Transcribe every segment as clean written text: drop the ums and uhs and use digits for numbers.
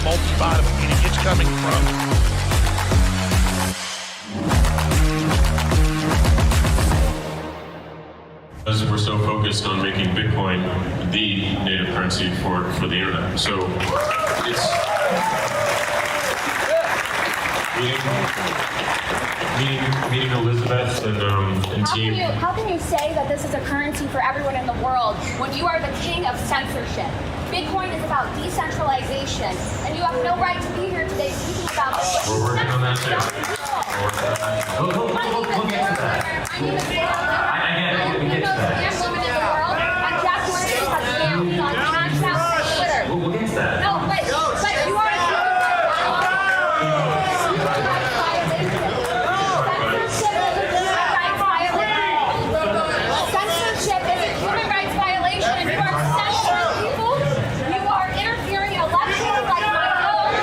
multi-bottom, meaning it's coming from As we're so focused on making Bitcoin the native currency for the internet. So it's meeting Elizabeth and team. How can you say that this is a currency for everyone in the world when you are the king of censorship? Bitcoin is about decentralization, and you have no right to be here today speaking about this. We're working on that too. We'll get to that. I am the most scam woman in the world, and Jack Dorsey has scammed on Cash App and Twitter. We'll get to that. No, but you are a human rights violation. Censorship is a human rights violation. Censorship is a human rights violation, and you are censoring people. You are interfering in elections like my own.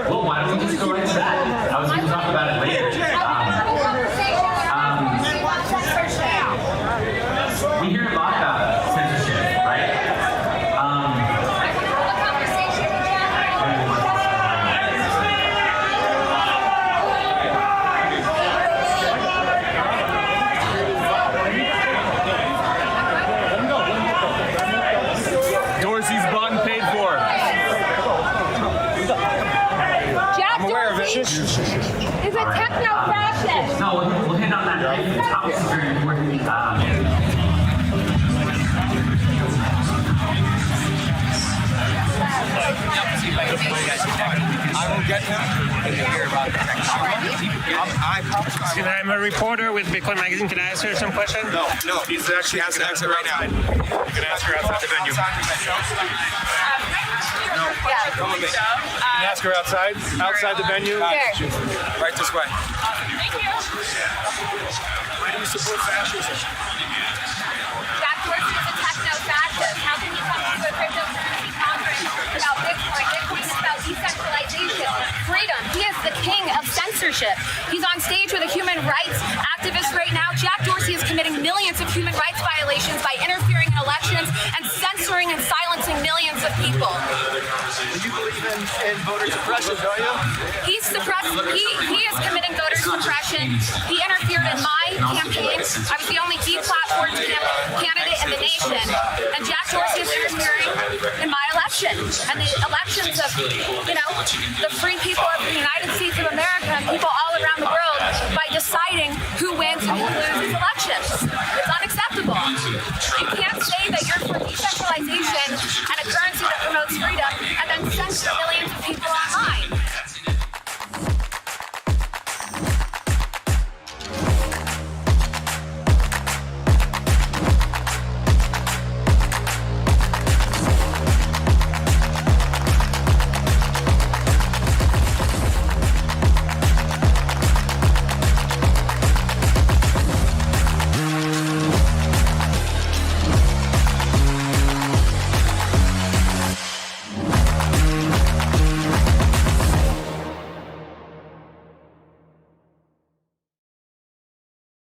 Well, why don't we just go right to that? I was going to talk about it later. We hear a lot about censorship, right? Dorsey's bought and paid for. Jack Dorsey is a techno-fascist. No, we'll hit on that. I think the topic is very important. I will get him and hear about it. I promise. I'm a reporter with Bitcoin Magazine. Can I ask her some questions? No, he's actually has to exit right now. You can ask her outside the venue. No, come with me. You can ask her outside the venue. Right this way. Thank you. Why do you support fascism? Jack Dorsey is a techno-fascist. How can you come to a cryptocurrency conference about Bitcoin? Bitcoin is about decentralization, freedom. He is the king of censorship. He's on stage with a human rights activist right now. Jack Dorsey is committing millions of human rights violations by interfering in elections and censoring and silencing millions of people. You believe in voter suppression, don't you? He is committing voter suppression. He interfered in my campaign. I was the only deplatformed candidate in the nation. And Jack Dorsey is interfering in my election. And the elections of, the free people of the United States of America and people all around the world by deciding who wins and who loses elections. It's unacceptable. You can't say that you're for decentralization and a currency that promotes freedom and then censor millions of people online.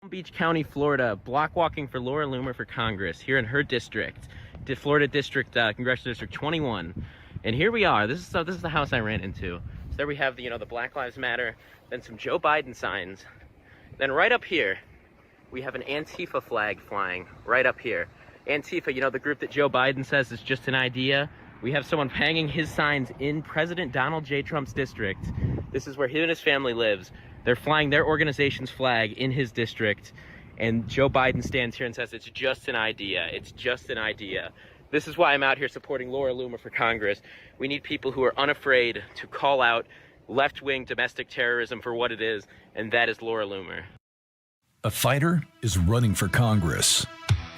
Beach County, Florida, block walking for Laura Loomer for Congress here in her district, Florida District, Congressional District 21. And here we are. This is the house I ran into. So there we have the Black Lives Matter, then some Joe Biden signs. Then right up here, we have an Antifa flag flying right up here. Antifa, the group that Joe Biden says is just an idea. We have someone hanging his signs in President Donald J. Trump's district. This is where he and his family lives. They're flying their organization's flag in his district, and Joe Biden stands here and says it's just an idea. It's just an idea. This is why I'm out here supporting Laura Loomer for Congress. We need people who are unafraid to call out left-wing domestic terrorism for what it is, and that is Laura Loomer. A fighter is running for Congress,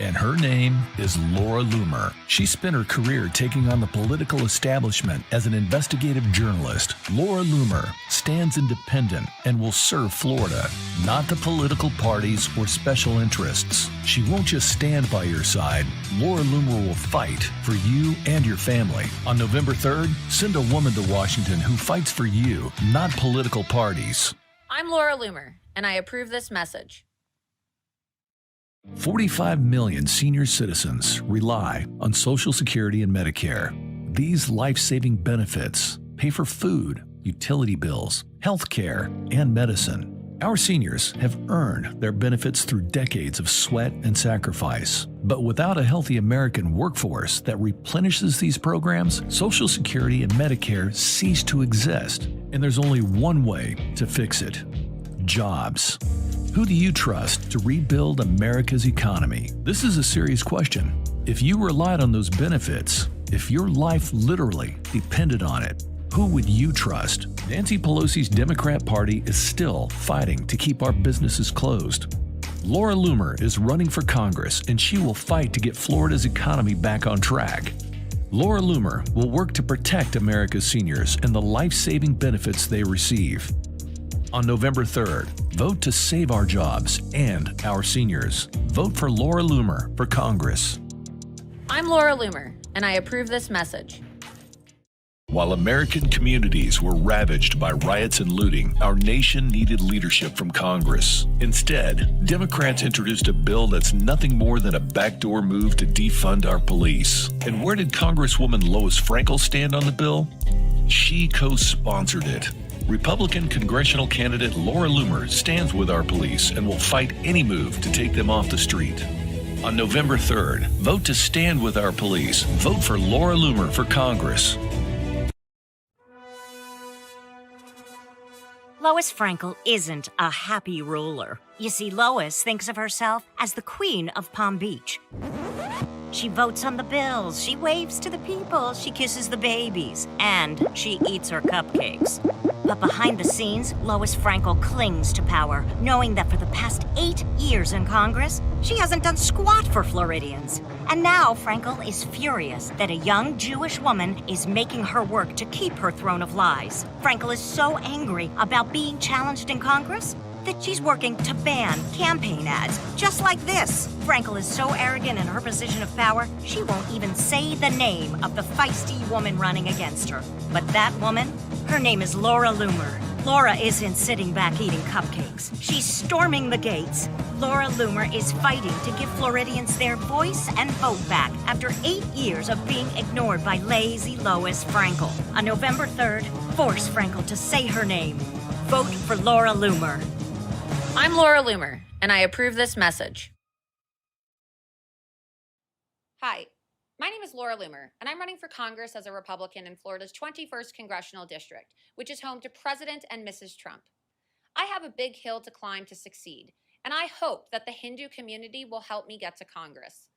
and her name is Laura Loomer. She spent her career taking on the political establishment as an investigative journalist. Laura Loomer stands independent and will serve Florida, not the political parties or special interests. She won't just stand by your side. Laura Loomer will fight for you and your family. On November 3rd, send a woman to Washington who fights for you, not political parties. I'm Laura Loomer, and I approve this message. 45 million senior citizens rely on Social Security and Medicare. These life-saving benefits pay for food, utility bills, health care, and medicine. Our seniors have earned their benefits through decades of sweat and sacrifice. But without a healthy American workforce that replenishes these programs, Social Security and Medicare cease to exist. And there's only one way to fix it: jobs. Who do you trust to rebuild America's economy? This is a serious question. If you relied on those benefits, if your life literally depended on it, who would you trust? Nancy Pelosi's Democrat Party is still fighting to keep our businesses closed. Laura Loomer is running for Congress, and she will fight to get Florida's economy back on track. Laura Loomer will work to protect America's seniors and the life-saving benefits they receive. On November 3rd, vote to save our jobs and our seniors. Vote for Laura Loomer for Congress. I'm Laura Loomer, and I approve this message. While American communities were ravaged by riots and looting, our nation needed leadership from Congress. Instead, Democrats introduced a bill that's nothing more than a backdoor move to defund our police. And where did Congresswoman Lois Frankel stand on the bill? She co-sponsored it. Republican congressional candidate Laura Loomer stands with our police and will fight any move to take them off the street. On November 3rd, vote to stand with our police. Vote for Laura Loomer for Congress. Lois Frankel isn't a happy ruler. You see, Lois thinks of herself as the queen of Palm Beach. She votes on the bills, she waves to the people, she kisses the babies, and she eats her cupcakes. But behind the scenes, Lois Frankel clings to power, knowing that for the past 8 years in Congress, she hasn't done squat for Floridians. And now Frankel is furious that a young Jewish woman is making her work to keep her throne of lies. Frankel is so angry about being challenged in Congress that she's working to ban campaign ads, just like this. Frankel is so arrogant in her position of power, she won't even say the name of the feisty woman running against her. But that woman, her name is Laura Loomer. Laura isn't sitting back eating cupcakes. She's storming the gates. Laura Loomer is fighting to give Floridians their voice and vote back after 8 years of being ignored by lazy Lois Frankel. On November 3rd, force Frankel to say her name. Vote for Laura Loomer. I'm Laura Loomer, and I approve this message. Hi, my name is Laura Loomer, and I'm running for Congress as a Republican in Florida's 21st Congressional District, which is home to President and Mrs. Trump. I have a big hill to climb to succeed, and I hope that the Hindu community will help me get to Congress.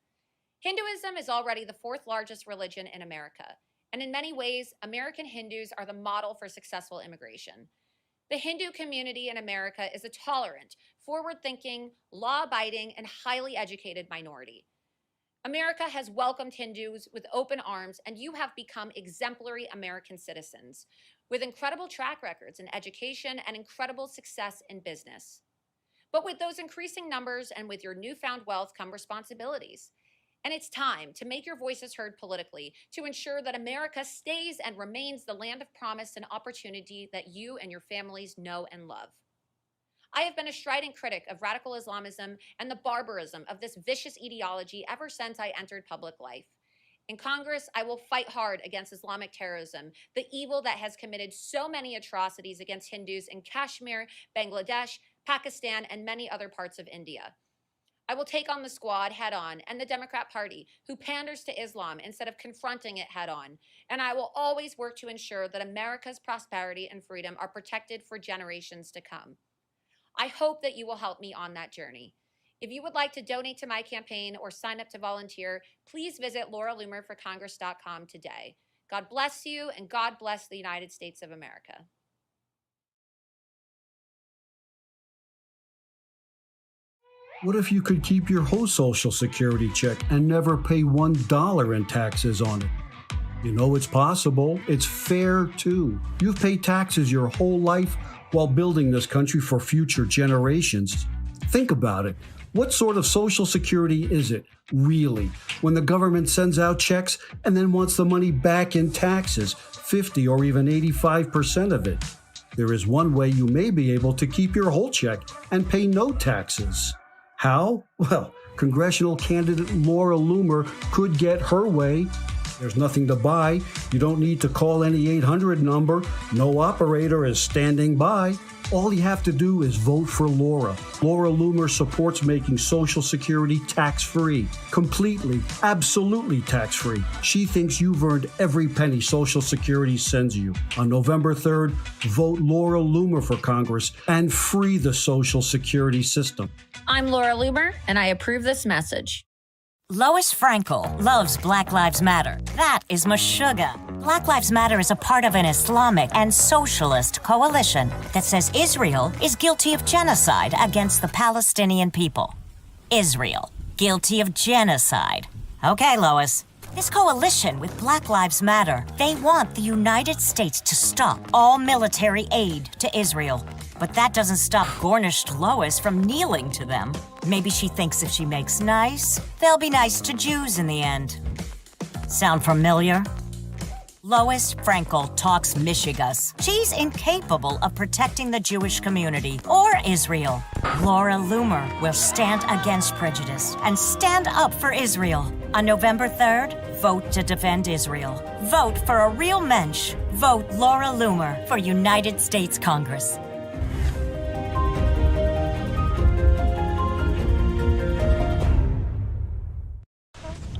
Hinduism is already the 4th largest religion in America, and in many ways, American Hindus are the model for successful immigration. The Hindu community in America is a tolerant, forward-thinking, law-abiding, and highly educated minority. America has welcomed Hindus with open arms, and you have become exemplary American citizens with incredible track records in education and incredible success in business. But with those increasing numbers and with your newfound wealth come responsibilities. And it's time to make your voices heard politically to ensure that America stays and remains the land of promise and opportunity that you and your families know and love. I have been a strident critic of radical Islamism and the barbarism of this vicious ideology ever since I entered public life. In Congress, I will fight hard against Islamic terrorism, the evil that has committed so many atrocities against Hindus in Kashmir, Bangladesh, Pakistan, and many other parts of India. I will take on the Squad head-on and the Democrat Party, who panders to Islam instead of confronting it head-on. And I will always work to ensure that America's prosperity and freedom are protected for generations to come. I hope that you will help me on that journey. If you would like to donate to my campaign or sign up to volunteer, please visit lauraloomerforcongress.com today. God bless you, and God bless the United States of America. What if you could keep your whole Social Security check and never pay $1 in taxes on it? You know it's possible. It's fair, too. You've paid taxes your whole life while building this country for future generations. Think about it. What sort of Social Security is it, really, when the government sends out checks and then wants the money back in taxes, 50 or even 85% of it? There is one way you may be able to keep your whole check and pay no taxes. How? Well, congressional candidate Laura Loomer could get her way. There's nothing to buy. You don't need to call any 800 number. No operator is standing by. All you have to do is vote for Laura. Laura Loomer supports making Social Security tax-free. Completely, absolutely tax-free. She thinks you've earned every penny Social Security sends you. On November 3rd, vote Laura Loomer for Congress and free the Social Security system. I'm Laura Loomer, and I approve this message. Lois Frankel loves Black Lives Matter. That is Meshuggah. Black Lives Matter is a part of an Islamic and socialist coalition that says Israel is guilty of genocide against the Palestinian people. Israel, guilty of genocide. Okay, Lois. This coalition with Black Lives Matter, they want the United States to stop all military aid to Israel. But that doesn't stop Gornished Lois from kneeling to them. Maybe she thinks if she makes nice, they'll be nice to Jews in the end. Sound familiar? Lois Frankel talks Michigas. She's incapable of protecting the Jewish community or Israel. Laura Loomer will stand against prejudice and stand up for Israel. On November 3rd, vote to defend Israel. Vote for a real mensch. Vote Laura Loomer for United States Congress.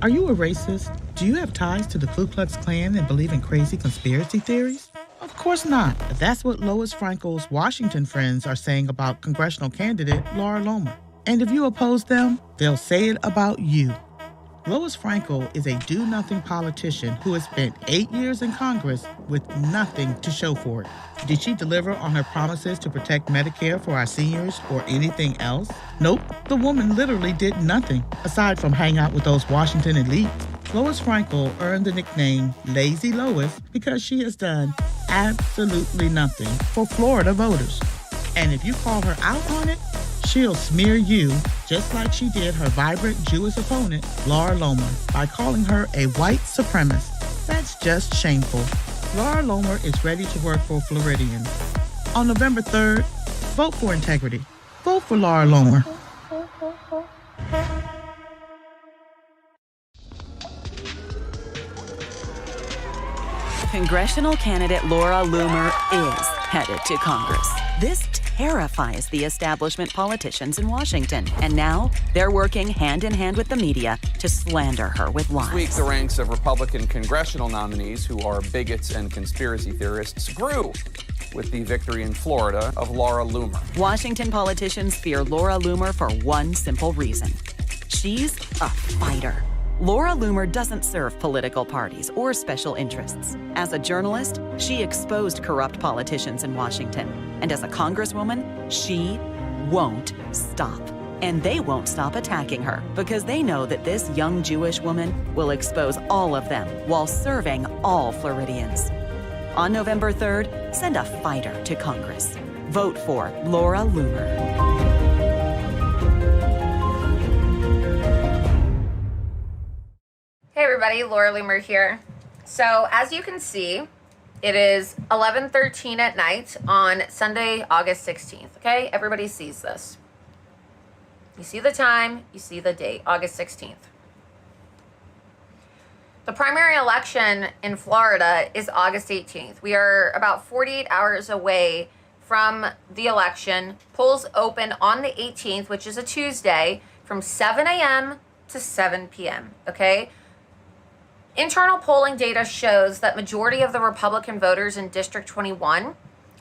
Are you a racist? Do you have ties to the Ku Klux Klan and believe in crazy conspiracy theories? Of course not. But that's what Lois Frankel's Washington friends are saying about congressional candidate Laura Loomer. And if you oppose them, they'll say it about you. Lois Frankel is a do-nothing politician who has spent 8 years in Congress with nothing to show for it. Did she deliver on her promises to protect Medicare for our seniors or anything else? Nope, the woman literally did nothing, aside from hang out with those Washington elites. Lois Frankel earned the nickname Lazy Lois because she has done absolutely nothing for Florida voters. And if you call her out on it, she'll smear you just like she did her vibrant Jewish opponent, Laura Loomer, by calling her a white supremacist. That's just shameful. Laura Loomer is ready to work for Floridians. On November 3rd, vote for integrity. Vote for Laura Loomer. Congressional candidate Laura Loomer is headed to Congress. This terrifies the establishment politicians in Washington, and now they're working hand in hand with the media to slander her with lies. This week, the ranks of Republican congressional nominees who are bigots and conspiracy theorists grew with the victory in Florida of Laura Loomer. Washington politicians fear Laura Loomer for one simple reason. She's a fighter. Laura Loomer doesn't serve political parties or special interests. As a journalist, she exposed corrupt politicians in Washington. And as a congresswoman, she won't stop. And they won't stop attacking her because they know that this young Jewish woman will expose all of them while serving all Floridians. On November 3rd, send a fighter to Congress. Vote for Laura Loomer. Hey everybody, Laura Loomer here. So as you can see, it is 11:13 at night on Sunday, August 16th, okay? Everybody sees this. You see the time, you see the date, August 16th. The primary election in Florida is August 18th. We are about 48 hours away from the election. Polls open on the 18th, which is a Tuesday, from 7 a.m. to 7 p.m., okay? Internal polling data shows that majority of the Republican voters in District 21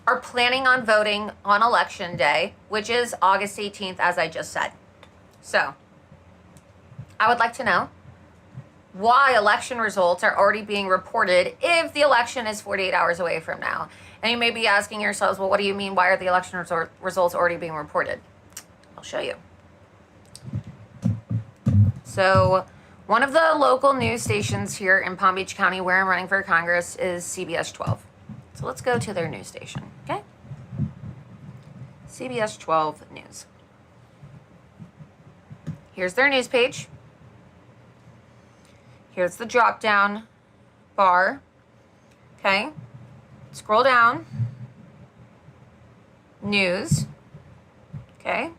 are planning on voting on Election Day, which is August 18th, as I just said. So, I would like to know why election results are already being reported if the election is 48 hours away from now. And you may be asking yourselves, well, what do you mean? Why are the election results already being reported? I'll show you. So, one of the local news stations here in Palm Beach County where I'm running for Congress is CBS 12. So let's go to their news station, okay? CBS 12 News. Here's their news page. Here's the drop-down bar, okay? Scroll down. News, okay?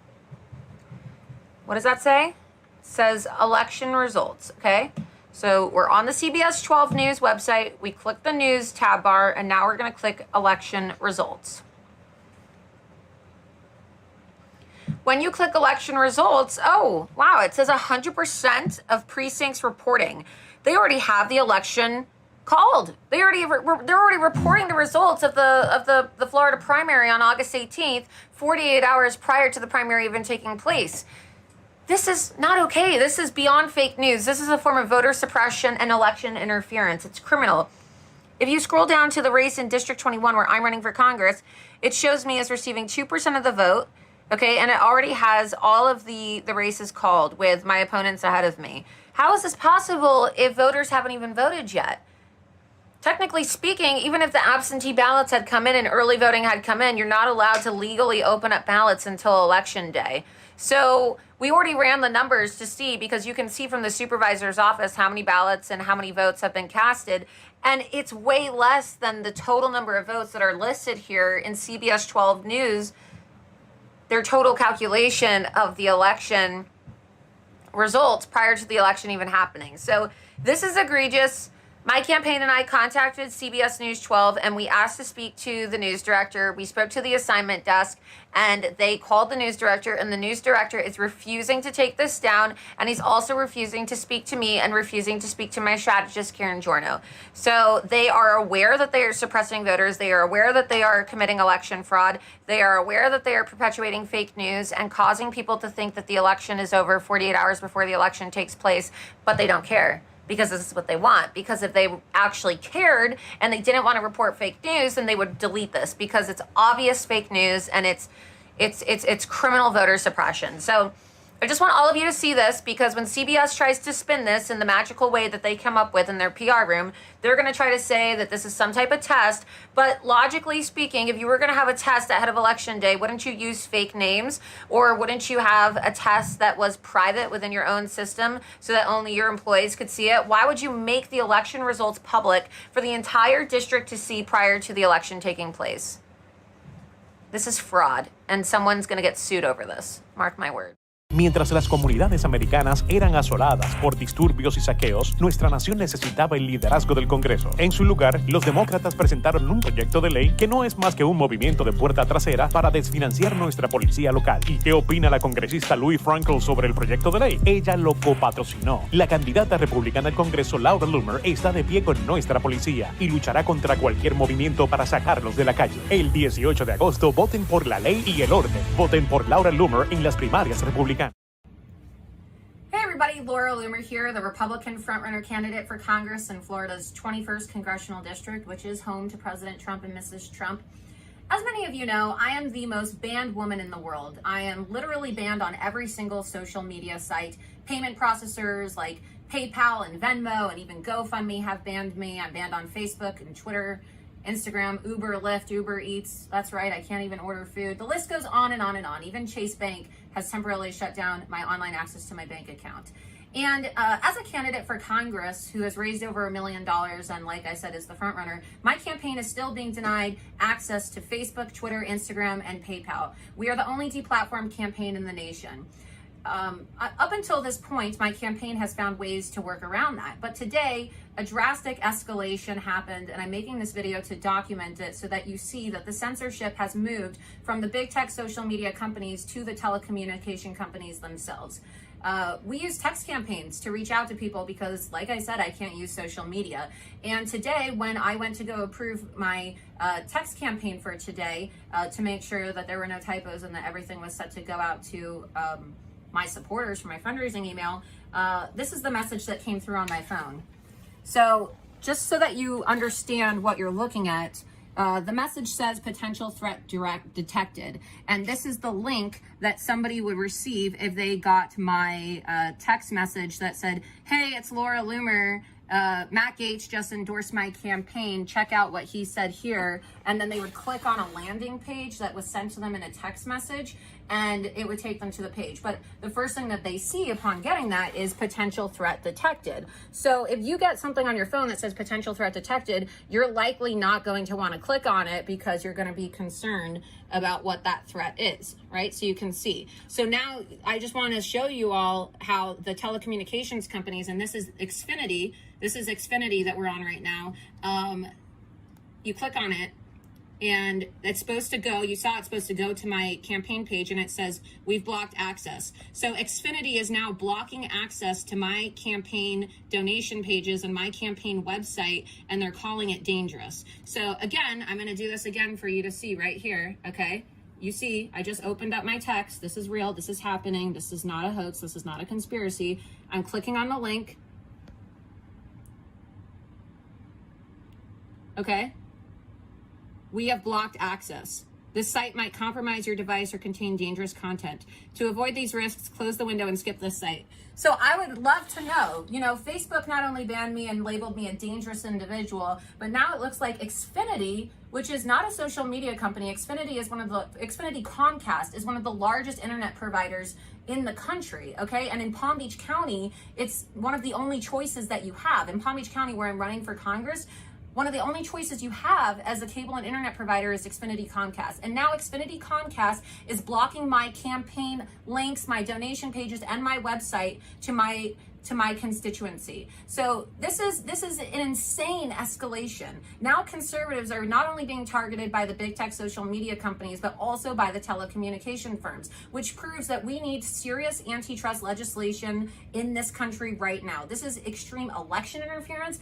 What does that say? says election results, okay? So we're on the CBS 12 News website. We click the news tab bar, and now we're going to click election results. When you click election results, oh, wow, it says 100% of precincts reporting. They already have the election called. They're already reporting the results of the Florida primary on August 18th, 48 hours prior to the primary even taking place. This is not okay. This is beyond fake news. This is a form of voter suppression and election interference. It's criminal. If you scroll down to the race in District 21 where I'm running for Congress, it shows me as receiving 2% of the vote, okay, and it already has all of the races called with my opponents ahead of me. How is this possible if voters haven't even voted yet? Technically speaking, even if the absentee ballots had come in and early voting had come in, you're not allowed to legally open up ballots until Election Day. So we already ran the numbers to see, because you can see from the supervisor's office how many ballots and how many votes have been casted. And it's way less than the total number of votes that are listed here in CBS 12 News, their total calculation of the election results prior to the election even happening. So this is egregious. My campaign and I contacted CBS News 12 and we asked to speak to the news director. We spoke to the assignment desk and they called the news director, and the news director is refusing to take this down, and he's also refusing to speak to me and refusing to speak to my strategist, Karen Giorno. So they are aware that they are suppressing voters. They are aware that they are committing election fraud. They are aware that they are perpetuating fake news and causing people to think that the election is over 48 hours before the election takes place, but they don't care. Because this is what they want. Because if they actually cared and they didn't want to report fake news, then they would delete this, because it's obvious fake news and it's criminal voter suppression. So I just want all of you to see this, because when CBS tries to spin this in the magical way that they come up with in their PR room, they're going to try to say that this is some type of test. But logically speaking, if you were going to have a test ahead of Election Day, wouldn't you use fake names? Or wouldn't you have a test that was private within your own system so that only your employees could see it? Why would you make the election results public for the entire district to see prior to the election taking place? This is fraud, and someone's going to get sued over this. Mark my word. Mientras las comunidades americanas eran asoladas por disturbios y saqueos, nuestra nación necesitaba el liderazgo del Congreso. En su lugar, los demócratas presentaron un proyecto de ley que no es más que un movimiento de puerta trasera para desfinanciar nuestra policía local. ¿Y qué opina la congresista Louis Frankel sobre el proyecto de ley? Ella lo copatrocinó. La candidata republicana al Congreso, Laura Loomer, está de pie con nuestra policía y luchará contra cualquier movimiento para sacarlos de la calle. El 18 de agosto, voten por la ley y el orden. Voten por Laura Loomer en las primarias republicanas. Hey everybody, Laura Loomer here, the Republican frontrunner candidate for Congress in Florida's 21st Congressional District, which is home to President Trump and Mrs. Trump. As many of you know, I am the most banned woman in the world. I am literally banned on every single social media site. Payment processors like PayPal and Venmo and even GoFundMe have banned me. I'm banned on Facebook and Twitter, Instagram, Uber, Lyft, Uber Eats. That's right, I can't even order food. The list goes on and on and on. Even Chase Bank has temporarily shut down my online access to my bank account. And as a candidate for Congress who has raised over $1 million and, like I said, is the front runner, my campaign is still being denied access to Facebook, Twitter, Instagram, and PayPal. We are the only deplatformed campaign in the nation. Up until this point, my campaign has found ways to work around that. But today, a drastic escalation happened, and I'm making this video to document it so that you see that the censorship has moved from the big tech social media companies to the telecommunication companies themselves. We use text campaigns to reach out to people because, like I said, I can't use social media. And today, when I went to go approve my text campaign for today to make sure that there were no typos and that everything was set to go out to my supporters for my fundraising email, this is the message that came through on my phone. So just so that you understand what you're looking at, the message says potential threat direct detected. And this is the link that somebody would receive if they got my text message that said, hey, it's Laura Loomer. Matt Gaetz just endorsed my campaign. Check out what he said here. And then they would click on a landing page that was sent to them in a text message. and it would take them to the page. But the first thing that they see upon getting that is potential threat detected. So if you get something on your phone that says potential threat detected, you're likely not going to want to click on it because you're going to be concerned about what that threat is, right? So you can see. So now I just want to show you all how the telecommunications companies, and this is Xfinity that we're on right now. You click on it, and it's supposed to go, you saw it's supposed to go to my campaign page, and it says, we've blocked access. So Xfinity is now blocking access to my campaign donation pages and my campaign website, and they're calling it dangerous. So again, I'm gonna do this again for you to see right here, okay? You see, I just opened up my text. This is real, this is happening. This is not a hoax, this is not a conspiracy. I'm clicking on the link. Okay? We have blocked access. This site might compromise your device or contain dangerous content. To avoid these risks, close the window and skip this site. So I would love to know, Facebook not only banned me and labeled me a dangerous individual, but now it looks like Xfinity, which is not a social media company, Xfinity Comcast is one of the largest internet providers in the country, okay? And in Palm Beach County, it's one of the only choices that you have. In Palm Beach County, where I'm running for Congress, one of the only choices you have as a cable and internet provider is Xfinity Comcast. And now Xfinity Comcast is blocking my campaign links, my donation pages, and my website to my constituency. So this is an insane escalation. Now conservatives are not only being targeted by the big tech social media companies, but also by the telecommunication firms, which proves that we need serious antitrust legislation in this country right now. This is extreme election interference.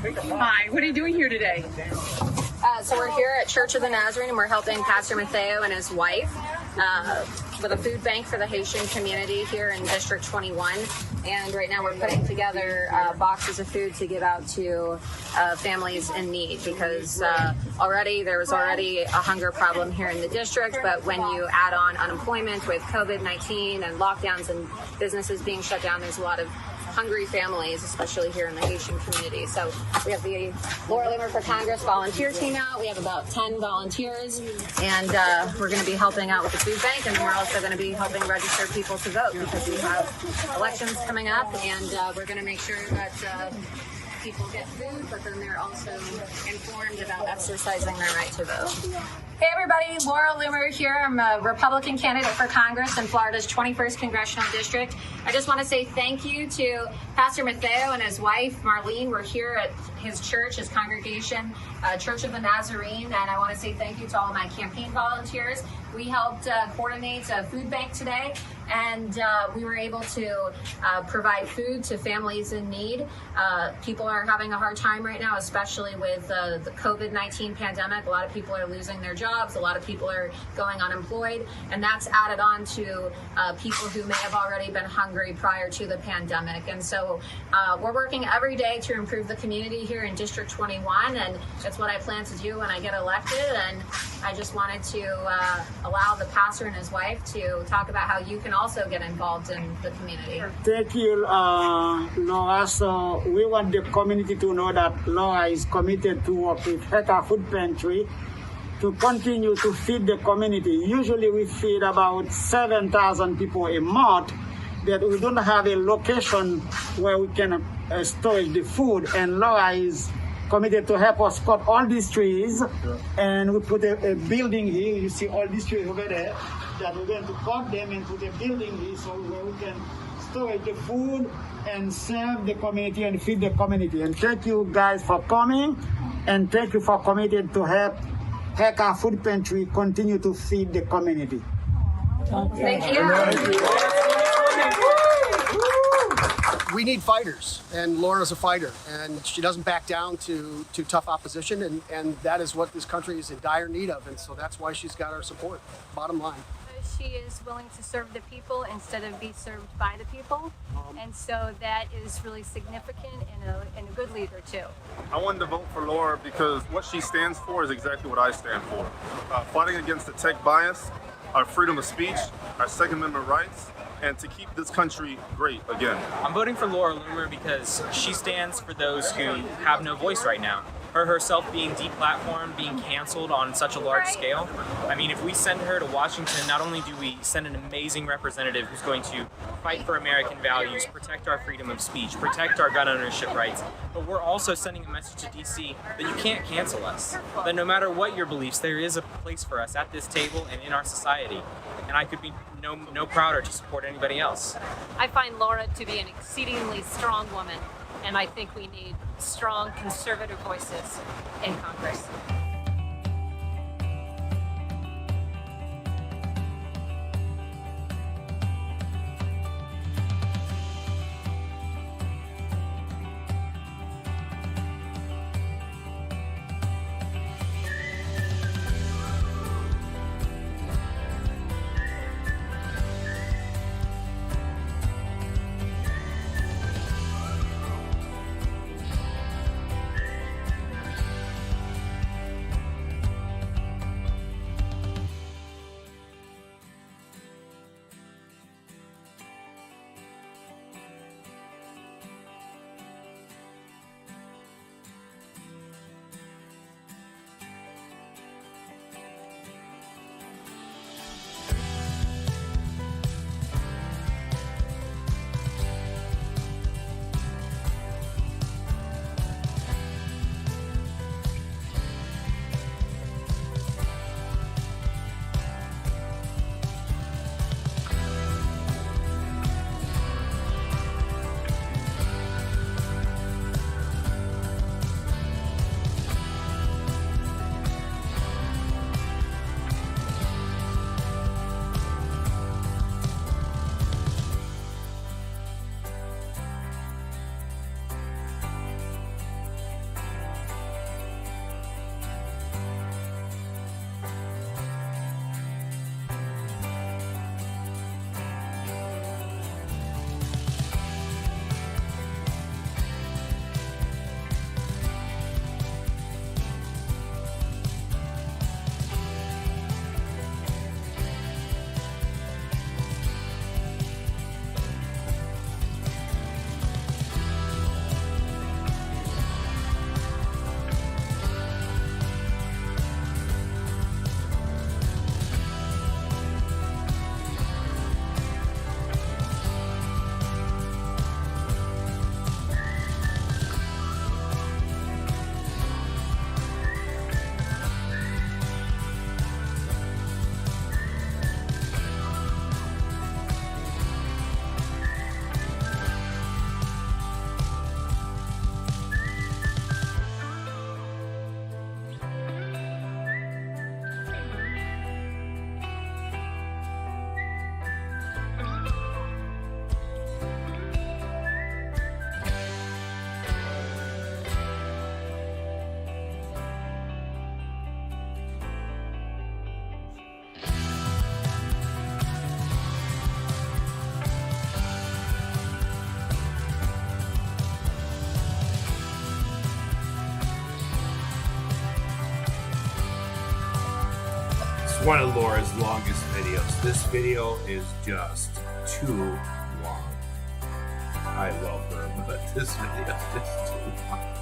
Hi, what are you doing here today? So we're here at Church of the Nazarene, and we're helping Pastor Mateo and his wife with a food bank for the Haitian community here in District 21. And right now we're putting together boxes of food to give out to families in need, because there was already a hunger problem here in the district, but when you add on unemployment with COVID-19 and lockdowns and businesses being shut down, there's a lot of hungry families, especially here in the Haitian community. So we have the Laura Loomer for Congress volunteer team out. We have about 10 volunteers, and we're going to be helping out with the food bank, and we're also going to be helping register people to vote, because we have elections coming up, and we're going to make sure that people get food, but then they're also informed about exercising their right to vote. Hey everybody, Laura Loomer here. I'm a Republican candidate for Congress in Florida's 21st Congressional District. I just want to say thank you to Pastor Mateo and his wife, Marlene. We're here at his church, his congregation, Church of the Nazarene, and I want to say thank you to all of my campaign volunteers. We helped coordinate a food bank today, and we were able to provide food to families in need. People are having a hard time right now, especially with the COVID-19 pandemic. A lot of people are losing their jobs. A lot of people are going unemployed, and that's added on to people who may have already been hungry prior to the pandemic. And so we're working every day to improve the community here in District 21, and that's what I plan to do when I get elected. And I just wanted to allow the pastor and his wife to talk about how you can also get involved in the community. Thank you, Laura. So we want the community to know that Laura is committed to work with Heka Food Pantry to continue to feed the community. Usually we feed about 7,000 people a month, but we don't have a location where we can store the food, and Laura is committed to help us cut all these trees, and we put a building here. You see all these trees over there, that we're going to cut them and put a building here so where we can store the food and serve the community and feed the community. And thank you guys for coming, and thank you for committed to help Heka Food Pantry continue to feed the community. Thank you. We need fighters, and Laura's a fighter, and she doesn't back down to tough opposition, and that is what this country is in dire need of, and so that's why she's got our support, bottom line. She is willing to serve the people instead of be served by the people, and so that is really significant and a good leader too. I wanted to vote for Laura because what she stands for is exactly what I stand for. Fighting against the tech bias, our freedom of speech, our Second Amendment rights, and to keep this country great again. I'm voting for Laura Loomer because she stands for those who have no voice right now. Her herself being deplatformed, being canceled on such a large scale. I mean, if we send her to Washington, not only do we send an amazing representative who's going to fight for American values, protect our freedom of speech, protect our gun ownership rights, but we're also sending a message to DC that you can't cancel us. That no matter what your beliefs, there is a place for us at this table and in our society. And I could be no prouder to support anybody else. I find Laura to be an exceedingly strong woman, and I think we need strong conservative voices in Congress. one of Laura's longest videos. This video is just too long. I love her, but this video is too long.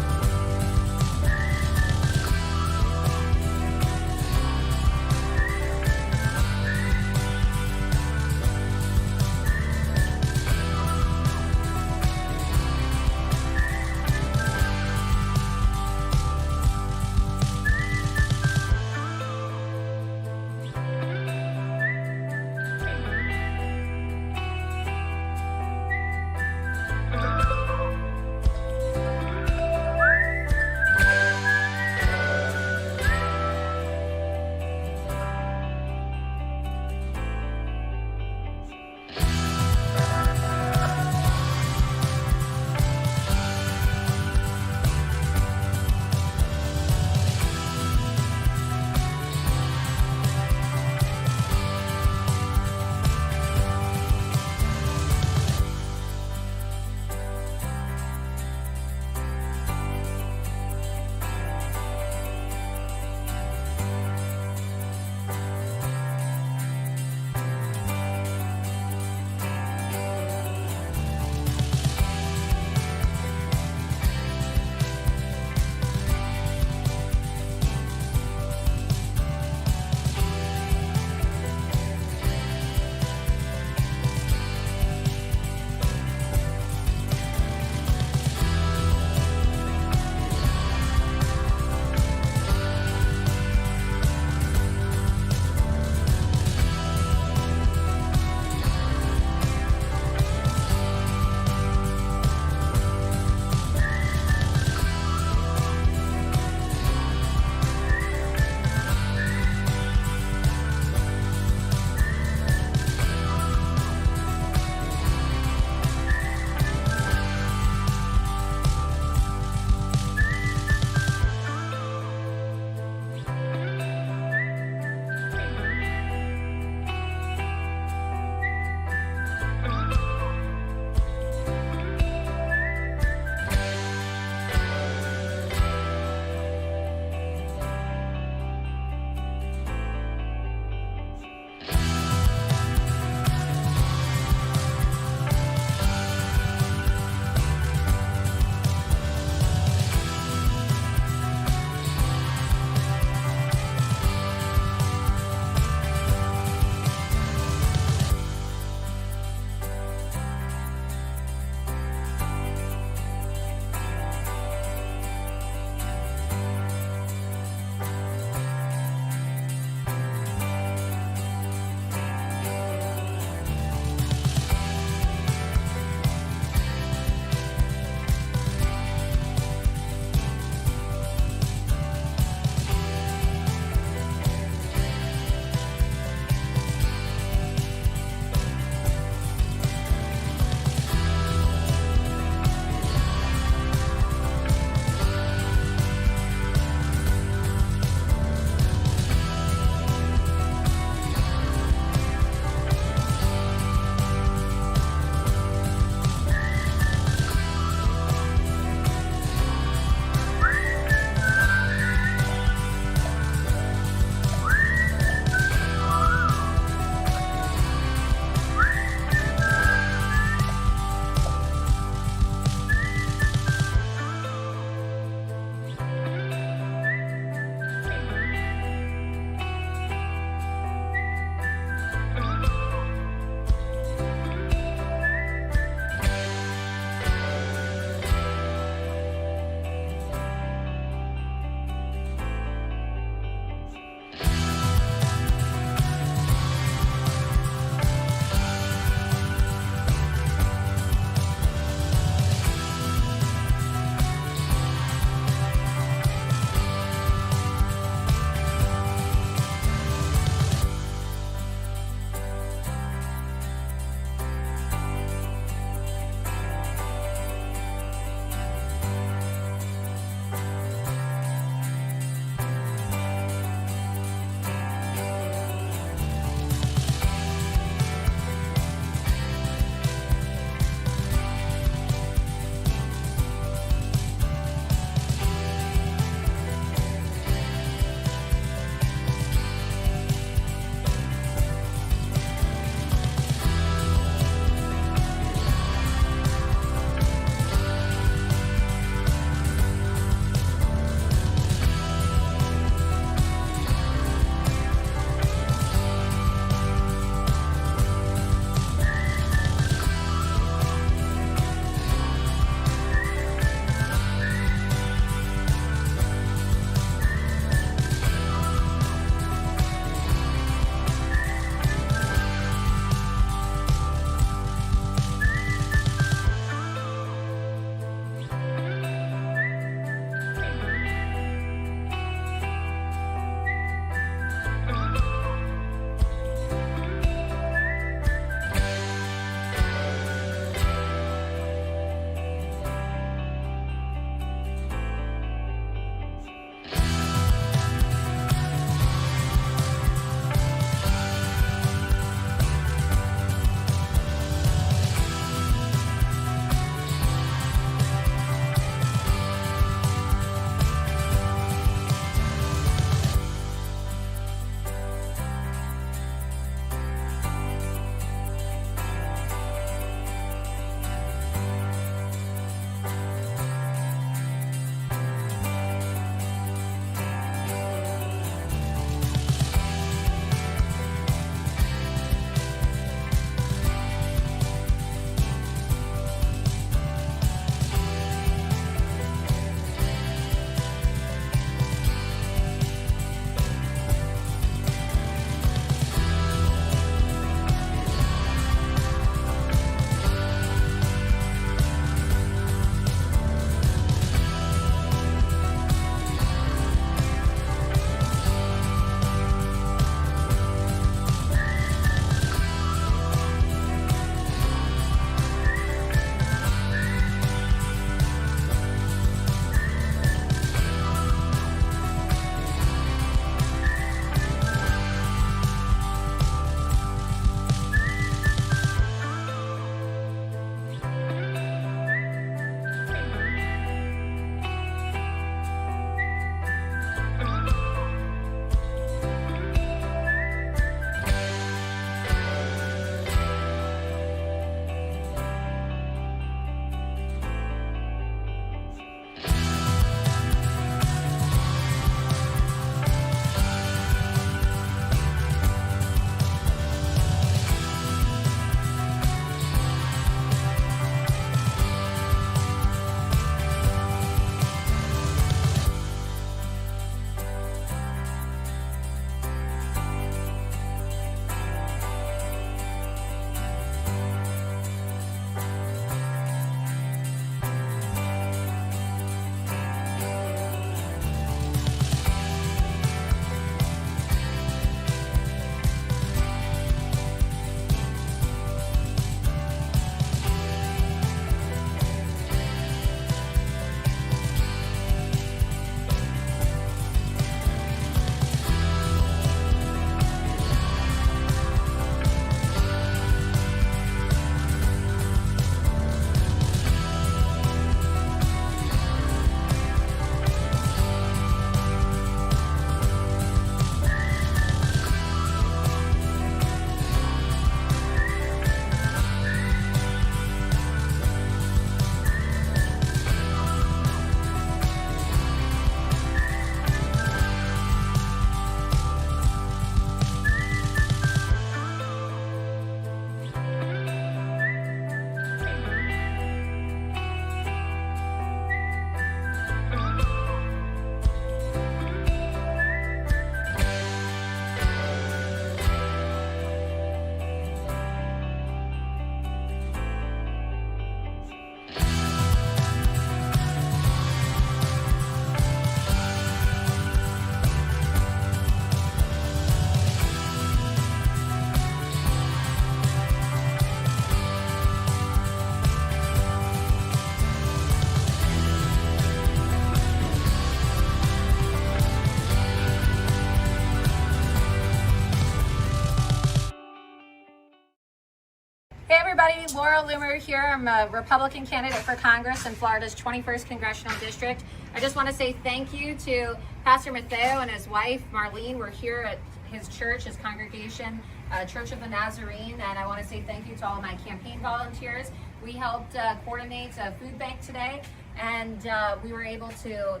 everybody. Laura Loomer here. I'm a Republican candidate for Congress in Florida's 21st Congressional District. I just want to say thank you to Pastor Mateo and his wife, Marlene. We're here at his church, his congregation, Church of the Nazarene, and I want to say thank you to all my campaign volunteers. We helped coordinate a food bank today, and we were able to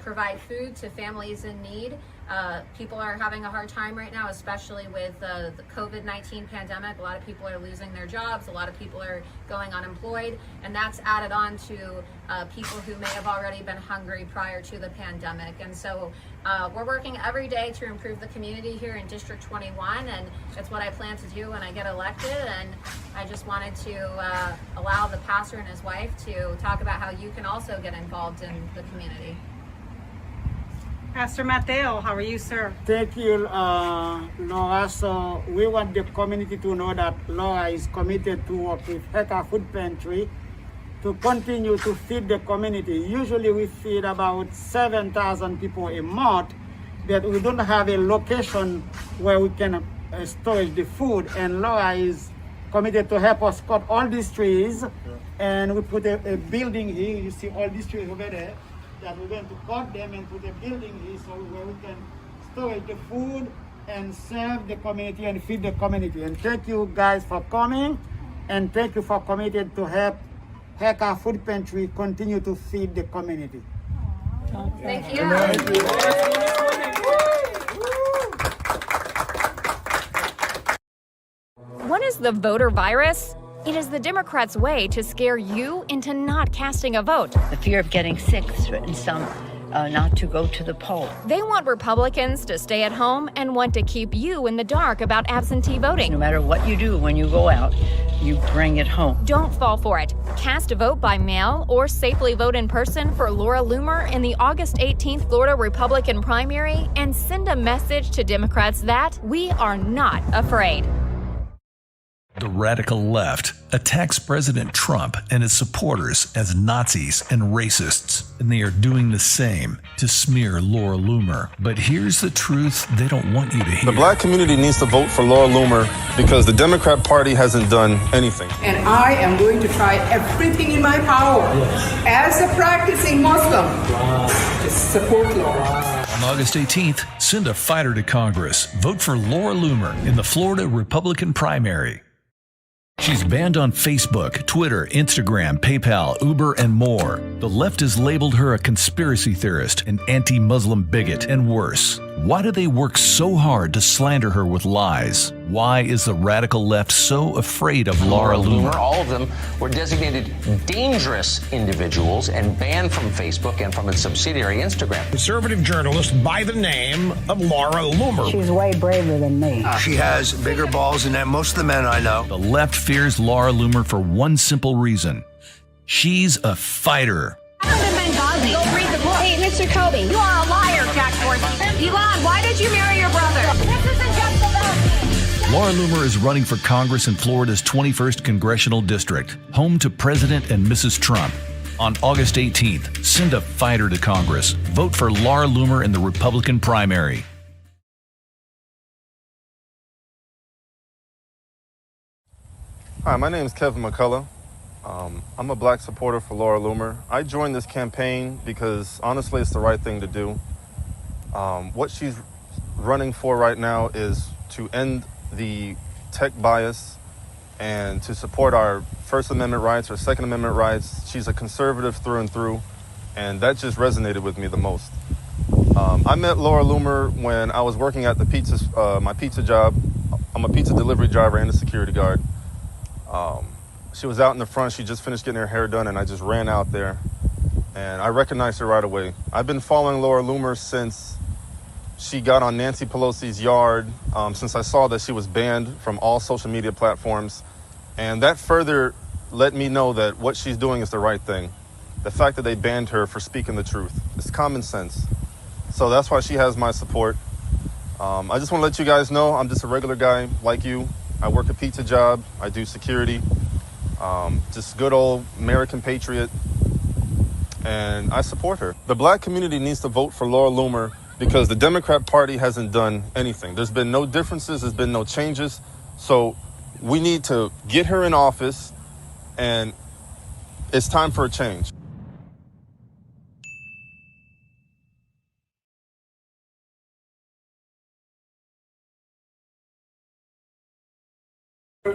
provide food to families in need. People are having a hard time right now, especially with the COVID-19 pandemic. A lot of people are losing their jobs. A lot of people are going unemployed, and that's added on to people who may have already been hungry prior to the pandemic. And so we're working every day to improve the community here in District 21, and it's what I plan to do when I get elected. And I just wanted to allow the pastor and his wife to talk about how you can also get involved in the community. Pastor Mateo, how are you, sir? Thank you, Laura. So we want the community to know that Laura is committed to work with Heka Food Pantry to continue to feed the community. Usually we feed about 7,000 people a month, but we don't have a location where we can store the food. And Laura is committed to help us cut all these trees. And we put a building here. You see all these trees over there, that we're going to cut them and put a building here so where we can store the food and serve the community and feed the community. And thank you guys for coming, and thank you for committed to help Heka Food Pantry continue to feed the community. Thank you. What is the voter virus? It is the Democrats' way to scare you into not casting a vote. The fear of getting sick threatens some not to go to the poll. They want Republicans to stay at home and want to keep you in the dark about absentee voting. No matter what you do when you go out, you bring it home. Don't fall for it. Cast a vote by mail or safely vote in person for Laura Loomer in the August 18th Florida Republican primary, and send a message to Democrats that we are not afraid. The radical left attacks President Trump and his supporters as Nazis and racists, and they are doing the same to smear Laura Loomer. But here's the truth they don't want you to hear. The black community needs to vote for Laura Loomer because the Democrat Party hasn't done anything. And I am going to try everything in my power as a practicing Muslim to support Laura. On August 18th, send a fighter to Congress. Vote for Laura Loomer in the Florida Republican primary. She's banned on Facebook, Twitter, Instagram, PayPal, Uber, and more. The left has labeled her a conspiracy theorist, an anti-Muslim bigot, and worse. Why do they work so hard to slander her with lies? Why is the radical left so afraid of Laura Loomer? All of them were designated dangerous individuals and banned from Facebook and from its subsidiary Instagram. Conservative journalist by the name of Laura Loomer. She's way braver than me. She has bigger balls than most of the men I know. The left fears Laura Loomer for one simple reason. She's a fighter. Go read the book. Hey, Mr. Kobe, you are a liar, Jack Dorsey. Elon, why did you marry your brother? This isn't just about me. Laura Loomer is running for Congress in Florida's 21st Congressional District, home to President and Mrs. Trump. On August 18th, send a fighter to Congress. Vote for Laura Loomer in the Republican primary. Hi, my name is Kevin McCullough. I'm a black supporter for Laura Loomer. I joined this campaign because honestly it's the right thing to do. What she's running for right now is to end the tech bias and to support our First Amendment rights, our Second Amendment rights. She's a conservative through and through, and that just resonated with me the most. I met Laura Loomer when I was working at the my pizza job. I'm a pizza delivery driver and a security guard. She was out in the front. She just finished getting her hair done, and I just ran out there, and I recognized her right away. I've been following Laura Loomer since she got on Nancy Pelosi's yard, since I saw that she was banned from all social media platforms, and that further let me know that what she's doing is the right thing. The fact that they banned her for speaking the truth. It's common sense. So that's why she has my support. I just want to let you guys know I'm just a regular guy like you. I work a pizza job. I do security. Just good old American patriot. And I support her. The black community needs to vote for Laura Loomer because the Democrat Party hasn't done anything. There's been no differences. There's been no changes. So We need to get her in office, and it's time for a change.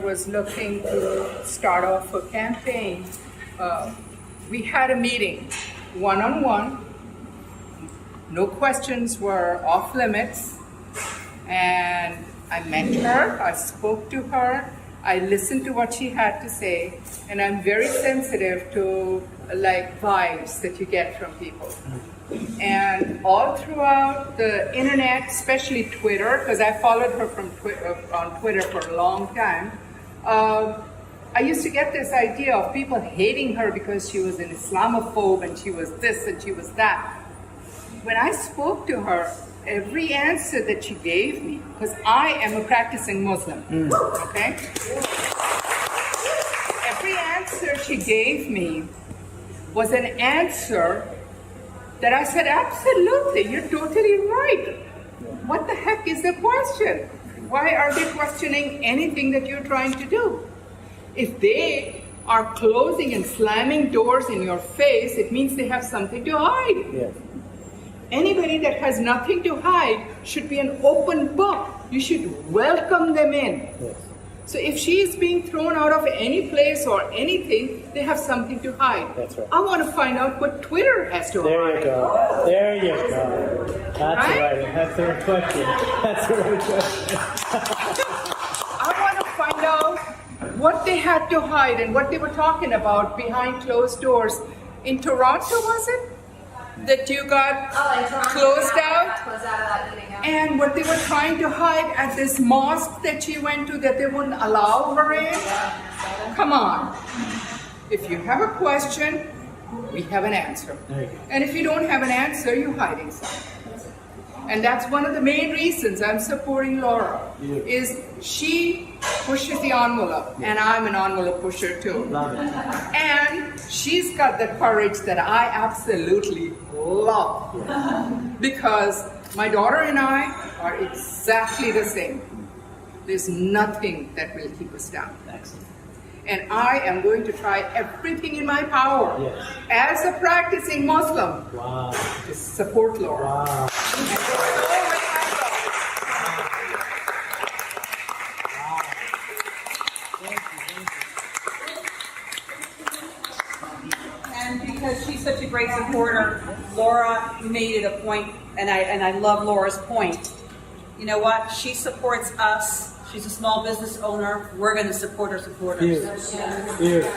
Was looking to start off a campaign. We had a meeting, one-on-one. No questions were off limits. And I met her, I spoke to her, I listened to what she had to say, and I'm very sensitive to like vibes that you get from people. And all throughout the internet, especially Twitter, because I followed her from on Twitter for a long time, I used to get this idea of people hating her because she was an Islamophobe and she was this and she was that. When I spoke to her, every answer that she gave me, because I am a practicing Muslim, okay? Every answer she gave me was an answer that I said, absolutely, you're totally right. What the heck is the question? Why are they questioning anything that you're trying to do? If they are closing and slamming doors in your face, it means they have something to hide. Yes. Anybody that has nothing to hide should be an open book. You should welcome them in. Yes. So if she is being thrown out of any place or anything, they have something to hide. That's right. I want to find out what Twitter has to hide. There you go. There you go. That's right. That's the right question. That's the right question. I want to find out what they had to hide and what they were talking about behind closed doors. In Toronto, was it? That you got closed out? And what they were trying to hide at this mosque that you went to that they wouldn't allow her in? Come on. If you have a question, we have an answer. And if you don't have an answer, you're hiding something. And that's one of the main reasons I'm supporting Laura, is she pushes the envelope, and I'm an envelope pusher too. And she's got the courage that I absolutely love, because my daughter and I are exactly the same. There's nothing that will keep us down. And I am going to try everything in my power as a practicing Muslim to support Laura. Wow. And because she's such a great supporter, Laura made it a point, and I love Laura's point. You know what? She supports us. She's a small business owner. We're going to support her supporters.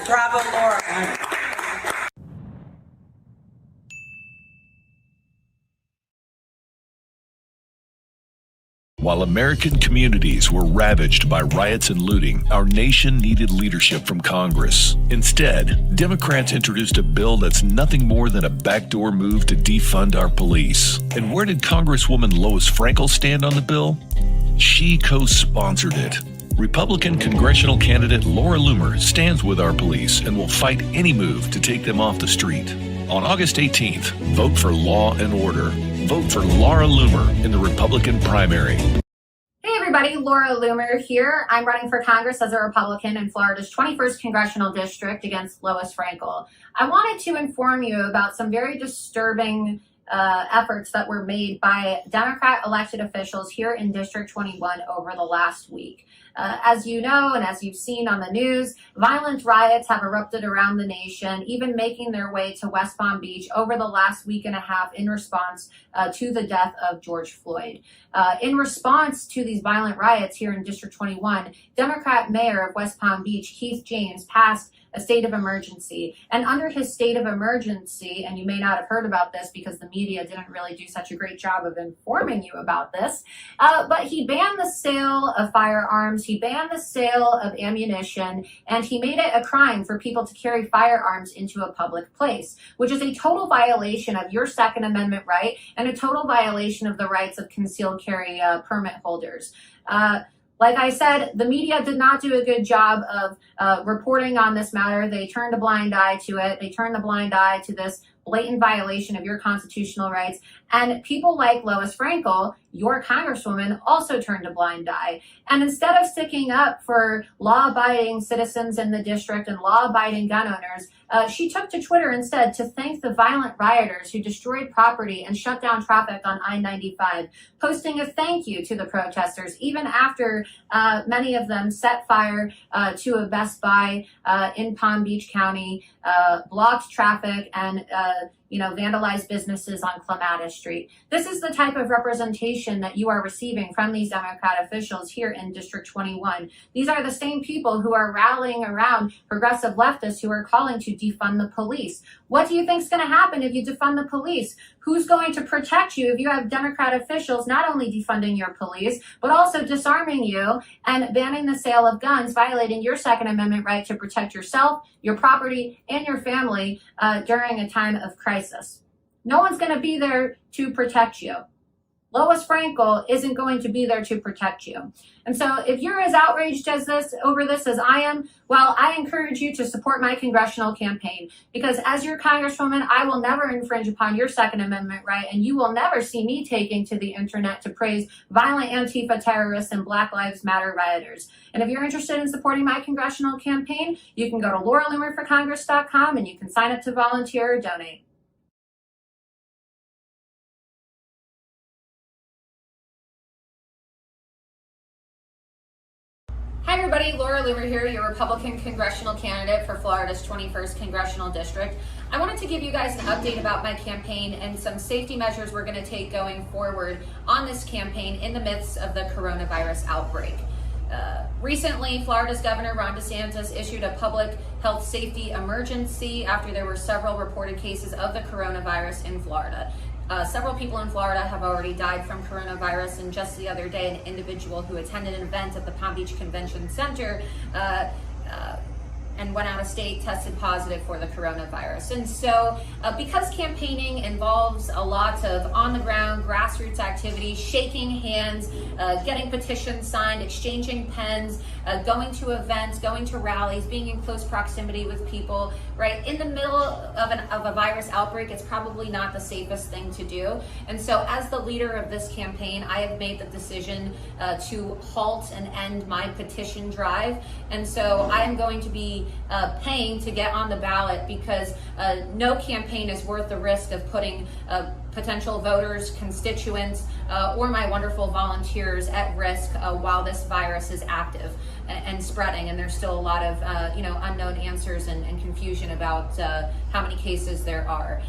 Bravo, Laura. While American communities were ravaged by riots and looting, our nation needed leadership from Congress. Instead, Democrats introduced a bill that's nothing more than a backdoor move to defund our police. And where did Congresswoman Lois Frankel stand on the bill? She co-sponsored it. Republican congressional candidate Laura Loomer stands with our police and will fight any move to take them off the street. On August 18th, vote for law and order. Vote for Laura Loomer in the Republican primary. Hey everybody, Laura Loomer here. I'm running for Congress as a Republican in Florida's 21st Congressional District against Lois Frankel. I wanted to inform you about some very disturbing efforts that were made by Democrat elected officials here in District 21 over the last week. As you know, and as you've seen on the news, violent riots have erupted around the nation, even making their way to West Palm Beach over the last week and a half in response to the death of George Floyd. In response to these violent riots here in District 21, Democrat Mayor of West Palm Beach, Keith James, passed a state of emergency. And under his state of emergency, and you may not have heard about this because the media didn't really do such a great job of informing you about this, but he banned the sale of firearms, he banned the sale of ammunition, and he made it a crime for people to carry firearms into a public place, which is a total violation of your Second Amendment right and a total violation of the rights of concealed carry permit holders. Like I said, the media did not do a good job of reporting on this matter. They turned a blind eye to it. They turned a blind eye to this blatant violation of your constitutional rights. And people like Lois Frankel your congresswoman also turned a blind eye. And instead of sticking up for law-abiding citizens in the district and law-abiding gun owners, she took to Twitter instead to thank the violent rioters who destroyed property and shut down traffic on I-95, posting a thank you to the protesters, even after many of them set fire to a Best Buy in Palm Beach County, blocked traffic, and vandalized businesses on Clematis Street. This is the type of representation that you are receiving from these Democrat officials here in District 21. These are the same people who are rallying around progressive leftists who are calling to defund the police. What do you think is going to happen if you defund the police? Who's going to protect you if you have Democrat officials not only defunding your police, but also disarming you and banning the sale of guns, violating your Second Amendment right to protect yourself, your property, and your family during a time of crisis? No one's going to be there to protect you. Lois Frankel isn't going to be there to protect you. And so if you're as outraged over this as I am, well, I encourage you to support my congressional campaign, because as your congresswoman, I will never infringe upon your Second Amendment right, and you will never see me taking to the internet to praise violent Antifa terrorists and Black Lives Matter rioters. And if you're interested in supporting my congressional campaign, you can go to LauraLoomerForCongress.com and you can sign up to volunteer or donate. Hi everybody, Laura Loomer here, your Republican congressional candidate for Florida's 21st Congressional District. I wanted to give you guys an update about my campaign and some safety measures we're going to take going forward on this campaign in the midst of the coronavirus outbreak. Recently, Florida's Governor Ron DeSantis issued a public health safety emergency after there were several reported cases of the coronavirus in Florida. Several people in Florida have already died from coronavirus, and just the other day, an individual who attended an event at the Palm Beach Convention Center and went out of state tested positive for the coronavirus. And so because campaigning involves a lot of on-the-ground grassroots activities, shaking hands, getting petitions signed, exchanging pens, going to events, going to rallies, being in close proximity with people, right? In the middle of a virus outbreak, it's probably not the safest thing to do. And so as the leader of this campaign, I have made the decision to halt and end my petition drive. And so I am going to be paying to get on the ballot, because no campaign is worth the risk of putting potential voters, constituents, or my wonderful volunteers at risk while this virus is active and spreading, and there's still a lot of unknown answers and confusion about how many cases there are.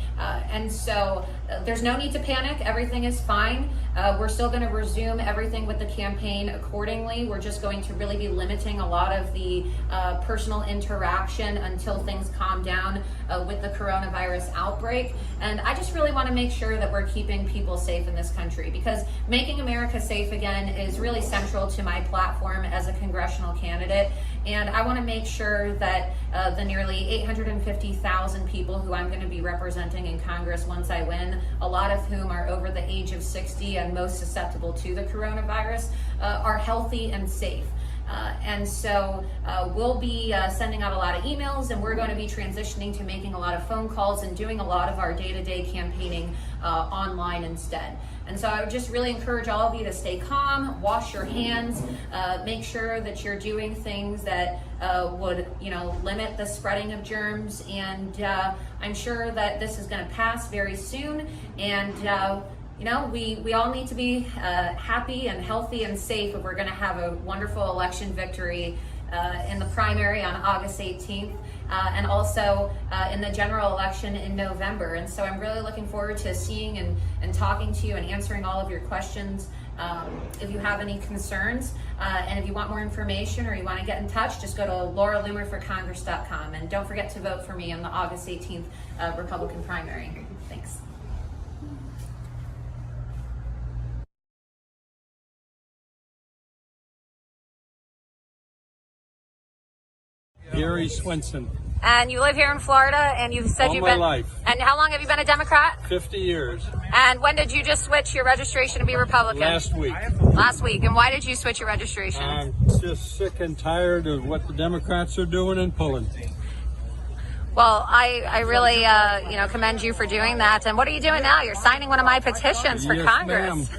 And so there's no need to panic. Everything is fine. We're still going to resume everything with the campaign accordingly. We're just going to really be limiting a lot of the personal interaction until things calm down with the coronavirus outbreak. And I just really want to make sure that we're keeping people safe in this country, because making America safe again is really central to my platform as a congressional candidate. And I want to make sure that the nearly 850,000 people who I'm going to be representing in Congress once I win, a lot of whom are over the age of 60 and most susceptible to the coronavirus, are healthy and safe. And so we'll be sending out a lot of emails, and we're going to be transitioning to making a lot of phone calls and doing a lot of our day-to-day campaigning online instead. And so I would just really encourage all of you to stay calm, wash your hands, make sure that you're doing things that would, limit the spreading of germs. And I'm sure that this is going to pass very soon. And we all need to be happy and healthy and safe if we're going to have a wonderful election victory in the primary on August 18th. And also in the general election in November. And so I'm really looking forward to seeing and talking to you and answering all of your questions. If you have any concerns, and if you want more information or you want to get in touch, just go to LauraLoomerForCongress.com. And don't forget to vote for me on the August 18th Republican primary. Thanks. Gary Swenson. And you live here in Florida, and you've said All my life. And how long have you been a Democrat? 50 years. And when did you just switch your registration to be Republican? Last week. Last week. And why did you switch your registration? I'm just sick and tired of what the Democrats are doing and pulling. Well, I really, commend you for doing that. And what are you doing now? You're signing one of my petitions for Congress.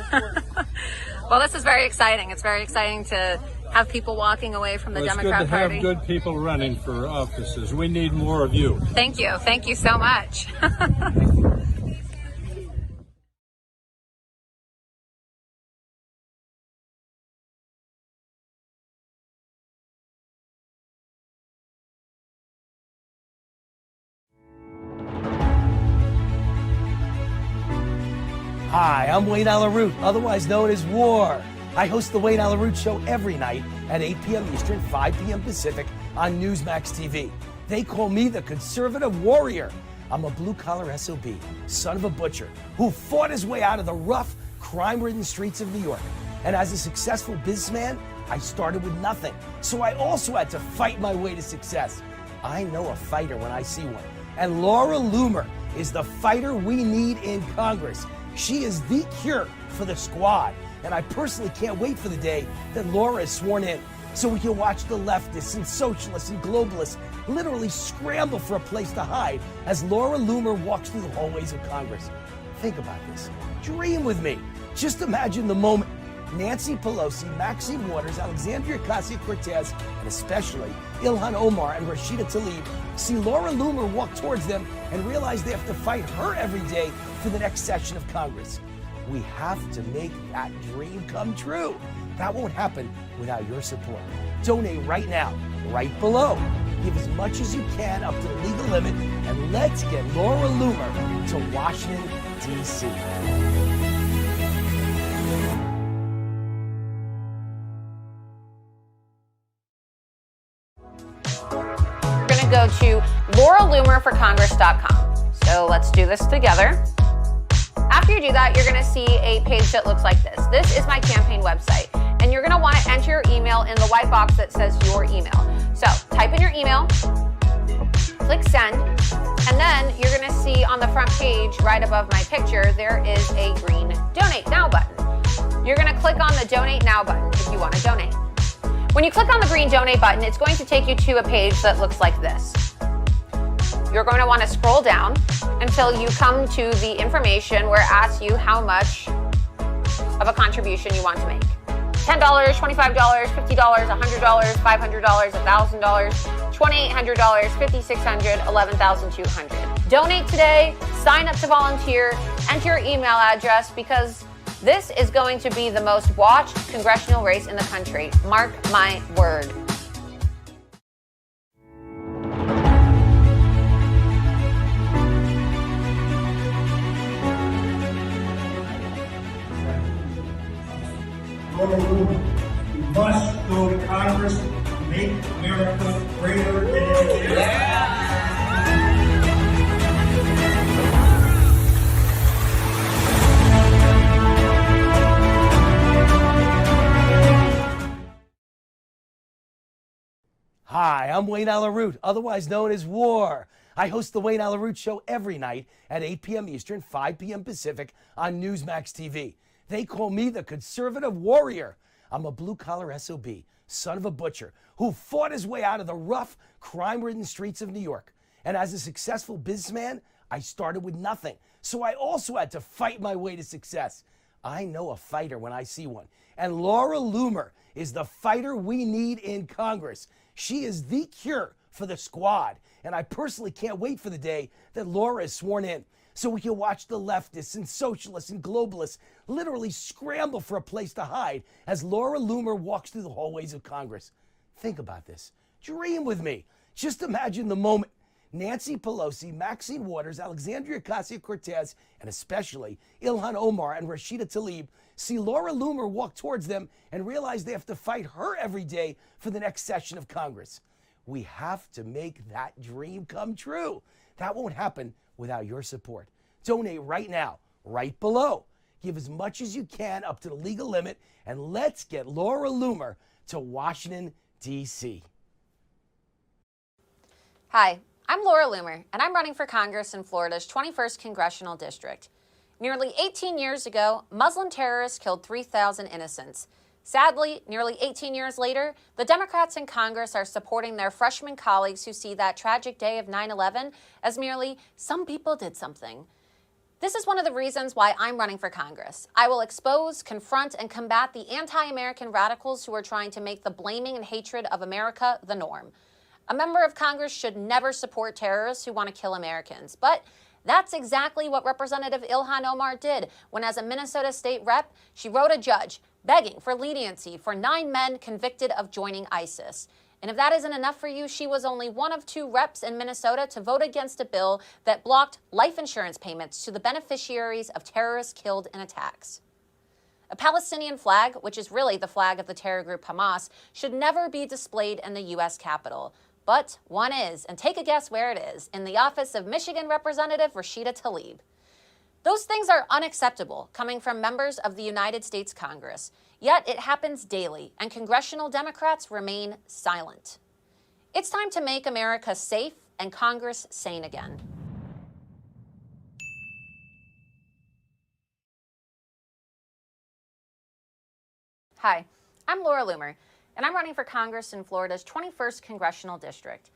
Well, this is very exciting. It's very exciting to have people walking away from the Democrat Party. It's good to have good people running for offices. We need more of you. Thank you. Thank you so much. Hi, I'm Wayne Alaroot, otherwise known as War. I host the Wayne Alaroot Show every night at 8 p.m. Eastern, 5 p.m. Pacific on Newsmax TV. They call me the conservative warrior. I'm a blue-collar SOB, son of a butcher, who fought his way out of the rough, crime-ridden streets of New York. And as a successful businessman, I started with nothing. So I also had to fight my way to success. I know a fighter when I see one. And Laura Loomer is the fighter we need in Congress. She is the cure for the squad. And I personally can't wait for the day that Laura is sworn in so we can watch the leftists and socialists and globalists literally scramble for a place to hide as Laura Loomer walks through the hallways of Congress. Think about this. Dream with me. Just imagine the moment Nancy Pelosi, Maxine Waters, Alexandria Ocasio-Cortez, and especially Ilhan Omar and Rashida Tlaib see Laura Loomer walk towards them and realize they have to fight her every day for the next session of Congress. We have to make that dream come true. That won't happen without your support. Donate right now, right below. Give as much as you can up to the legal limit, and let's get Laura Loomer to Washington, D.C. We're going to go to lauraloomerforcongress.com. So let's do this together. After you do that, you're going to see a page that looks like this. This is my campaign website, and you're going to want to enter your email in the white box that says your email. So type in your email, click send, and then you're going to see on the front page right above my picture, there is a green Donate Now button. You're going to click on the Donate Now button if you want to donate. When you click on the green Donate button, it's going to take you to a page that looks like this. You're going to want to scroll down until you come to the information where it asks you how much of a contribution you want to make. $10, $25, $50, $100, $500, $1,000, $2,800, $5,600, $11,200. Donate today, sign up to volunteer, enter your email address because this is going to be the most watched congressional race in the country. Mark my word. We must go to Congress to make America greater than it is. Hi, I'm Wayne Alaroot, otherwise known as War. I host the Wayne Alaroot Show every night at 8 p.m. Eastern, 5 p.m. Pacific on Newsmax TV. They call me the conservative warrior. I'm a blue-collar SOB, son of a butcher, who fought his way out of the rough, crime-ridden streets of New York. And as a successful businessman, I started with nothing. So I also had to fight my way to success. I know a fighter when I see one. And Laura Loomer is the fighter we need in Congress. She is the cure for the squad. And I personally can't wait for the day that Laura is sworn in so we can watch the leftists and socialists and globalists literally scramble for a place to hide as Laura Loomer walks through the hallways of Congress. Think about this. Dream with me. Just imagine the moment Nancy Pelosi, Maxine Waters, Alexandria Ocasio-Cortez, and especially Ilhan Omar and Rashida Tlaib see Laura Loomer walk towards them and realize they have to fight her every day for the next session of Congress. We have to make that dream come true. That won't happen without your support. Donate right now, right below. Give as much as you can up to the legal limit, and let's get Laura Loomer to Washington, D.C. Hi, I'm Laura Loomer, and I'm running for Congress in Florida's 21st Congressional District. Nearly 18 years ago, Muslim terrorists killed 3,000 innocents. Sadly, nearly 18 years later, the Democrats in Congress are supporting their freshman colleagues who see that tragic day of 9/11 as merely some people did something. This is one of the reasons why I'm running for Congress. I will expose, confront, and combat the anti-American radicals who are trying to make the blaming and hatred of America the norm. A member of Congress should never support terrorists who want to kill Americans. But that's exactly what Representative Ilhan Omar did when, as a Minnesota state rep, she wrote a judge begging for leniency for 9 men convicted of joining ISIS. And if that isn't enough for you, she was only one of 2 reps in Minnesota to vote against a bill that blocked life insurance payments to the beneficiaries of terrorists killed in attacks. A Palestinian flag, which is really the flag of the terror group Hamas, should never be displayed in the U.S. Capitol. But one is, and take a guess where it is, in the office of Michigan Representative Rashida Tlaib. Those things are unacceptable coming from members of the United States Congress. Yet it happens daily, and congressional Democrats remain silent. It's time to make America safe and Congress sane again. Hi, I'm Laura Loomer, and I'm running for Congress in Florida's 21st Congressional District.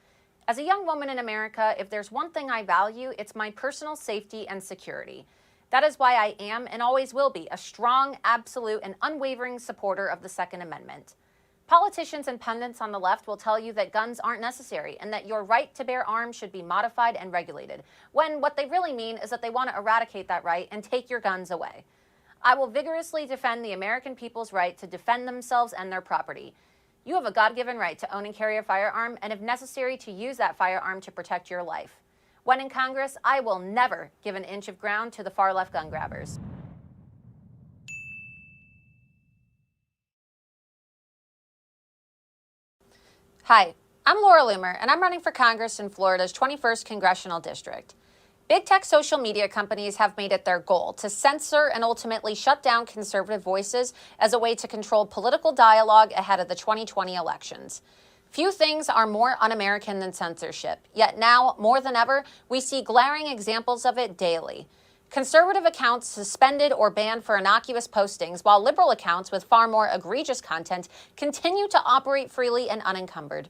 As a young woman in America, if there's one thing I value, it's my personal safety and security. That is why I am and always will be a strong, absolute, and unwavering supporter of the Second Amendment. Politicians and pundits on the left will tell you that guns aren't necessary and that your right to bear arms should be modified and regulated, when what they really mean is that they want to eradicate that right and take your guns away. I will vigorously defend the American people's right to defend themselves and their property. You have a God-given right to own and carry a firearm, and if necessary, to use that firearm to protect your life. When in Congress, I will never give an inch of ground to the far-left gun grabbers. Hi, I'm Laura Loomer, and I'm running for Congress in Florida's 21st Congressional District. Big tech social media companies have made it their goal to censor and ultimately shut down conservative voices as a way to control political dialogue ahead of the 2020 elections. Few things are more un-American than censorship, yet now, more than ever, we see glaring examples of it daily. Conservative accounts suspended or banned for innocuous postings, while liberal accounts with far more egregious content continue to operate freely and unencumbered.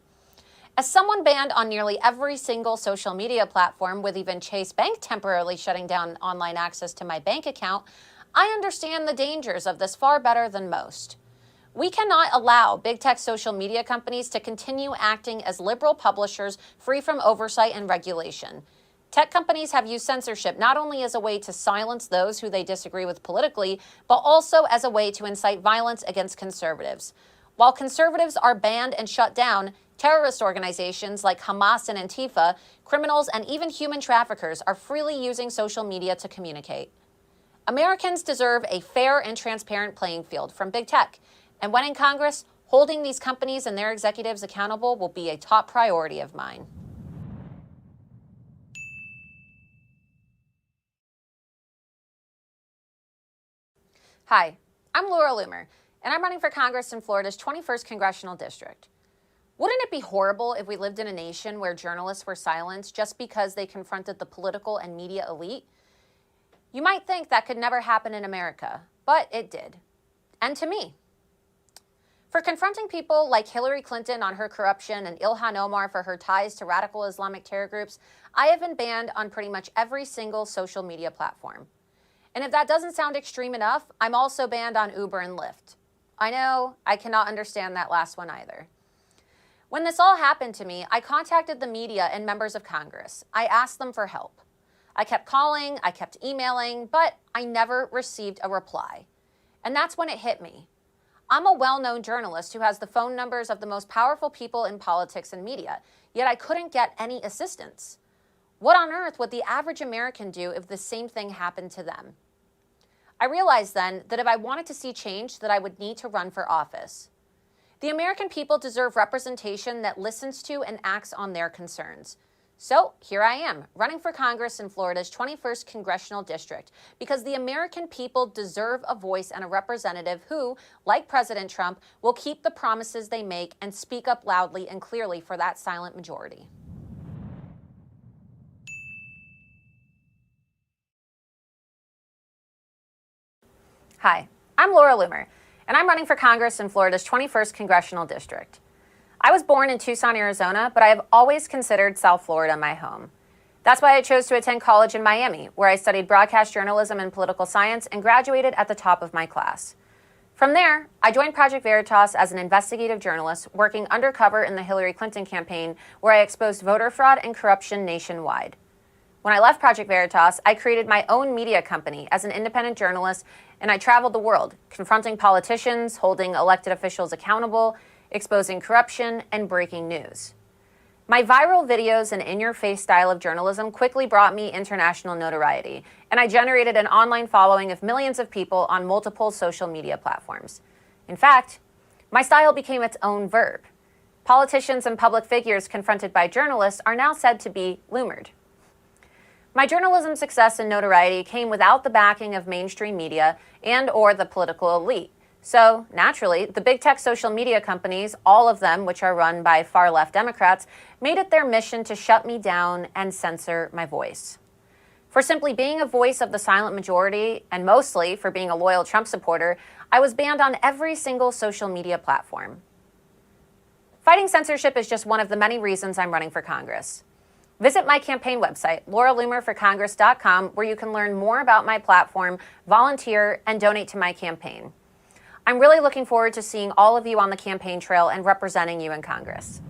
As someone banned on nearly every single social media platform, with even Chase Bank temporarily shutting down online access to my bank account, I understand the dangers of this far better than most. We cannot allow big tech social media companies to continue acting as liberal publishers free from oversight and regulation. Tech companies have used censorship not only as a way to silence those who they disagree with politically, but also as a way to incite violence against conservatives. While conservatives are banned and shut down, terrorist organizations like Hamas and Antifa, criminals, and even human traffickers are freely using social media to communicate. Americans deserve a fair and transparent playing field from big tech. And when in Congress, holding these companies and their executives accountable will be a top priority of mine. Hi, I'm Laura Loomer, and I'm running for Congress in Florida's 21st Congressional District. Wouldn't it be horrible if we lived in a nation where journalists were silenced just because they confronted the political and media elite? You might think that could never happen in America, but it did. And to me. For confronting people like Hillary Clinton on her corruption and Ilhan Omar for her ties to radical Islamic terror groups, I have been banned on pretty much every single social media platform. And if that doesn't sound extreme enough, I'm also banned on Uber and Lyft. I know, I cannot understand that last one either. When this all happened to me, I contacted the media and members of Congress. I asked them for help. I kept calling, I kept emailing, but I never received a reply. And that's when it hit me. I'm a well-known journalist who has the phone numbers of the most powerful people in politics and media, yet I couldn't get any assistance. What on earth would the average American do if the same thing happened to them? I realized then that if I wanted to see change, that I would need to run for office. The American people deserve representation that listens to and acts on their concerns. So here I am, running for Congress in Florida's 21st Congressional District, because the American people deserve a voice and a representative who, like President Trump, will keep the promises they make and speak up loudly and clearly for that silent majority. Hi, I'm Laura Loomer, and I'm running for Congress in Florida's 21st Congressional District. I was born in Tucson, Arizona, but I have always considered South Florida my home. That's why I chose to attend college in Miami, where I studied broadcast journalism and political science and graduated at the top of my class. From there, I joined Project Veritas as an investigative journalist working undercover in the Hillary Clinton campaign, where I exposed voter fraud and corruption nationwide. When I left Project Veritas, I created my own media company as an independent journalist, and I traveled the world, confronting politicians, holding elected officials accountable, exposing corruption, and breaking news. My viral videos and in-your-face style of journalism quickly brought me international notoriety, and I generated an online following of millions of people on multiple social media platforms. In fact, my style became its own verb. Politicians and public figures confronted by journalists are now said to be loomered. My journalism success and notoriety came without the backing of mainstream media and/or the political elite. So, naturally, the big tech social media companies, all of them which are run by far-left Democrats, made it their mission to shut me down and censor my voice. For simply being a voice of the silent majority, and mostly for being a loyal Trump supporter, I was banned on every single social media platform. Fighting censorship is just one of the many reasons I'm running for Congress. Visit my campaign website, lauraloomerforcongress.com, where you can learn more about my platform, volunteer, and donate to my campaign. I'm really looking forward to seeing all of you on the campaign trail and representing you in Congress.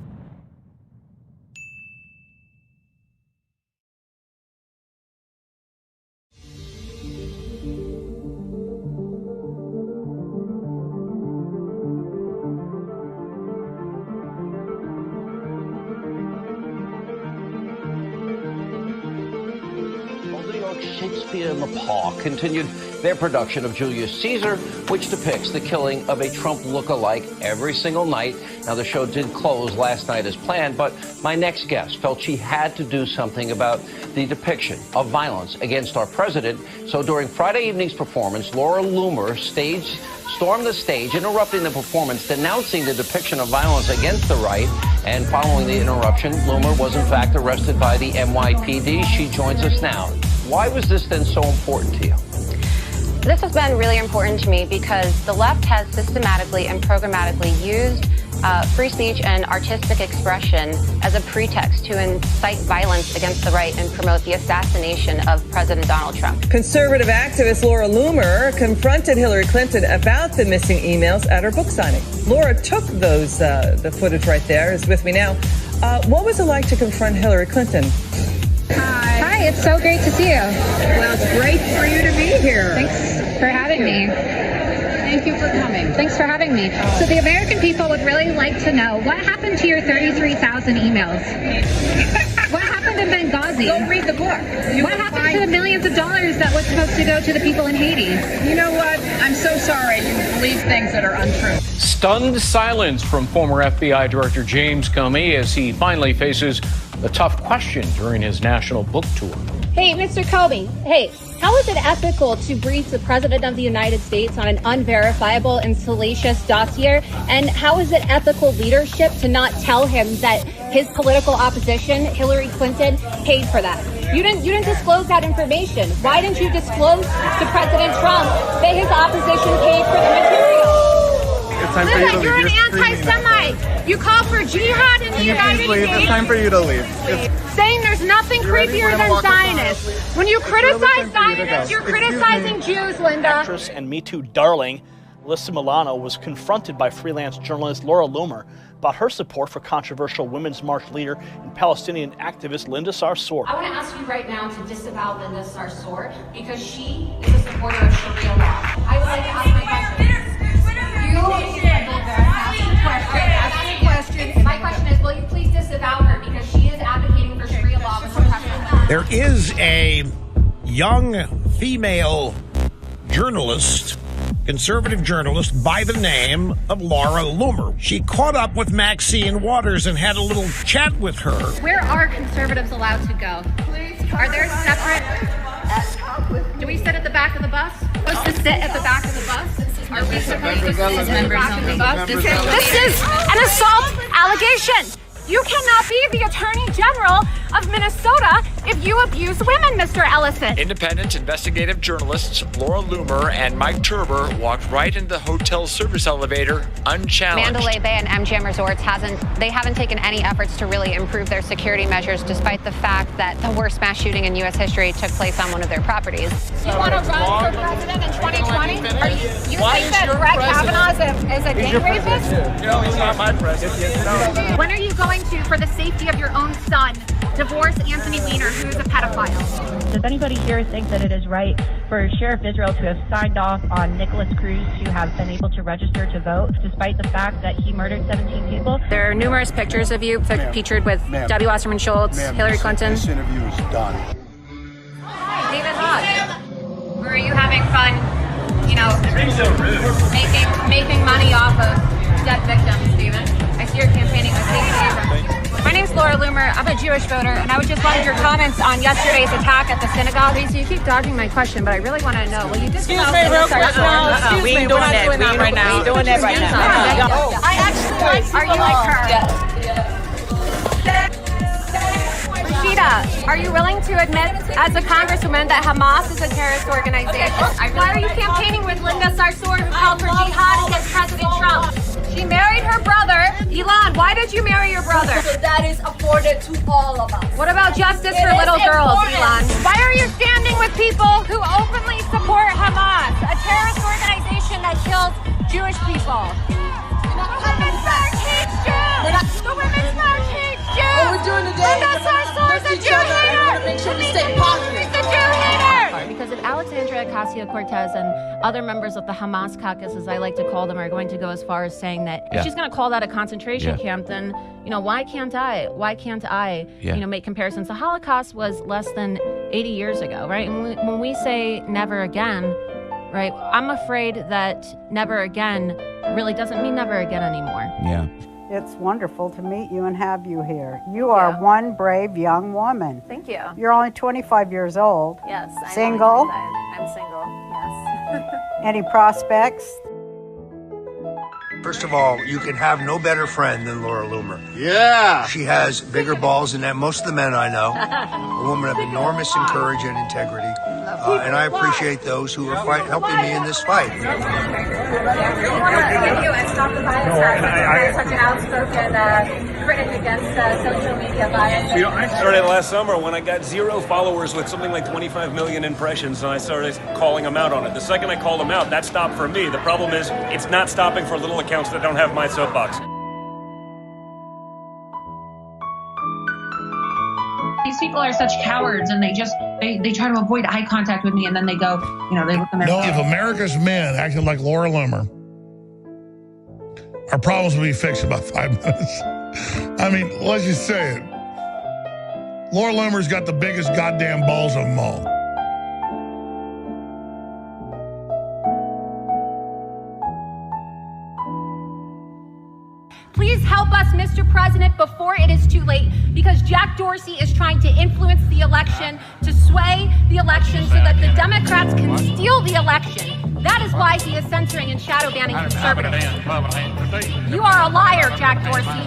Shakespeare in the Park continued their production of Julius Caesar, which depicts the killing of a Trump look-alike every single night. Now, the show did close last night as planned, but my next guest felt she had to do something about the depiction of violence against our president. So during Friday evening's performance, Laura Loomer stormed the stage, interrupting the performance, denouncing the depiction of violence against the right. And following the interruption, Loomer was in fact arrested by the NYPD. She joins us now. Why was this then so important to you? This has been really important to me because the left has systematically and programmatically used free speech and artistic expression as a pretext to incite violence against the right and promote the assassination of President Donald Trump. Conservative activist Laura Loomer confronted Hillary Clinton about the missing emails at her book signing. Laura took those, the footage right there is with me now. What was it like to confront Hillary Clinton? Hi, it's so great to see you. Well, it's great for you to be here. Thanks for having me. Thank you for coming. Thanks for having me. So the American people would really like to know what happened to your 33,000 emails? What happened in Benghazi? Go read the book. What happened to the millions of dollars that was supposed to go to the people in Haiti? You know what? I'm so sorry you believe things that are untrue. Stunned silence from former FBI Director James Comey as he finally faces a tough question during his national book tour. Hey, Mr. Comey. Hey, how is it ethical to brief the President of the United States on an unverifiable and salacious dossier? And how is it ethical leadership to not tell him that his political opposition, Hillary Clinton, paid for that? You didn't disclose that information. Why didn't you disclose to President Trump that his opposition paid for the material? Listen, you're an anti-Semite. You call for jihad in the United States. It's time for you to leave. Saying there's nothing creepier than Zionists. When you criticize Zionists, you're criticizing Jews, Linda. Actress and Me Too darling Alyssa Milano was confronted by freelance journalist Laura Loomer about her support for controversial Women's March leader and Palestinian activist Linda Sarsour. I want to ask you right now to disavow Linda Sarsour because she is a supporter of Sharia law. I would like to ask my question. My question is, will you please disavow her because she is advocating for Sharia law with her. There is a young female journalist, conservative journalist by the name of Laura Loomer. She caught up with Maxine Waters and had a little chat with her. Where are conservatives allowed to go? Are there separate? Do we sit at the back of the bus? Supposed to sit at the back of the bus? Are we supposed to sit at the back of the bus? This is an assault allegation. You cannot be the Attorney General of Minnesota if you abuse women, Mr. Ellison. Independent investigative journalists Laura Loomer and Mike Turber walked right into the hotel service elevator unchallenged. Mandalay Bay and MGM Resorts haven't taken any efforts to really improve their security measures, despite the fact that the worst mass shooting in U.S. history took place on one of their properties. You want to run for president in 2020? You think that Brett Kavanaugh is a date rapist? No, he's not my president. When are you going to, for the safety of your own son, divorce Anthony Weiner, who is a pedophile? Does anybody here think that it is right for Sheriff Israel to have signed off on Nicholas Cruz to have been able to register to vote, despite the fact that he murdered 17 people? There are numerous pictures of you featured with Debbie Wasserman Schultz, Hillary Clinton. This interview is done. David Hogg, were you having fun, making money off of dead victims, Stephen? I see you're campaigning with Stacey Abrams. My name's Laura Loomer. I'm a Jewish voter, and I would just wanted your comments on yesterday's attack at the synagogue. So you keep dodging my question, but I really want to know. Will you Excuse me, real quick. We ain't doing that right now. We ain't doing that right now. I actually like Are you like her? Rashida, are you willing to admit, as a congresswoman, that Hamas is a terrorist organization? Why are you campaigning with Linda Sarsour, who called for jihad against President Trump? She married her brother. Elon, why did you marry your brother? So that is afforded to all of us. What about justice for little girls, Elon? Why are you standing with people who openly support Hamas, a terrorist organization that kills Jewish people? The Women's March hates Jews! The Women's March hates Jews! What we're doing today Linda Sarsour is a Jew hater! Make sure we stay positive. She's a Jew hater! Because if Alexandria Ocasio-Cortez and other members of the Hamas caucus, as I like to call them, are going to go as far as saying that if she's going to call that a concentration camp, then, why can't I? Why can't I, make comparisons? The Holocaust was less than 80 years ago, right? And when we say never again, right, I'm afraid that never again really doesn't mean never again anymore. Yeah. It's wonderful to meet you and have you here. You are one brave young woman. Thank you. You're only 25 years old. Yes. Single? I'm single, yes. Any prospects? First of all, you can have no better friend than Laura Loomer. Yeah. She has bigger balls than most of the men I know. A woman of enormous courage and integrity. And I appreciate those who are helping me in this fight. I want to thank you and Stop the Violence Act. Such an outspoken critic against social media violence. I started last summer when I got 0 followers with something like 25 million impressions, and I started calling them out on it. The second I called them out, that stopped for me. The problem is it's not stopping for little accounts that don't have my soapbox. These people are such cowards, and they try to avoid eye contact with me, and then they go, they look in their phone. If America's men acted like Laura Loomer, our problems would be fixed in about 5 minutes. I mean, let's just say it. Laura Loomer's got the biggest goddamn balls of them all. Please help us, Mr. President, before it is too late, because Jack Dorsey is trying to influence the election, to sway the election so that the Democrats can steal the election. That is why he is censoring and shadow banning conservatives. You are a liar, Jack Dorsey.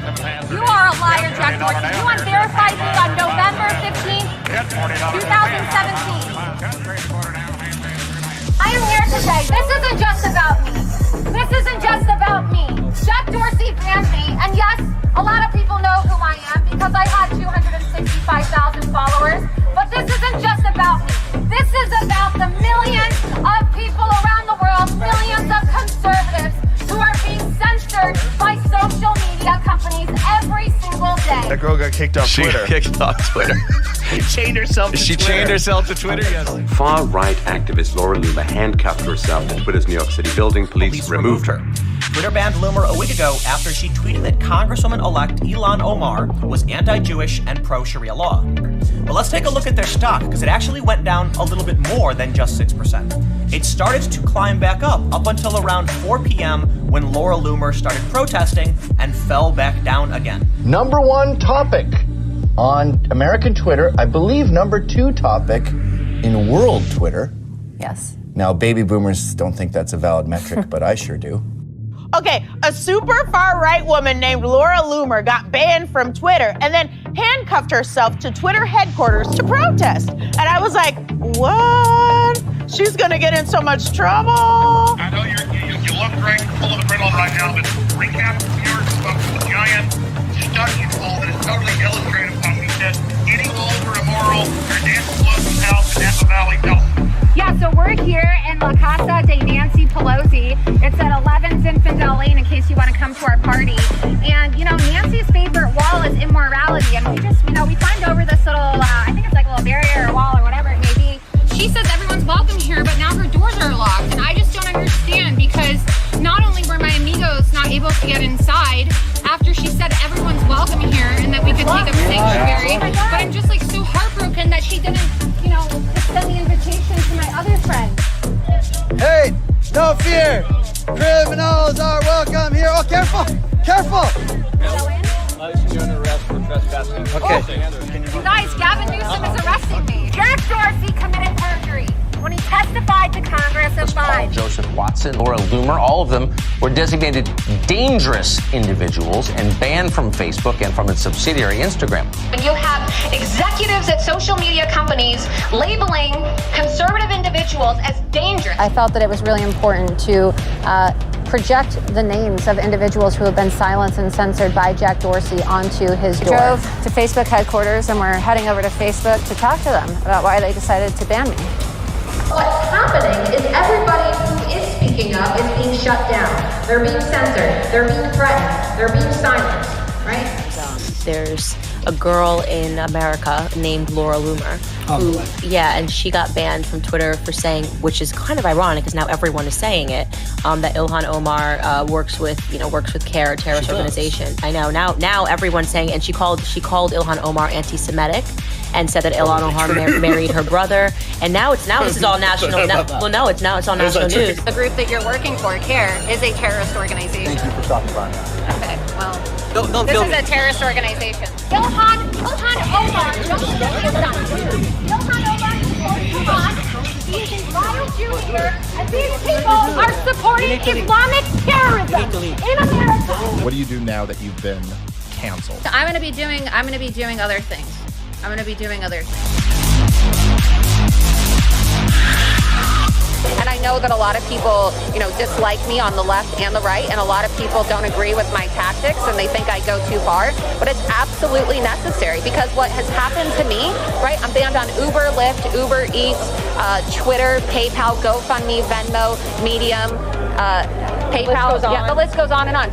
You are a liar, Jack Dorsey. You unverified me on November 15th, 2017. I am here to say, this isn't just about me. This isn't just about me. Jack Dorsey banned me, and yes, a lot of people know who I am because I had 265,000 followers, but this isn't just about me. This is about the millions of people around the world, millions of conservatives who are being censored by social media companies every single day. That girl got kicked off Twitter. She kicked off Twitter. Chained herself to Twitter. She chained herself to Twitter, yes. Far-right activist Laura Loomer handcuffed herself in Twitter's New York City building. Police removed her. Twitter banned Loomer a week ago after she tweeted that Congresswoman-elect Ilhan Omar was anti-Jewish and pro-Sharia law. But let's take a look at their stock, because it actually went down a little bit more than just 6%. It started to climb back up until around 4 p.m. when Laura Loomer started protesting and fell back down again. Number 1 topic on American Twitter, I believe number 2 topic in world Twitter. Yes. Now, baby boomers don't think that's a valid metric, but I sure do. Okay, a super far-right woman named Laura Loomer got banned from Twitter, and then handcuffed herself to Twitter headquarters to protest. And I was like, what? She's gonna get in so much trouble. I know you look great, full of adrenaline right now, but recap your giant stunt you pulled that is totally illustrative of how he said getting old or immoral, your dance close house in Napa Valley, Delaware. Yeah, so we're here in La Casa de Nancy Pelosi. It's at 11 Zinfandel Lane in case you want to come to our party. And, you know, Nancy's favorite wall is immorality. And we just, you know, we climbed over this little, I think it's like a little barrier or wall or whatever it may be. She says everyone's welcome here, but now her doors are locked. And I just don't understand because not only were my amigos not able to get inside after she said everyone's welcome here and that we could take up sanctuary, but I'm just like so heartbroken that she didn't, you know, extend the invitation to my other friends. Hey, no fear. Criminals are welcome here. Oh, careful, careful. You're under arrest for trespassing. Okay. You guys, Gavin Newsom is arresting me. Jack Dorsey committed perjury when he testified to Congress of Biden. Joseph Watson, Laura Loomer, all of them were designated dangerous individuals and banned from Facebook and from its subsidiary Instagram. When you have executives at social media companies labeling conservative individuals as dangerous. I felt that it was really important to project the names of individuals who have been silenced and censored by Jack Dorsey onto his door. Drove to Facebook headquarters and we're heading over to Facebook to talk to them about why they decided to ban me. What's happening is everybody who is speaking up is being shut down. They're being censored. They're being threatened. They're being silenced, right? There's a girl in America named Laura Loomer and she got banned from Twitter for saying, which is kind of ironic because now everyone is saying it, that Ilhan Omar works with CARE, a terrorist organization. I know now everyone's saying it, and she called Ilhan Omar anti-Semitic and said that Ilhan Omar married her brother, and this is all national. It's all national news. The group that you're working for, CARE, is a terrorist organization. Thank you for stopping by. Okay, well, Don't this is a terrorist organization. Ilhan Omar, don't get me done. Ilhan Omar he is a vile Jew here, and these people are supporting Islamic terrorism in America. What do you do now that you've been canceled? I'm going to be doing other things. And I know that a lot of people, you know, dislike me on the left and the right, and a lot of people don't agree with my tactics and they think I go too far, but it's absolutely necessary because what has happened to me, right? I'm banned on Uber, Lyft, Uber Eats, Twitter, PayPal, GoFundMe, Venmo, Medium, PayPal. The list goes on and on.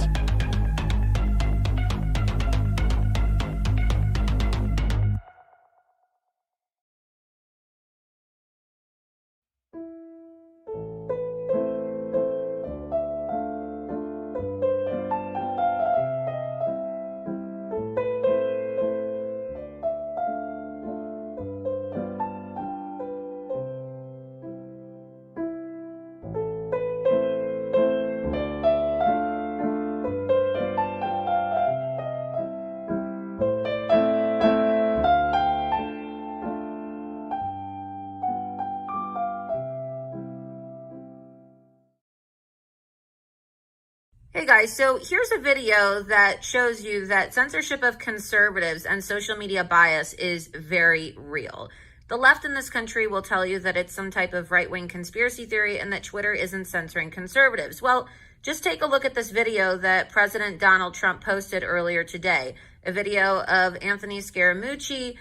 Hey guys, so here's a video that shows you that censorship of conservatives and social media bias is very real. The left in this country will tell you that it's some type of right-wing conspiracy theory and that Twitter isn't censoring conservatives. Well, just take a look at this video that President Donald Trump posted earlier today, a video of Anthony Scaramucci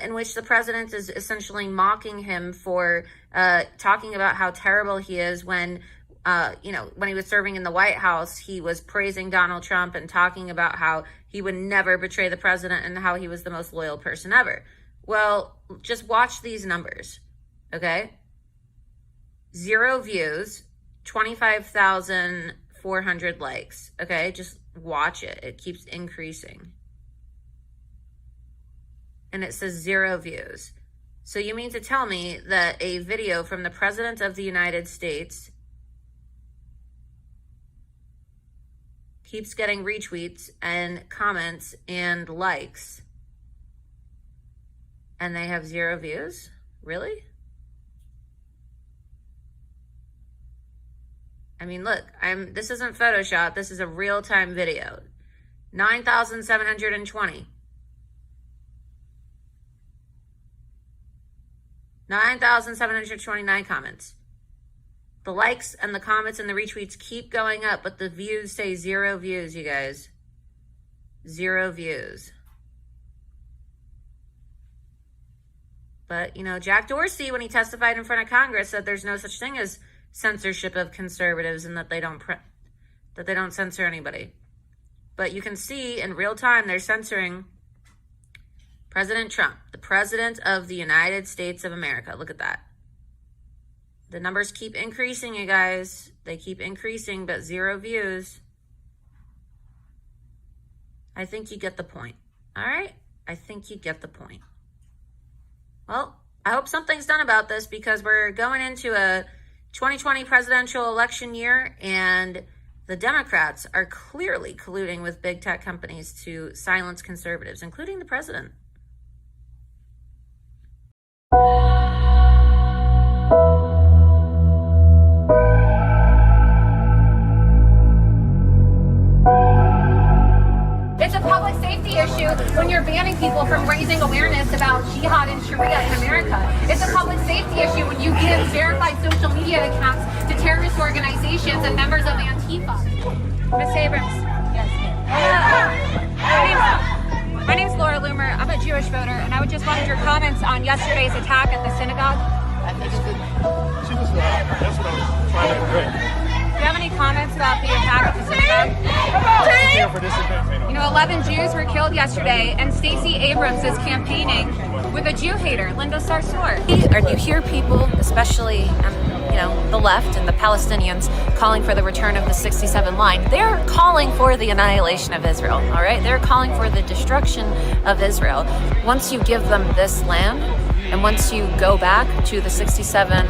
in which the president is essentially mocking him for talking about how terrible he is when when he was serving in the White House, he was praising Donald Trump and talking about how he would never betray the president and how he was the most loyal person ever. Well, just watch these numbers, okay? 0 views, 25,400 likes, okay? Just watch it. It keeps increasing. And it says 0 views. So you mean to tell me that a video from the President of the United States keeps getting retweets and comments and likes, and they have 0 views? Really? I mean, look, this isn't Photoshop. This is a real-time video. 9,720. 9,729 comments. The likes and the comments and the retweets keep going up, but the views say 0 views, you guys. 0 views. But, you know, Jack Dorsey, when he testified in front of Congress, said there's no such thing as censorship of conservatives and that they don't censor anybody. But you can see in real time they're censoring President Trump, the President of the United States of America. Look at that. The numbers keep increasing, you guys. They keep increasing, but 0 views. I think you get the point. All right? I think you get the point. Well, I hope something's done about this because we're going into a 2020 presidential election year, and the Democrats are clearly colluding with big tech companies to silence conservatives, including the president. It's a public safety issue when you're banning people from raising awareness about jihad and Sharia in America. It's a public safety issue when you give verified social media accounts to terrorist organizations and members of Antifa. Ms. Abrams. Yes, ma'am. My name's Laura Loomer. I'm a Jewish voter, and I just wanted your comments on yesterday's attack at the synagogue. I think she was that's what I was trying to agree. Do you have any comments about the attack at the synagogue? Here for this event. You know, 11 Jews were killed yesterday, and Stacey Abrams is campaigning with a Jew hater, Linda Sarsour. Or you hear people, especially you know, the left and the Palestinians, calling for the return of the 67 line. They're calling for the annihilation of Israel, all right? They're calling for the destruction of Israel. Once you give them this land, and once you go back to the 67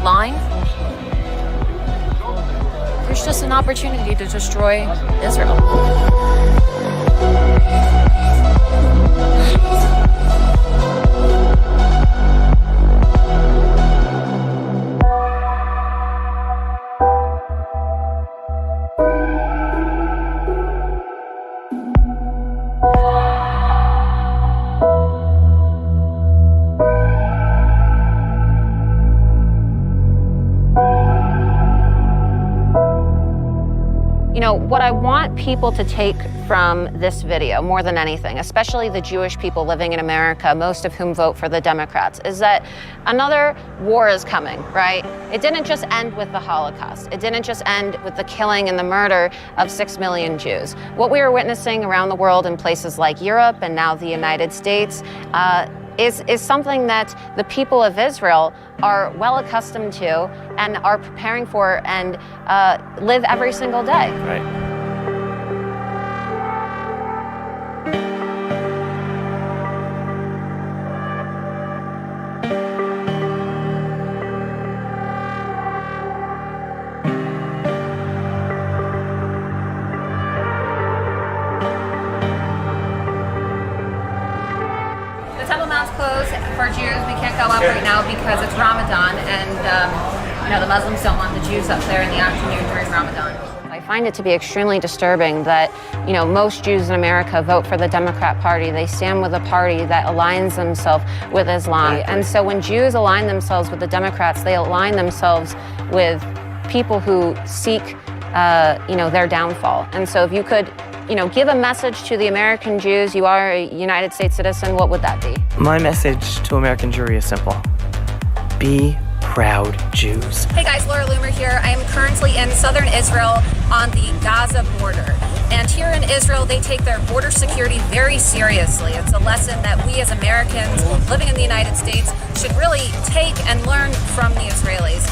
line, there's just an opportunity to destroy Israel. You know, what I want people to take from this video, more than anything, especially the Jewish people living in America, most of whom vote for the Democrats, is that another war is coming, right? It didn't just end with the Holocaust. It didn't just end with the killing and the murder of 6 million Jews. What we are witnessing around the world in places like Europe and now the United States is something that the people of Israel are well accustomed to and are preparing for and live every single day. Right. Closed for Jews. We can't go up right now because it's Ramadan, and you know, the Muslims don't want the Jews up there in the afternoon during Ramadan. I find it to be extremely disturbing that, you know, most Jews in America vote for the Democrat Party. They stand with a party that aligns themselves with Islam. Exactly. And so when Jews align themselves with the Democrats, they align themselves with people who seek, you know, their downfall. And so if you could, you know, give a message to the American Jews, you are a United States citizen, what would that be? My message to American Jewry is simple. Be proud Jews. Hey guys, Laura Loomer here. I am currently in southern Israel on the Gaza border. And here in Israel, they take their border security very seriously. It's a lesson that we as Americans living in the United States should really take and learn from the Israelis.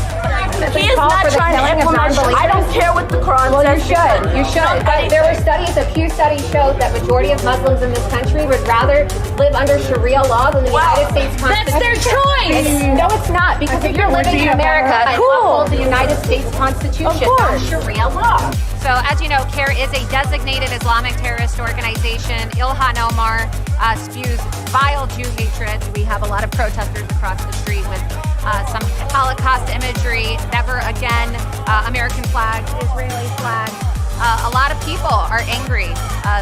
He is not trying to implement. I don't care what the Quran says. You should. There were studies, a few studies showed that majority of Muslims in this country would rather live under Sharia law than the United States Constitution. That's their choice. No, it's not, because if you're living in America, I uphold the United States Constitution, not Sharia law. So as you know, CARE is a designated Islamic terrorist organization. Ilhan Omar spews vile Jew hatred. We have a lot of protesters across the street with some Holocaust imagery, never again, American flags, Israeli flags. A lot of people are angry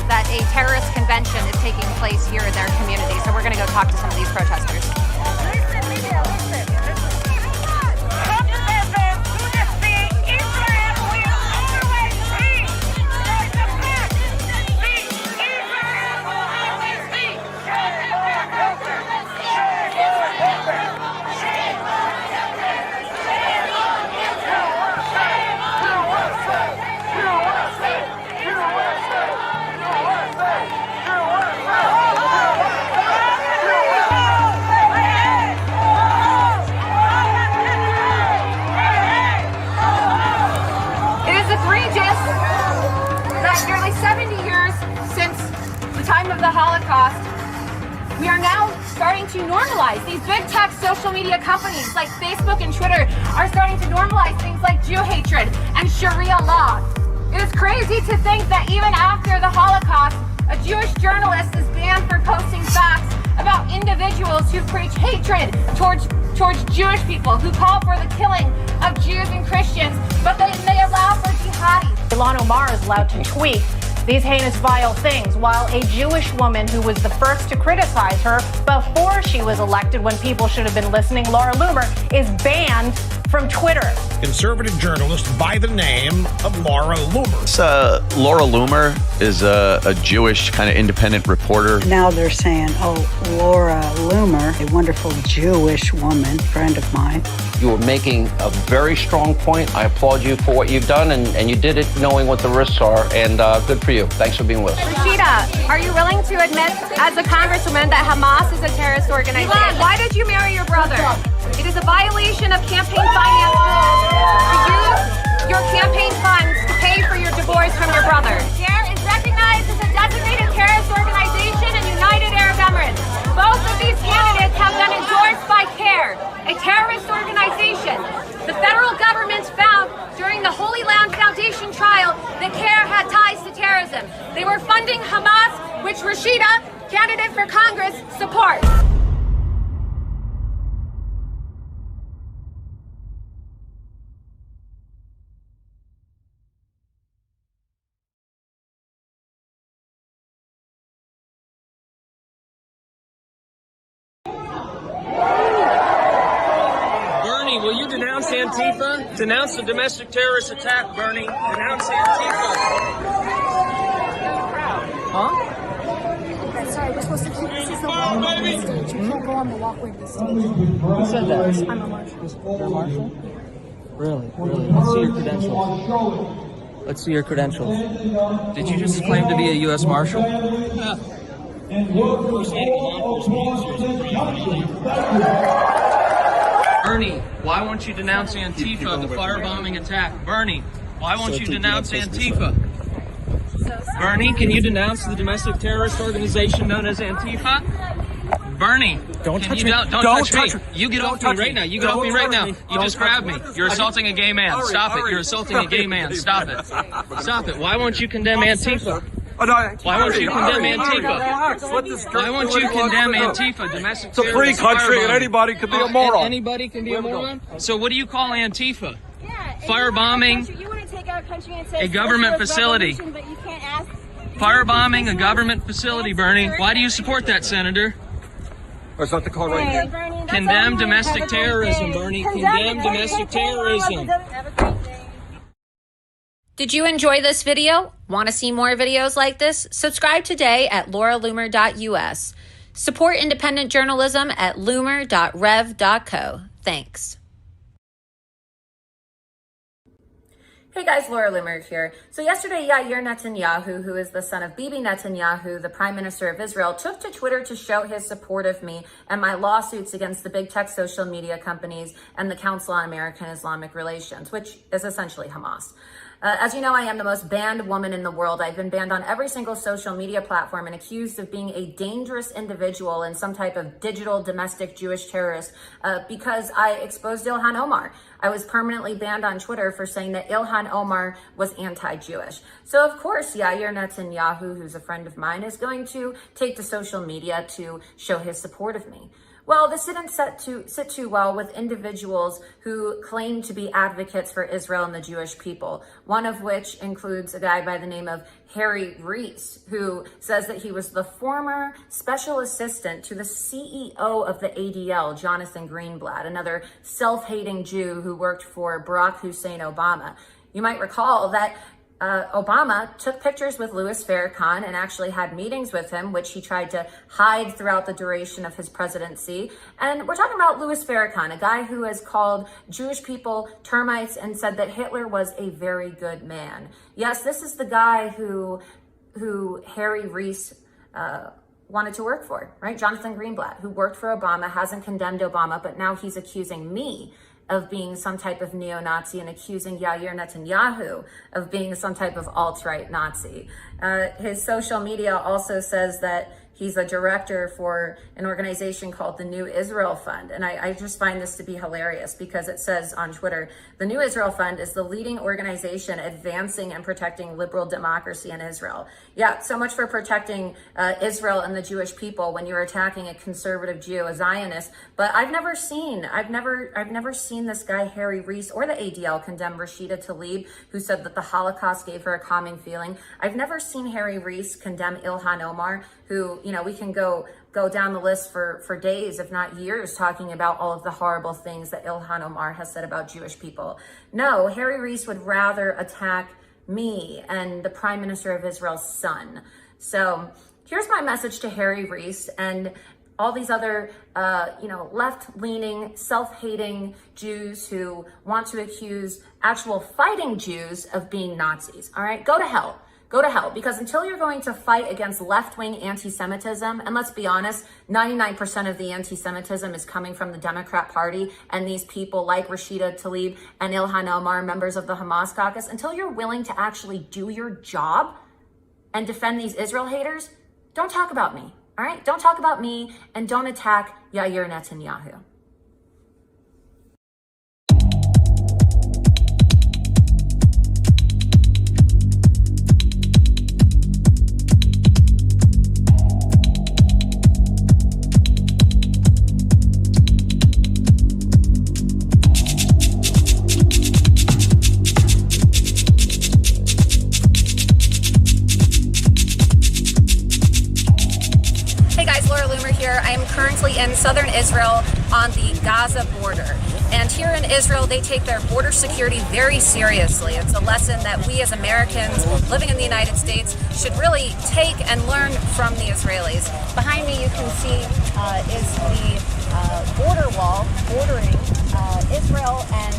that a terrorist convention is taking place here in their community. So we're going to go talk to some of these protesters. Listen, 70 years since the time of the Holocaust, we are now starting to normalize. These big tech social media companies like Facebook and Twitter are starting to normalize things like Jew hatred and Sharia law. It is crazy to think that even after the Holocaust, a Jewish journalist is banned for posting facts about individuals who preach hatred towards Jewish people, who call for the killing of Jews and Christians, but they allow for jihadis. Ilhan Omar is allowed to tweet these heinous, vile things, while a Jewish woman who was the first to criticize her before she was elected, when people should have been listening, Laura Loomer, is banned from Twitter. Conservative journalist by the name of Laura Loomer. Laura Loomer is a Jewish kind of independent reporter. Now they're saying, oh, Laura Loomer, a wonderful Jewish woman, friend of mine. You were making a very strong point. I applaud you for what you've done, and you did it knowing what the risks are, and good for you. Thanks for being with us. Rashida, are you willing to admit as a congresswoman that Hamas is a terrorist organization? Elon, why did you marry your brother? It is a violation of campaign finance rules to use your campaign funds to pay for your divorce from your brother. CARE is recognized as a designated terrorist organization in United Arab Emirates. Both of these candidates have been endorsed by CARE, a terrorist organization. The federal government found during the Holy Land Foundation trial that CARE had ties to terrorism. They were funding Hamas, which Rashida, candidate for Congress, supports. Bernie, will you denounce Antifa? Denounce the domestic terrorist attack, Bernie. Denounce Antifa. Huh? Sorry, we're supposed to keep this is the walkway of the stage. We can't go on the walkway of the stage. Who said that? I'm a marshal. You're a marshal? Really? Let's see your credentials. Let's see your credentials. Did you just claim to be a U.S. Marshal? Yeah. Bernie, why won't you denounce Antifa, the firebombing attack? Bernie, why won't you denounce Antifa? Bernie, can you denounce the domestic terrorist organization known as Antifa? Bernie, don't touch me. Don't touch me. You get off me right now. You get off me right now. You just grabbed me. You're assaulting a gay man. Stop it. You're assaulting a gay man. Stop it. Stop it. Why won't you condemn Antifa? Why won't you condemn Antifa? Why won't you condemn Antifa? Domestic It's a free country and anybody can be a moron. Anybody can be a moron? So what do you call Antifa? Firebombing a government facility. Firebombing a government facility, Bernie. Why do you support that, Senator? That's not the call right here. Condemn domestic terrorism, Bernie. Condemn domestic terrorism. Did you enjoy this video? Want to see more videos like this? Subscribe today at lauraloomer.us. Support independent journalism at loomer.rev.co. Thanks. Hey guys, Laura Loomer here. So yesterday, Yair Netanyahu, who is the son of Bibi Netanyahu, the Prime Minister of Israel, took to Twitter to show his support of me and my lawsuits against the big tech social media companies and the Council on American Islamic Relations, which is essentially Hamas. As you know, I am the most banned woman in the world. I've been banned on every single social media platform and accused of being a dangerous individual and some type of digital domestic Jewish terrorist because I exposed Ilhan Omar. I was permanently banned on Twitter for saying that Ilhan Omar was anti-Jewish. So of course, Yair Netanyahu, who's a friend of mine, is going to take to social media to show his support of me. Well, this didn't sit too well with individuals who claim to be advocates for Israel and the Jewish people, one of which includes a guy by the name of Harry Reese, who says that he was the former special assistant to the CEO of the ADL, Jonathan Greenblatt, another self-hating Jew who worked for Barack Hussein Obama. You might recall that Obama took pictures with Louis Farrakhan and actually had meetings with him, which he tried to hide throughout the duration of his presidency. And we're talking about Louis Farrakhan, a guy who has called Jewish people termites and said that Hitler was a very good man. Yes, this is the guy who Harry Reese wanted to work for, right? Jonathan Greenblatt, who worked for Obama, hasn't condemned Obama, but now he's accusing me of being some type of neo-Nazi and accusing Yair Netanyahu of being some type of alt-right Nazi. His social media also says that he's a director for an organization called the New Israel Fund. And I just find this to be hilarious because it says on Twitter, the New Israel Fund is the leading organization advancing and protecting liberal democracy in Israel. Yeah, so much for protecting Israel and the Jewish people when you're attacking a conservative Jew, a Zionist. But I've never seen this guy, Harry Reese, or the ADL condemn Rashida Tlaib, who said that the Holocaust gave her a calming feeling. I've never seen Harry Reese condemn Ilhan Omar, who, you know, we can go down the list for days, if not years, talking about all of the horrible things that Ilhan Omar has said about Jewish people. No, Harry Reese would rather attack me and the Prime Minister of Israel's son. So here's my message to Harry Reese and all these other, left-leaning, self-hating Jews who want to accuse actual fighting Jews of being Nazis. All right, go to hell. Go to hell, because until you're going to fight against left-wing anti-Semitism, and let's be honest, 99% of the anti-Semitism is coming from the Democrat Party and these people like Rashida Tlaib and Ilhan Omar, members of the Hamas caucus, until you're willing to actually do your job and defend these Israel haters, don't talk about me, all right? Don't talk about me and don't attack Yair Netanyahu. I am currently in southern Israel on the Gaza border. And here in Israel, they take their border security very seriously. It's a lesson that we as Americans living in the United States should really take and learn from the Israelis. Behind me, you can see is the border wall bordering Israel and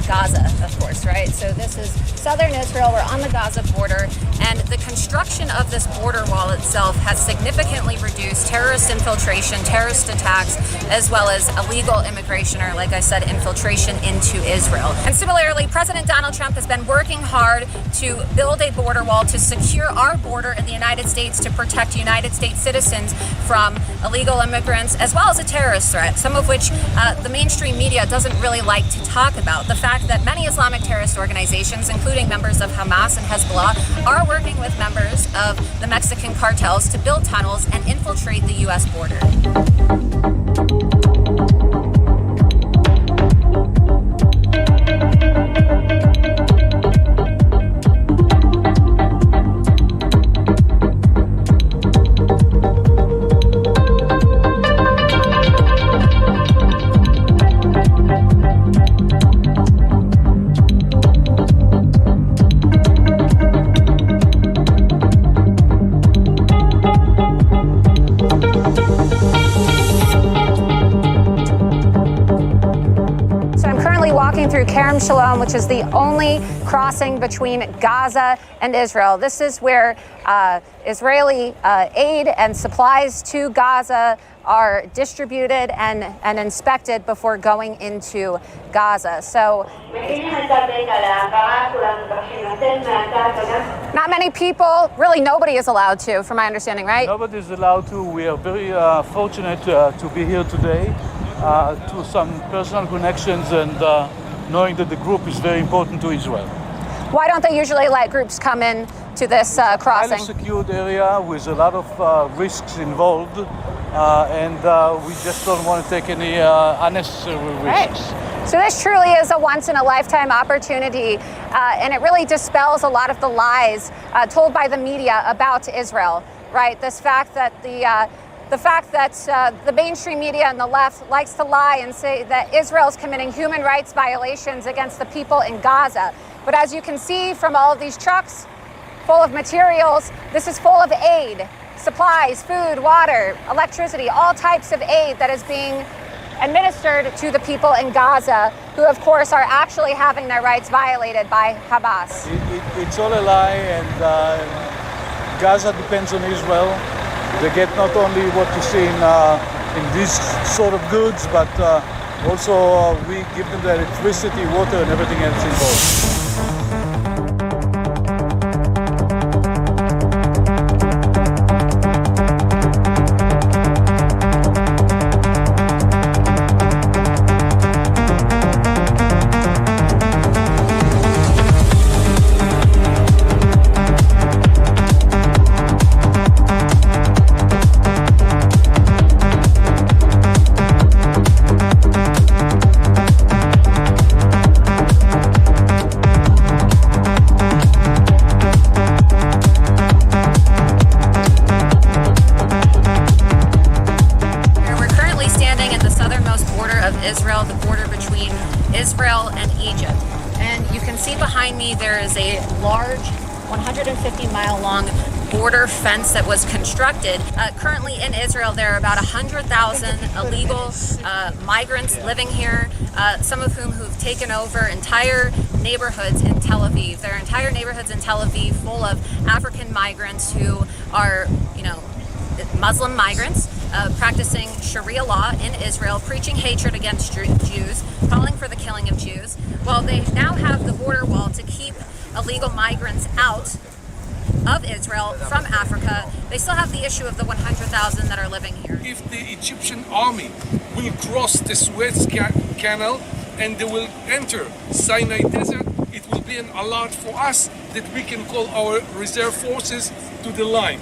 Gaza, of course, right? So this is southern Israel. We're on the Gaza border, and the construction of this border wall itself has significantly reduced terrorist infiltration, terrorist attacks, as well as illegal immigration, or like I said, infiltration into Israel. And similarly, President Donald Trump has been working hard to build a border wall to secure our border in the United States to protect United States citizens from illegal immigrants, as well as a terrorist threat, some of which the mainstream media doesn't really like to talk about. The fact that many Islamic terrorist organizations, including members of Hamas and Hezbollah, are working with members of the Mexican cartels to build tunnels and infiltrate the U.S. border. Shalom, which is the only crossing between Gaza and Israel. This is where Israeli aid and supplies to Gaza are distributed and inspected before going into Gaza. So not many people, really nobody is allowed to, from my understanding, right? Nobody is allowed to. We are very fortunate to be here today, to some personal connections and knowing that the group is very important to Israel. Why don't they usually let groups come in to this crossing? Highly secured area with a lot of risks involved, and we just don't want to take any unnecessary risks. Right. So this truly is a once-in-a-lifetime opportunity, and it really dispels a lot of the lies told by the media about Israel, right? The fact that the mainstream media and the left likes to lie and say that Israel is committing human rights violations against the people in Gaza. But as you can see from all of these trucks full of materials, this is full of aid, supplies, food, water, electricity, all types of aid that is being administered to the people in Gaza, who of course are actually having their rights violated by Hamas. It's all a lie, and Gaza depends on Israel. They get not only what you see in these sort of goods, but Also, we give them the electricity, water, and everything else involved. Israel, the border between Israel and Egypt. And you can see behind me there is a large 150-mile long border fence that was constructed. Currently in Israel, there are about 100,000 illegal migrants living here, some of whom who've taken over entire neighborhoods in Tel Aviv. There are entire neighborhoods in Tel Aviv full of African migrants who are, Muslim migrants practicing Sharia law in Israel, preaching hatred against Jews, calling for the killing of Jews. Well, they now have the border wall to keep illegal migrants out of Israel from Africa. They still have the issue of the 100,000 that are living here. If the Egyptian army will cross the Suez Canal and they will enter Sinai Desert, it will be an alert for us that we can call our reserve forces to the line.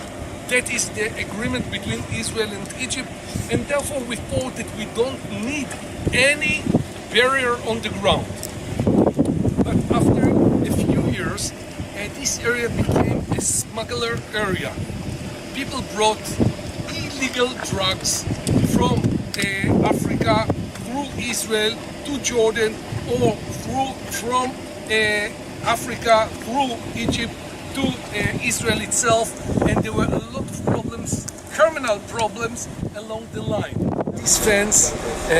That is the agreement between Israel and Egypt, and therefore we thought that we don't need any barrier on the ground. But after a few years, this area became a smuggler area. People brought illegal drugs from Africa through Israel to Jordan, or from Africa through Egypt to Israel itself, and there were a lot of problems, criminal problems along the line. This fence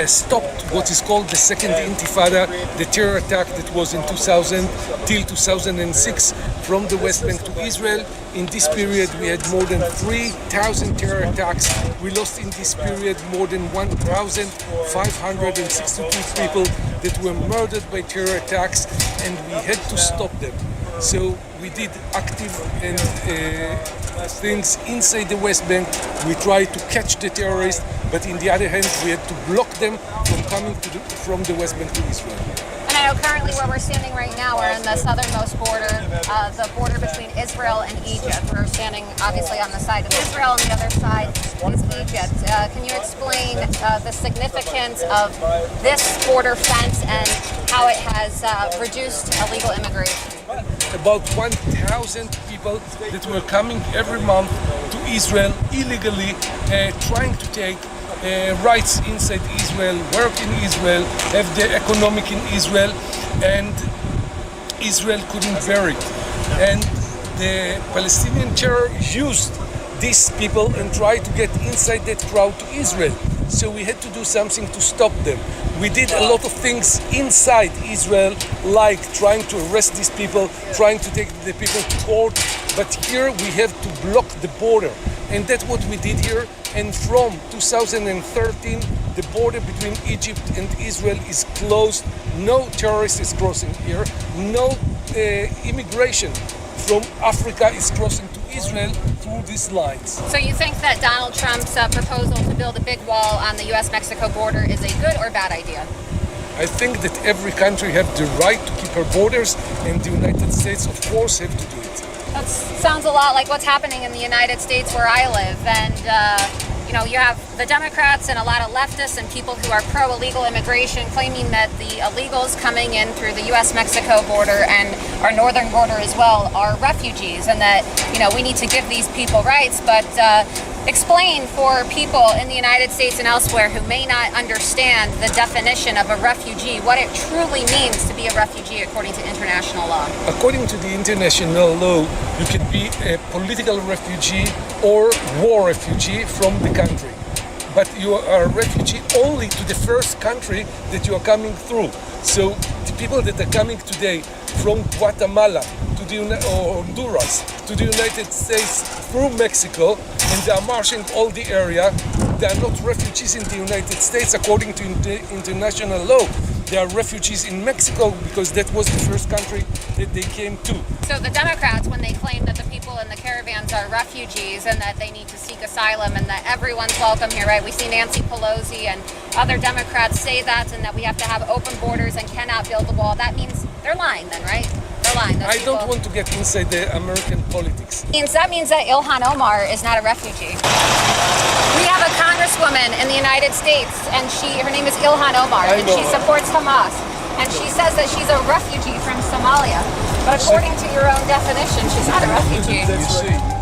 stopped what is called the Second Intifada, the terror attack that was in 2000 till 2006 from the West Bank to Israel. In this period, we had more than 3,000 terror attacks. We lost in this period more than 1,562 people that were murdered by terror attacks, and we had to stop them. So we did active and things inside the West Bank. We tried to catch the terrorists, but in the other hand, we had to block them from coming from the West Bank to Israel. And I know currently where we're standing right now, we're in the southernmost border, the border between Israel and Egypt. We're standing obviously on the side of Israel, and the other side is Egypt. Can you explain the significance of this border fence and how it has reduced illegal immigration? About 1,000 people that were coming every month to Israel illegally, trying to take rights inside Israel, work in Israel, have their economic in Israel, and Israel couldn't bear it. And the Palestinian terror used these people and tried to get inside that crowd to Israel. So we had to do something to stop them. We did a lot of things inside Israel, like trying to arrest these people, trying to take the people to court. But here we have to block the border. And that's what we did here. And from 2013, the border between Egypt and Israel is closed. No terrorist is crossing here. No immigration from Africa is crossing to Israel through these lines. So you think that Donald Trump's proposal to build a big wall on the U.S.-Mexico border is a good or bad idea? I think that every country has the right to keep her borders, and the United States, of course, have to do it. That sounds a lot like what's happening in the United States where I live. And, you have the Democrats and a lot of leftists and people who are pro-illegal immigration claiming that the illegals coming in through the U.S.-Mexico border and our northern border as well are refugees, and that, we need to give these people rights. But explain for people in the United States and elsewhere who may not understand the definition of a refugee, what it truly means to be a refugee according to international law. According to the international law, you can be a political refugee or war refugee from the country. But you are a refugee only to the first country that you are coming through. So the people that are coming today from Guatemala or Honduras to the United States through Mexico, and they are marching all the area, They are not refugees in the United States according to international law. They are refugees in Mexico because that was the first country that they came to. So the Democrats, when they claim that the people in the caravans are refugees and that they need to seek asylum and that everyone's welcome here, right? We see Nancy Pelosi and other Democrats say that, and that we have to have open borders and cannot build the wall. That means they're lying then, right? They're lying. I don't want to get inside the American politics. That means that Ilhan Omar is not a refugee. We have a congresswoman in the United States, and her name is Ilhan Omar, and she supports Hamas. And she says that she's a refugee from Somalia. But according to your own definition, she's not a refugee. That's right.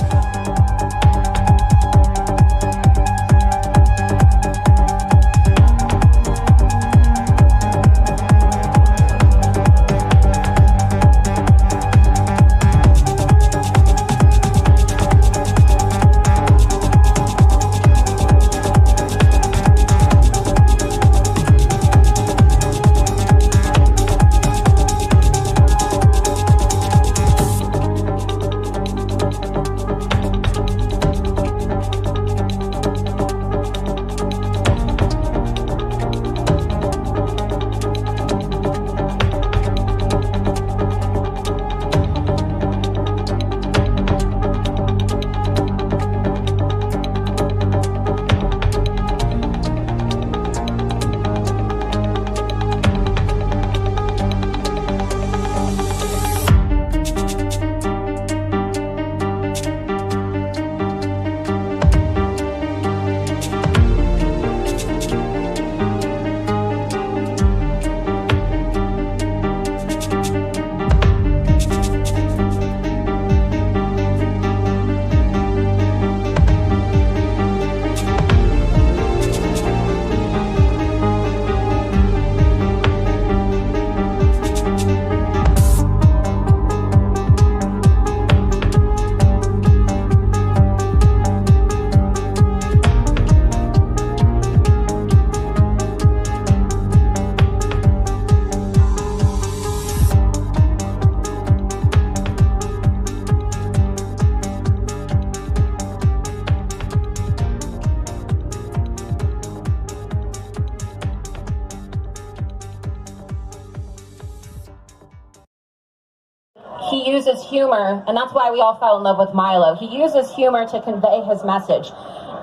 He uses humor, and that's why we all fell in love with Milo. He uses humor to convey his message.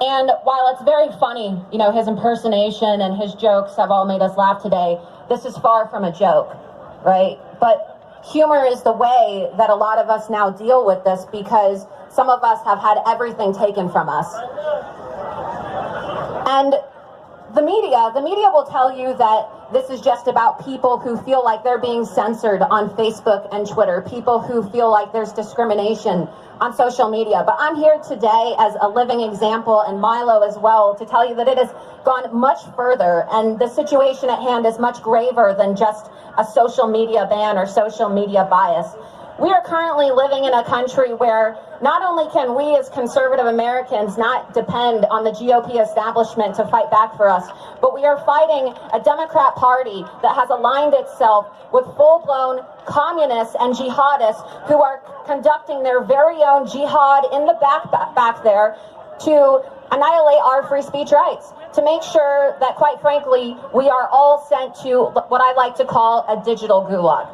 And while it's very funny, you know, his impersonation and his jokes have all made us laugh today, this is far from a joke, right? But humor is the way that a lot of us now deal with this, because some of us have had everything taken from us. And the media will tell you that this is just about people who feel like they're being censored on Facebook and Twitter, people who feel like there's discrimination on social media. But I'm here today as a living example, and Milo as well, to tell you that it has gone much further, and the situation at hand is much graver than just a social media ban or social media bias. We are currently living in a country where not only can we as conservative Americans not depend on the GOP establishment to fight back for us, but we are fighting a Democrat Party that has aligned itself with full-blown communists and jihadists who are conducting their very own jihad in the back there to annihilate our free speech rights, to make sure that, quite frankly, we are all sent to what I like to call a digital gulag.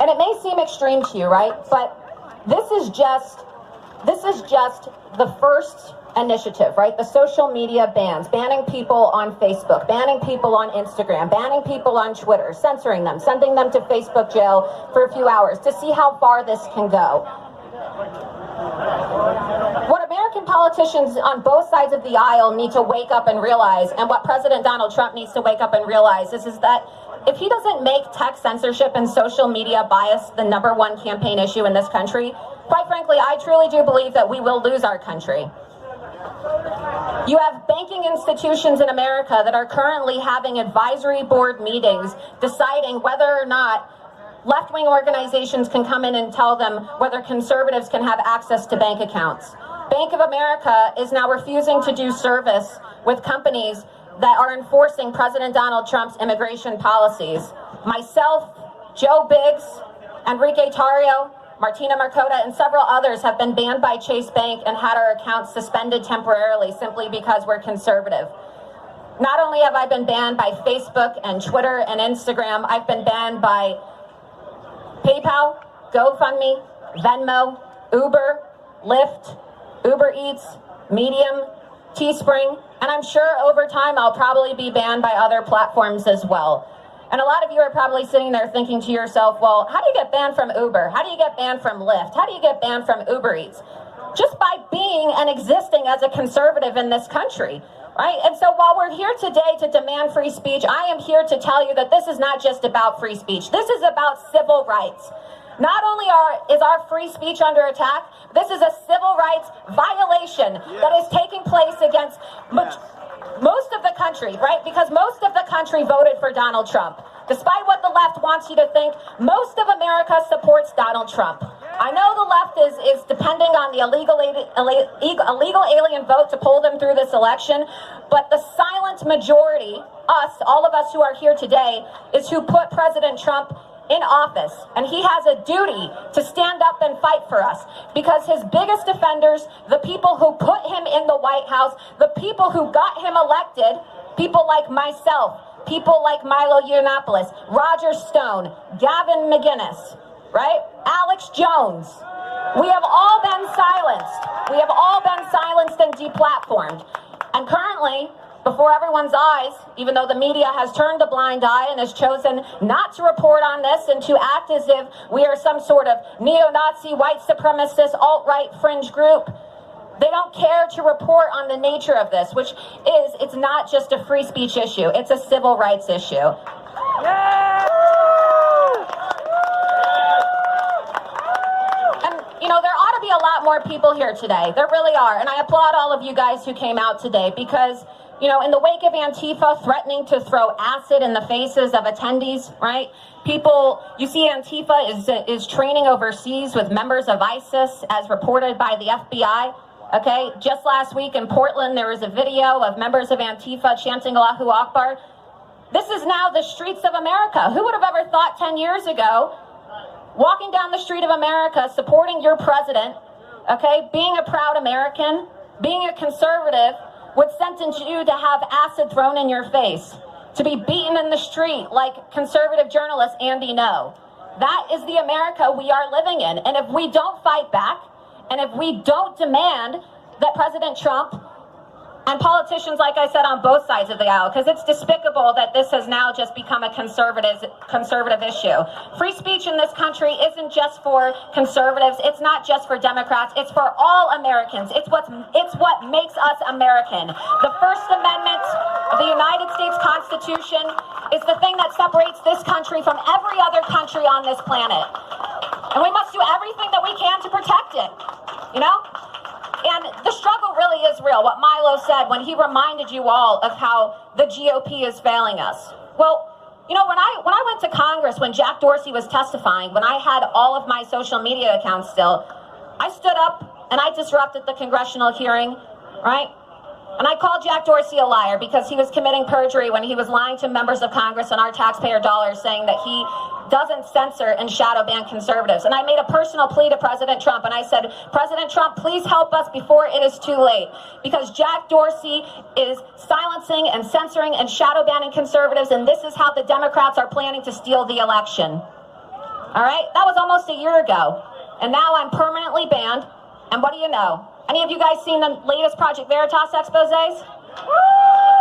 And it may seem extreme to you, right? But this is just the first initiative, right? The social media bans, banning people on Facebook, banning people on Instagram, banning people on Twitter, censoring them, sending them to Facebook jail for a few hours to see how far this can go. What American politicians on both sides of the aisle need to wake up and realize, and what President Donald Trump needs to wake up and realize, is that if he doesn't make tech censorship and social media bias the #1 campaign issue in this country, quite frankly, I truly do believe that we will lose our country. You have banking institutions in America that are currently having advisory board meetings deciding whether or not left-wing organizations can come in and tell them whether conservatives can have access to bank accounts. Bank of America is now refusing to do service with companies that are enforcing President Donald Trump's immigration policies. Myself, Joe Biggs, Enrique Tarrio, Martina Markota, and several others have been banned by Chase Bank and had our accounts suspended temporarily simply because we're conservative. Not only have I been banned by Facebook and Twitter and Instagram, I've been banned by PayPal, GoFundMe, Venmo, Uber, Lyft, Uber Eats, Medium, Teespring, and I'm sure over time I'll probably be banned by other platforms as well. And a lot of you are probably sitting there thinking to yourself, well, how do you get banned from Uber? How do you get banned from Lyft? How do you get banned from Uber Eats? Just by being and existing as a conservative in this country, right? And so while we're here today to demand free speech, I am here to tell you that this is not just about free speech. This is about civil rights. Not only is our free speech under attack, this is a civil rights violation that is taking place against most of the country, right? Because most of the country voted for Donald Trump. Despite what the left wants you to think, most of America supports Donald Trump. I know the left is depending on the illegal alien vote to pull them through this election, but the silent majority, us, all of us who are here today, is who put President Trump in office, and he has a duty to stand up and fight for us, because his biggest offenders, the people who put him in the White House, the people who got him elected, people like myself, people like Milo Yiannopoulos, Roger Stone, Gavin McInnes, right? Alex Jones. We have all been silenced. We have all been silenced and deplatformed. And currently, before everyone's eyes, even though the media has turned a blind eye and has chosen not to report on this and to act as if we are some sort of neo-Nazi, white supremacist, alt-right fringe group, they don't care to report on the nature of this, which is, it's not just a free speech issue, it's a civil rights issue. And, you know, there ought to be a lot more people here today. There really are. And I applaud all of you guys who came out today, because you know, in the wake of Antifa threatening to throw acid in the faces of attendees, right? People, you see Antifa is training overseas with members of ISIS, as reported by the FBI, okay? Just last week in Portland, there was a video of members of Antifa chanting Allahu Akbar. This is now the streets of America. Who would have ever thought 10 years ago, walking down the street of America, supporting your president, okay, being a proud American, being a conservative, would sentence you to have acid thrown in your face, to be beaten in the street like conservative journalist Andy Ngo. That is the America we are living in. And if we don't fight back, and if we don't demand that President Trump and politicians, like I said, on both sides of the aisle, because it's despicable that this has now just become a conservative issue. Free speech in this country isn't just for conservatives. It's not just for Democrats. It's for all Americans. It's what makes us American. The First Amendment of the United States Constitution is the thing that separates this country from every other country on this planet. And we must do everything that we can to protect it, you know? And the struggle really is real, what Milo said when he reminded you all of how the GOP is failing us. Well, you know, when I went to Congress, when Jack Dorsey was testifying, when I had all of my social media accounts still, I stood up and I disrupted the congressional hearing, right? And I called Jack Dorsey a liar because he was committing perjury when he was lying to members of Congress and our taxpayer dollars, saying that he doesn't censor and shadow ban conservatives. And I made a personal plea to President Trump, and I said, President Trump, please help us before it is too late, because Jack Dorsey is silencing and censoring and shadow banning conservatives, and this is how the Democrats are planning to steal the election. All right? That was almost a year ago, and now I'm permanently banned, and what do you know? Any of you guys seen the latest Project Veritas exposés?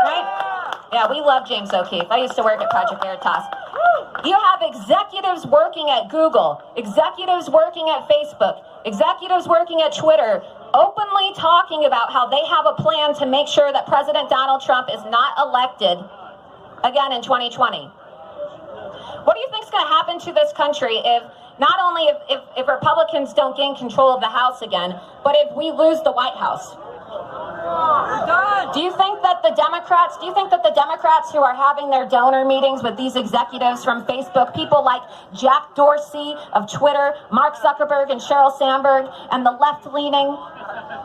Right? Yeah, we love James O'Keefe. I used to work at Project Veritas. You have executives working at Google, executives working at Facebook, executives working at Twitter, openly talking about how they have a plan to make sure that President Donald Trump is not elected again in 2020. What do you think is going to happen to this country if not only if Republicans don't gain control of the House again, but if we lose the White House? Do you think that the Democrats who are having their donor meetings with these executives from Facebook, people like Jack Dorsey of Twitter, Mark Zuckerberg and Sheryl Sandberg, and the left-leaning,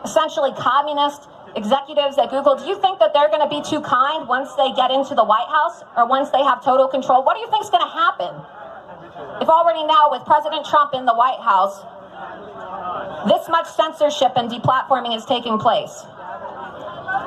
essentially communist executives at Google, do you think that they're going to be too kind once they get into the White House or once they have total control? What do you think is going to happen if already now with President Trump in the White House, this much censorship and deplatforming is taking place.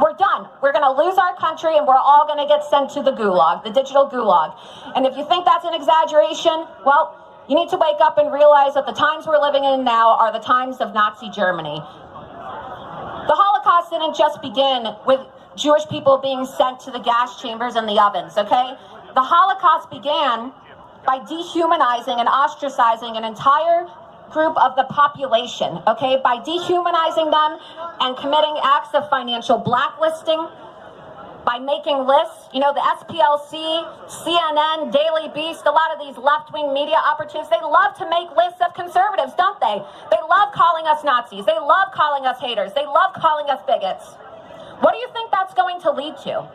We're done. We're going to lose our country and we're all going to get sent to the gulag, the digital gulag. And if you think that's an exaggeration, well, you need to wake up and realize that the times we're living in now are the times of Nazi Germany. The Holocaust didn't just begin with Jewish people being sent to the gas chambers and the ovens, okay? The Holocaust began by dehumanizing and ostracizing an entire group of the population, okay? By dehumanizing them and committing acts of financial blacklisting, by making lists, you know, the SPLC, CNN, Daily Beast, a lot of these left-wing media operatives, they love to make lists of conservatives, don't they? They love calling us Nazis. They love calling us haters. They love calling us bigots. What do you think that's going to lead to?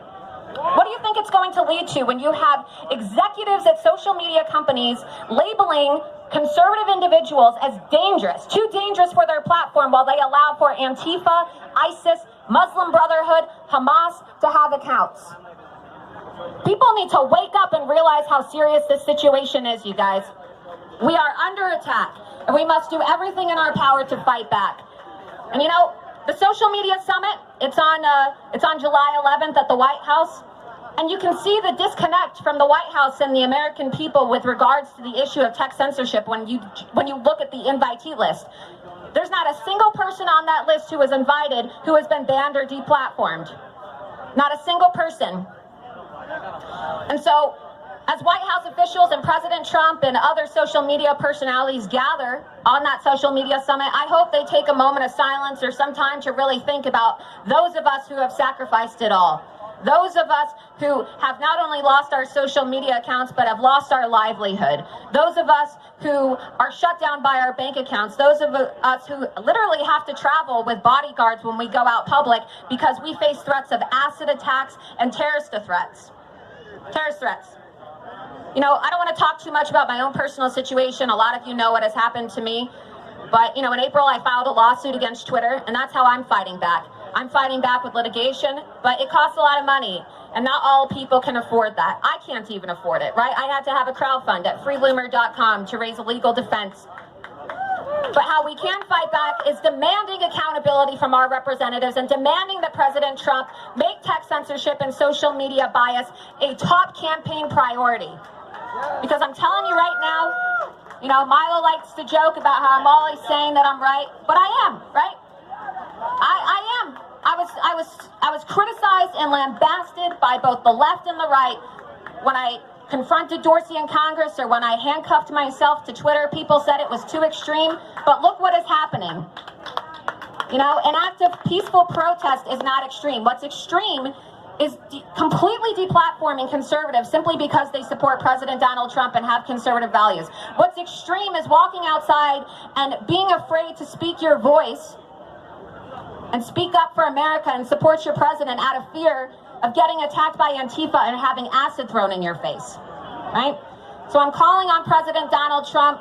What do you think it's going to lead to when you have executives at social media companies labeling conservative individuals as dangerous, too dangerous for their platform, while they allow for Antifa, ISIS, Muslim Brotherhood, Hamas to have accounts? People need to wake up and realize how serious this situation is, you guys. We are under attack, and we must do everything in our power to fight back. And you know, the social media summit, it's on July 11th at the White House, and you can see the disconnect from the White House and the American people with regards to the issue of tech censorship when you look at the invitee list. There's not a single person on that list who was invited who has been banned or deplatformed. Not a single person. And so, as White House officials and President Trump and other social media personalities gather on that social media summit, I hope they take a moment of silence or some time to really think about those of us who have sacrificed it all. Those of us who have not only lost our social media accounts, but have lost our livelihood. Those of us who are shut down by our bank accounts. Those of us who literally have to travel with bodyguards when we go out public because we face threats of acid attacks and terrorist threats. You know, I don't want to talk too much about my own personal situation. A lot of you know what has happened to me. But, you know, in April, I filed a lawsuit against Twitter, and that's how I'm fighting back. I'm fighting back with litigation, but it costs a lot of money, and not all people can afford that. I can't even afford it, right? I had to have a crowdfund at freeloomer.com to raise a legal defense. But how we can fight back is demanding accountability from our representatives and demanding that President Trump make tech censorship and social media bias a top campaign priority. Because I'm telling you right now, you know, Milo likes to joke about how I'm always saying that I'm right, but I am, right? I am. I was criticized and lambasted by both the left and the right when I confronted Dorsey in Congress or when I handcuffed myself to Twitter. People said it was too extreme, but look what is happening. You know, an act of peaceful protest is not extreme. What's extreme is completely deplatforming conservatives simply because they support President Donald Trump and have conservative values. What's extreme is walking outside and being afraid to speak your voice and speak up for America and support your president out of fear of getting attacked by Antifa and having acid thrown in your face, right? So I'm calling on President Donald Trump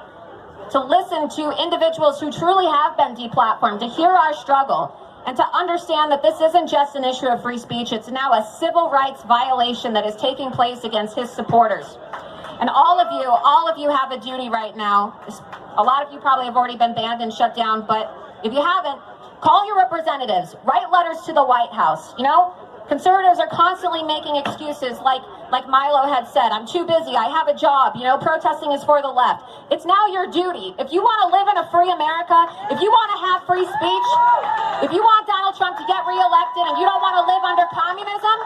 to listen to individuals who truly have been deplatformed, to hear our struggle, and to understand that this isn't just an issue of free speech, it's now a civil rights violation that is taking place against his supporters. And all of you have a duty right now. A lot of you probably have already been banned and shut down, but if you haven't, call your representatives, write letters to the White House. You know, conservatives are constantly making excuses like Milo had said, I'm too busy, I have a job, you know, protesting is for the left. It's now your duty. If you want to live in a free America, if you want to have free speech, if you want Donald Trump to get reelected and you don't want to live under communism,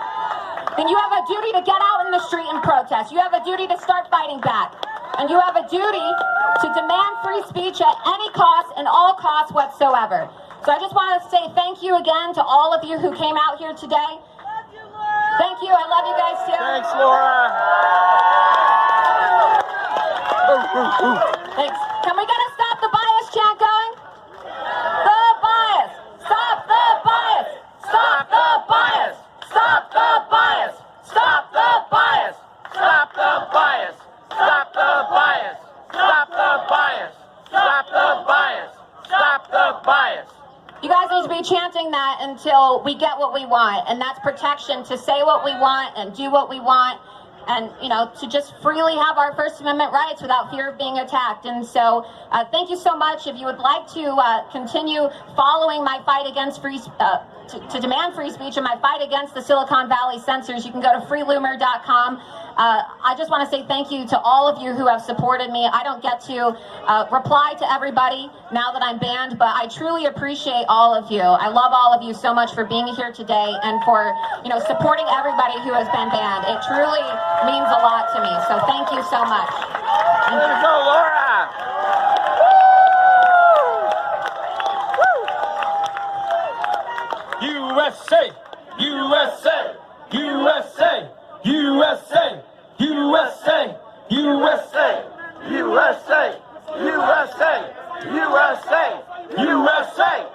then you have a duty to get out in the street and protest. You have a duty to start fighting back. And you have a duty to demand free speech at any cost and all costs whatsoever. So I just want to say thank you again to all of you who came out here today. Thank you. I love you guys too. Thanks, Laura. Thanks. Can we get a stop the bias chant going? The bias. Stop the bias. Stop the bias. Stop the bias. Stop the bias. Stop the bias. Stop the bias. Stop the bias. Stop the bias. Stop the bias. You guys need to be chanting that until we get what we want, and that's protection to say what we want and do what we want and, you know, to just freely have our First Amendment rights without fear of being attacked. And so thank you so much. If you would like to continue following my fight against to demand free speech and my fight against the Silicon Valley censors, you can go to freeloomer.com. I just want to say thank you to all of you who have supported me. I don't get to reply to everybody now that I'm banned, but I truly appreciate all of you. I love all of you so much for being here today and for, you know, supporting everybody who has been banned. It truly means a lot to me. So thank you so much. Let's go, Laura! USA! USA! USA! USA! USA! USA! USA! USA! USA! USA! USA!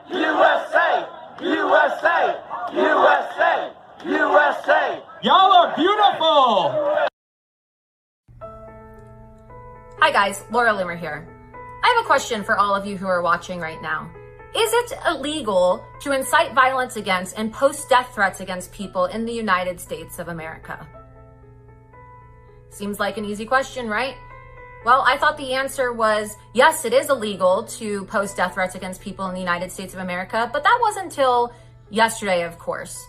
USA! USA! USA! USA! Y'all are beautiful! Hi guys, Laura Loomer here. I have a question for all of you who are watching right now. Is it illegal to incite violence against and post death threats against people in the United States of America? Seems like an easy question, right? Well, I thought the answer was yes, it is illegal to post death threats against people in the United States of America, but that wasn't until yesterday, of course.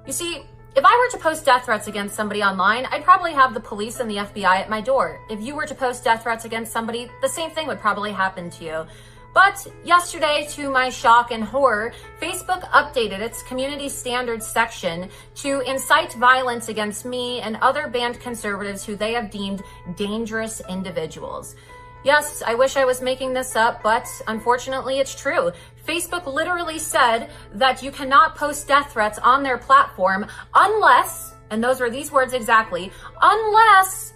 You see, if I were to post death threats against somebody online, I'd probably have the police and the FBI at my door. If you were to post death threats against somebody, the same thing would probably happen to you. But yesterday, to my shock and horror, Facebook updated its community standards section to incite violence against me and other banned conservatives who they have deemed dangerous individuals. Yes, I wish I was making this up, but unfortunately it's true. Facebook literally said that you cannot post death threats on their platform unless, and those were these words exactly, unless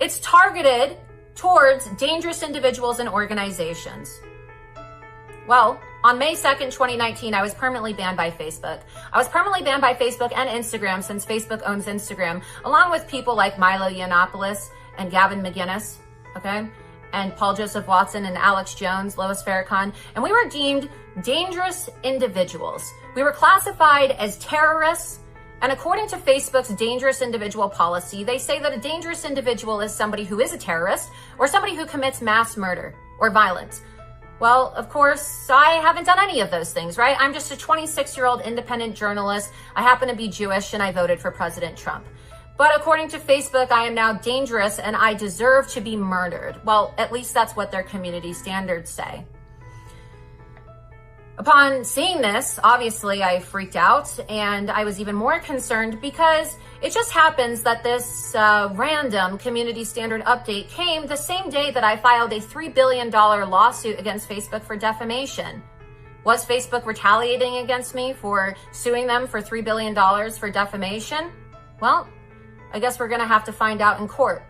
it's targeted towards dangerous individuals and organizations. Well, on May 2nd, 2019, I was permanently banned by Facebook. I was permanently banned by Facebook and Instagram since Facebook owns Instagram, along with people like Milo Yiannopoulos and Gavin McInnes, okay? And Paul Joseph Watson and Alex Jones, Louis Farrakhan, and we were deemed dangerous individuals. We were classified as terrorists, and according to Facebook's dangerous individual policy, they say that a dangerous individual is somebody who is a terrorist or somebody who commits mass murder or violence. Well, of course, I haven't done any of those things, right? I'm just a 26-year-old independent journalist. I happen to be Jewish, and I voted for President Trump. But according to Facebook, I am now dangerous and I deserve to be murdered. Well, at least that's what their community standards say. Upon seeing this, obviously I freaked out, and I was even more concerned because it just happens that this random community standard update came the same day that I filed a $3 billion lawsuit against Facebook for defamation. Was Facebook retaliating against me for suing them for $3 billion for defamation? Well, I guess we're gonna have to find out in court.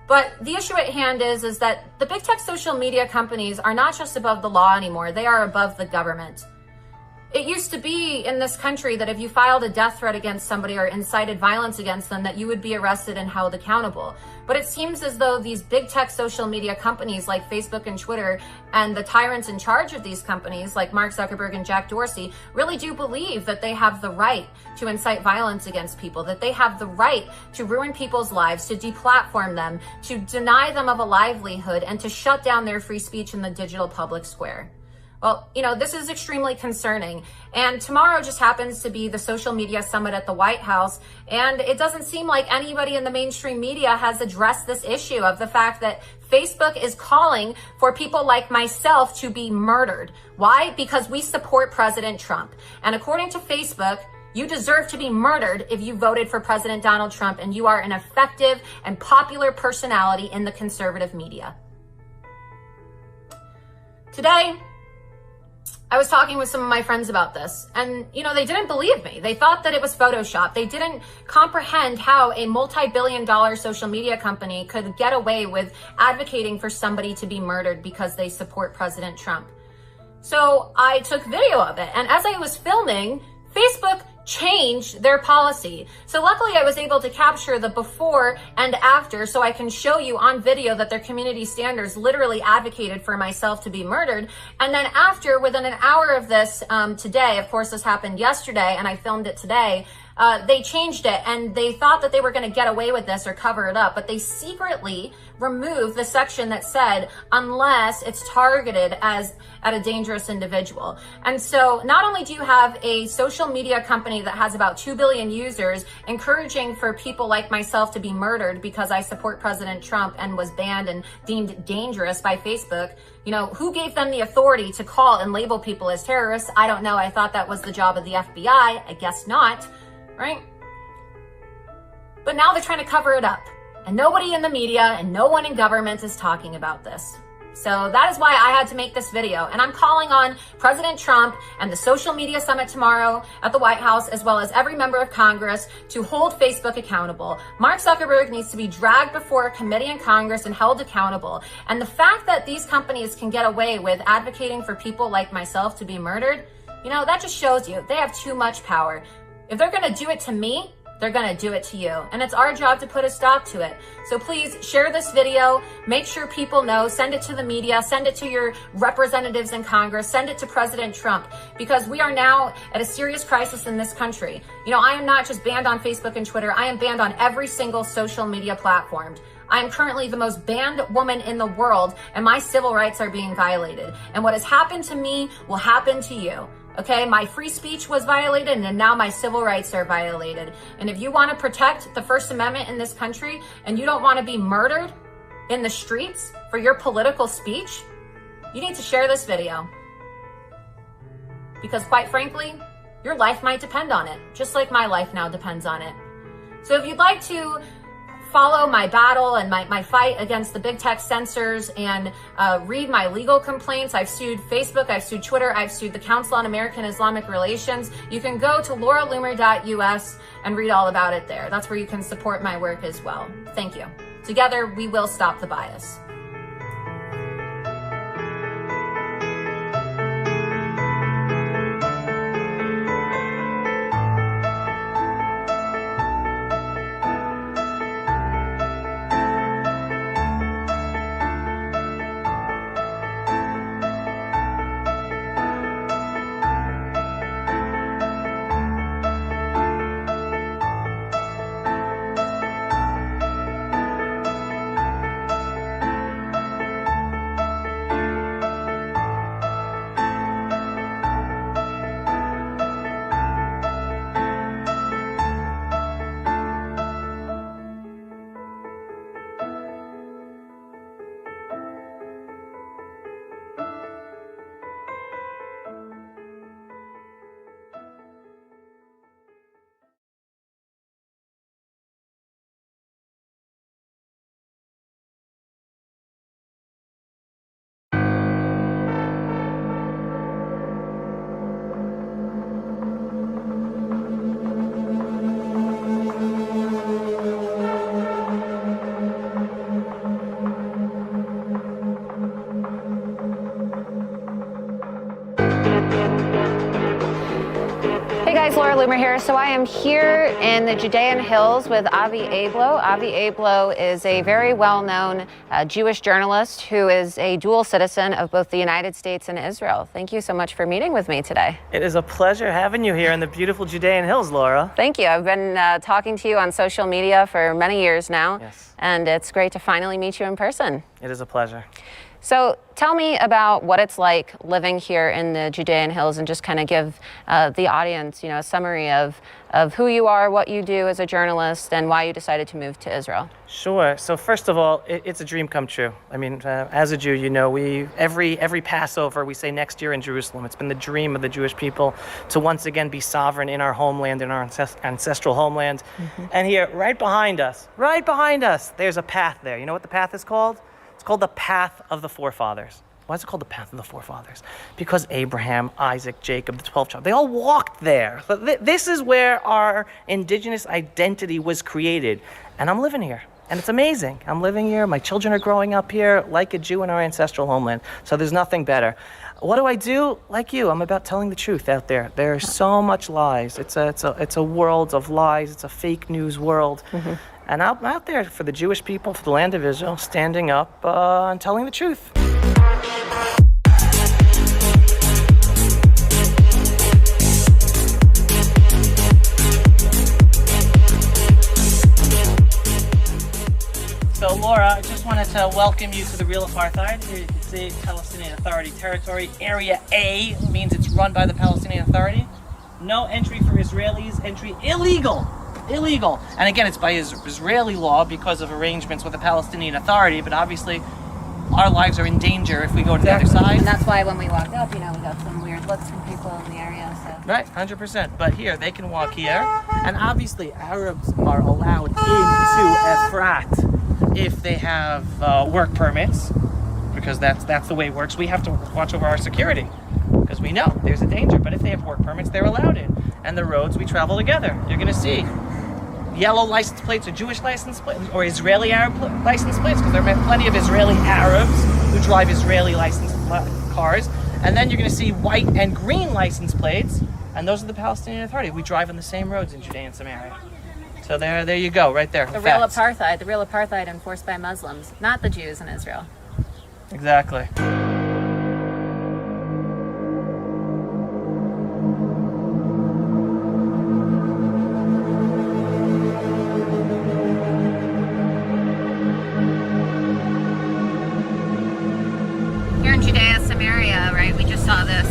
But the issue at hand is that the big tech social media companies are not just above the law anymore, they are above the government. It used to be in this country that if you filed a death threat against somebody or incited violence against them, that you would be arrested and held accountable. But it seems as though these big tech social media companies like Facebook and Twitter and the tyrants in charge of these companies like Mark Zuckerberg and Jack Dorsey really do believe that they have the right to incite violence against people, that they have the right to ruin people's lives, to deplatform them, to deny them of a livelihood, and to shut down their free speech in the digital public square. Well, you know, this is extremely concerning. And tomorrow just happens to be the social media summit at the White House. And it doesn't seem like anybody in the mainstream media has addressed this issue of the fact that Facebook is calling for people like myself to be murdered. Why? Because we support President Trump. And according to Facebook, you deserve to be murdered if you voted for President Donald Trump and you are an effective and popular personality in the conservative media. Today, I was talking with some of my friends about this, and, you know, they didn't believe me. They thought that it was Photoshop. They didn't comprehend how a multi-billion-dollar social media company could get away with advocating for somebody to be murdered because they support President Trump. So I took video of it, and as I was filming, Facebook changed their policy. So luckily I was able to capture the before and after so I can show you on video that their community standards literally advocated for myself to be murdered. And then after, within an hour of this today, of course this happened yesterday and I filmed it today, they changed it, and they thought that they were going to get away with this or cover it up, but they secretly removed the section that said unless it's targeted as at a dangerous individual. And so not only do you have a social media company that has about 2 billion users encouraging for people like myself to be murdered because I support President Trump and was banned and deemed dangerous by Facebook, you know, who gave them the authority to call and label people as terrorists? I don't know. I thought that was the job of the FBI. I guess not, right? But now they're trying to cover it up. And nobody in the media and no one in government is talking about this. So that is why I had to make this video. And I'm calling on President Trump and the social media summit tomorrow at the White House, as well as every member of Congress, to hold Facebook accountable. Mark Zuckerberg needs to be dragged before a committee in Congress and held accountable. And the fact that these companies can get away with advocating for people like myself to be murdered, you know, that just shows you they have too much power. If they're going to do it to me, they're going to do it to you. And it's our job to put a stop to it. So please share this video. Make sure people know. Send it to the media. Send it to your representatives in Congress. Send it to President Trump, because we are now at a serious crisis in this country. You know, I am not just banned on Facebook and Twitter. I am banned on every single social media platform. I am currently the most banned woman in the world, and my civil rights are being violated. And what has happened to me will happen to you. Okay, my free speech was violated, and now my civil rights are violated. And if you want to protect the First Amendment in this country, and you don't want to be murdered in the streets for your political speech, you need to share this video. Because quite frankly, your life might depend on it, just like my life now depends on it. So if you'd like to follow my battle and my fight against the big tech censors and read my legal complaints. I've sued Facebook, I've sued Twitter, I've sued the Council on American Islamic Relations. You can go to lauraloomer.us and read all about it there. That's where you can support my work as well. Thank you. Together, we will stop the bias. Laura Loomer here. So I am here in the Judean Hills with Avi Abloh. Avi Abloh is a very well-known Jewish journalist who is a dual citizen of both the United States and Israel. Thank you so much for meeting with me today. It is a pleasure having you here in the beautiful Judean Hills, Laura. Thank you. I've been talking to you on social media for many years now. Yes. And it's great to finally meet you in person. It is a pleasure. So tell me about what it's like living here in the Judean Hills, and just kind of give the audience, you know, a summary of who you are, what you do as a journalist, and why you decided to move to Israel. Sure. So first of all, it's a dream come true. I mean, as a Jew, you know, every Passover we say next year in Jerusalem. It's been the dream of the Jewish people to once again be sovereign in our homeland, in our ancestral homeland. Mm-hmm. And here, right behind us, there's a path there. You know what the path is called? It's called the Path of the Forefathers. Why is it called the Path of the Forefathers? Because Abraham, Isaac, Jacob, the 12 tribes, they all walked there. So this is where our indigenous identity was created. And I'm living here. And it's amazing. I'm living here. My children are growing up here like a Jew in our ancestral homeland. So there's nothing better. What do I do? Like you, I'm about telling the truth out there. There's so much lies. It's a world of lies. It's a fake news world. Mm-hmm. And I'm out there for the Jewish people, for the land of Israel, standing up and telling the truth. to welcome you to the real apartheid. Here you can see Palestinian Authority territory. Area A means it's run by the Palestinian Authority. No entry for Israelis, entry illegal. Illegal. And again, it's by Israeli law because of arrangements with the Palestinian Authority, but obviously our lives are in danger if we go to the other side. And that's why when we walked up, we got some weird looks from people in the area. So. Right, 100%. But here, they can walk here. And obviously, Arabs are allowed into Efrat if they have work permits, because that's the way it works. We have to watch over our security, because we know there's a danger. But if they have work permits, they're allowed in. And the roads, we travel together. You're going to see yellow license plates or Jewish license plates or Israeli Arab license plates, because there are plenty of Israeli Arabs who drive Israeli license cars. And then you're going to see white and green license plates, and those are the Palestinian Authority. We drive on the same roads in Judea and Samaria. So there you go, right there. The real apartheid enforced by Muslims, not the Jews in Israel. Exactly. Here in Judea, Samaria, right, we just saw this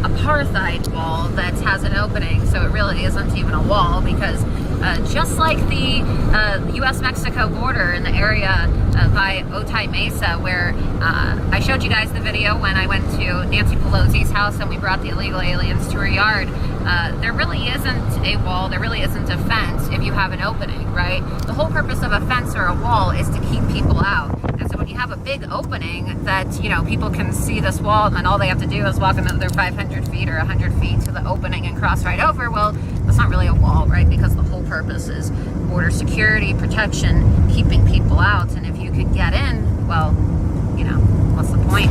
apartheid wall that has an opening, so it really isn't even a wall, because just like the U.S.-Mexico border in the area by Otay Mesa, where I showed you guys the video when I went to Nancy Pelosi's house and we brought the illegal aliens to her yard, there really isn't a wall, there really isn't a fence if you have an opening, right? The whole purpose of a fence or a wall is to keep people out. And so when you have a big opening that, people can see this wall and then all they have to do is walk another 500 feet or 100 feet to the opening and cross right over, well, that's not really a wall, right? Because the whole purpose is border security, protection, keeping people out. And if you can get in, well, what's the point?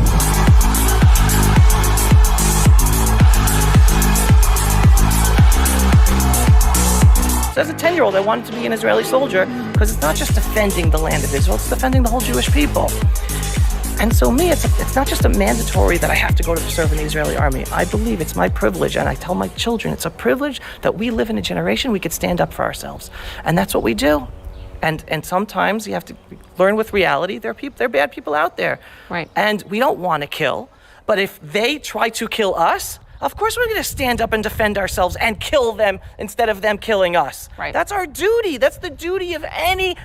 So as a 10-year-old, I wanted to be an Israeli soldier because it's not just defending the land of Israel, it's defending the whole Jewish people. And so it's not just a mandatory that I have to go to serve in the Israeli army. I believe it's my privilege, and I tell my children it's a privilege that we live in a generation we could stand up for ourselves. And that's what we do. And sometimes you have to learn with reality. There are bad people out there. Right. And we don't want to kill. But if they try to kill us, of course we're going to stand up and defend ourselves and kill them instead of them killing us. Right. That's our duty. That's the duty of any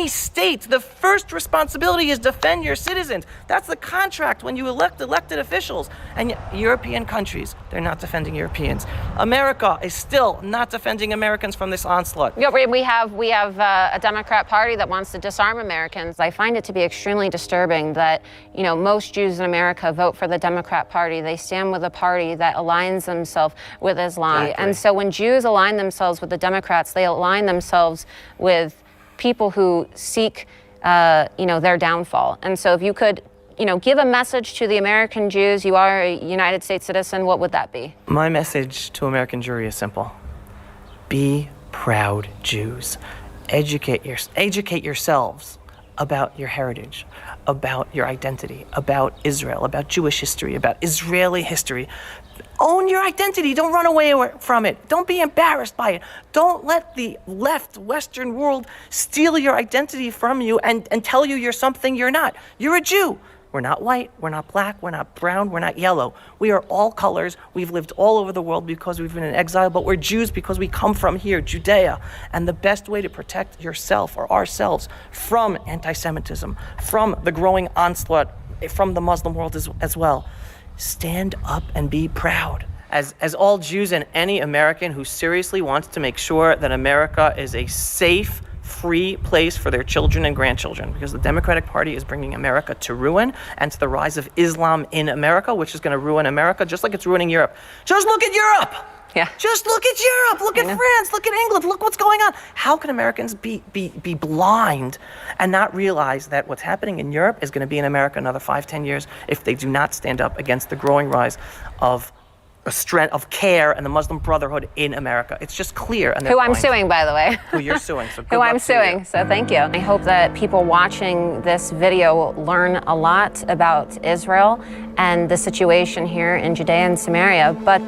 state. The first responsibility is defend your citizens. That's the contract when you elect elected officials. And European countries, they're not defending Europeans. America is still not defending Americans from this onslaught. Yeah, we have a Democrat Party that wants to disarm Americans. I find it to be extremely disturbing that, most Jews in America vote for the Democrat Party. They stand with a party that aligns themselves with Islam. Exactly. And so when Jews align themselves with the Democrats, they align themselves with people who seek, their downfall. And so if you could, give a message to the American Jews, you are a United States citizen, what would that be? My message to American Jewry is simple. Be proud Jews. Educate yourselves about your heritage, about your identity, about Israel, about Jewish history, about Israeli history. Own your identity. Don't run away from it. Don't be embarrassed by it. Don't let the Western world steal your identity from you and tell you you're something you're not. You're a Jew. We're not white, we're not black, we're not brown, we're not yellow. We are all colors. We've lived all over the world because we've been in exile, but we're Jews because we come from here, Judea. And the best way to protect yourself or ourselves from anti-Semitism, from the growing onslaught from the Muslim world as well, stand up and be proud. As all Jews and any American who seriously wants to make sure that America is a safe, free place for their children and grandchildren, because the Democratic Party is bringing America to ruin and to the rise of Islam in America, which is going to ruin America just like it's ruining Europe. Just look at Europe! Yeah. Just look at Europe! Look at France! Look at England! Look what's going on! How can Americans be blind and not realize that what's happening in Europe is going to be in America another 5-10 years if they do not stand up against the growing rise of a strength of CARE and the Muslim Brotherhood in America? It's just clear. And who I'm suing, by the way. Who you're suing. So who I'm suing. So thank you. I hope that people watching this video learn a lot about Israel and the situation here in Judea and Samaria. But,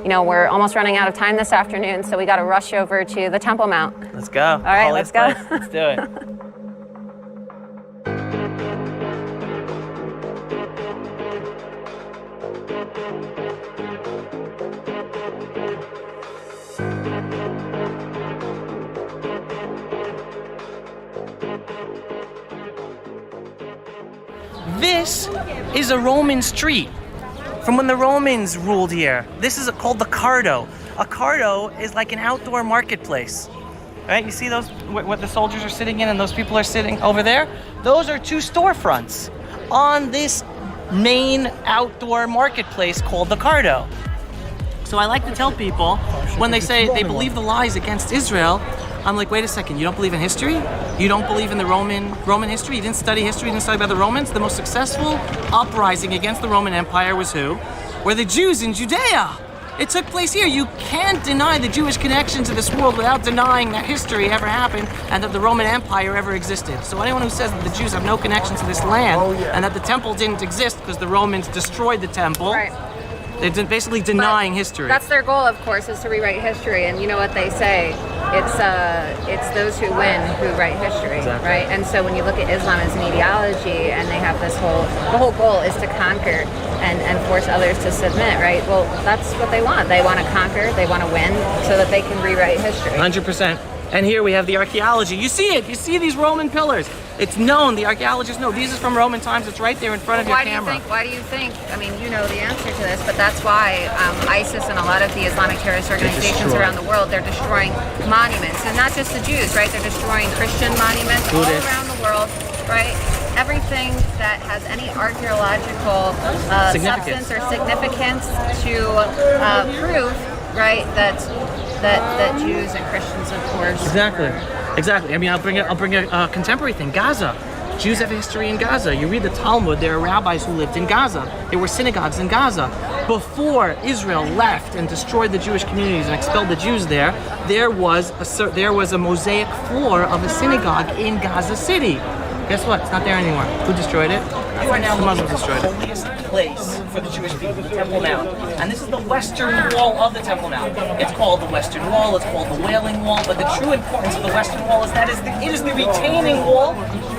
we're almost running out of time this afternoon, so we got to rush over to the Temple Mount. Let's go. All right, let's go. Let's do it. This is a Roman street from when the Romans ruled here. This is called the Cardo. A Cardo is like an outdoor marketplace. Right? You see those, what the soldiers are sitting in and those people are sitting over there? Those are two storefronts on this main outdoor marketplace called the Cardo. So I like to tell people when they say they believe the lies against Israel, I'm like, wait a second, you don't believe in history? You don't believe in the Roman history? You didn't study history, you didn't study about the Romans? The most successful uprising against the Roman Empire was who? Were the Jews in Judea. It took place here. You can't deny the Jewish connection to this world without denying that history ever happened and that the Roman Empire ever existed. So anyone who says that the Jews have no connection to this land and that the temple didn't exist because the Romans destroyed the temple, they're basically denying history. That's their goal, of course, is to rewrite history. And you know what they say? It's those who win who write history, right? And so when you look at Islam as an ideology, and they have this the whole goal is to conquer and force others to submit, right? Well, that's what they want. They want to conquer, they want to win, so that they can rewrite history. 100%. And here we have the archaeology. You see it. You see these Roman pillars. It's known. The archaeologists know. These are from Roman times. It's right there in front of your camera. Why do you think? I mean, you know the answer to this, but that's why ISIS and a lot of the Islamic terrorist organizations around the world, they're destroying monuments. And not just the Jews, right? They're destroying Christian monuments all around the world, right? Everything that has any archaeological substance or significance to prove, right, that Jews and Christians, of course. Exactly. I mean, I'll bring a contemporary thing. Gaza. Jews have history in Gaza. You read the Talmud. There are rabbis who lived in Gaza. There were synagogues in Gaza. Before Israel left and destroyed the Jewish communities and expelled the Jews there was a mosaic floor of a synagogue in Gaza City. Guess what? It's not there anymore. Who destroyed it? The Muslims destroyed it. The holiest place for the Jewish people, the Temple Mount. And this is the western wall of the Temple Mount. It's called the Western Wall, it's called the Wailing Wall, but the true importance of the Western Wall is that it is the retaining wall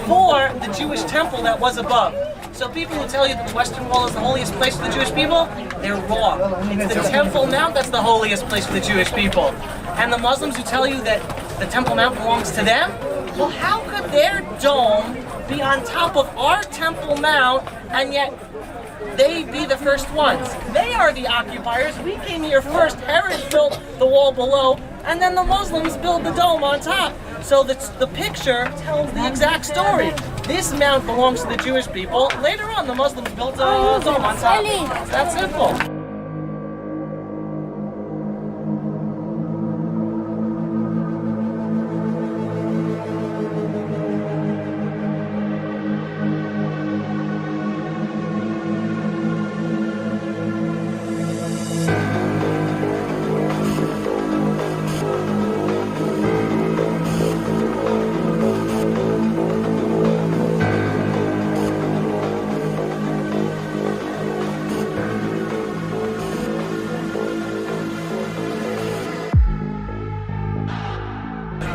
for the Jewish temple that was above. So people who tell you that the Western Wall is the holiest place for the Jewish people, they're wrong. It's the Temple Mount that's the holiest place for the Jewish people. And the Muslims who tell you that the Temple Mount belongs to them, well, how could their dome be on top of our Temple Mount and yet they be the first ones? They are the occupiers. We came here first. Herod built the wall below, and then the Muslims built the dome on top. So the picture tells the exact story. This mount belongs to the Jewish people. Later on, the Muslims built a dome on top. It's that simple.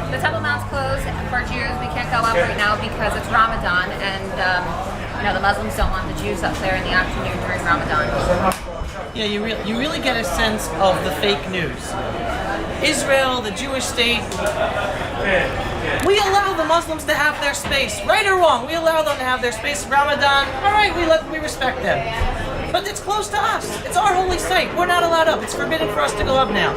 The Temple Mount's closed for Jews. We can't go up right now because it's Ramadan, and the Muslims don't want the Jews up there in the afternoon during Ramadan. Yeah, you really get a sense of the fake news. Israel, the Jewish state, we allow the Muslims to have their space, right or wrong. We allow them to have their space. Ramadan, all right, we respect them. But it's close to us. It's our holy site. We're not allowed up. It's forbidden for us to go up now.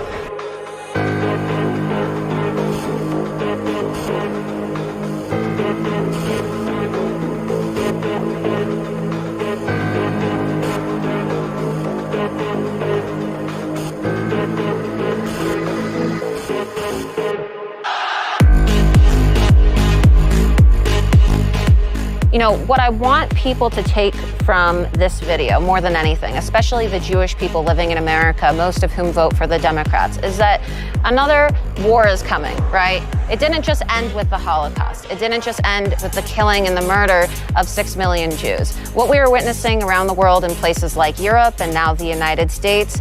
You know, what I want people to take from this video, more than anything, especially the Jewish people living in America, most of whom vote for the Democrats, is that another war is coming, right? It didn't just end with the Holocaust. It didn't just end with the killing and the murder of 6 million Jews. What we are witnessing around the world in places like Europe and now the United States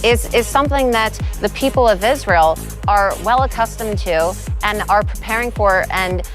is something that the people of Israel are well accustomed to and are preparing for and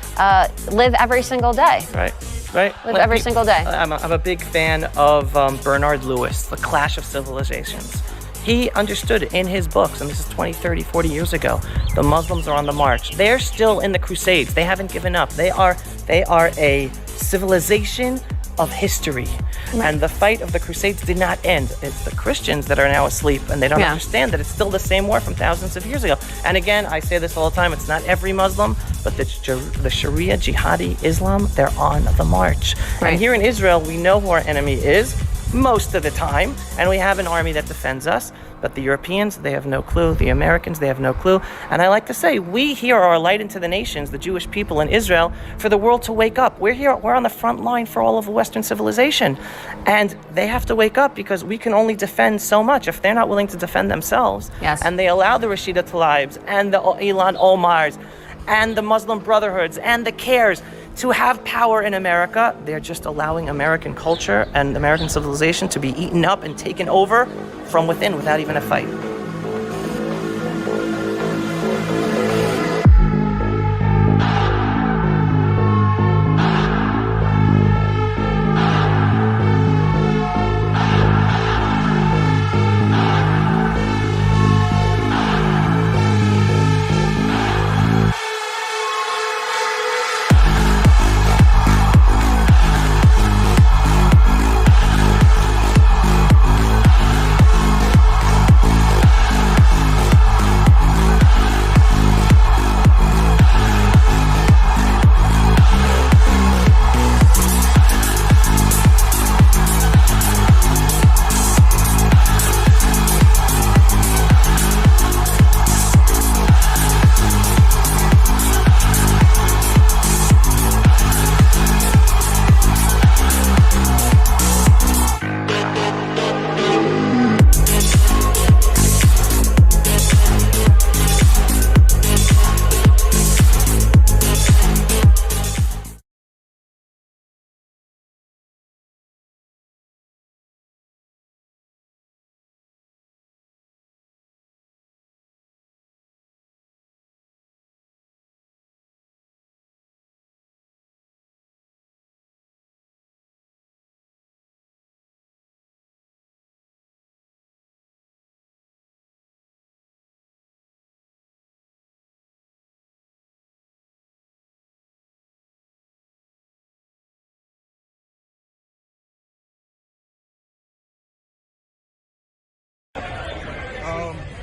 live every single day. Right. right? Live every single day. I'm a big fan of Bernard Lewis, The Clash of Civilizations. He understood in his books, and this is 20, 30, 40 years ago, the Muslims are on the march. They're still in the Crusades. They haven't given up. They are a civilization of history. Right. And the fight of the Crusades did not end. It's the Christians that are now asleep, and they don't understand that it's still the same war from thousands of years ago. And again, I say this all the time, it's not every Muslim, but the Sharia, jihadi Islam, they're on the march. Right. And here in Israel, we know who our enemy is most of the time, and we have an army that defends us. But the Europeans, they have no clue. The Americans, they have no clue. And I like to say, we here are a light into the nations, the Jewish people in Israel, for the world to wake up. We're here, we're on the front line for all of Western civilization. And they have to wake up because we can only defend so much if they're not willing to defend themselves. Yes. And they allow the Rashida Tlaibs and the Ilan Omars and the Muslim Brotherhoods and the CARES to have power in America. They're just allowing American culture and American civilization to be eaten up and taken over from within without even a fight.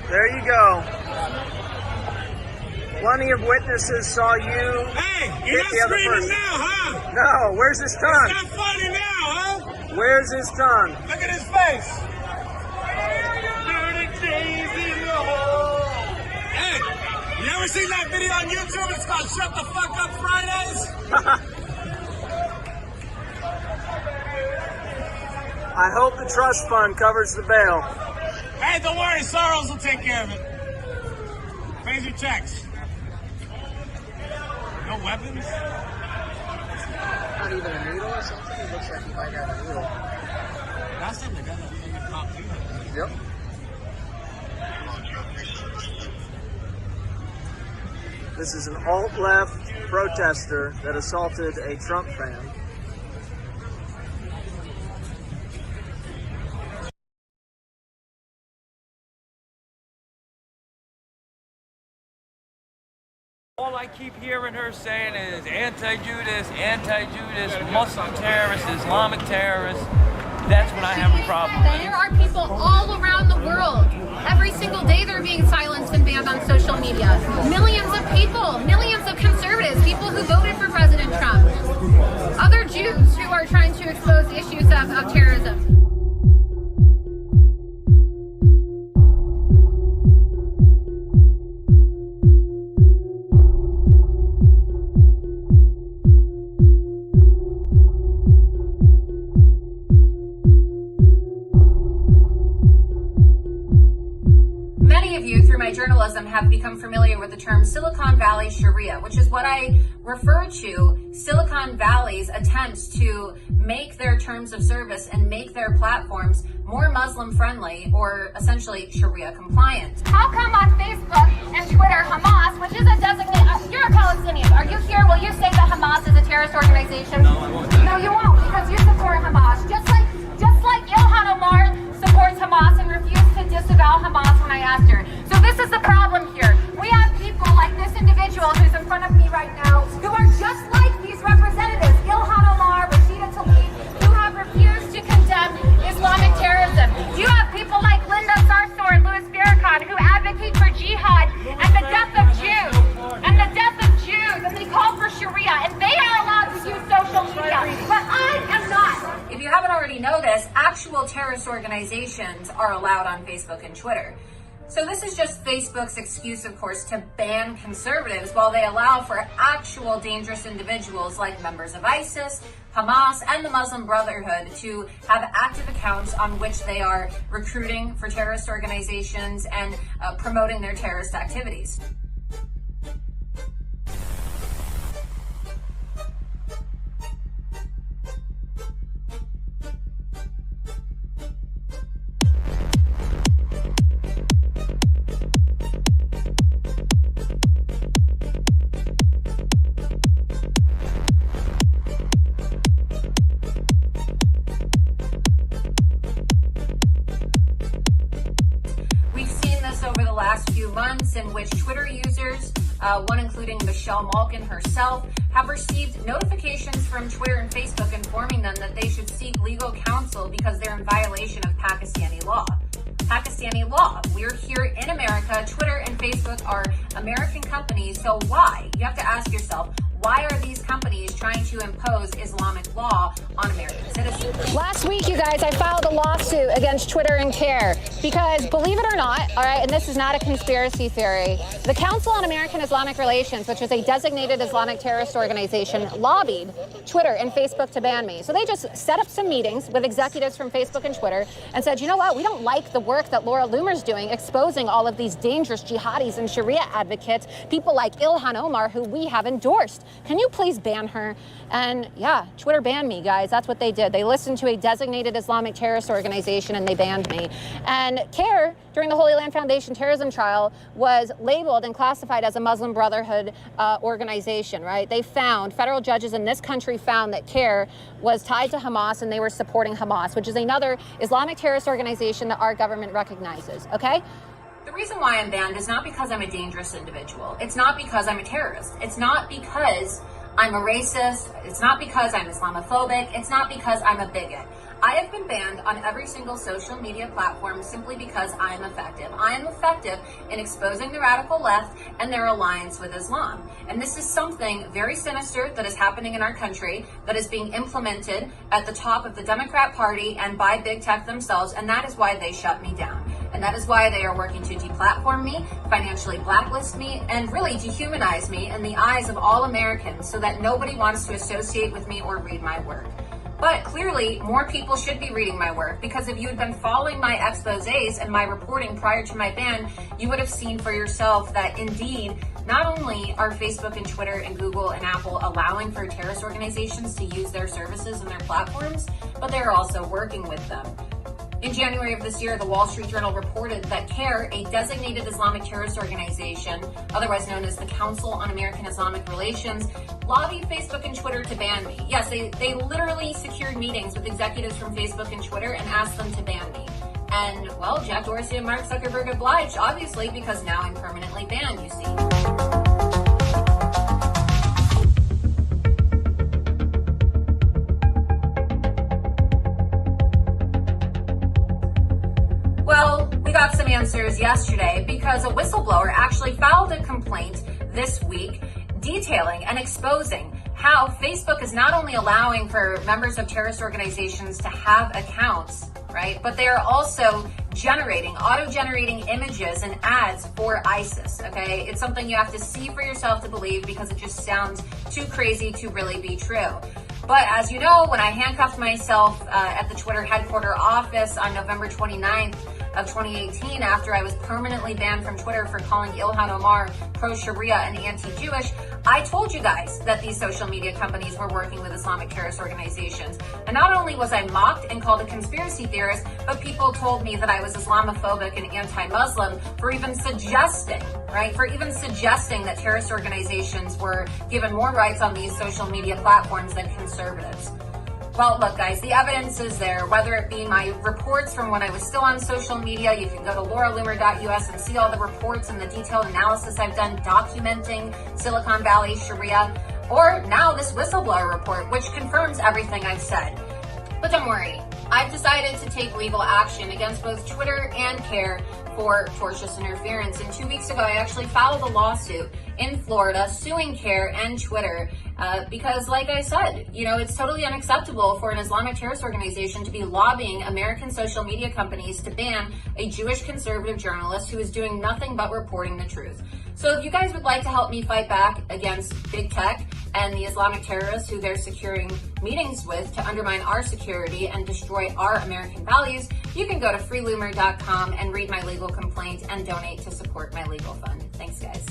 There you go. Plenty of witnesses saw you. Hey, you're not screaming now, huh? No, where's his tongue? It's not funny now, huh? Where's his tongue? Look at his face. Dirty days in the hole. Hey, you ever seen that video on YouTube? It's called Shut the Fuck Up Fridays. I hope the trust fund covers the bail. Hey, don't worry, Soros will take care of it. Raise your checks. No weapons? Not even a needle or something? It looks like he might have a needle. Last time they got that thing in cop too. Yep. This is an alt-left protester that assaulted a Trump fan. All I keep hearing her saying is anti-Judas, Muslim terrorist, Islamic terrorist. That's when I have a problem. There are people all around the world. Every single day they're being silenced and banned on social media. Millions of people, millions of conservatives, people who voted for President Trump. Other Jews who are trying to expose issues of terrorism. Many Many of you, through my journalism, have become familiar with the term Silicon Valley Sharia, which is what I refer to Silicon Valley's attempts to make their terms of service and make their platforms more Muslim-friendly, or essentially Sharia compliant. How come on Facebook and Twitter, Hamas, which is a designated, you're a Palestinian, are you here? Will you say that Hamas is a terrorist organization? No, I won't. No, you won't, because you support Hamas. Just like Ilhan Omar supports Hamas and refused to disavow Hamas when I asked her. So this is the problem here. We have people like this individual who's in front of me right now, who are just like these representatives, Ilhan Omar, Rashida Tlaib, who have refused to condemn Islamic terrorism. You have people like Linda Sarsour and Louis Farrakhan who advocate for jihad and the death of Jews, and they call for Sharia, and they are allowed to use social media, but I am not. If you haven't already noticed, actual terrorist organizations are allowed on Facebook and Twitter. So this is just Facebook's excuse, of course, to ban conservatives while they allow for actual dangerous individuals like members of ISIS, Hamas, and the Muslim Brotherhood to have active accounts on which they are recruiting for terrorist organizations and promoting their terrorist activities. Months in which Twitter users, one including Michelle Malkin herself, have received notifications from Twitter and Facebook informing them that they should seek legal counsel because they're in violation of Pakistani law. Pakistani law. We're here in America. Twitter and Facebook are American companies, so why? You have to ask yourself, why are these companies trying to impose Islamic law on American citizens? Last week, you guys, I filed a lawsuit against Twitter and CARE because, believe it or not, all right, and this is not a conspiracy theory, the Council on American Islamic Relations, which is a designated Islamic terrorist organization, lobbied Twitter and Facebook to ban me. So they just set up some meetings with executives from Facebook and Twitter and said, you know what, we don't like the work that Laura Loomer's doing, exposing all of these dangerous jihadis and Sharia advocates, people like Ilhan Omar, who we have endorsed. Can you please ban her? And yeah, Twitter banned me, guys. That's what they did. They listened to a designated Islamic terrorist organization and they banned me. And CARE, during the Holy Land Foundation terrorism trial, was labeled and classified as a Muslim Brotherhood organization, right? They found, federal judges in this country found that CARE was tied to Hamas and they were supporting Hamas, which is another Islamic terrorist organization that our government recognizes, okay? The reason why I'm banned is not because I'm a dangerous individual. It's not because I'm a terrorist. It's not because I'm a racist. It's not because I'm Islamophobic. It's not because I'm a bigot. I have been banned on every single social media platform simply because I am effective. I am effective in exposing the radical left and their alliance with Islam. And this is something very sinister that is happening in our country, that is being implemented at the top of the Democrat Party and by big tech themselves, and that is why they shut me down. And that is why they are working to deplatform me, financially blacklist me, and really dehumanize me in the eyes of all Americans so that nobody wants to associate with me or read my work. But clearly, more people should be reading my work, because if you had been following my exposés and my reporting prior to my ban, you would have seen for yourself that indeed, not only are Facebook and Twitter and Google and Apple allowing for terrorist organizations to use their services and their platforms, but they're also working with them. In January of this year, the Wall Street Journal reported that CARE, a designated Islamic terrorist organization, otherwise known as the Council on American Islamic Relations, lobbied Facebook and Twitter to ban me. Yes, they literally secured meetings with executives from Facebook and Twitter and asked them to ban me. And, well, Jack Dorsey and Mark Zuckerberg obliged, obviously, because now I'm permanently banned, you see. Well, we got some answers yesterday because a whistleblower actually filed a complaint this week detailing and exposing how Facebook is not only allowing for members of terrorist organizations to have accounts, right, but they are also auto-generating images and ads for ISIS, okay? It's something you have to see for yourself to believe because it just sounds too crazy to really be true. But as you know, when I handcuffed myself at the Twitter headquarters office on November 29th of 2018, after I was permanently banned from Twitter for calling Ilhan Omar pro-Sharia and anti-Jewish, I told you guys that these social media companies were working with Islamic terrorist organizations. And not only was I mocked and called a conspiracy theorist, but people told me that I was Islamophobic and anti-Muslim for even suggesting, that terrorist organizations were given more rights on these social media platforms than conservatives. Well, look, guys, the evidence is there, whether it be my reports from when I was still on social media. You can go to lauraloomer.us and see all the reports and the detailed analysis I've done documenting Silicon Valley Sharia, or now this whistleblower report, which confirms everything I've said. But don't worry, I've decided to take legal action against both Twitter and CARE for tortious interference. And 2 weeks ago, I actually filed a lawsuit in Florida suing CARE and Twitter because, like I said, it's totally unacceptable for an Islamic terrorist organization to be lobbying American social media companies to ban a Jewish conservative journalist who is doing nothing but reporting the truth. So if you guys would like to help me fight back against big tech and the Islamic terrorists who they're securing meetings with to undermine our security and destroy our American values, you can go to freeloomer.com and read my legal complaint and donate to support my legal fund. Thanks, guys.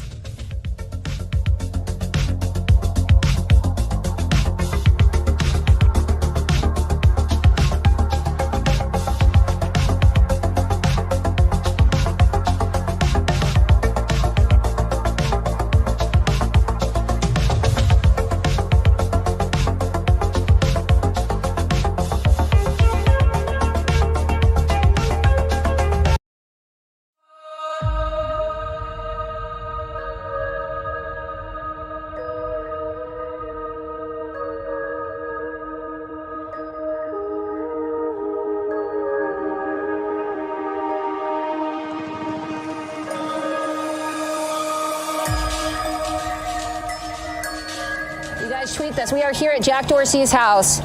Tweet this. We are here at Jack Dorsey's house.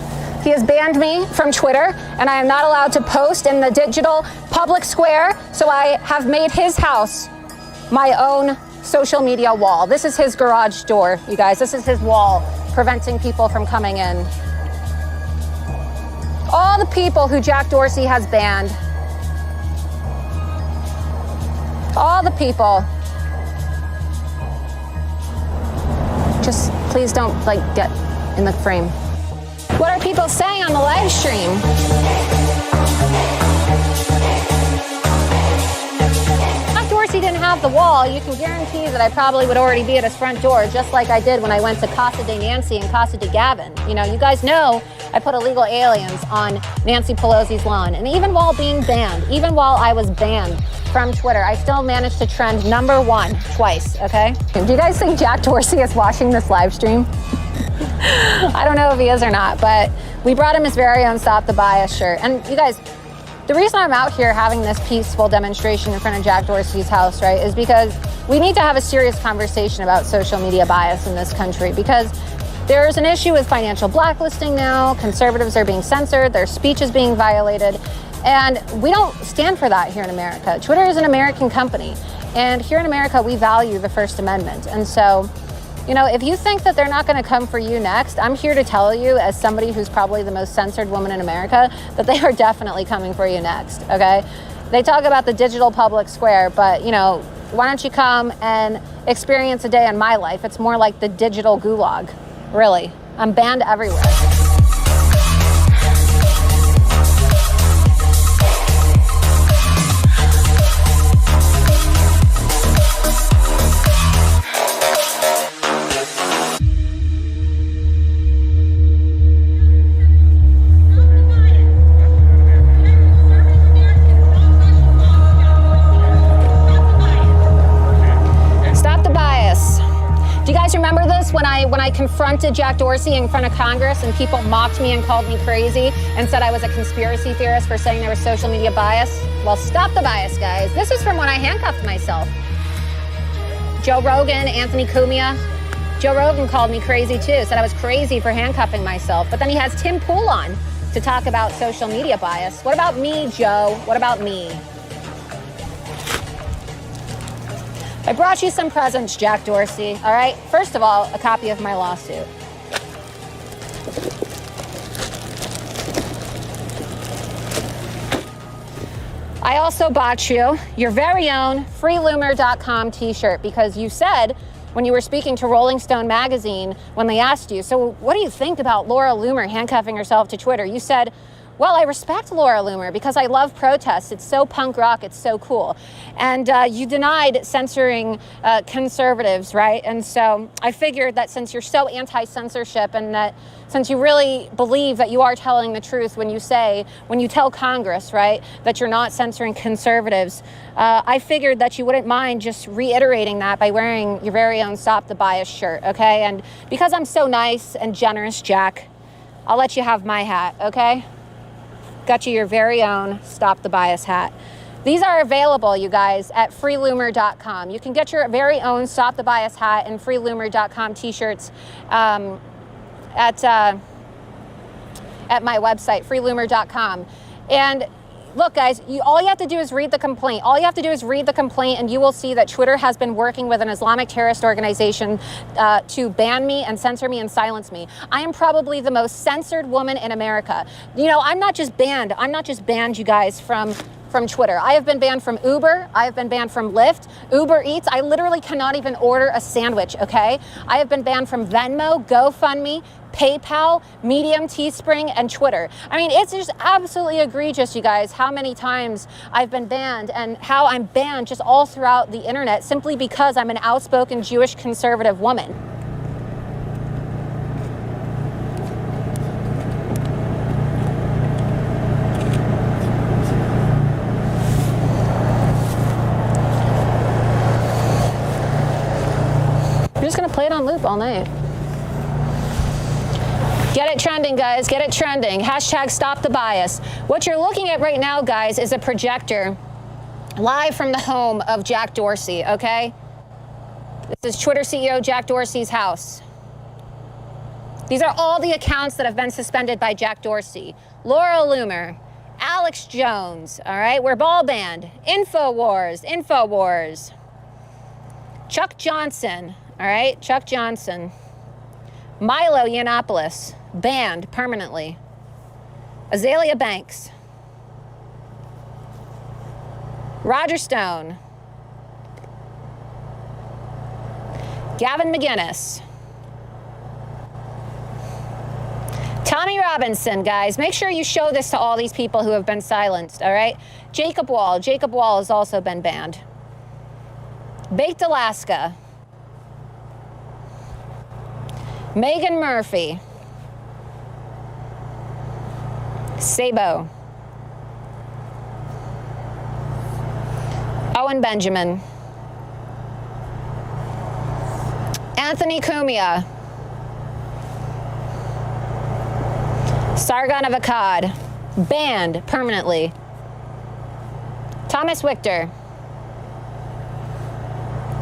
He has banned me from Twitter, and I am not allowed to post in the digital public square, so I have made his house my own social media wall. This is his garage door, you guys. This is his wall, preventing people from coming in. All the people who Jack Dorsey has banned. All the people. Just please don't get in the frame. What are people saying on the live stream? If Dorsey didn't have the wall, you can guarantee that I probably would already be at his front door, just like I did when I went to Casa de Nancy and Casa de Gavin. You guys know I put illegal aliens on Nancy Pelosi's lawn. And even while being banned, even while I was banned from Twitter, I still managed to trend #1 twice, okay? Do you guys think Jack Dorsey is watching this live stream? I don't know if he is or not, but we brought him his very own Stop the Bias shirt. And you guys, the reason I'm out here having this peaceful demonstration in front of Jack Dorsey's house, right, is because we need to have a serious conversation about social media bias in this country, because there's an issue with financial blacklisting now. Conservatives are being censored, their speech is being violated, and we don't stand for that here in America. Twitter is an American company, and here in America, we value the First Amendment. And so, if you think that they're not going to come for you next, I'm here to tell you, as somebody who's probably the most censored woman in America, that they are definitely coming for you next, okay? They talk about the digital public square, but, why don't you come and experience a day in my life? It's more like the digital gulag, really. I'm banned everywhere. Remember this when I confronted Jack Dorsey in front of Congress and people mocked me and called me crazy and said I was a conspiracy theorist for saying there was social media bias? Well, stop the bias, guys. This is from when I handcuffed myself. Joe Rogan, Anthony Cumia. Joe Rogan called me crazy too, said I was crazy for handcuffing myself. But then he has Tim Pool on to talk about social media bias. What about me, Joe? What about me? I brought you some presents, Jack Dorsey, all right? First of all, a copy of my lawsuit. I also bought you your very own freeloomer.com t-shirt because you said when you were speaking to Rolling Stone magazine, when they asked you, so what do you think about Laura Loomer handcuffing herself to Twitter? You said, well, I respect Laura Loomer because I love protests. It's so punk rock. It's so cool. And you denied censoring conservatives, right? And so I figured that since you're so anti-censorship and that since you really believe that you are telling the truth when you tell Congress, right, that you're not censoring conservatives, I figured that you wouldn't mind just reiterating that by wearing your very own Stop the Bias shirt, okay? And because I'm so nice and generous, Jack, I'll let you have my hat, okay? Got you your very own Stop the Bias hat. These are available, you guys, at freeloomer.com. You can get your very own Stop the Bias hat and freeloomer.com t-shirts at my website, freeloomer.com. And look, guys, all you have to do is read the complaint. All you have to do is read the complaint, and you will see that Twitter has been working with an Islamic terrorist organization to ban me and censor me and silence me. I am probably the most censored woman in America. You know, I'm not just banned, you guys, from Twitter. I have been banned from Uber. I have been banned from Lyft, Uber Eats. I literally cannot even order a sandwich, okay? I have been banned from Venmo, GoFundMe, PayPal, Medium, Teespring, and Twitter. I mean, it's just absolutely egregious, you guys, how many times I've been banned and how I'm banned just all throughout the internet simply because I'm an outspoken Jewish conservative woman. I'm just gonna play it on loop all night. Get it trending, guys. Get it trending. Hashtag Stop the Bias. What you're looking at right now, guys, is a projector live from the home of Jack Dorsey, okay? This is Twitter CEO Jack Dorsey's house. These are all the accounts that have been suspended by Jack Dorsey. Laura Loomer, Alex Jones, all right? We're ball banned. Infowars. Chuck Johnson, all right? Chuck Johnson. Milo Yiannopoulos, banned permanently. Azalea Banks. Roger Stone. Gavin McGinnis. Tommy Robinson, guys. Make sure you show this to all these people who have been silenced, all right? Jacob Wall. Jacob Wall has also been banned. Baked Alaska. Megan Murphy. Sabo. Owen Benjamin. Anthony Cumia. Sargon of Akkad. Banned permanently. Thomas Wichter.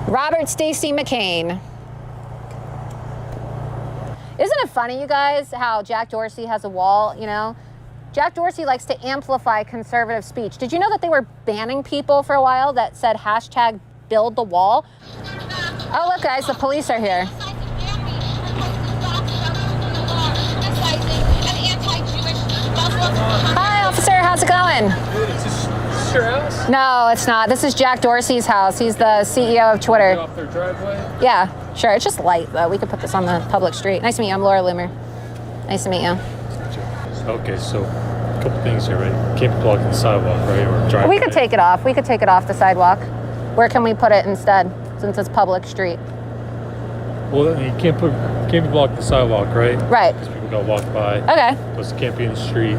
Robert Stacey McCain. Isn't it funny, you guys, how Jack Dorsey has a wall, you know? Jack Dorsey likes to amplify conservative speech. Did you know that they were banning people for a while that said hashtag build the wall? Oh, look, guys, the police are here. Hi, officer, how's it going? Is this your house? No, it's not. This is Jack Dorsey's house. He's the CEO of Twitter. Off their driveway? Yeah, sure. It's just light, though. We could put this on the public street. Nice to meet you. I'm Laura Loomer. Nice to meet you. Okay, so a couple things here, right? Can't be blocking the sidewalk, right? Or driveway. We could take it off. We could take it off the sidewalk. Where can we put it instead, since it's public street? Well, you can't be blocking the sidewalk, right? Right. Because people gotta walk by. Okay. Plus, it can't be in the street.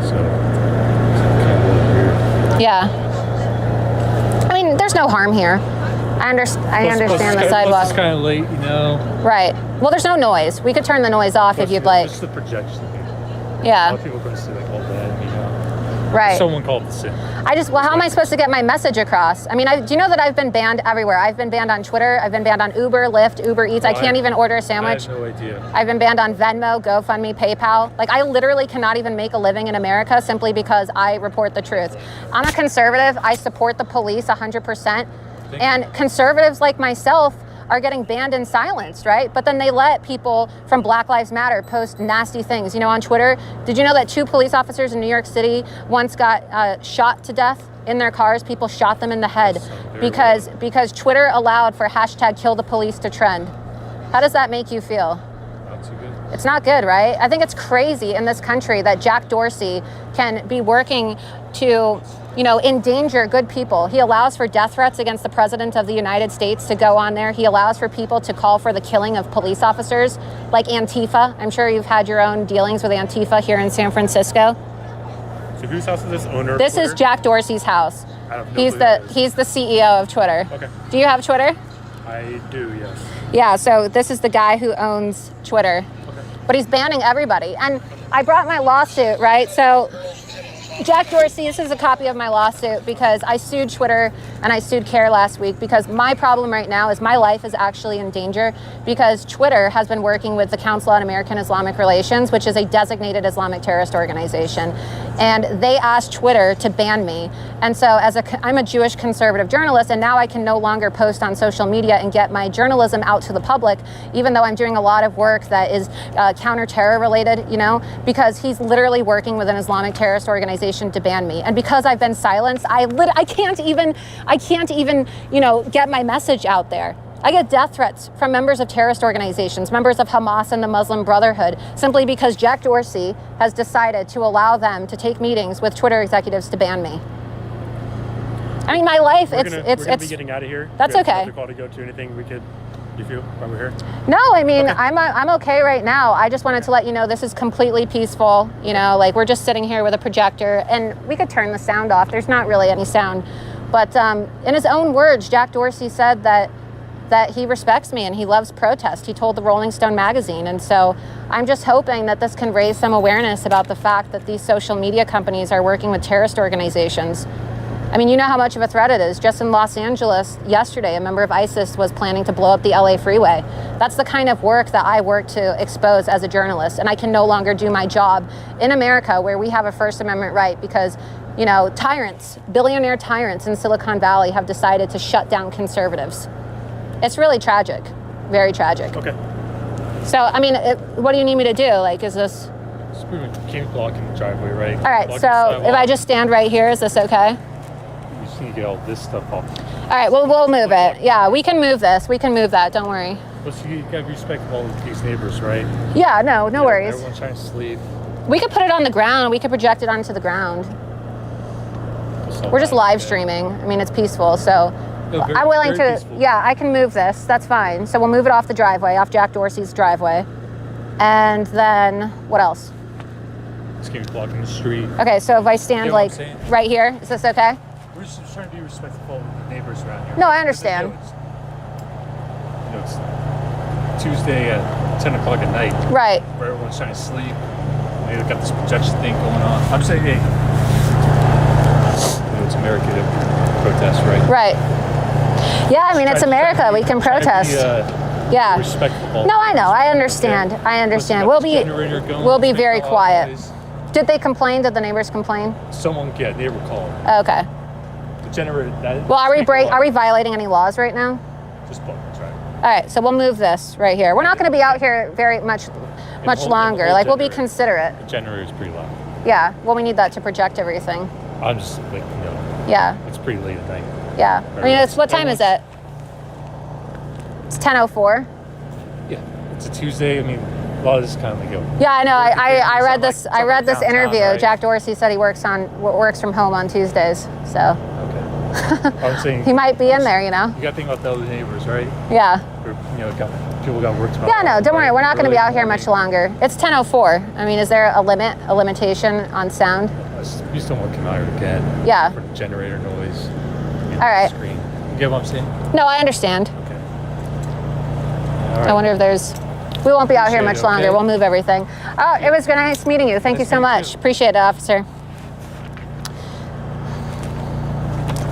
So kind of weird. Yeah. I mean, there's no harm here. I understand the sidewalk. It's kind of late, you know. Right. Well, there's no noise. We could turn the noise off if you'd like. It's the projection. Yeah. A lot of people are going to say like all that, you know. Right. Someone called the sin. Well, how am I supposed to get my message across? I mean, do you know that I've been banned everywhere? I've been banned on Twitter. I've been banned on Uber, Lyft, Uber Eats. I can't even order a sandwich. I have no idea. I've been banned on Venmo, GoFundMe, PayPal. Like, I literally cannot even make a living in America simply because I report the truth. I'm a conservative. I support the police 100%. And conservatives like myself are getting banned and silenced, right? But then they let people from Black Lives Matter post nasty things, you know, on Twitter. Did you know that 2 police officers in New York City once got shot to death in their cars? People shot them in the head because Twitter allowed for #KillThePolice to trend. How does that make you feel? Not too good. It's not good, right? I think it's crazy in this country that Jack Dorsey can be working to, you know, endanger good people. He allows for death threats against the president of the United States to go on there. He allows for people to call for the killing of police officers, like Antifa. I'm sure you've had your own dealings with Antifa here in San Francisco. So whose house is this? Owner? This is Jack Dorsey's house. I have no He's clue the who that is. he's the CEO of Twitter. Okay. Do you have Twitter? I do, yes. Yeah, so this is the guy who owns Twitter. Okay. But he's banning everybody. And I brought my lawsuit, right? So Jack Dorsey, this is a copy of my lawsuit because I sued Twitter and I sued CARE last week because my problem right now is my life is actually in danger because Twitter has been working with the Council on American Islamic Relations, which is a designated Islamic terrorist organization. And they asked Twitter to ban me. And so I'm a Jewish conservative journalist, and now I can no longer post on social media and get my journalism out to the public, even though I'm doing a lot of work that is counter-terror related, you know, because he's literally working with an Islamic terrorist organization to ban me. And because I've been silenced, I can't even, you know, get my message out there. I get death threats from members of terrorist organizations, members of Hamas and the Muslim Brotherhood, simply because Jack Dorsey has decided to allow them to take meetings with Twitter executives to ban me. I mean, my life, We're gonna be getting out of here. That's Do you have okay. another call to go to? Anything we could do for you while we're here? No, I mean, I'm okay right now. I just wanted to let you know this is completely peaceful. You know, like we're just sitting here with a projector, and we could turn the sound off. There's not really any sound. But in his own words, Jack Dorsey said that he respects me and he loves protest. He told the Rolling Stone magazine. And so I'm just hoping that this can raise some awareness about the fact that these social media companies are working with terrorist organizations. I mean, you know how much of a threat it is. Just in Los Angeles yesterday, a member of ISIS was planning to blow up the LA freeway. That's the kind of work that I work to expose as a journalist. And I can no longer do my job in America where we have a First Amendment right because, you know, tyrants, billionaire tyrants in Silicon Valley have decided to shut down conservatives. It's really tragic, very tragic. Okay. So, I mean, what do you need me to do? Like, is this? Just pretty much keep blocking the driveway, right? All right, so if I just stand right here, is this okay? You just need to get all this stuff off. All right, well, we'll move it. Yeah, we can move this. We can move that, don't worry. But you gotta respect all of these neighbors, right? Yeah, no worries. Everyone's trying to sleep. We could put it on the ground. We could project it onto the ground. We're just live streaming. I mean, it's peaceful, so. No, I'm willing to, peaceful. yeah, I can move this. That's fine. So we'll move it off the driveway, off Jack Dorsey's driveway. And then, what else? Just keep blocking the street. Okay, so if I stand like right here, is this okay? We're just trying to be respectful of the neighbors around here. No, I understand. You know, it's Tuesday at 10 o'clock at night. Right. Where everyone's trying to sleep. They've got this projection thing going on. I'm saying, hey, you know, it's America to protest, right? Right. Yeah, I mean, it's America. We can protest. Yeah. Respectful. No, I know. I understand. I understand. We'll be very quiet. Did they complain? Did the neighbors complain? Someone, yeah, neighbor called. Okay. The generator. Well, are we violating any laws right now? Just block the drive. All right, so we'll move this right here. We're not going to be out here very much longer. Like, we'll be considerate. The generator's pretty loud. Yeah. Well, we need that to project everything. I'm just like, you know. Yeah. It's pretty late at night. Yeah. I mean, what time is it? It's 10:04. Yeah. It's a Tuesday. I mean, a lot of this kind of like, yeah, I know. I read this. I read this interview. Right? Jack Dorsey said he works from home on Tuesdays. So. Okay. I'm saying he might be in there, you know. You got to think about the other neighbors, right? Yeah. Or, you know, people got work tomorrow. Yeah, no, don't worry. We're not going to be out here much longer. It's 10:04. I mean, is there a limitation on sound? You just don't want to come out here again. Yeah. For generator noise. All right. Screen. You get what I'm saying? No, I understand. Okay. All right. I wonder if there's. We won't be out here much longer. Okay. We'll move everything. Oh, it was nice meeting you. Thank you so much. Appreciate it, officer.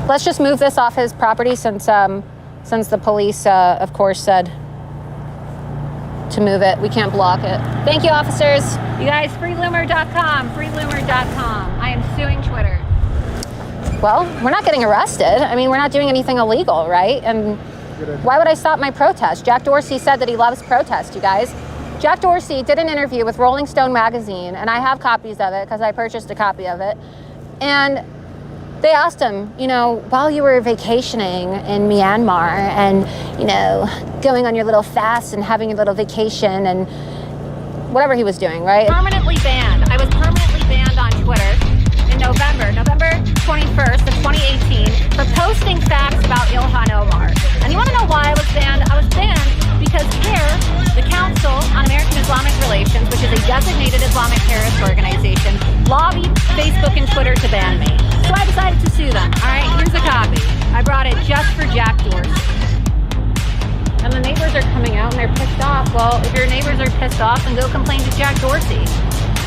Let's just move this off his property since the police, of course, said to move it. We can't block it. Thank you, officers. You guys, freeloomer.com, freeloomer.com. I am suing Twitter. Well, we're not getting arrested. I mean, we're not doing anything illegal, right? And Why would I stop my protest? Jack Dorsey said that he loves protest, you guys. Jack Dorsey did an interview with Rolling Stone magazine, and I have copies of it because I purchased a copy of it. And they asked him, you know, while you were vacationing in Myanmar and, you know, going on your little fast and having your little vacation and whatever he was doing, right? Permanently banned. I was permanently banned on Twitter in November 21st of 2018 for posting facts about Ilhan Omar. And you want to know why I was banned? I was banned because CARE, the Council on American Islamic Relations, which is a designated Islamic terrorist organization, lobbied Facebook and Twitter to ban me. So I decided to sue them. All right, here's a copy. I brought it just for Jack Dorsey. And the neighbors are coming out and they're pissed off. Well, if your neighbors are pissed off, then go complain to Jack Dorsey.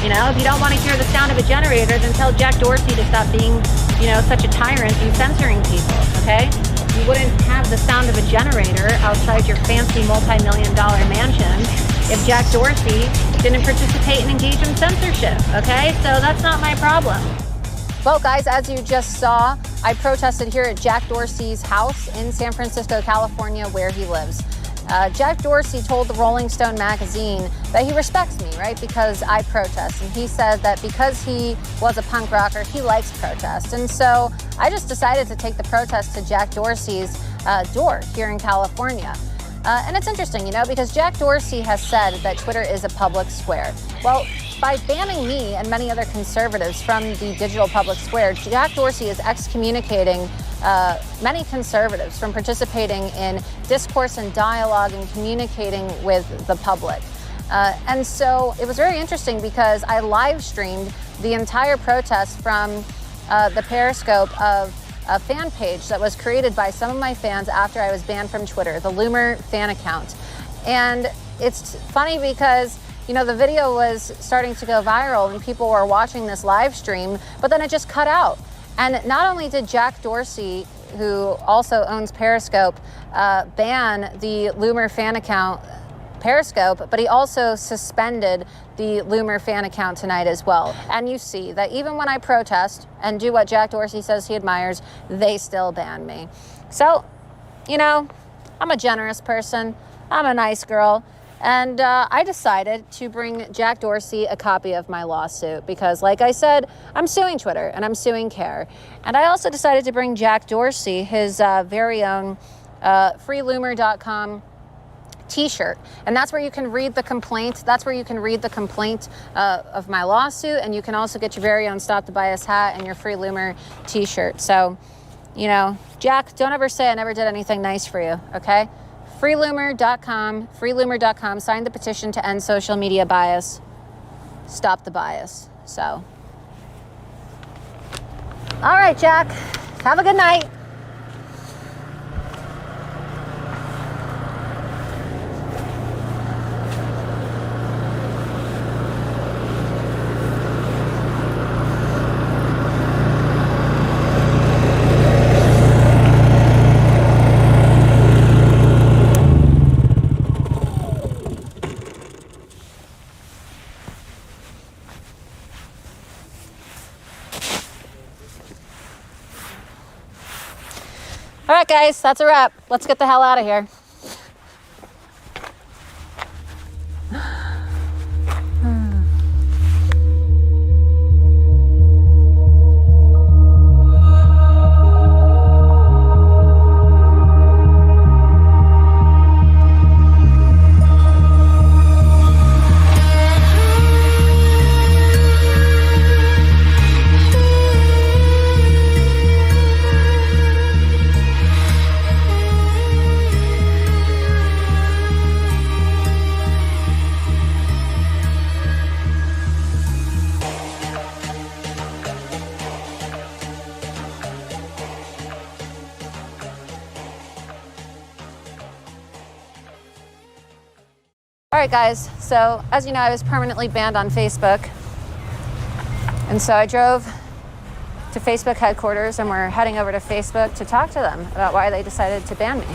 You know, if you don't want to hear the sound of a generator, then tell Jack Dorsey to stop being, you know, such a tyrant and censoring people, okay? You wouldn't have the sound of a generator outside your fancy multi-million-dollar mansion if Jack Dorsey didn't participate and engage in censorship, okay? So that's not my problem. Well, guys, as you just saw, I protested here at Jack Dorsey's house in San Francisco, California, where he lives. Jack Dorsey told the Rolling Stone magazine that he respects me, right, because I protest. And he said that because he was a punk rocker, he likes protest. And so I just decided to take the protest to Jack Dorsey's door here in California. And it's interesting, you know, because Jack Dorsey has said that Twitter is a public square. Well, by banning me and many other conservatives from the digital public square, Jack Dorsey is excommunicating many conservatives from participating in discourse and dialogue and communicating with the public. And so it was very interesting because I live streamed the entire protest from the Periscope of a fan page that was created by some of my fans after I was banned from Twitter, the Loomer fan account. And it's funny because, you know, the video was starting to go viral and people were watching this live stream, but then it just cut out. And not only did Jack Dorsey, who also owns Periscope, ban the Loomer fan account Periscope, but he also suspended the Loomer fan account tonight as well. And you see that even when I protest and do what Jack Dorsey says he admires, they still ban me. So, you know, I'm a generous person. I'm a nice girl. And I decided to bring Jack Dorsey a copy of my lawsuit because, like I said, I'm suing Twitter and I'm suing CARE. And I also decided to bring Jack Dorsey his very own freeloomer.com t-shirt. And that's where you can read the complaint. That's where you can read the complaint of my lawsuit. And you can also get your very own Stop the Bias hat and your Free Loomer t-shirt. So, you know, Jack, don't ever say I never did anything nice for you, okay? freeloomer.com, sign the petition to end social media bias, stop the bias. So, all right, Jack, have a good night. All right, guys, that's a wrap. Let's get the hell out of here. All right, guys, so as you know, I was permanently banned on Facebook. And so I drove to Facebook headquarters and we're heading over to Facebook to talk to them about why they decided to ban me.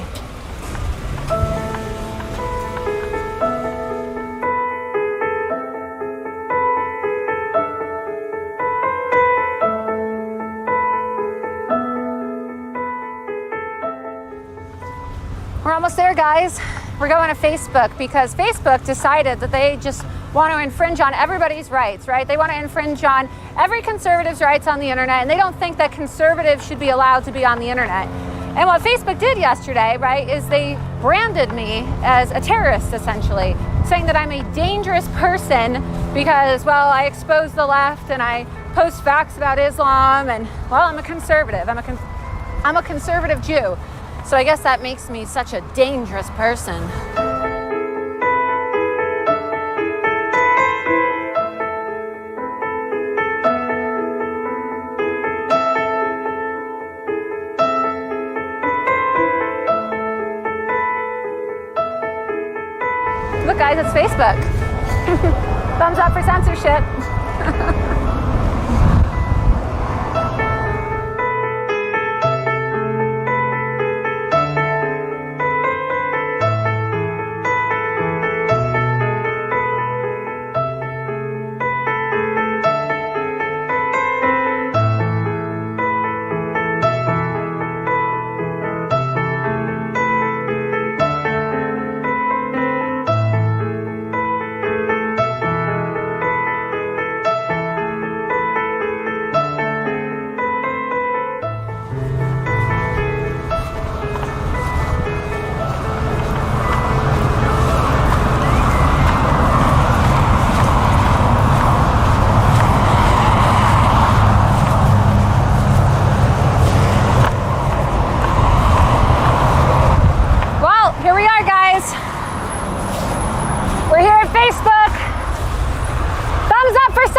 We're almost there, guys. We're going to Facebook because Facebook decided that they just want to infringe on everybody's rights, right? They want to infringe on every conservative's rights on the internet, and they don't think that conservatives should be allowed to be on the internet. And what Facebook did yesterday, right, is they branded me as a terrorist, essentially, saying that I'm a dangerous person because, well, I expose the left and I post facts about Islam, and, well, I'm a conservative. I'm a conservative Jew. So I guess that makes me such a dangerous person. Look, guys, it's Facebook. Thumbs up for censorship.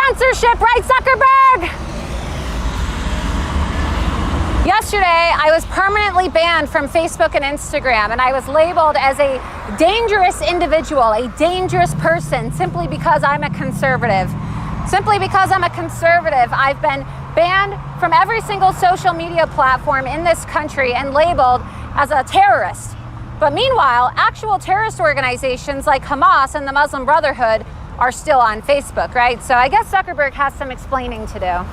Censorship, right, Zuckerberg? Yesterday, I was permanently banned from Facebook and Instagram, and I was labeled as a dangerous individual, a dangerous person, simply because I'm a conservative. Simply because I'm a conservative, I've been banned from every single social media platform in this country and labeled as a terrorist. But meanwhile, actual terrorist organizations like Hamas and the Muslim Brotherhood are still on Facebook, right? So I guess Zuckerberg has some explaining to do.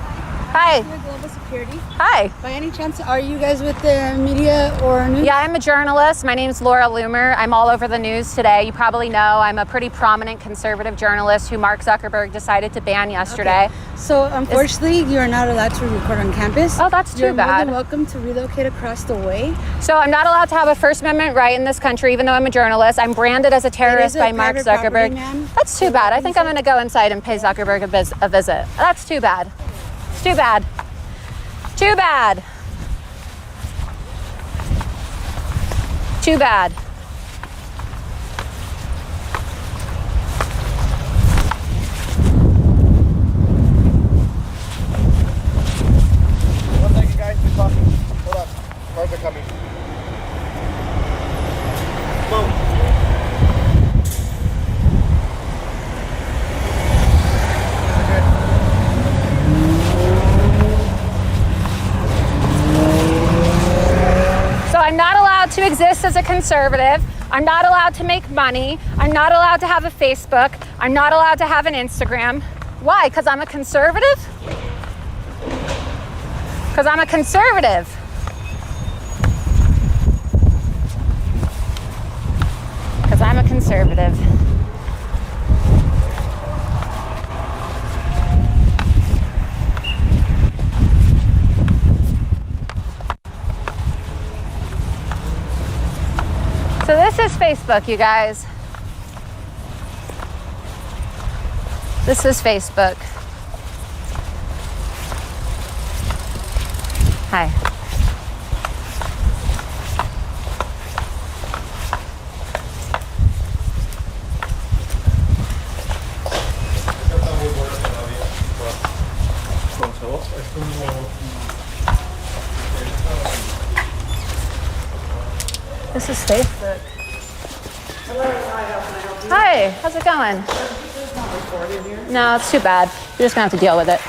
Hi. Global Security. Hi. By any chance, are you guys with the media or news? Yeah, I'm a journalist. My name's Laura Loomer. I'm all over the news today. You probably know I'm a pretty prominent conservative journalist who Mark Zuckerberg decided to ban yesterday. Okay. So unfortunately, you're not allowed to record on campus. Oh, that's too You're bad. You're more than welcome to relocate across the way. So I'm not allowed to have a First Amendment right in this country, even though I'm a journalist. I'm branded as a terrorist by Mark Zuckerberg. That's too bad. I think I'm going to go inside and pay Zuckerberg a visit. That's too bad. It's too bad. Too bad. Too bad. One second, guys. We're talking. Hold up. Cars are coming. Whoa. So I'm not allowed to exist as a conservative. I'm not allowed to make money. I'm not allowed to have a Facebook. I'm not allowed to have an Instagram. Why? Because I'm a conservative? Because I'm a conservative. Because I'm a conservative. So this is Facebook, you guys. This is Facebook. Hi. This is Facebook. Hi, how's it going? No, it's too bad. You're just gonna have to deal with it.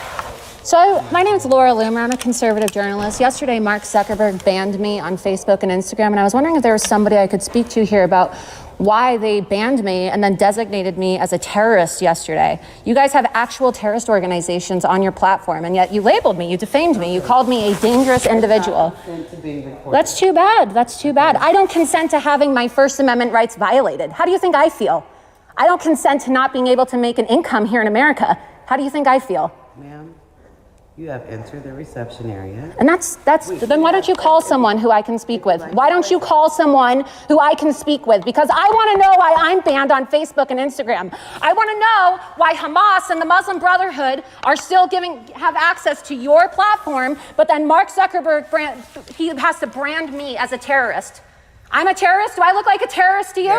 So my name is Laura Loomer. I'm a conservative journalist. Yesterday, Mark Zuckerberg banned me on Facebook and Instagram, and I was wondering if there was somebody I could speak to here about why they banned me and then designated me as a terrorist yesterday. You guys have actual terrorist organizations on your platform, and yet you labeled me, you defamed me, you called me a dangerous individual. That's too bad. That's too bad. I don't consent to having my First Amendment rights violated. How do you think I feel? I don't consent to not being able to make an income here in America. How do you think I feel? Ma'am, you have entered the reception area. And then why don't you call someone who I can speak with? Why don't you call someone who I can speak with? Because I want to know why I'm banned on Facebook and Instagram. I want to know why Hamas and the Muslim Brotherhood are still have access to your platform, but then Mark Zuckerberg, he has to brand me as a terrorist. I'm a terrorist? Do I look like a terrorist to you?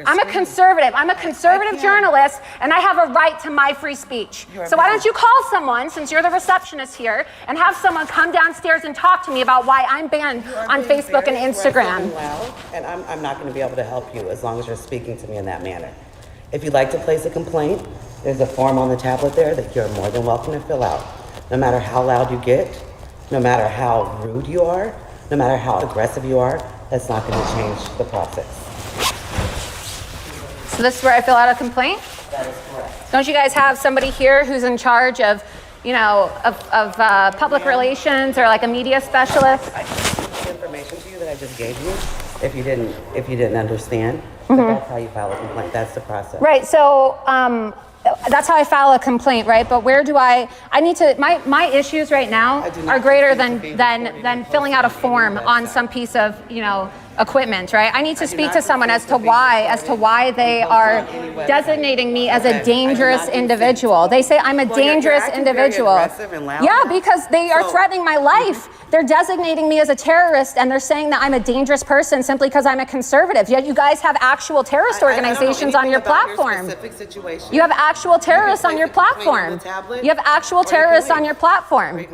I'm a conservative. I'm a conservative journalist, and I have a right to my free speech. So why don't you call someone, since you're the receptionist here, and have someone come downstairs and talk to me about why I'm banned on Facebook and Instagram. And I'm not going to be able to help you as long as you're speaking to me in that manner. If you'd like to place a complaint, there's a form on the tablet there that you're more than welcome to fill out. No matter how loud you get, no matter how rude you are, no matter how aggressive you are, that's not going to change the process. So this is where I fill out a complaint? That is correct. Don't you guys have somebody here who's in charge of, public relations or like a media specialist? I can give the information to you that I just gave you if you didn't understand. But that's how you file a complaint. That's the process. Right. So that's how I file a complaint, right? But where do I need to, my issues right now are greater than filling out a form on some piece of, equipment, right? I need to speak to someone as to why they are designating me as a dangerous individual. They say I'm a dangerous individual. Yeah, because they are threatening my life. They're designating me as a terrorist, and they're saying that I'm a dangerous person simply because I'm a conservative. Yet you guys have actual terrorist organizations on your platform. You have actual terrorists on your platform. You have actual terrorists on your platform.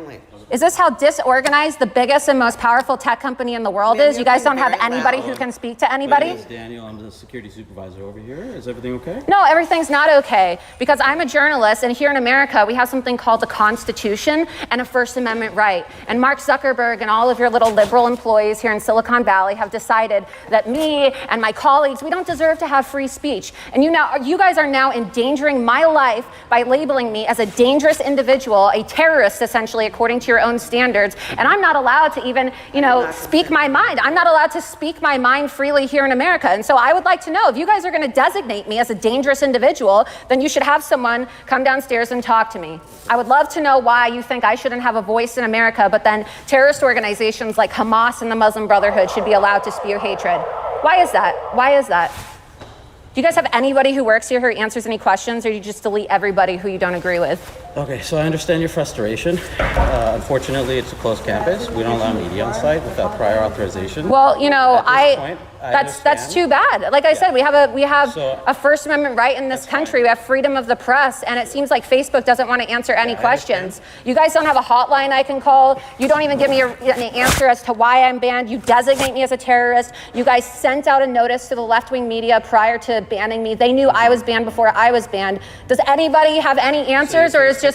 Is this how disorganized the biggest and most powerful tech company in the world is? You guys don't have anybody who can speak to anybody? My name is Daniel. I'm the security supervisor over here. Is everything okay? No, everything's not okay, because I'm a journalist, and here in America, we have something called the Constitution and a First Amendment right. And Mark Zuckerberg and all of your little liberal employees here in Silicon Valley have decided that me and my colleagues, we don't deserve to have free speech. And you guys are now endangering my life by labeling me as a dangerous individual, a terrorist, essentially, according to your own standards. And I'm not allowed to even, speak my mind. I'm not allowed to speak my mind freely here in America. And so I would like to know, if you guys are going to designate me as a dangerous individual, then you should have someone come downstairs and talk to me. I would love to know why you think I shouldn't have a voice in America, but then terrorist organizations like Hamas and the Muslim Brotherhood should be allowed to spew hatred. Why is that? Why is that? Do you guys have anybody who works here who answers any questions, or do you just delete everybody who you don't agree with? Okay, so I understand your frustration. Unfortunately, it's a closed campus. We don't allow media on site without prior authorization. Well, that's too bad. Like I said, we have a First Amendment right in this country. We have freedom of the press, and it seems like Facebook doesn't want to answer any questions. You guys don't have a hotline I can call. You don't even give me an answer as to why I'm banned. You designate me as a terrorist. You guys sent out a notice to the left-wing media prior to banning me. They knew I was banned before I was banned. Does anybody have any answers, or is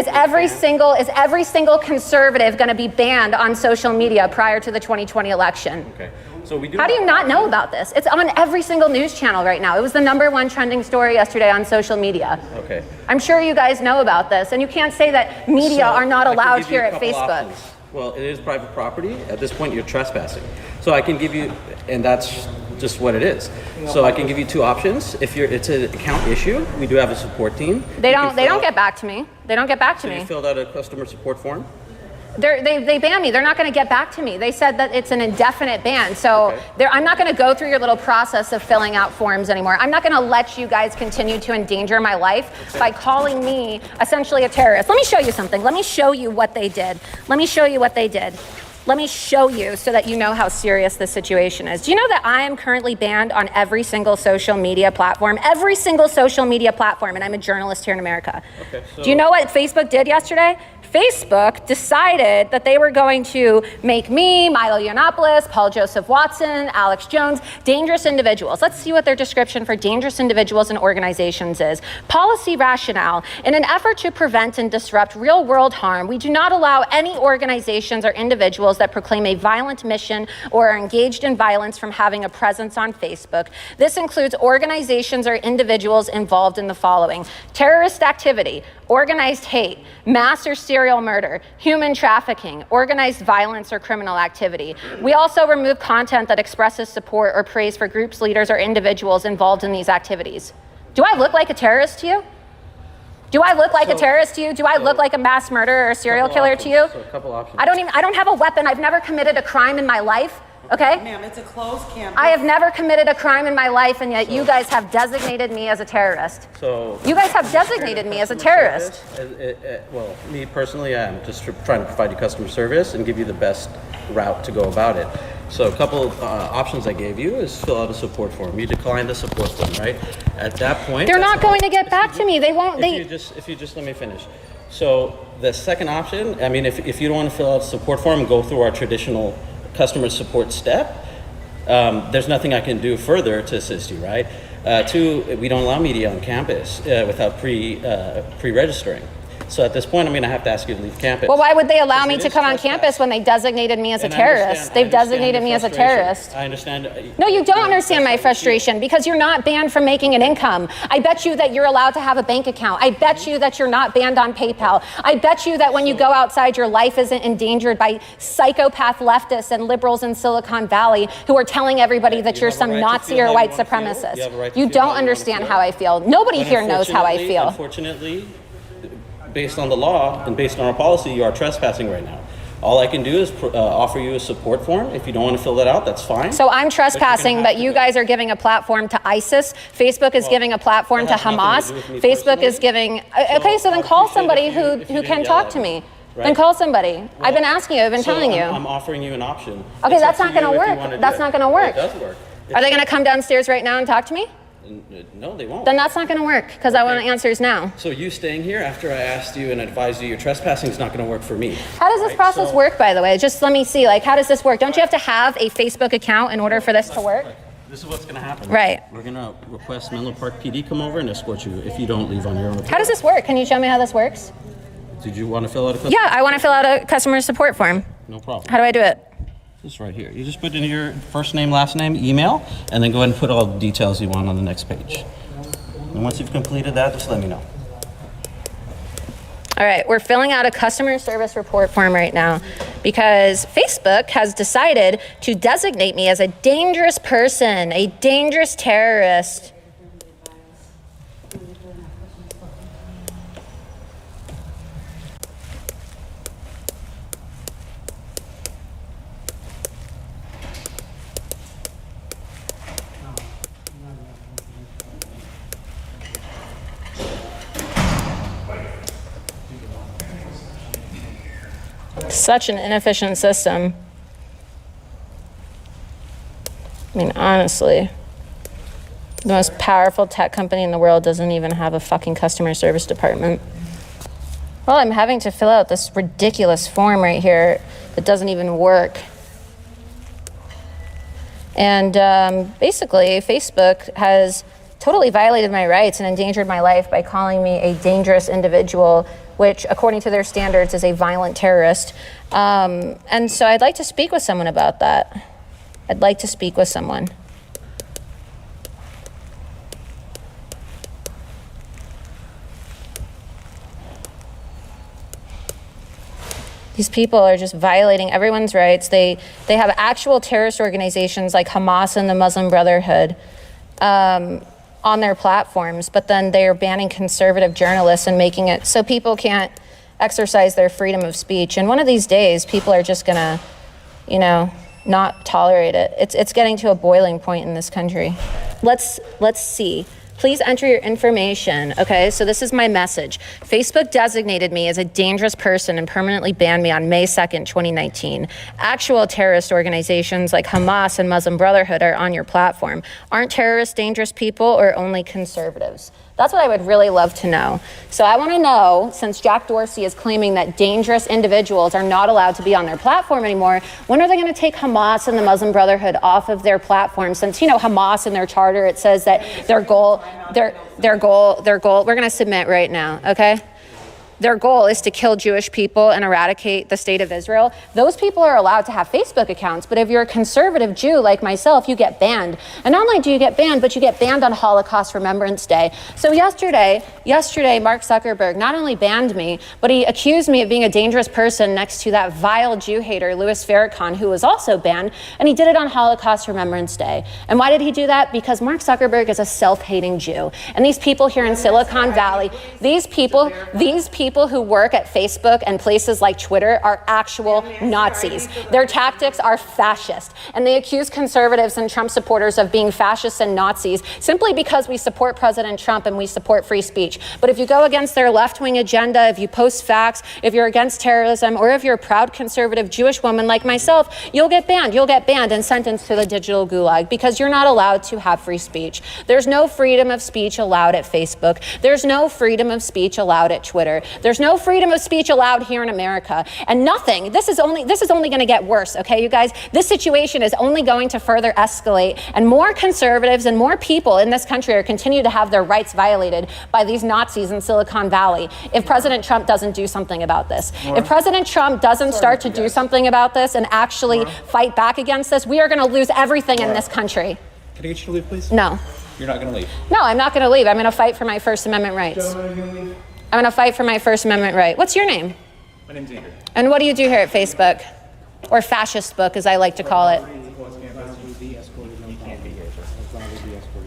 every single conservative going to be banned on social media prior to the 2020 election? Okay. So we do. How do you not know about this? It's on every single news channel right now. It was the #1 trending story yesterday on social media. Okay. I'm sure you guys know about this, and you can't say that media are not allowed here at Facebook. Options. Well, it is private property. At this point, you're trespassing. So I can give you, and that's just what it is. So I can give you two options. If it's an account issue, we do have a support team. They don't get back to me. They don't get back to me. You filled out a customer support form? They ban me. They're not going to get back to me. They said that it's an indefinite ban. So I'm not going to go through your little process of filling out forms anymore. I'm not going to let you guys continue to endanger my life by calling me essentially a terrorist. Let me show you something. Let me show you what they did. Let me show you what they did. Let me show you so that you know how serious this situation is. Do you know that I am currently banned on every single social media platform? Every single social media platform, and I'm a journalist here in America. Okay, so Do you know what Facebook did yesterday? Facebook decided that they were going to make me, Milo Yiannopoulos, Paul Joseph Watson, Alex Jones, dangerous individuals. Let's see what their description for dangerous individuals and organizations is. Policy rationale. In an effort to prevent and disrupt real-world harm, we do not allow any organizations or individuals that proclaim a violent mission or are engaged in violence from having a presence on Facebook. This includes organizations or individuals involved in the following: terrorist activity, organized hate, mass or serial murder, human trafficking, organized violence, or criminal activity. We also remove content that expresses support or praise for groups, leaders, or individuals involved in these activities. Do I look like a terrorist to you? Do I look like a terrorist to you? Do I look like a mass murderer or a serial killer to you? So a couple options. I don't have a weapon. I've never committed a crime in my life. Okay? Ma'am, it's a closed campus. I have never committed a crime in my life, and yet you guys have designated me as a terrorist. So You guys have designated me as a terrorist. Well, me personally, I'm just trying to provide you customer service and give you the best route to go about it. So a couple options I gave you is fill out a support form. You decline the support form, right? At that point, They're not going to get back to me. They won't. If you just let me finish. So the second option, I mean, if you don't want to fill out a support form and go through our traditional customer support step, there's nothing I can do further to assist you, right? Two, we don't allow media on campus without pre-registering. So at this point, I'm going to have to ask you to leave campus. Well, why would they allow me to come on campus when they designated me as a terrorist? They've designated me as a terrorist. I understand. No, you don't understand my frustration, because you're not banned from making an income. I bet you that you're allowed to have a bank account. I bet you that you're not banned on PayPal. I bet you that when you go outside, your life isn't endangered by psychopath leftists and liberals in Silicon Valley who are telling everybody that you're some Nazi or white supremacist. You don't understand how I feel. Nobody here knows how I feel. Unfortunately, based on the law and based on our policy, you are trespassing right now. All I can do is offer you a support form. If you don't want to fill that out, that's fine. So I'm trespassing, but you guys are giving a platform to ISIS. Facebook is giving a platform to Hamas. Facebook is giving. Okay, so then call somebody who can talk to me. Then call somebody. I've been asking you. I've been telling you. I'm offering you an option. Okay, that's not going to work. That's not going to work. It does work. Are they going to come downstairs right now and talk to me? No, they won't. Then that's not going to work, because I want answers now. So you staying here after I asked you and advised you you're trespassing is not going to work for me. How does this process work, by the way? Just let me see. Like, how does this work? Don't you have to have a Facebook account in order for this to work? This is what's going to happen. Right. We're going to request Menlo Park PD come over and escort you if you don't leave on your own. How does this work? Can you show me how this works? Did you want to fill out a customer? Yeah, I want to fill out a customer support form. No problem. How do I do it? This right here. You just put in your first name, last name, email, and then go ahead and put all the details you want on the next page. And once you've completed that, just let me know. All right, we're filling out a customer service report form right now because Facebook has decided to designate me as a dangerous person, a dangerous terrorist. Such an inefficient system. I mean, honestly, the most powerful tech company in the world doesn't even have a fucking customer service department. Well, I'm having to fill out this ridiculous form right here that doesn't even work. And basically, Facebook has totally violated my rights and endangered my life by calling me a dangerous individual, which, according to their standards, is a violent terrorist. And so I'd like to speak with someone about that. I'd like to speak with someone. These people are just violating everyone's rights. They have actual terrorist organizations like Hamas and the Muslim Brotherhood on their platforms, but then they are banning conservative journalists and making it so people can't exercise their freedom of speech. And one of these days, people are just gonna, not tolerate it. It's getting to a boiling point in this country. Let's see. Please enter your information. Okay, so this is my message. Facebook designated me as a dangerous person and permanently banned me on May 2nd, 2019. Actual terrorist organizations like Hamas and Muslim Brotherhood are on your platform. Aren't terrorists dangerous people or only conservatives? That's what I would really love to know. So I want to know, since Jack Dorsey is claiming that dangerous individuals are not allowed to be on their platform anymore, when are they going to take Hamas and the Muslim Brotherhood off of their platform? Since, you know, Hamas in their charter, it says that their goal, we're going to submit right now, okay? Their goal is to kill Jewish people and eradicate the state of Israel. Those people are allowed to have Facebook accounts, but if you're a conservative Jew like myself, you get banned. And not only do you get banned, but you get banned on Holocaust Remembrance Day. So yesterday, Mark Zuckerberg not only banned me, but he accused me of being a dangerous person next to that vile Jew hater, Louis Farrakhan, who was also banned, and he did it on Holocaust Remembrance Day. And why did he do that? Because Mark Zuckerberg is a self-hating Jew. And these people here in Silicon Valley, these people who work at Facebook and places like Twitter are actual Nazis. Their tactics are fascist. And they accuse conservatives and Trump supporters of being fascists and Nazis simply because we support President Trump and we support free speech. But if you go against their left-wing agenda, if you post facts, if you're against terrorism, or if you're a proud conservative Jewish woman like myself, you'll get banned. You'll get banned and sentenced to the digital gulag because you're not allowed to have free speech. There's no freedom of speech allowed at Facebook. There's no freedom of speech allowed at Twitter. There's no freedom of speech allowed here in America. And nothing, this is only going to get worse, okay, you guys? This situation is only going to further escalate, and more conservatives and more people in this country are continue to have their rights violated by these Nazis in Silicon Valley if President Trump doesn't do something about this. If President Trump doesn't start to do something about this and actually fight back against this, we are going to lose everything in this country. Can I get you to leave, please? No. You're not going to leave? No, I'm not going to leave. I'm going to fight for my First Amendment rights. I'm going to fight for my First Amendment right. What's your name? My name's Andrew. And what do you do here at Facebook? Or Fascist Book, as I like to call it.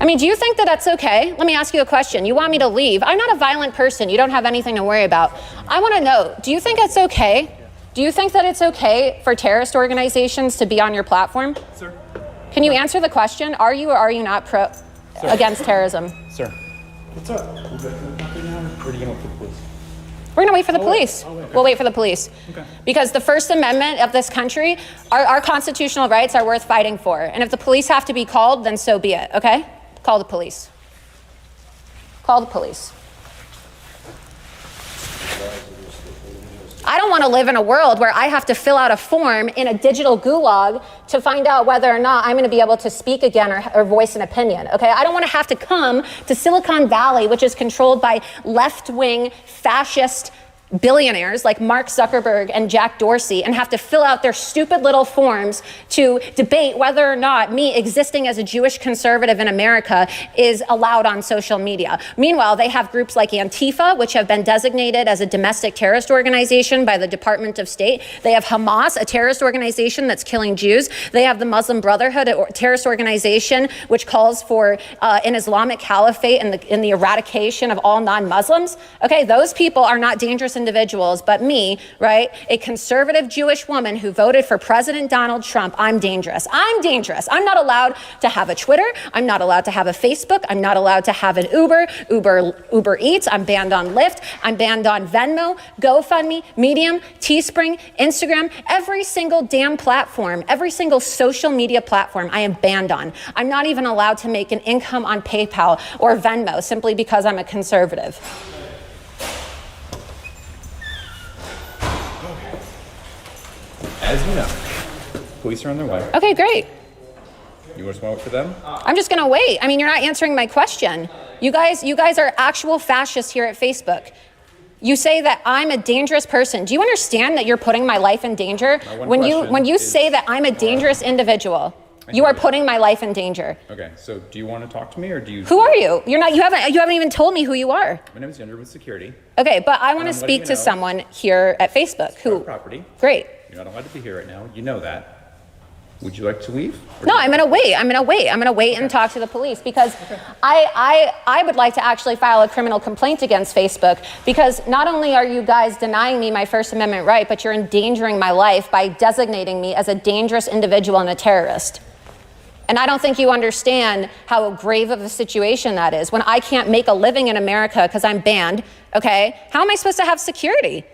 I mean, do you think that that's okay? Let me ask you a question. You want me to leave? I'm not a violent person. You don't have anything to worry about. I want to know, do you think it's okay? Do you think that it's okay for terrorist organizations to be on your platform? Sir. Can you answer the question? Are you or are you not against terrorism? Sir. What's up? Or are you going to wait for the police? We're going to wait for the police. We'll wait for the police. Okay. Because the First Amendment of this country, our constitutional rights are worth fighting for. And if the police have to be called, then so be it, okay? Call the police. Call the police. I don't want to live in a world where I have to fill out a form in a digital gulag to find out whether or not I'm going to be able to speak again or voice an opinion, okay? I don't want to have to come to Silicon Valley, which is controlled by left-wing fascist billionaires like Mark Zuckerberg and Jack Dorsey and have to fill out their stupid little forms to debate whether or not me existing as a Jewish conservative in America is allowed on social media. Meanwhile, they have groups like Antifa, which have been designated as a domestic terrorist organization by the Department of State. They have Hamas, a terrorist organization that's killing Jews. They have the Muslim Brotherhood, a terrorist organization which calls for an Islamic caliphate and the eradication of all non-Muslims. Okay, those people are not dangerous individuals, but me, right, a conservative Jewish woman who voted for President Donald Trump, I'm dangerous. I'm dangerous. I'm not allowed to have a Twitter. I'm not allowed to have a Facebook. I'm not allowed to have an Uber Eats. I'm banned on Lyft. I'm banned on Venmo, GoFundMe, Medium, Teespring, Instagram, every single damn platform, every single social media platform I am banned on. I'm not even allowed to make an income on PayPal or Venmo simply because I'm a conservative. As you know, police are on their way. Okay, great. You just want to wait for them? I'm just going to wait. I mean, you're not answering my question. You guys are actual fascists here at Facebook. You say that I'm a dangerous person. Do you understand that you're putting my life in danger? When you say that I'm a dangerous individual, you are putting my life in danger. Okay, so do you want to talk to me or do you? Who are you? You haven't even told me who you are. My name is Andrew with security. Okay, but I want to speak to someone here at Facebook who. Property. Great. You're not allowed to be here right now. You know that. Would you like to leave? No, I'm going to wait. I'm going to wait and talk to the police because I would like to actually file a criminal complaint against Facebook because not only are you guys denying me my First Amendment right, but you're endangering my life by designating me as a dangerous individual and a terrorist. And I don't think you understand how grave of a situation that is. When I can't make a living in America because I'm banned, okay, how am I supposed to have security?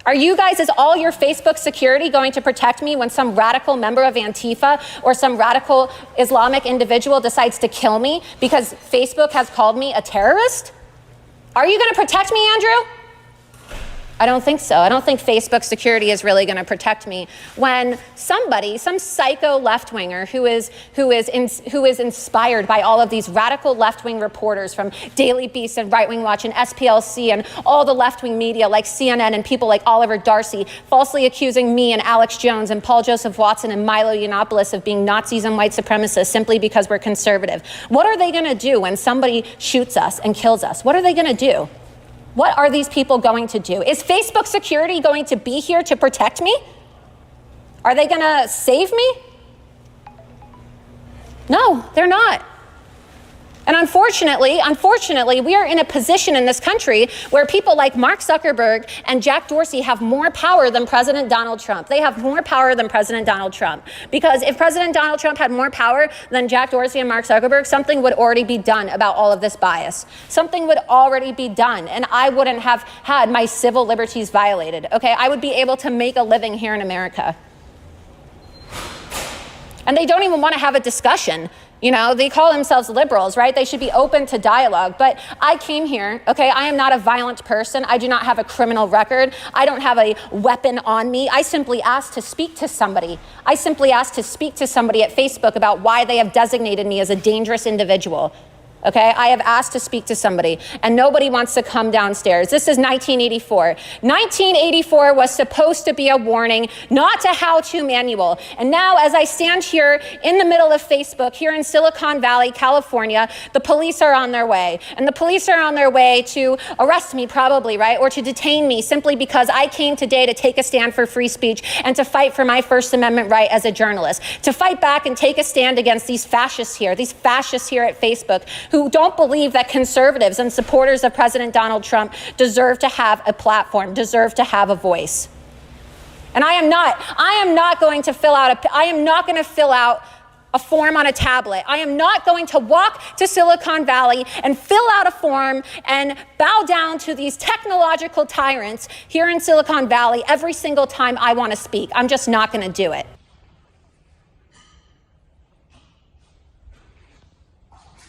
Are you guys, is all your Facebook security going to protect me when some radical member of Antifa or some radical Islamic individual decides to kill me because Facebook has called me a terrorist? Are you going to protect me, Andrew? I don't think so. I don't think Facebook security is really going to protect me when somebody, some psycho left-winger who is inspired by all of these radical left-wing reporters from Daily Beast and Right Wing Watch and SPLC and all the left-wing media like CNN and people like Oliver Darcy falsely accusing me and Alex Jones and Paul Joseph Watson and Milo Yiannopoulos of being Nazis and white supremacists simply because we're conservative. What are they going to do when somebody shoots us and kills us? What are they going to do? What are these people going to do? Is Facebook security going to be here to protect me? Are they going to save me? No, they're not. And unfortunately, we are in a position in this country where people like Mark Zuckerberg and Jack Dorsey have more power than President Donald Trump. They have more power than President Donald Trump. Because if President Donald Trump had more power than Jack Dorsey and Mark Zuckerberg, something would already be done about all of this bias. Something would already be done, and I wouldn't have had my civil liberties violated, okay? I would be able to make a living here in America. And they don't even want to have a discussion. You know, they call themselves liberals, right? They should be open to dialogue. But I came here, okay? I am not a violent person. I do not have a criminal record. I don't have a weapon on me. I simply asked to speak to somebody. I simply asked to speak to somebody at Facebook about why they have designated me as a dangerous individual. Okay, I have asked to speak to somebody and nobody wants to come downstairs. This is 1984. 1984 was supposed to be a warning, not a how-to manual. And now as I stand here in the middle of Facebook, here in Silicon Valley, California, the police are on their way. And the police are on their way to arrest me probably, right? Or to detain me simply because I came today to take a stand for free speech and to fight for my First Amendment right as a journalist. To fight back and take a stand against these fascists here at Facebook, who don't believe that conservatives and supporters of President Donald Trump deserve to have a platform, deserve to have a voice. And I am not going to fill out a form on a tablet. I am not going to walk to Silicon Valley and fill out a form and bow down to these technological tyrants here in Silicon Valley every single time I want to speak. I'm just not going to do it.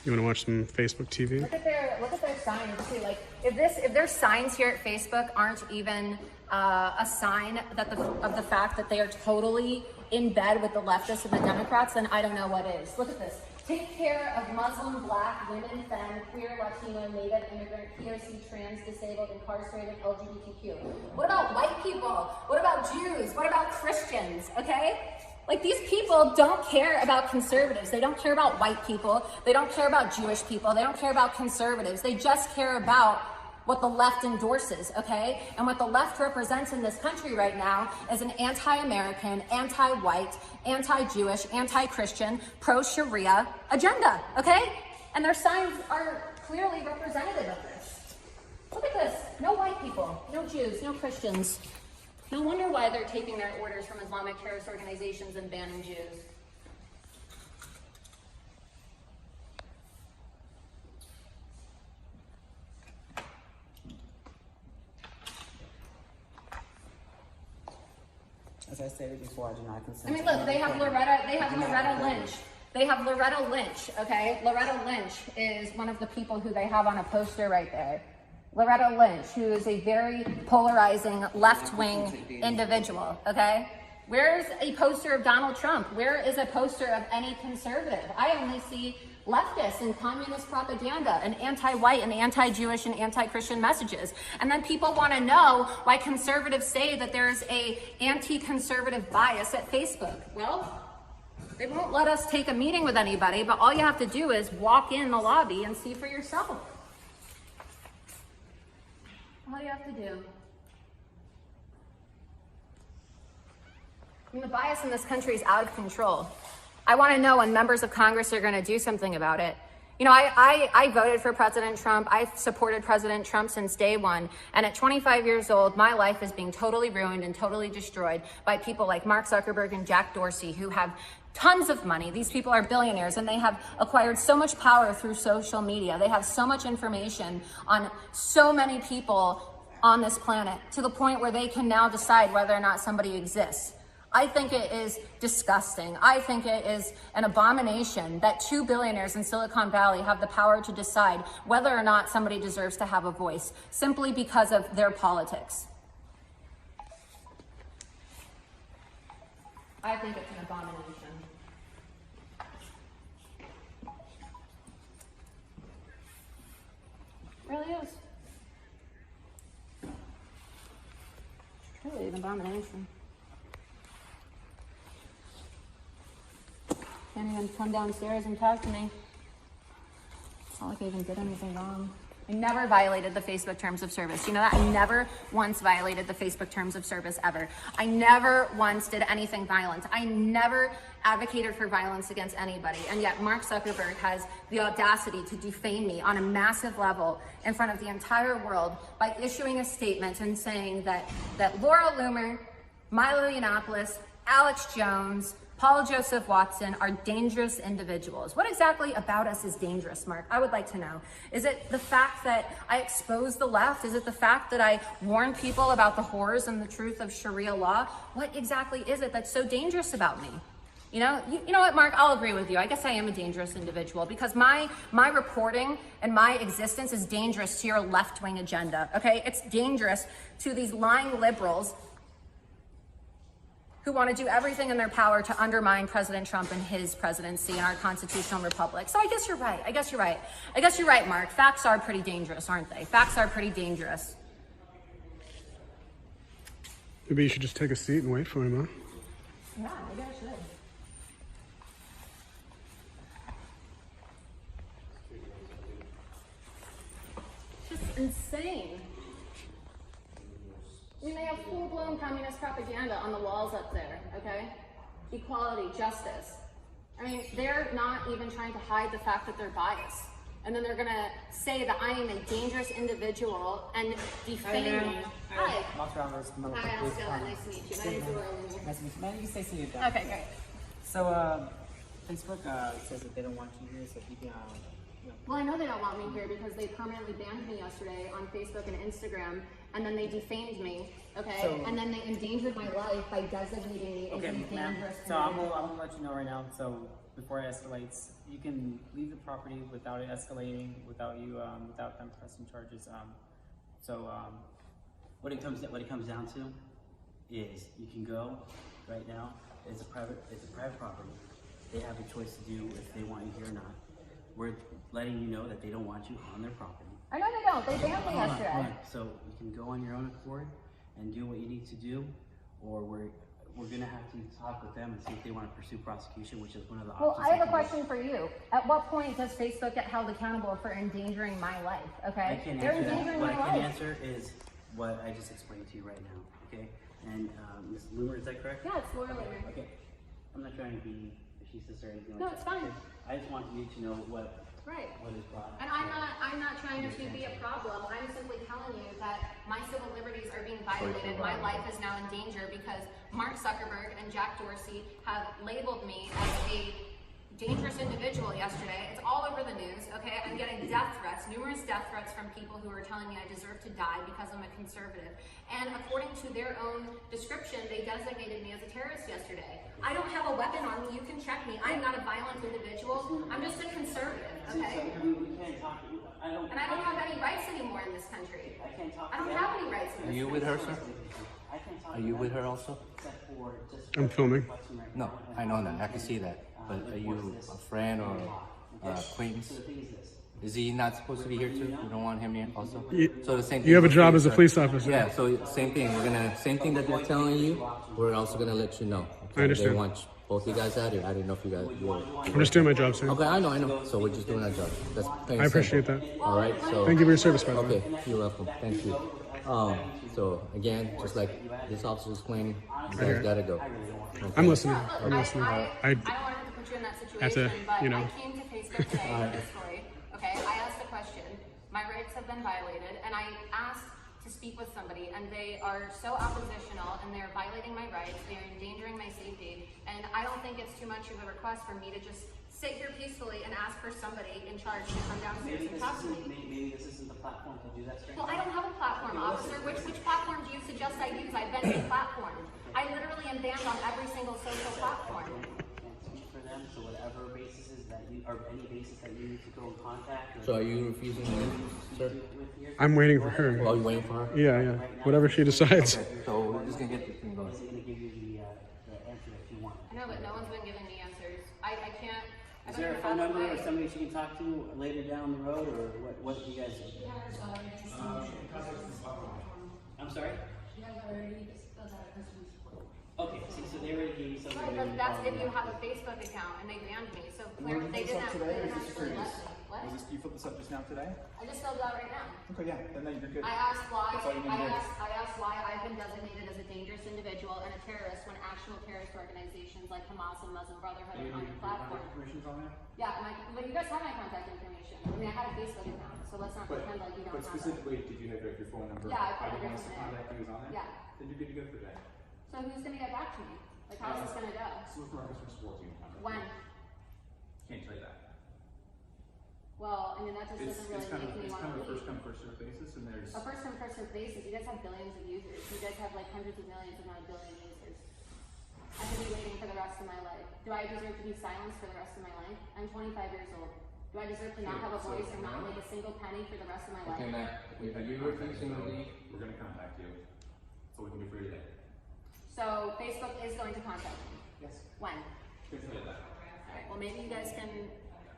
You want to watch some Facebook TV? Look at their signs too. Like if their signs here at Facebook aren't even a sign that of the fact that they are totally in bed with the leftists and the Democrats, then I don't know what is. Look at this. Take care of Muslim, Black, women, femme, queer, Latino, Native, immigrant, POC, trans, disabled, incarcerated, LGBTQ. What about white people? What about Jews? What about Christians? Okay? Like, these people don't care about conservatives. They don't care about white people. They don't care about Jewish people. They don't care about conservatives. They just care about what the left endorses, okay? And what the left represents in this country right now is an anti-American, anti-white, anti-Jewish, anti-Christian, pro-Sharia agenda, okay? And their signs are clearly representative of this. Look at this. No white people, no Jews, no Christians. No wonder why they're taking their orders from Islamic terrorist organizations and banning Jews. As I stated before, I do not consent. I mean, look, they have Loretta Lynch. They have Loretta Lynch, okay? Loretta Lynch is one of the people who they have on a poster right there. Loretta Lynch, who is a very polarizing left-wing individual, okay? Where's a poster of Donald Trump? Where is a poster of any conservative? I only see leftists and communist propaganda and anti-white and anti-Jewish and anti-Christian messages. And then people want to know why conservatives say that there's a anti-conservative bias at Facebook. Well, they won't let us take a meeting with anybody, but all you have to do is walk in the lobby and see for yourself. All you have to do. I mean, the bias in this country is out of control. I want to know when members of Congress are going to do something about it. You know, I voted for President Trump. I've supported President Trump since day one. And at 25 years old, my life is being totally ruined and totally destroyed by people like Mark Zuckerberg and Jack Dorsey, who have tons of money. These people are billionaires, and they have acquired so much power through social media. They have so much information on so many people on this planet, to the point where they can now decide whether or not somebody exists. I think it is disgusting. I think it is an abomination that 2 billionaires in Silicon Valley have the power to decide whether or not somebody deserves to have a voice, simply because of their politics. I think it's an abomination. It really is. It's really an abomination. Can't even come downstairs and talk to me. It's not like I even did anything wrong. I never violated the Facebook terms of service. You know that? I never once violated the Facebook terms of service ever. I never once did anything violent. I never advocated for violence against anybody. And yet Mark Zuckerberg has the audacity to defame me on a massive level in front of the entire world by issuing a statement and saying that Laura Loomer, Milo Yiannopoulos, Alex Jones, Paul Joseph Watson are dangerous individuals. What exactly about us is dangerous, Mark? I would like to know. Is it the fact that I expose the left? Is it the fact that I warn people about the horrors and the truth of Sharia law? What exactly is it that's so dangerous about me? You know what, Mark? I'll agree with you. I guess I am a dangerous individual because my reporting and my existence is dangerous to your left-wing agenda, okay? It's dangerous to these lying liberals who want to do everything in their power to undermine President Trump and his presidency and our constitutional republic. So I guess you're right. I guess you're right, Mark. Facts are pretty dangerous, aren't they? Facts are pretty dangerous. Maybe you should just take a seat and wait for him, huh? Yeah, maybe I should. It's just insane. I mean, they have full-blown communist propaganda on the walls up there, okay? Equality, justice. I mean, they're not even trying to hide the fact that they're biased. And then they're gonna say that I am a dangerous individual and defame me. Hi. Hi, Oscar. Nice to meet you. My name is Laura. Nice to meet you. Man, you can stay seated. Okay, great. So, Facebook says that they don't want you here, so if you can, Well, I know they don't want me here because they permanently banned me yesterday on Facebook and Instagram, and then they defamed me, okay? And then they endangered my life by designating me as a dangerous So I'm gonna let you know right now, so before it escalates, you can leave the property without it escalating, without them pressing charges. What it comes down to is you can go right now. It's a private property. They have a choice to do if they want you here or not. We're letting you know that they don't want you on their property. I know they don't. They banned me yesterday. Hold on. So you can go on your own accord and do what you need to do, or we're gonna have to talk with them and see if they want to pursue prosecution, which is one of the options. Well, I have a question for you. At what point does Facebook get held accountable for endangering my life? Okay, I can't they're answer endangering that. What my I can life. answer is what I just explained to you right now. Okay, and Ms. Loomer, is that correct? Yeah, it's Laura Loomer. Okay, I'm not trying to be a she sister or anything like No, that. it's fine. I just want you to know what is brought. And I'm not trying to be a problem. I'm simply telling you that my civil liberties are being violated. My life is now in danger because Mark Zuckerberg and Jack Dorsey have labeled me as a dangerous individual yesterday. It's all over the news, okay? I'm getting death threats, numerous death threats from people who are telling me I deserve to die because I'm a conservative. And according to their own description, they designated me as a terrorist yesterday. I don't have a weapon on me. You can check me. I'm not a violent individual. I'm just a conservative, okay? And I don't have any rights anymore in this country. I don't have any rights in this country. Are you with her, sir? Are you with her also? I'm filming. No, I know that. I can see that. But are you a friend or acquaintance? Is he not supposed to be here too? You don't want him here also? So the same thing. You have a job as a police officer. Yeah, so same thing. Same thing that they're telling you, we're also gonna let you know. Okay? I understand. They want both you guys out here. I didn't know if you guys were. I'm just doing my job, sir. Okay, I know. So we're just doing our job. That's plain I appreciate simple. that. All right. So Thank you for your service, by the way. Okay, you're welcome. Thank you. So again, just like this officer was explaining, you guys gotta go. Okay. I'm listening. I don't want to put you in that situation, but I came to Facebook today with this story. My rights have been violated, and I asked to speak with somebody, and they are so oppositional, and they're violating my rights, they're endangering my safety, and I don't think it's too much of a request for me to just sit here peacefully and ask for somebody in charge to come downstairs and talk to me. Maybe this isn't the platform to do that, Well, I don't have a platform, officer. Which platform do you suggest I use? I've been deplatformed. I literally am banned on every single social platform. Can't speak for them, so whatever basis is that you, or any basis that you need to go in contact. So are you refusing to leave, sir? I'm waiting for her. Oh, you waiting for her? Yeah. Whatever she decides. Okay, so we're just gonna get this thing going. Is it gonna give you the answer that you want? I know, but no one's been giving me answers. I can't. Is there a phone number or somebody she can talk to later down the road, or what do you guys do? I'm sorry? Okay, so they already gave you something. Right, but that's if you have a Facebook account and they banned me. So clearly they didn't actually let me. What? You filled this up just now today? I just filled it out right now. Okay, yeah, then you're good. I asked why. That's all you need to do. I asked why I've been designated as a dangerous individual and a terrorist when actual terrorist organizations like Hamas and Muslim Brotherhood are on your platform. Information's on there? Yeah, but you guys have my contact information. I mean, I had a Facebook account, so let's not pretend like you don't But have specifically, did you have your phone number? Yeah, I put Everyone everything wants to there. contact you is on there? Yeah. Then you're good to go for that. So who's gonna get back to me? Like, how's this gonna go? Smooth Marcus from Sports Team. When? Can't tell you that. Well, I mean, that just doesn't really make me It's want kind to of a first leave. come, first served basis, and there's... A first come, first served basis. You guys have billions of users. You guys have like hundreds of millions, if not a billion users. I could be waiting for the rest of my life. Do I deserve to be silenced for the rest of my life? I'm 25 years old. Do I deserve to not have a voice or not make a single penny for the rest of my life? Okay, Matt, if you refusing to leave, We're going to contact you. So we can do for you today. So Facebook is going to contact me. Yes. When? Good for you that. Alright, well maybe you guys can,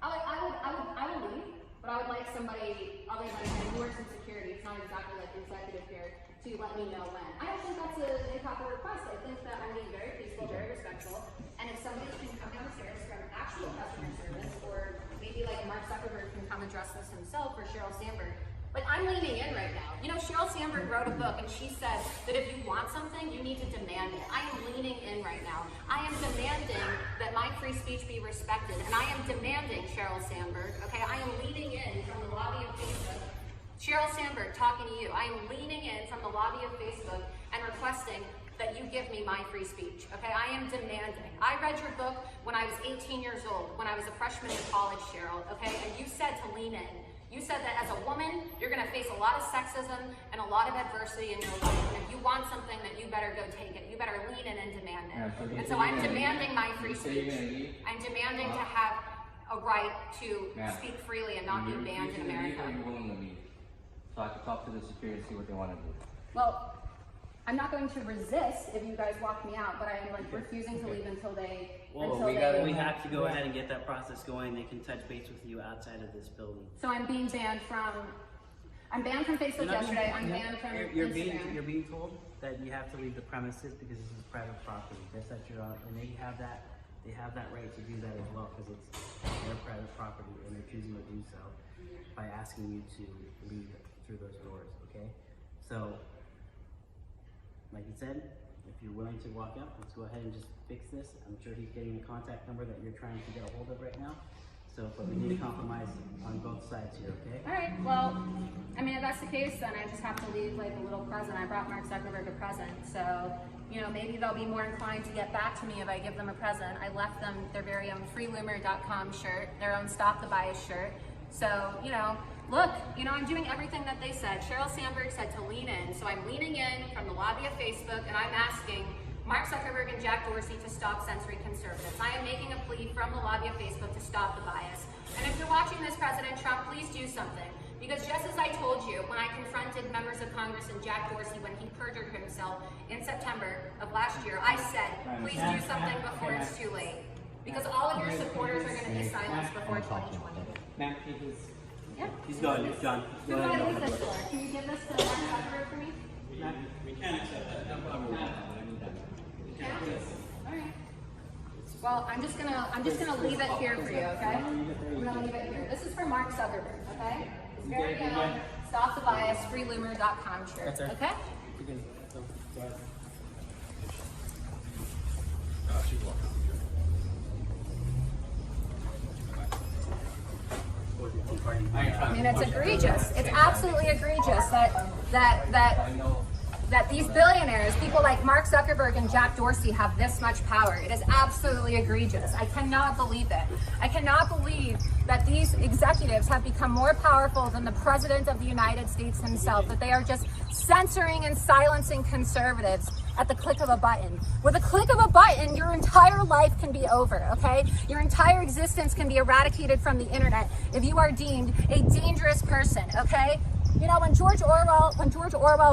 I would leave, but I would like somebody, who works in security, it's not exactly like the executive here, to let me know when. I don't think that's an improper request. I think that I'm being very peaceful, very respectful, and if somebody can come downstairs from actual customer service, or maybe like Mark Zuckerberg can come address this himself, or Sheryl Sandberg. Like, I'm leaning in right now. You know, Sheryl Sandberg wrote a book and she said that if you want something, you need to demand it. I am leaning in right now. I am demanding that my free speech be respected. And I am demanding, Sheryl Sandberg, okay, I am leaning in from the lobby of Facebook. Sheryl Sandberg, talking to you. I am leaning in from the lobby of Facebook and requesting that you give me my free speech, okay? I am demanding. I read your book when I was 18 years old, when I was a freshman in college, Sheryl, okay? And you said to lean in. You said that as a woman, you're gonna face a lot of sexism and a lot of adversity in your life. And if you want something, then you better go take it. You better lean in and demand it. And so I'm demanding my free speech. I'm demanding to have a right to speak freely and not be banned in America. Are you willing to leave? So I can talk to the security and see what they want to do. Well, I'm not going to resist if you guys walk me out, but I am like refusing to leave until they. Well, we have to go ahead and get that process going. They can touch base with you outside of this building. So I'm being banned from. I'm banned from Facebook yesterday. I'm banned from Instagram. You're being told that you have to leave the premises because this is private property. That's that you're on, and they have that right to do that as well because it's their private property and they're choosing to do so by asking you to leave through those doors. Okay, so. Like you said, if you're willing to walk out, let's go ahead and just fix this. I'm sure he's getting the contact number that you're trying to get a hold of right now. So, but we need a compromise on both sides here, okay? All right, well, I mean, if that's the case, then I just have to leave like a little present. I brought Mark Zuckerberg a present. So, you know, maybe they'll be more inclined to get back to me if I give them a present. I left them their very own freeloomer.com shirt, their own Stop the Bias shirt. So, you know, look, you know, I'm doing everything that they said. Sheryl Sandberg said to lean in, so I'm leaning in from the lobby of Facebook, and I'm asking Mark Zuckerberg and Jack Dorsey to stop censoring conservatives. I am making a plea from the lobby of Facebook to stop the bias. And if you're watching this, President Trump, please do something. Because just as I told you when I confronted members of Congress and Jack Dorsey when he perjured himself in September of last year, I said, please do something before it's too late. Because all of your supporters are going to be silenced before 2020. Matt, Yeah. he's going, John. Who do I leave this for? Can you give this to Mark Zuckerberg for me? We can accept that. No problem. Yeah? All right. Well, I'm just gonna leave it here for you, okay? I'm gonna leave it here. This is for Mark Zuckerberg, okay? His very own Stop the Bias freeloomer.com shirt. Okay? I mean, mean, it's egregious. It's absolutely egregious that these billionaires, people like Mark Zuckerberg and Jack Dorsey, have this much power. It is absolutely egregious. I cannot believe it. I cannot believe that these executives have become more powerful than the President of the United States himself, that they are just censoring and silencing conservatives at the click of a button. With a click of a button, your entire life can be over, okay? Your entire existence can be eradicated from the internet if you are deemed a dangerous person, okay? You know, when George Orwell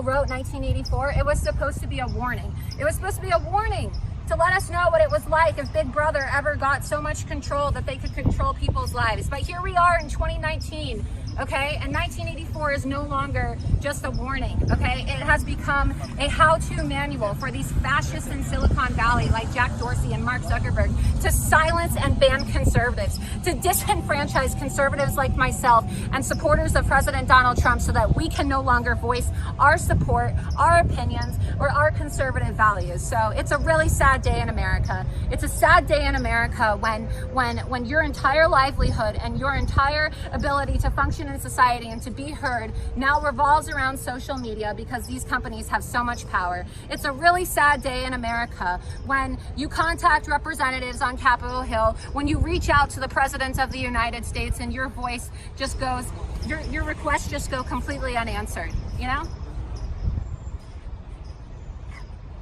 wrote 1984, it was supposed to be a warning. It was supposed to be a warning to let us know what it was like if Big Brother ever got so much control that they could control people's lives. But here we are in 2019, okay? And 1984 is no longer just a warning, okay? It has become a how-to manual for these fascists in Silicon Valley like Jack Dorsey and Mark Zuckerberg to silence and ban conservatives, to disenfranchise conservatives like myself and supporters of President Donald Trump so that we can no longer voice our support, our opinions, or our conservative values. So it's a really sad day in America. It's a sad day in America when your entire livelihood and your entire ability to function in society and to be heard now revolves around social media because these companies have so much power. It's a really sad day in America when you contact representatives on Capitol Hill, when you reach out to the President of the United States and your voice just goes, your requests just go completely unanswered, you know?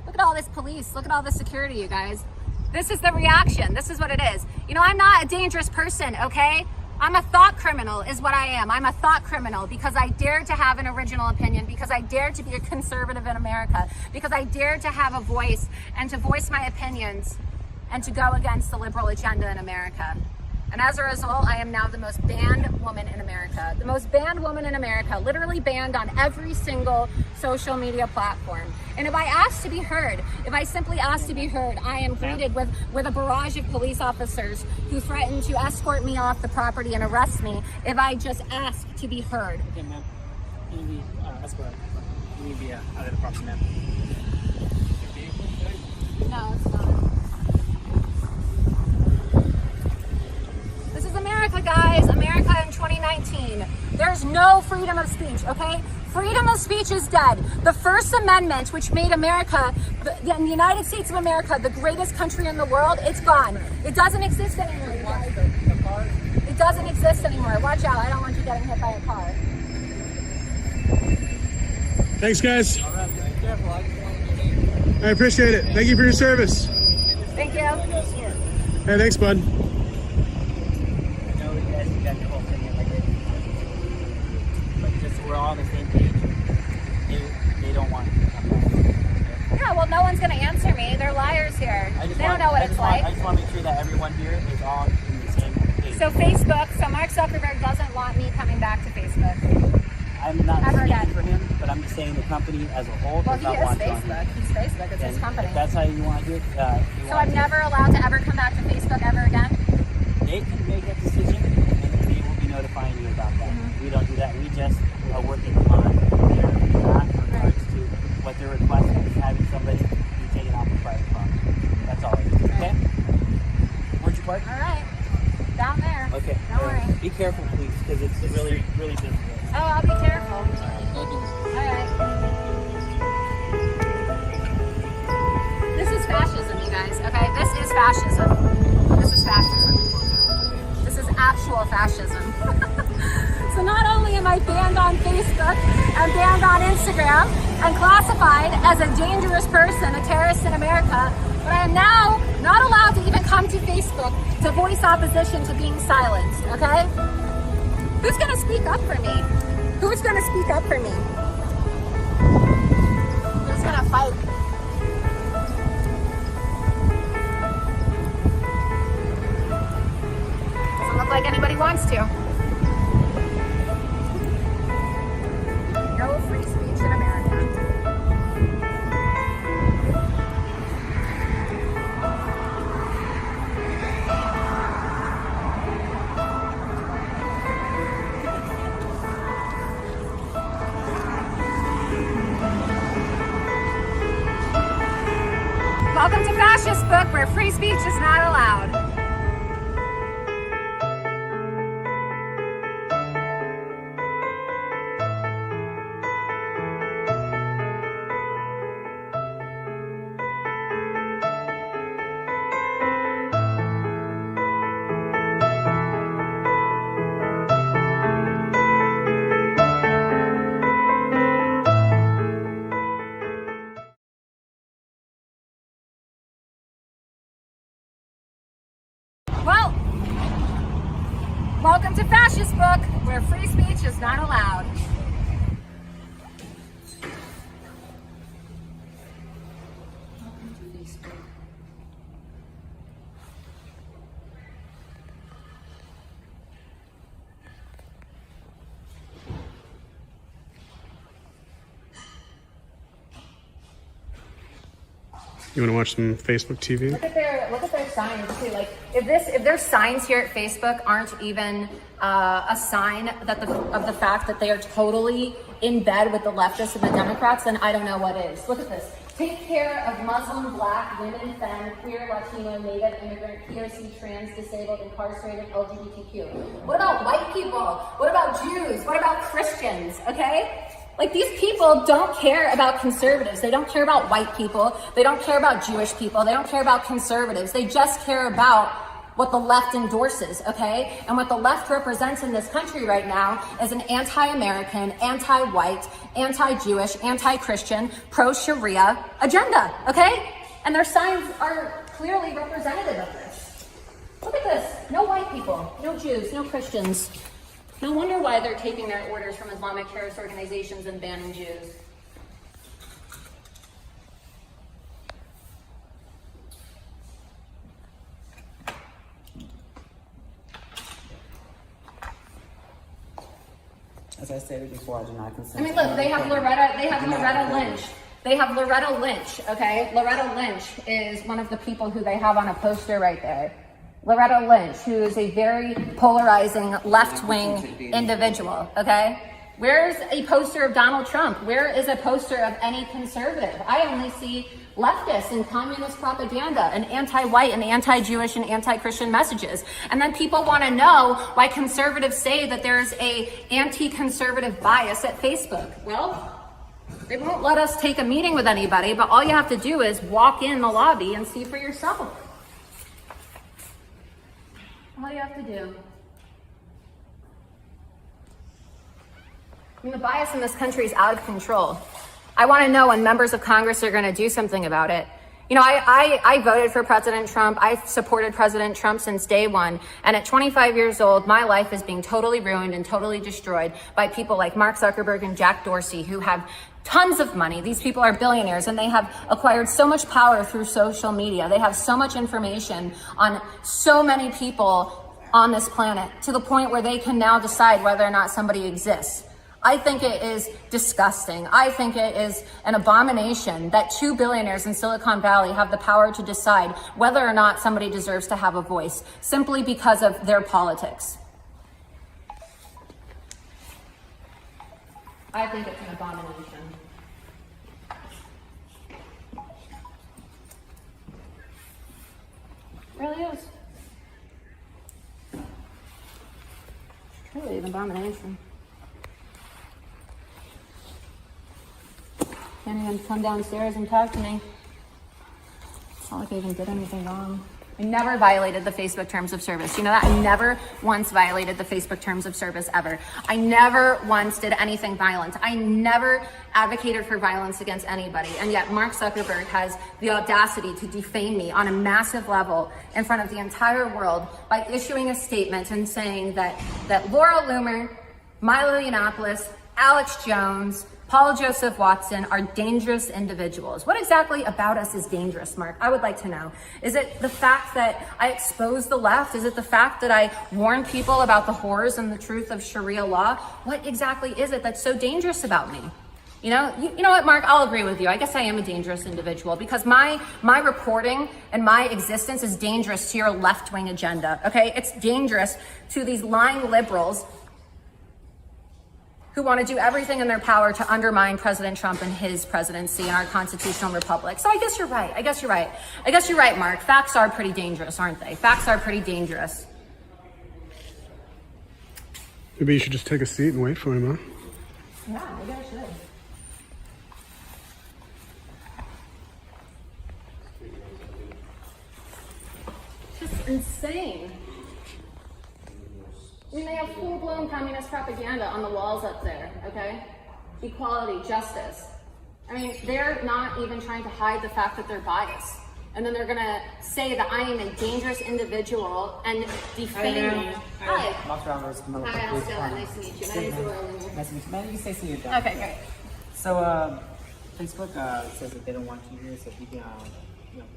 Look at all this police, look at all this security, you guys. This is the reaction, this is what it is. You know, I'm not a dangerous person, okay? I'm a thought criminal is what I am. I'm a thought criminal because I dare to have an original opinion, because I dare to be a conservative in America, because I dare to have a voice and to voice my opinions and to go against the liberal agenda in America. And as a result, I am now the most banned woman in America. The most banned woman in America, literally banned on every single social media platform. And if I ask to be heard, if I simply ask to be heard, I am greeted with a barrage of police officers who threaten to escort me off the property and arrest me if I just ask to be heard. Okay, ma'am. You need to be escorted. You need to be out of the property, ma'am. No, it's not. This is America, guys. America in 2019. There's no freedom of speech, okay? Freedom of speech is dead. The First Amendment, which made America, the United States of America, the greatest country in the world, it's gone. It doesn't exist anymore, you guys. It doesn't exist anymore. Watch out. I don't want you getting hit by a car. Thanks, guys. I appreciate it. Thank you for your service. Thank you. Hey, thanks, bud. We're all on the same page. They don't want to come back. Yeah, well, no one's going to answer me. They're liars here. They don't know what it's like. I just want to make sure that everyone here is all in the same page. So Facebook, so Mark Zuckerberg doesn't want me coming back to Facebook. I'm not speaking for him, but I'm just saying the company as a whole does not want to. Well, he is Facebook. He's Facebook. It's his company. If that's how you want to do it. So I'm never allowed to ever come back to Facebook ever again? They can make that decision, and they will be notifying you about that. We don't do that. We just are working on their behalf in regards to what they're requesting is having somebody be taken off of private property. That's all it is. Okay? Where'd you park? All right. Down there. Okay. Don't worry. Be careful, please, because it's really, really busy. Oh, I'll be careful. Thank you. All right. This is fascism, you guys. Okay? This is fascism. This is fascism. This is actual fascism. So not only am I banned on Facebook and banned on Instagram and classified as a dangerous person, a terrorist in America, but I am now not allowed to even come to Facebook to voice opposition to being silenced, okay? Who's gonna speak up for me? Who's gonna speak up for me? Who's gonna fight? Doesn't look like anybody wants to. No free speech in America. Welcome to Fascist Book, where free speech is not allowed. Welcome to Fascist Book, where free speech is not allowed. You want to watch some Facebook TV? Look at their signs too. Like if their signs here at Facebook aren't even a sign that of the fact that they are totally in bed with the leftists and the Democrats, then I don't know what is. Look at this. Take care of Muslim, Black, women, femme, queer, Latino, Native, immigrant, POC, trans, disabled, incarcerated, LGBTQ. What about white people? What about Jews? What about Christians? Okay? Like, these people don't care about conservatives. They don't care about white people. They don't care about Jewish people. They don't care about conservatives. They just care about what the left endorses, okay? And what the left represents in this country right now is an anti-American, anti-white, anti-Jewish, anti-Christian, pro-Sharia agenda, okay? And their signs are clearly representative of this. Look at this. No white people, no Jews, no Christians. No wonder why they're taking their orders from Islamic terrorist organizations and banning Jews. As I stated before, I do not consent. I mean, look, they have Loretta Lynch. They have Loretta Lynch, okay? Loretta Lynch is one of the people who they have on a poster right there. Loretta Lynch, who is a very polarizing left-wing individual, okay? Where's a poster of Donald Trump? Where is a poster of any conservative? I only see leftists and communist propaganda and anti-white and anti-Jewish and anti-Christian messages. And then people want to know why conservatives say that there's a anti-conservative bias at Facebook. Well, they won't let us take a meeting with anybody, but all you have to do is walk in the lobby and see for yourself. All you have to do. I mean, the bias in this country is out of control. I want to know when members of Congress are going to do something about it. You know, I voted for President Trump. I've supported President Trump since day one. And at 25 years old, my life is being totally ruined and totally destroyed by people like Mark Zuckerberg and Jack Dorsey, who have tons of money. These people are billionaires, and they have acquired so much power through social media. They have so much information on so many people on this planet, to the point where they can now decide whether or not somebody exists. I think it is disgusting. I think it is an abomination that 2 billionaires in Silicon Valley have the power to decide whether or not somebody deserves to have a voice, simply because of their politics. I think it's an abomination. It really is. It's truly an abomination. Can't even come downstairs and talk to me. It's not like I even did anything wrong. I never violated the Facebook terms of service. You know that? I never once violated the Facebook terms of service ever. I never once did anything violent. I never advocated for violence against anybody. And yet Mark Zuckerberg has the audacity to defame me on a massive level in front of the entire world by issuing a statement and saying that Laura Loomer, Milo Yiannopoulos, Alex Jones, Paul Joseph Watson are dangerous individuals. What exactly about us is dangerous, Mark? I would like to know. Is it the fact that I expose the left? Is it the fact that I warn people about the horrors and the truth of Sharia law? What exactly is it that's so dangerous about me? You know what, Mark? I'll agree with you. I guess I am a dangerous individual because my reporting and my existence is dangerous to your left-wing agenda, okay? It's dangerous to these lying liberals who want to do everything in their power to undermine President Trump and his presidency and our constitutional republic. So I guess you're right. I guess you're right, Mark. Facts are pretty dangerous, aren't they? Facts are pretty dangerous. Maybe you should just take a seat and wait for him, huh? Yeah, maybe I should. Just insane. I mean, they have full-blown communist propaganda on the walls up there, okay? Equality, justice. I mean, they're not even trying to hide the fact that they're biased. and then they're gonna say that I am a dangerous individual and defame me. Hi. Hi, Estella. Nice to meet you. My name is Laura Loomer. Nice to meet you. Man, you can say see your job. Okay, great. So, Facebook says that they don't want you here, so if you can,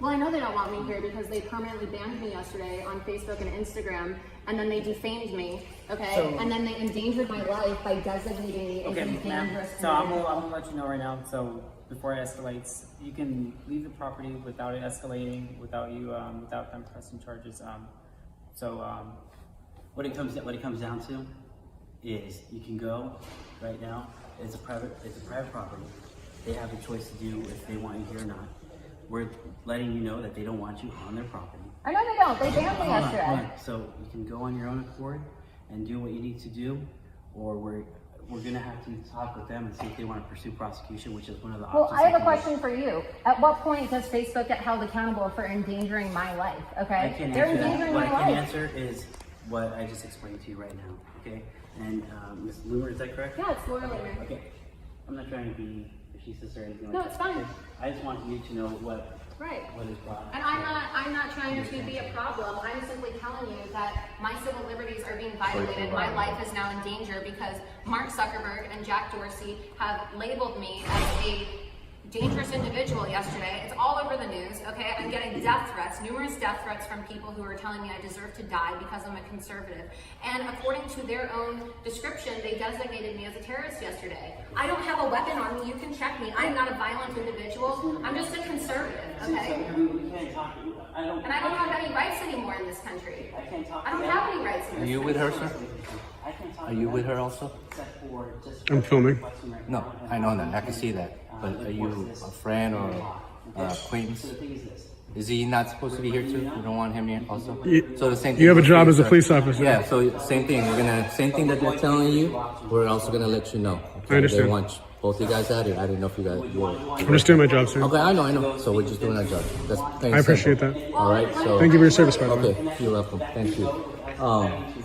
Well, I know they don't want me here because they permanently banned me yesterday on Facebook and Instagram, and then they defamed me, okay? So- and then they endangered my life by designating me as okay, a ma'am. dangerous So I'm individual. gonna let you know right now. So before it escalates, you can leave the property without it escalating, without you, without them pressing charges. What it comes down to is you can go right now. It's a private property. They have a choice to do if they want you here or not. We're letting you know that they don't want you on their property. I know they don't. They banned me yesterday. Hold on. So you can go on your own accord and do what you need to do, or we're gonna have to talk with them and see if they want to pursue prosecution, which is one of the options. Well, I have a question for you. At what point does Facebook get held accountable for endangering my life? Okay, I can't they're answer that. endangering What my I can life. answer is what I just explained to you right now. Okay, and Ms. Loomer, is that correct? Yeah, it's Laura Loomer. Okay, I'm not trying to be racist or anything like No, that. it's fine. Okay? I just want you to know what is brought. And I'm not trying to be a problem. I'm simply telling you that my civil liberties are being violated. My life is now in danger because Mark Zuckerberg and Jack Dorsey have labeled me as a dangerous individual yesterday. It's all over the news, okay? I'm getting death threats, numerous death threats from people who are telling me I deserve to die because I'm a conservative. And according to their own description, they designated me as a terrorist yesterday. I don't have a weapon on me. You can check me. I'm not a violent individual. I'm just a conservative, okay? We can't talk. And I don't have any rights anymore in this country. I can't talk. I don't have any rights in this Are you country. with her, sir? I can't talk. Are you with her also? Except for just I'm filming. No, I know that. I can see that. But are you a friend or acquaintance? Is he not supposed to be here too? You don't want him here also? So the same thing. You have a job as a police officer. Yeah, so same thing. Same thing that they're telling you, we're also gonna let you know. Okay? I understand. They want both you guys out here. I didn't know if you guys were. I'm just doing my job, sir. Okay, I know. So we're just doing our job. That's plain I appreciate simple. that. All right. So Thank you for your service, by the way. Okay, you're welcome. Thank you.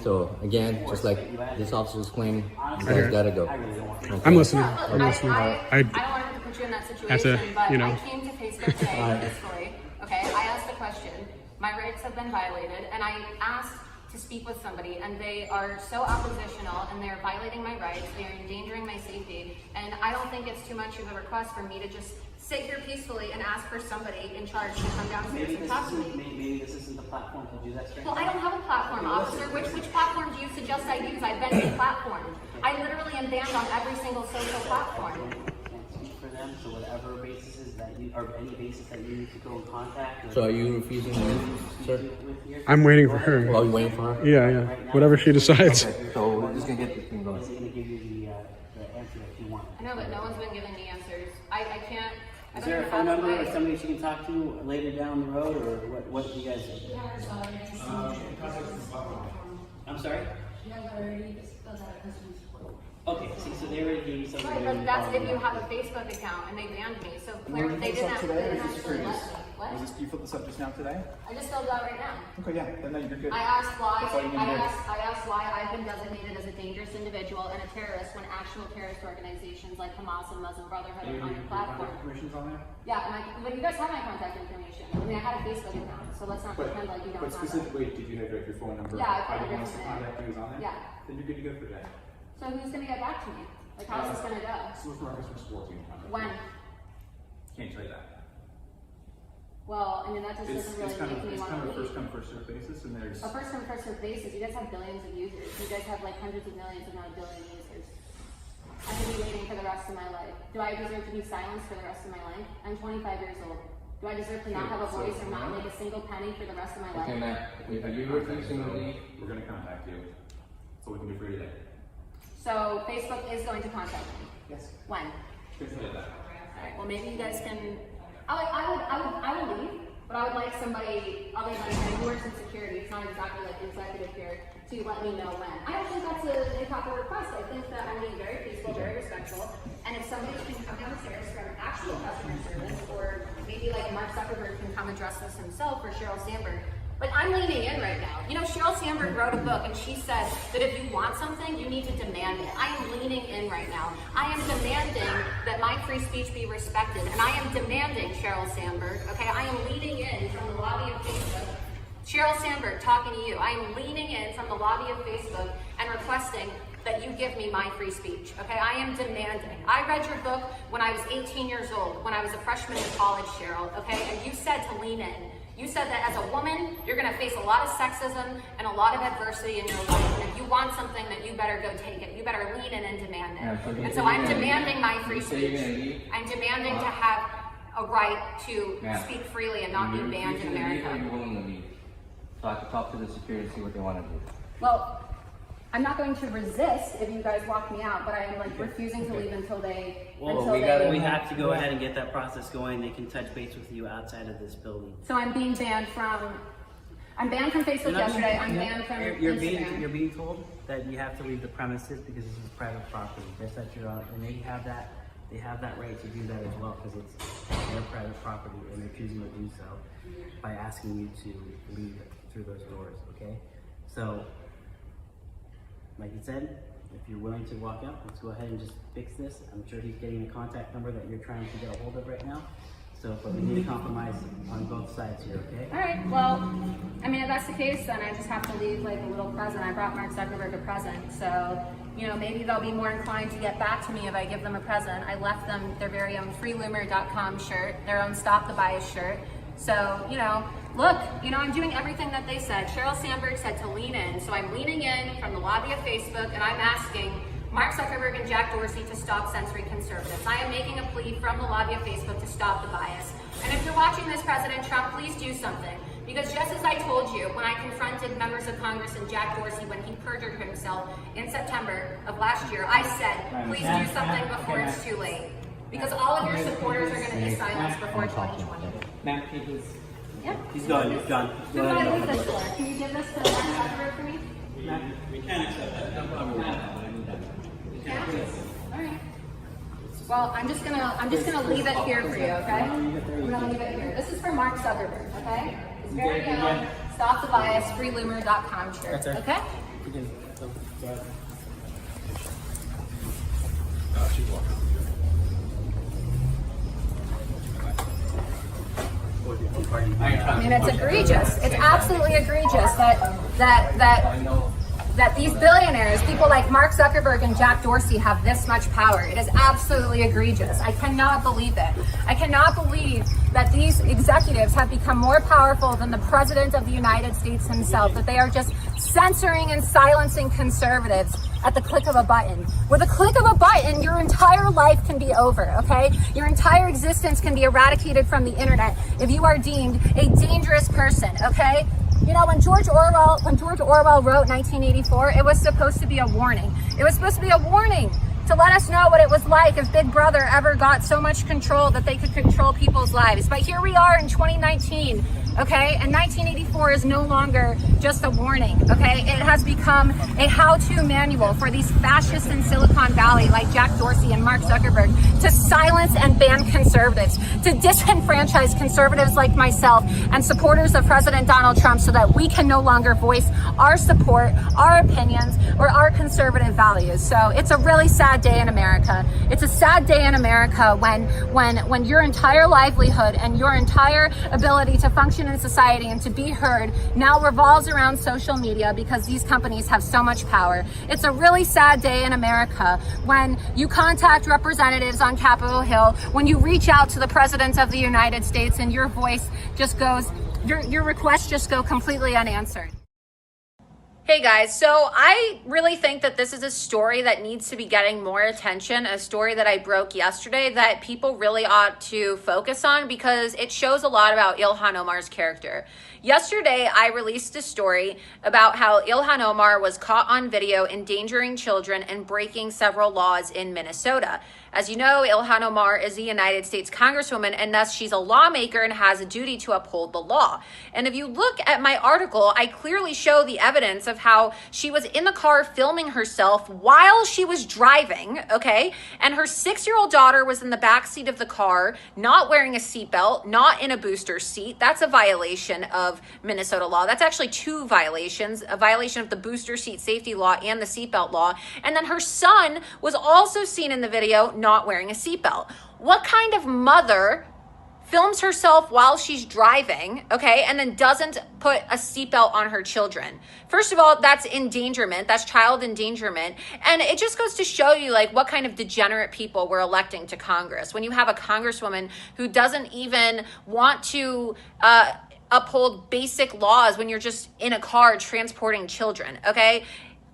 So again, just like this officer was claiming, you guys gotta go. Okay. I'm listening. I'm listening. I don't want to put you in that situation, Have to, but you know. I came to Facebook today with this story. Okay, I asked a question. My rights have been violated, and I asked to speak with somebody, and they are so oppositional, and they're violating my rights. They are endangering my safety, and I don't think it's too much of a request for me to just sit here peacefully and ask for somebody in charge to come downstairs and talk to me. Maybe this isn't the platform to do that. Well, I don't have a platform, officer. Which platform do you suggest I use? I've been deplatformed. I literally am banned on every single social platform. Can't speak for them, so whatever basis that you, or any basis that you need to go in contact. So are you refusing to leave, sir? I'm waiting for her. Oh, you waiting for her? Yeah. Whatever she decides. Okay, so we're just gonna get this thing going. Is it going to give you the answer that you want? I know, but no one's been giving me answers. I can't. I Is don't there a even phone have number or way. somebody she can talk to later down the road, or what do you guys do? I'm sorry? Okay, see, so they already gave you something. Right, but that's if you have a Facebook account and they banned me. So clearly they didn't actually let me. What? You filled this up just now today? I just filled it out right now. Okay, yeah, then no, you're good. I asked why. That's all you need to do. I asked why I've been designated as a dangerous individual and a terrorist when actual terrorist organizations like Hamas and Muslim Brotherhood are on your platform. Permissions on there? Yeah, but you guys have my contact information. I mean, I had a Facebook account, so let's not pretend like you don't But have it. specifically, did you have your phone number? Yeah, I put Everyone wants to everything in. contact you is on there? Yeah. Then you're good to go for that. So who's gonna get back to me? Like, how's this gonna go? So what's the records for 14 contact? When? Can't tell you that. Well, I mean, that just doesn't really make me It's want kind to of a leave. first come, first served basis, and there's... A first come, first served basis. You guys have billions of users. You guys have like hundreds of millions, if not a billion users. I could be waiting for the rest of my life. Do I deserve to be silenced for the rest of my life? I'm 25 years old. Do I deserve to not have a voice or not make a single penny for the rest of my life? Okay, Matt, are you refusing to leave? We're going to contact you, so we can be free today. So Facebook is going to contact me. Yes. When? Good to get that. Alright, well maybe you guys can, I would leave, but I would like somebody other than somebody who works in security, it's not exactly like executive here, to let me know when. I don't think that's an improper request. I think that I'm being very peaceful, very respectful, and if somebody can come downstairs from actual customer service, or maybe like Mark Zuckerberg can come address this himself, or Sheryl Sandberg. Like, I'm leaning in right now. You know, Sheryl Sandberg wrote a book, and she said that if you want something, you need to demand it. I am leaning in right now. I am demanding that my free speech be respected, and I am demanding, Sheryl Sandberg, okay, I am leaning in from the lobby of Facebook. Sheryl Sandberg talking to you. I am leaning in from the lobby of Facebook and requesting that you give me my free speech, okay? I am demanding. I read your book when I was 18 years old, when I was a freshman in college, Sheryl, okay? And you said to lean in. You said that as a woman, you're gonna face a lot of sexism and a lot of adversity in your life. And if you want something, then you better go take it. You better lean in and demand it. And so I'm demanding my free speech. I'm demanding to have a right to speak freely and not be banned in America. You're willing to leave. So I have to talk to the security and see what they want to do. Well, I'm not going to resist if you guys walk me out, but I am like refusing to leave until they. Well, we have to go ahead and get that process going. They can touch base with you outside of this building. So I'm being banned from. I'm banned from Facebook yesterday. I'm banned from Instagram. You're being told that you have to leave the premises because this is private property. Just that you're on, and they have that right to do that as well because it's their private property and they're choosing to do so by asking you to leave through those doors. Okay, so. Like you said, if you're willing to walk out, let's go ahead and just fix this. I'm sure he's getting a contact number that you're trying to get a hold of right now. So, but we need a compromise on both sides here, okay? All right, well, I mean, if that's the case, then I just have to leave like a little present. I brought Mark Zuckerberg a present. So, you know, maybe they'll be more inclined to get back to me if I give them a present. I left them their very own freeloomer.com shirt, their own Stop the Bias shirt. So, you know, look, you know, I'm doing everything that they said. Sheryl Sandberg said to lean in, so I'm leaning in from the lobby of Facebook, and I'm asking Mark Zuckerberg and Jack Dorsey to stop censoring conservatives. I am making a plea from the lobby of Facebook to stop the bias. And if you're watching this, President Trump, please do something. Because just as I told you when I confronted members of Congress and Jack Dorsey when he perjured himself in September of last year, I said, please do something before it's too late. Because all of your supporters are going to be silenced before 2020. Matt, can you please? Yeah. He's going, John. Who do I leave this for? Can you give this to Mark Zuckerberg for me? We can't accept that. All right. Well, I'm just gonna leave it here for you, okay? I'm gonna leave it here. This is for Mark Zuckerberg, okay? His very own Stop the Bias freeloomer.com shirt, okay? I mean, it's egregious. It's absolutely egregious that these billionaires, people like Mark Zuckerberg and Jack Dorsey, have this much power. It is absolutely egregious. I cannot believe it. I cannot believe that these executives have become more powerful than the President of the United States himself, that they are just censoring and silencing conservatives at the click of a button. With a click of a button, your entire life can be over, okay? Your entire existence can be eradicated from the internet if you are deemed a dangerous person, okay? You know, when George Orwell wrote 1984, it was supposed to be a warning. It was supposed to be a warning to let us know what it was like if Big Brother ever got so much control that they could control people's lives. But here we are in 2019, okay? And 1984 is no longer just a warning, okay? It has become a how-to manual for these fascists in Silicon Valley like Jack Dorsey and Mark Zuckerberg to silence and ban conservatives, to disenfranchise conservatives like myself and supporters of President Donald Trump so that we can no longer voice our support, our opinions, or our conservative values. So it's a really sad day in America. It's a sad day in America when your entire livelihood and your entire ability to function in society and to be heard now revolves around social media because these companies have so much power. It's a really sad day in America when you contact representatives on Capitol Hill, when you reach out to the President of the United States and your voice just goes, your requests just go completely unanswered. Hey guys, so I really think that this is a story that needs to be getting more attention, a story that I broke yesterday that people really ought to focus on because it shows a lot about Ilhan Omar's character. Yesterday, I released a story about how Ilhan Omar was caught on video endangering children and breaking several laws in Minnesota. As you know, Ilhan Omar is a United States Congresswoman, and thus she's a lawmaker and has a duty to uphold the law. And if you look at my article, I clearly show the evidence of how she was in the car filming herself while she was driving, okay? And her 6-year-old daughter was in the back seat of the car, not wearing a seatbelt, not in a booster seat. That's a violation of Minnesota law. That's actually 2 violations, a violation of the booster seat safety law and the seatbelt law. And then her son was also seen in the video not wearing a seatbelt. What kind of mother films herself while she's driving, okay, and then doesn't put a seatbelt on her children? First of all, that's endangerment. That's child endangerment. And it just goes to show you like what kind of degenerate people we're electing to Congress. When you have a congresswoman who doesn't even want to uphold basic laws when you're just in a car transporting children, okay?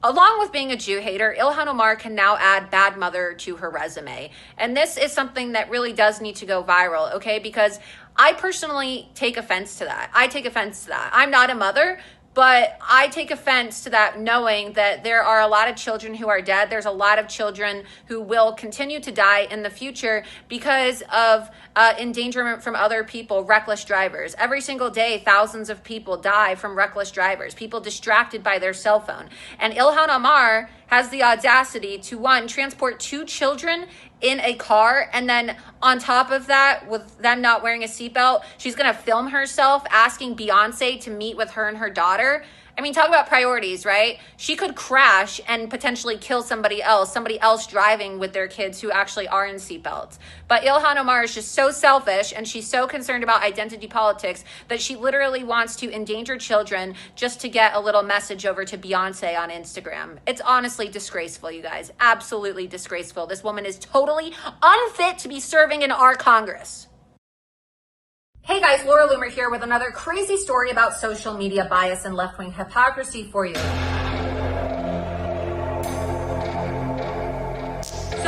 Along with being a Jew hater, Ilhan Omar can now add bad mother to her resume. And this is something that really does need to go viral, okay? Because I personally take offense to that. I take offense to that. I'm not a mother, but I take offense to that, knowing that there are a lot of children who are dead. There's a lot of children who will continue to die in the future because of endangerment from other people, reckless drivers. Every single day, thousands of people die from reckless drivers, people distracted by their cell phone. And Ilhan Omar has the audacity to, 1, transport 2 children in a car, and then on top of that, with them not wearing a seatbelt, she's gonna film herself asking Beyonce to meet with her and her daughter. I mean, talk about priorities, right? She could crash and potentially kill somebody else driving with their kids who actually are in seatbelts. But Ilhan Omar is just so selfish, and she's so concerned about identity politics that she literally wants to endanger children just to get a little message over to Beyonce on Instagram. It's honestly disgraceful, you guys. Absolutely disgraceful. This woman is totally unfit to be serving in our Congress. Hey guys, Laura Loomer here with another crazy story about social media bias and left-wing hypocrisy for you. So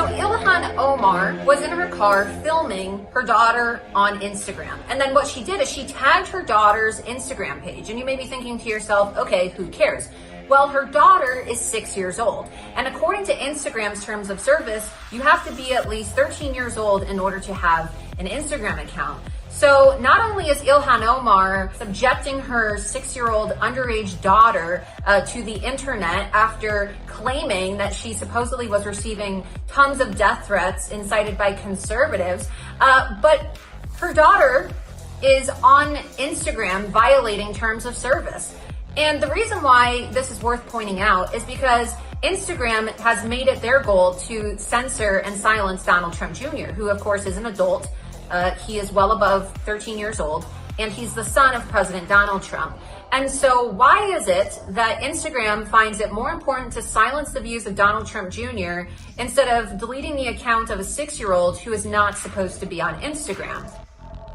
Ilhan Omar was in her car filming her daughter on Instagram. And then what she did is she tagged her daughter's Instagram page. And you may be thinking to yourself, okay, who cares? Well, her daughter is 6 years old. And according to Instagram's terms of service, you have to be at least 13 years old in order to have an Instagram account. So not only is Ilhan Omar subjecting her 6-year-old underage daughter to the internet after claiming that she supposedly was receiving tons of death threats incited by conservatives, but her daughter is on Instagram violating terms of service. And the reason why this is worth pointing out is because Instagram has made it their goal to censor and silence Donald Trump Jr., who of course is an adult. He is well above 13 years old, and he's the son of President Donald Trump. And so why is it that Instagram finds it more important to silence the views of Donald Trump Jr. instead of deleting the account of a 6-year-old who is not supposed to be on Instagram?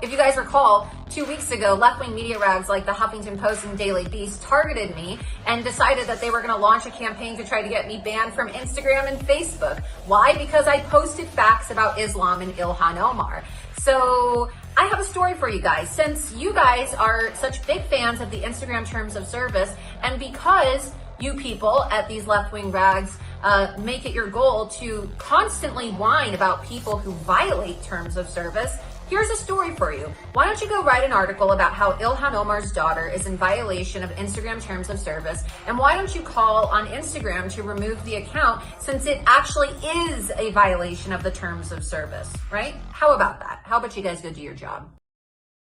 If you guys recall, 2 weeks ago, left-wing media rags like the Huffington Post and Daily Beast targeted me and decided that they were going to launch a campaign to try to get me banned from Instagram and Facebook. Why? Because I posted facts about Islam and Ilhan Omar. So I have a story for you guys. Since you guys are such big fans of the Instagram terms of service, and because you people at these left-wing rags make it your goal to constantly whine about people who violate terms of service, here's a story for you. Why don't you go write an article about how Ilhan Omar's daughter is in violation of Instagram terms of service, and why don't you call on Instagram to remove the account since it actually is a violation of the terms of service, right? How about that? How about you guys go do your job?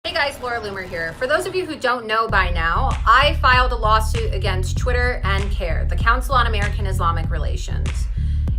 Hey guys, Laura Loomer here. For those of you who don't know by now, I filed a lawsuit against Twitter and CARE, the Council on American Islamic Relations.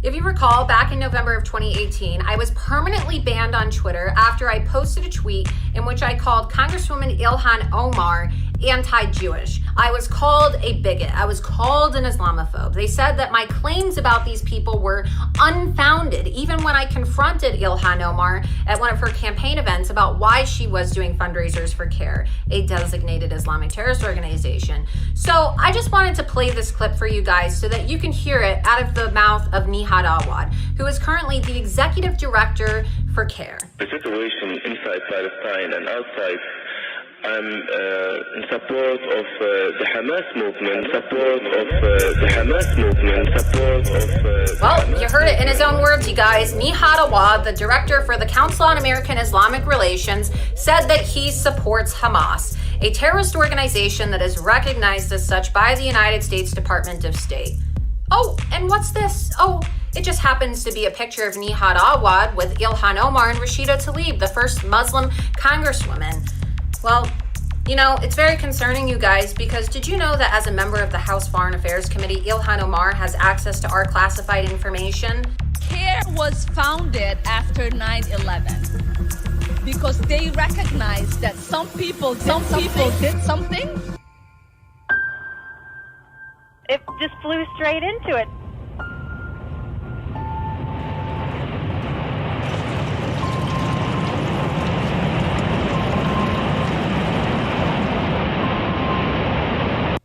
If you recall, back in November of 2018, I was permanently banned on Twitter after I posted a tweet in which I called Congresswoman Ilhan Omar anti-Jewish. I was called a bigot. I was called an Islamophobe. They said that my claims about these people were unfounded, even when I confronted Ilhan Omar at one of her campaign events about why she was doing fundraisers for CARE, a designated Islamic terrorist organization. So I just wanted to play this clip for you guys so that you can hear it out of the mouth of Nihad Awad, who is currently the executive director for CARE. The situation inside Palestine and outside I'm in support of the Hamas movement, Well, you heard it in his own words, you guys. Nihad Awad, the director for the Council on American Islamic Relations, said that he supports Hamas, a terrorist organization that is recognized as such by the United States Department of State. Oh, and what's this? Oh, it just happens to be a picture of Nihad Awad with Ilhan Omar and Rashida Tlaib, the first Muslim congresswoman. Well, you know, it's very concerning, you guys, because did you know that as a member of the House Foreign Affairs Committee, Ilhan Omar has access to our classified information? CARE was founded after 9/11 because they recognized that some people did something. It just flew straight into it.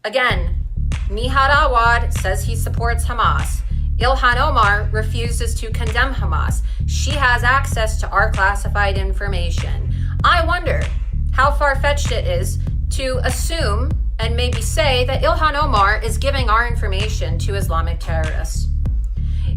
Again, Nihad Awad says he supports Hamas. Ilhan Omar refuses to condemn Hamas. She has access to our classified information. I wonder how far-fetched it is to assume and maybe say that Ilhan Omar is giving our information to Islamic terrorists.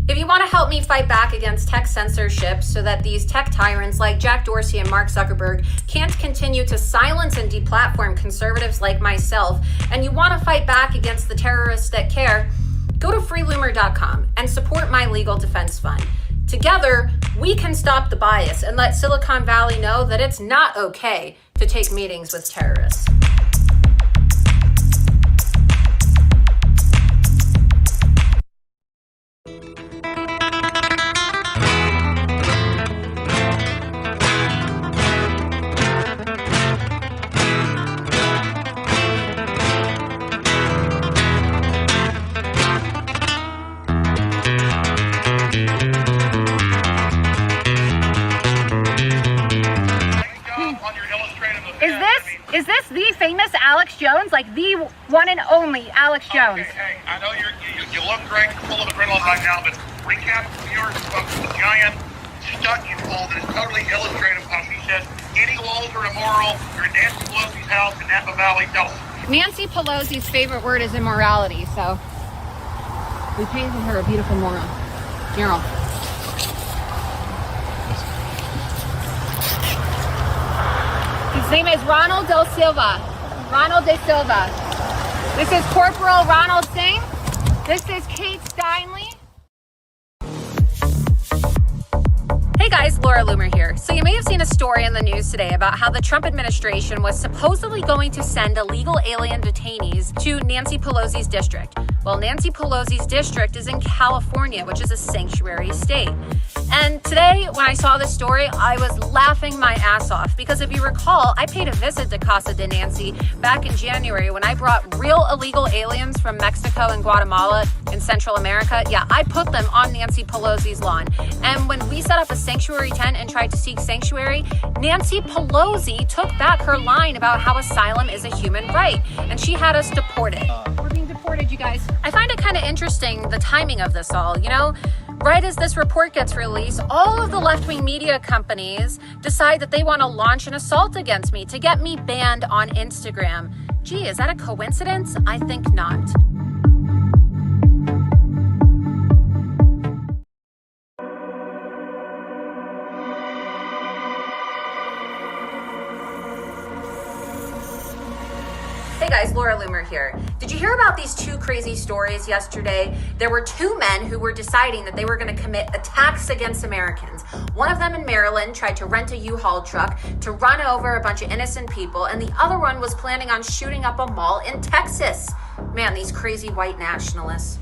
If you want to help me fight back against tech censorship so that these tech tyrants like Jack Dorsey and Mark Zuckerberg can't continue to silence and deplatform conservatives like myself, and you want to fight back against the terrorists that care, go to freeloomer.com and support my legal defense fund. Together, we can stop the bias and let Silicon Valley know that it's not okay to take meetings with terrorists. Is this the famous Alex Jones? Like the one and only Alex Jones? Okay, hey, I know you look great, full of adrenaline right now, but recap your giant stunt you pulled that is totally illustrative of how she says any laws are immoral. You're in Nancy Pelosi's house in Napa Valley. Tell us. Nancy Pelosi's favorite word is immorality, so we painted her a beautiful mural. His name is Ronald De Silva. This is Corporal Ronald Singh. This is Kate Steinle. Hey guys, Laura Loomer here. So you may have seen a story in the news today about how the Trump administration was supposedly going to send illegal alien detainees to Nancy Pelosi's district. Well, Nancy Pelosi's district is in California, which is a sanctuary state. And today, when I saw this story, I was laughing my ass off because if you recall, I paid a visit to Casa de Nancy back in January when I brought real illegal aliens from Mexico and Guatemala in Central America. Yeah, I put them on Nancy Pelosi's lawn. And when we set up a sanctuary tent and tried to seek sanctuary, Nancy Pelosi took back her line about how asylum is a human right, and she had us deported. We're being deported, you guys. I find it kind of interesting, the timing of this all, you know? Right as this report gets released, all of the left-wing media companies decide that they want to launch an assault against me to get me banned on Instagram. Gee, is that a coincidence? I think not. Hey guys, Laura Loomer here. Did you hear about these two crazy stories yesterday? There were two men who were deciding that they were going to commit attacks against Americans. One of them in Maryland tried to rent a U-Haul truck to run over a bunch of innocent people, and the other one was planning on shooting up a mall in Texas. Man, these crazy white nationalists.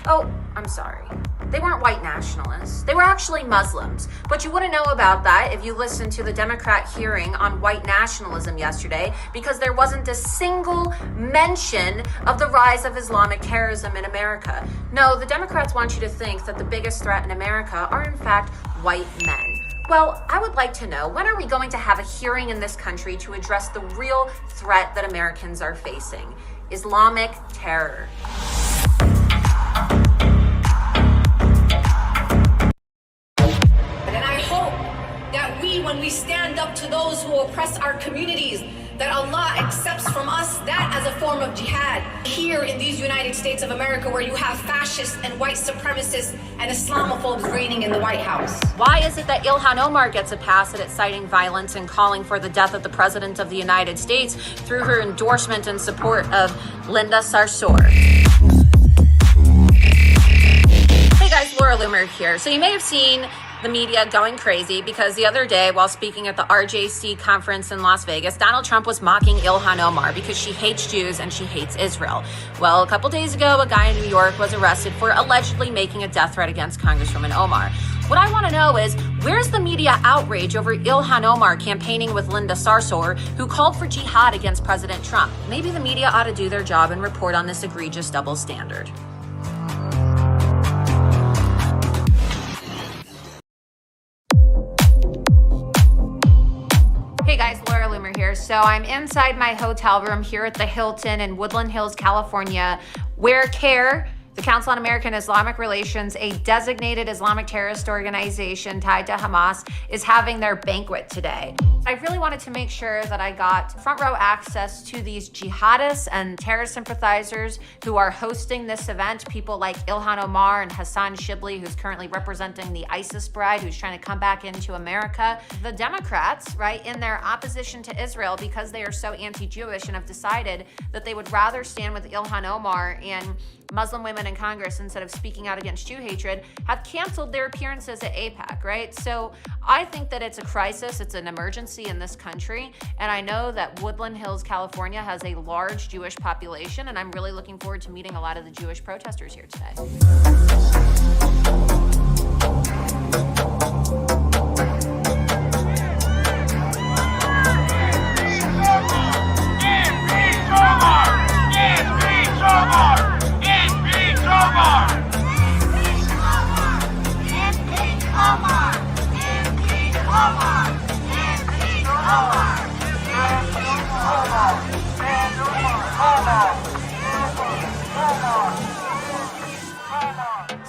Oh, I'm sorry. They weren't white nationalists. They were actually Muslims. But you wouldn't know about that if you listened to the Democrat hearing on white nationalism yesterday, because there wasn't a single mention of the rise of Islamic terrorism in America. No, the Democrats want you to think that the biggest threat in America are in fact white men. Well, I would like to know, when are we going to have a hearing in this country to address the real threat that Americans are facing? Islamic terror. And I hope that when we stand up to those who oppress our communities, that Allah accepts from us that as a form of jihad. Here in these United States of America, where you have fascists and white supremacists and Islamophobes reigning in the White House. Why is it that Ilhan Omar gets a pass at citing violence and calling for the death of the President of the United States through her endorsement and support of Linda Sarsour? Hey guys, Laura Loomer here. So you may have seen the media going crazy because the other day, while speaking at the RJC conference in Las Vegas, Donald Trump was mocking Ilhan Omar because she hates Jews and she hates Israel. Well, a couple days ago, a guy in New York was arrested for allegedly making a death threat against Congresswoman Omar. What I want to know is, where's the media outrage over Ilhan Omar campaigning with Linda Sarsour, who called for jihad against President Trump? Maybe the media ought to do their job and report on this egregious double standard. Hey guys, Laura Loomer here. So I'm inside my hotel room here at the Hilton in Woodland Hills, California, where CARE, the Council on American Islamic Relations, a designated Islamic terrorist organization tied to Hamas, is having their banquet today. I really wanted to make sure that I got front row access to these jihadists and terrorist sympathizers who are hosting this event. People like Ilhan Omar and Hassan Shibli, who's currently representing the ISIS bride who's trying to come back into America. The Democrats, right, in their opposition to Israel, because they are so anti-Jewish and have decided that they would rather stand with Ilhan Omar and Muslim women in Congress instead of speaking out against Jew hatred, have canceled their appearances at AIPAC, right? So I think that it's a crisis, it's an emergency in this country, and I know that Woodland Hills, California has a large Jewish population, and I'm really looking forward to meeting a lot of the Jewish protesters here today.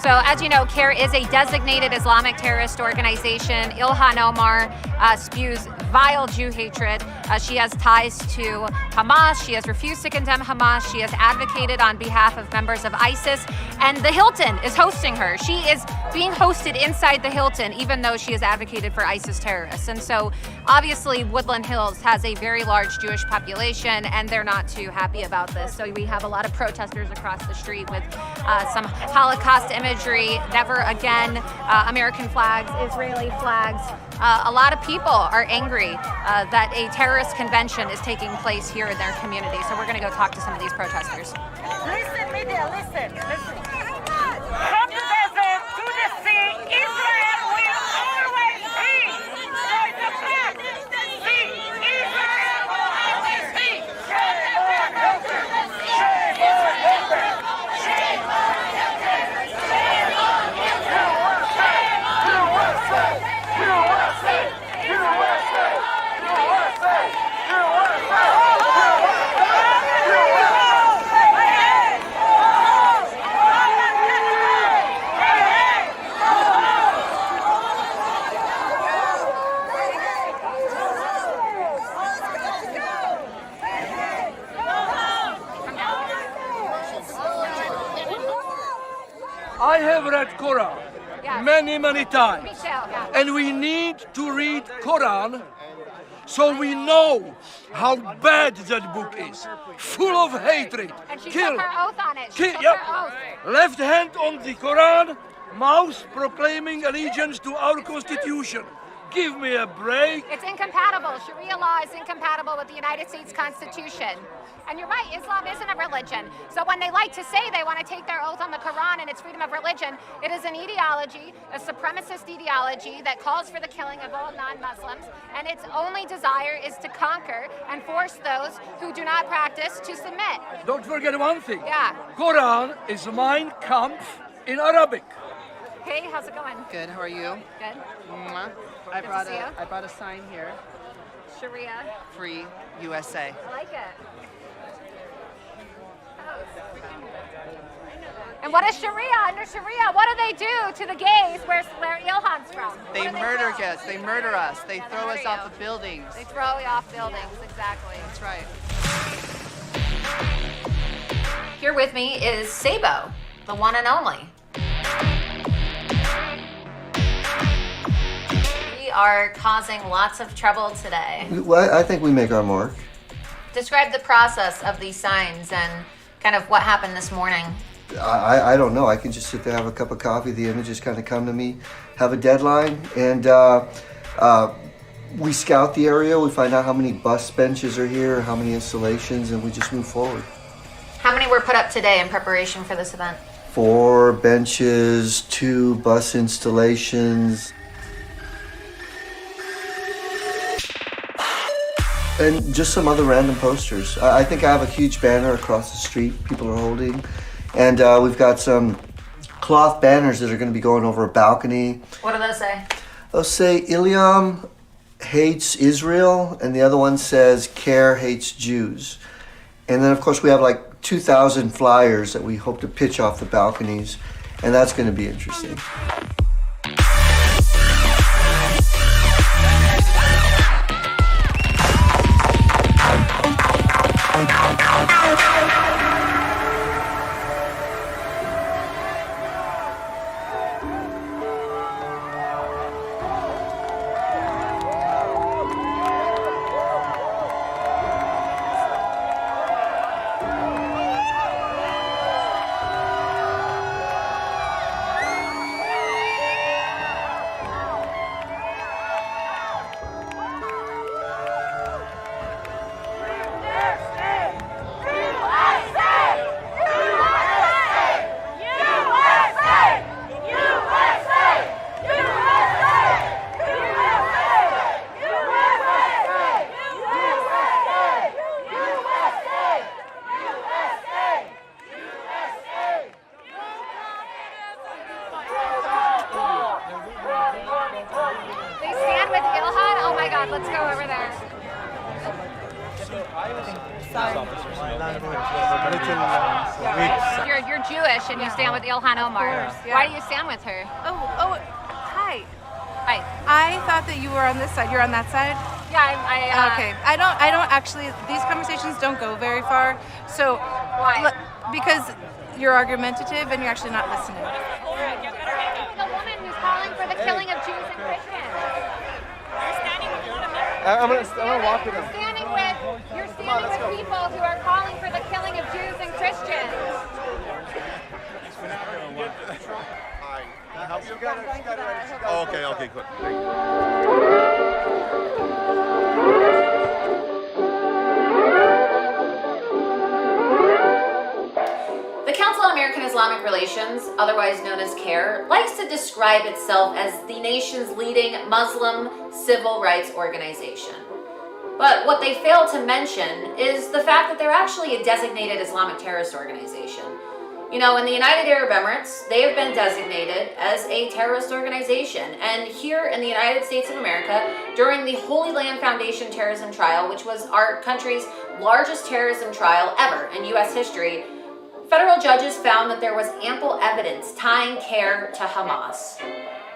So as you know, CARE is a designated Islamic terrorist organization. Ilhan Omar spews vile Jew hatred. She has ties to Hamas. She has refused to condemn Hamas. She has advocated on behalf of members of ISIS. And the Hilton is hosting her. She is being hosted inside the Hilton, even though she has advocated for ISIS terrorists. And so obviously Woodland Hills has a very large Jewish population, and they're not too happy about this. So we have a lot of protesters across the street with some Holocaust imagery, never again, American flags, Israeli flags. A lot of people are angry that a terrorist convention is taking place here in their community. So we're going to go talk to some of these protesters. Listen, media, listen. From the desert to the sea, Israel will always be. So it's a fact. See, Israel will always be. Shame on Hitler. Shame on Hitler. Shame on Hitler. Shame on Hitler. Shame on USA. USA. USA. USA. I have read Quran many times, and we need to read Quran so we know how bad that book is, full of hatred. And she Kill. took her oath on it. She took Yep. her oath. Left hand on the Quran, mouth proclaiming allegiance to our Constitution. Give me a break. It's incompatible. Sharia law is incompatible with the United States Constitution. And you're right, Islam isn't a religion. So when they like to say they want to take their oath on the Quran and its freedom of religion, it is an ideology, a supremacist ideology that calls for the killing of all non-Muslims, and its only desire is to conquer and force those who do not practice to submit. Don't forget one thing. Yeah. Quran is Mein Kampf in Arabic. Hey, how's it going? Good, how are you? Good. Mwah. Good to see you. I brought a sign here. Sharia. Free USA. I like it. And what is Sharia? Under Sharia, what do they do to the gays where Ilhan's from? They murder guests. They murder us. They throw us off of buildings. They throw you off buildings, exactly. That's right. Here with me is Sabo, the one and only. We are causing lots of trouble today. Well, I think we make our mark. Describe the process of these signs and kind of what happened this morning. I don't know. I can just sit there, have a cup of coffee. The images kind of come to me, have a deadline, and we scout the area. We find out how many bus benches are here, how many installations, and we just move forward. How many were put up today in preparation for this event? 4 benches, 2 bus installations, and just some other random posters. I think I have a huge banner across the street people are holding, and we've got some cloth banners that are going to be going over a balcony. What do those say? Those say Iliam hates Israel, and the other one says CARE hates Jews. And then of course we have like 2,000 flyers that we hope to pitch off the balconies, and that's going to be interesting. They stand with Ilhan? Oh my God, let's go over there. You're Jewish and you stand with Ilhan Omar. Of course, yeah. Why do you stand with her? Oh, hi. Hi. I thought that you were on this side. You're on that side? Yeah, okay. I don't actually, these conversations don't go very far. So, why? Because you're argumentative and you're actually not listening. The woman who's calling for the killing of Jews and Christians. I'm gonna walk with him. You're standing with people who are calling for the killing of Jews and Christians. Okay, good. The Council on American Islamic Relations, otherwise known as CARE, likes to describe itself as the nation's leading Muslim civil rights organization. But what they fail to mention is the fact that they're actually a designated Islamic terrorist organization. You know, in the United Arab Emirates, they have been designated as a terrorist organization. And here in the United States of America, during the Holy Land Foundation terrorism trial, which was our country's largest terrorism trial ever in U.S. history, federal judges found that there was ample evidence tying CARE to Hamas.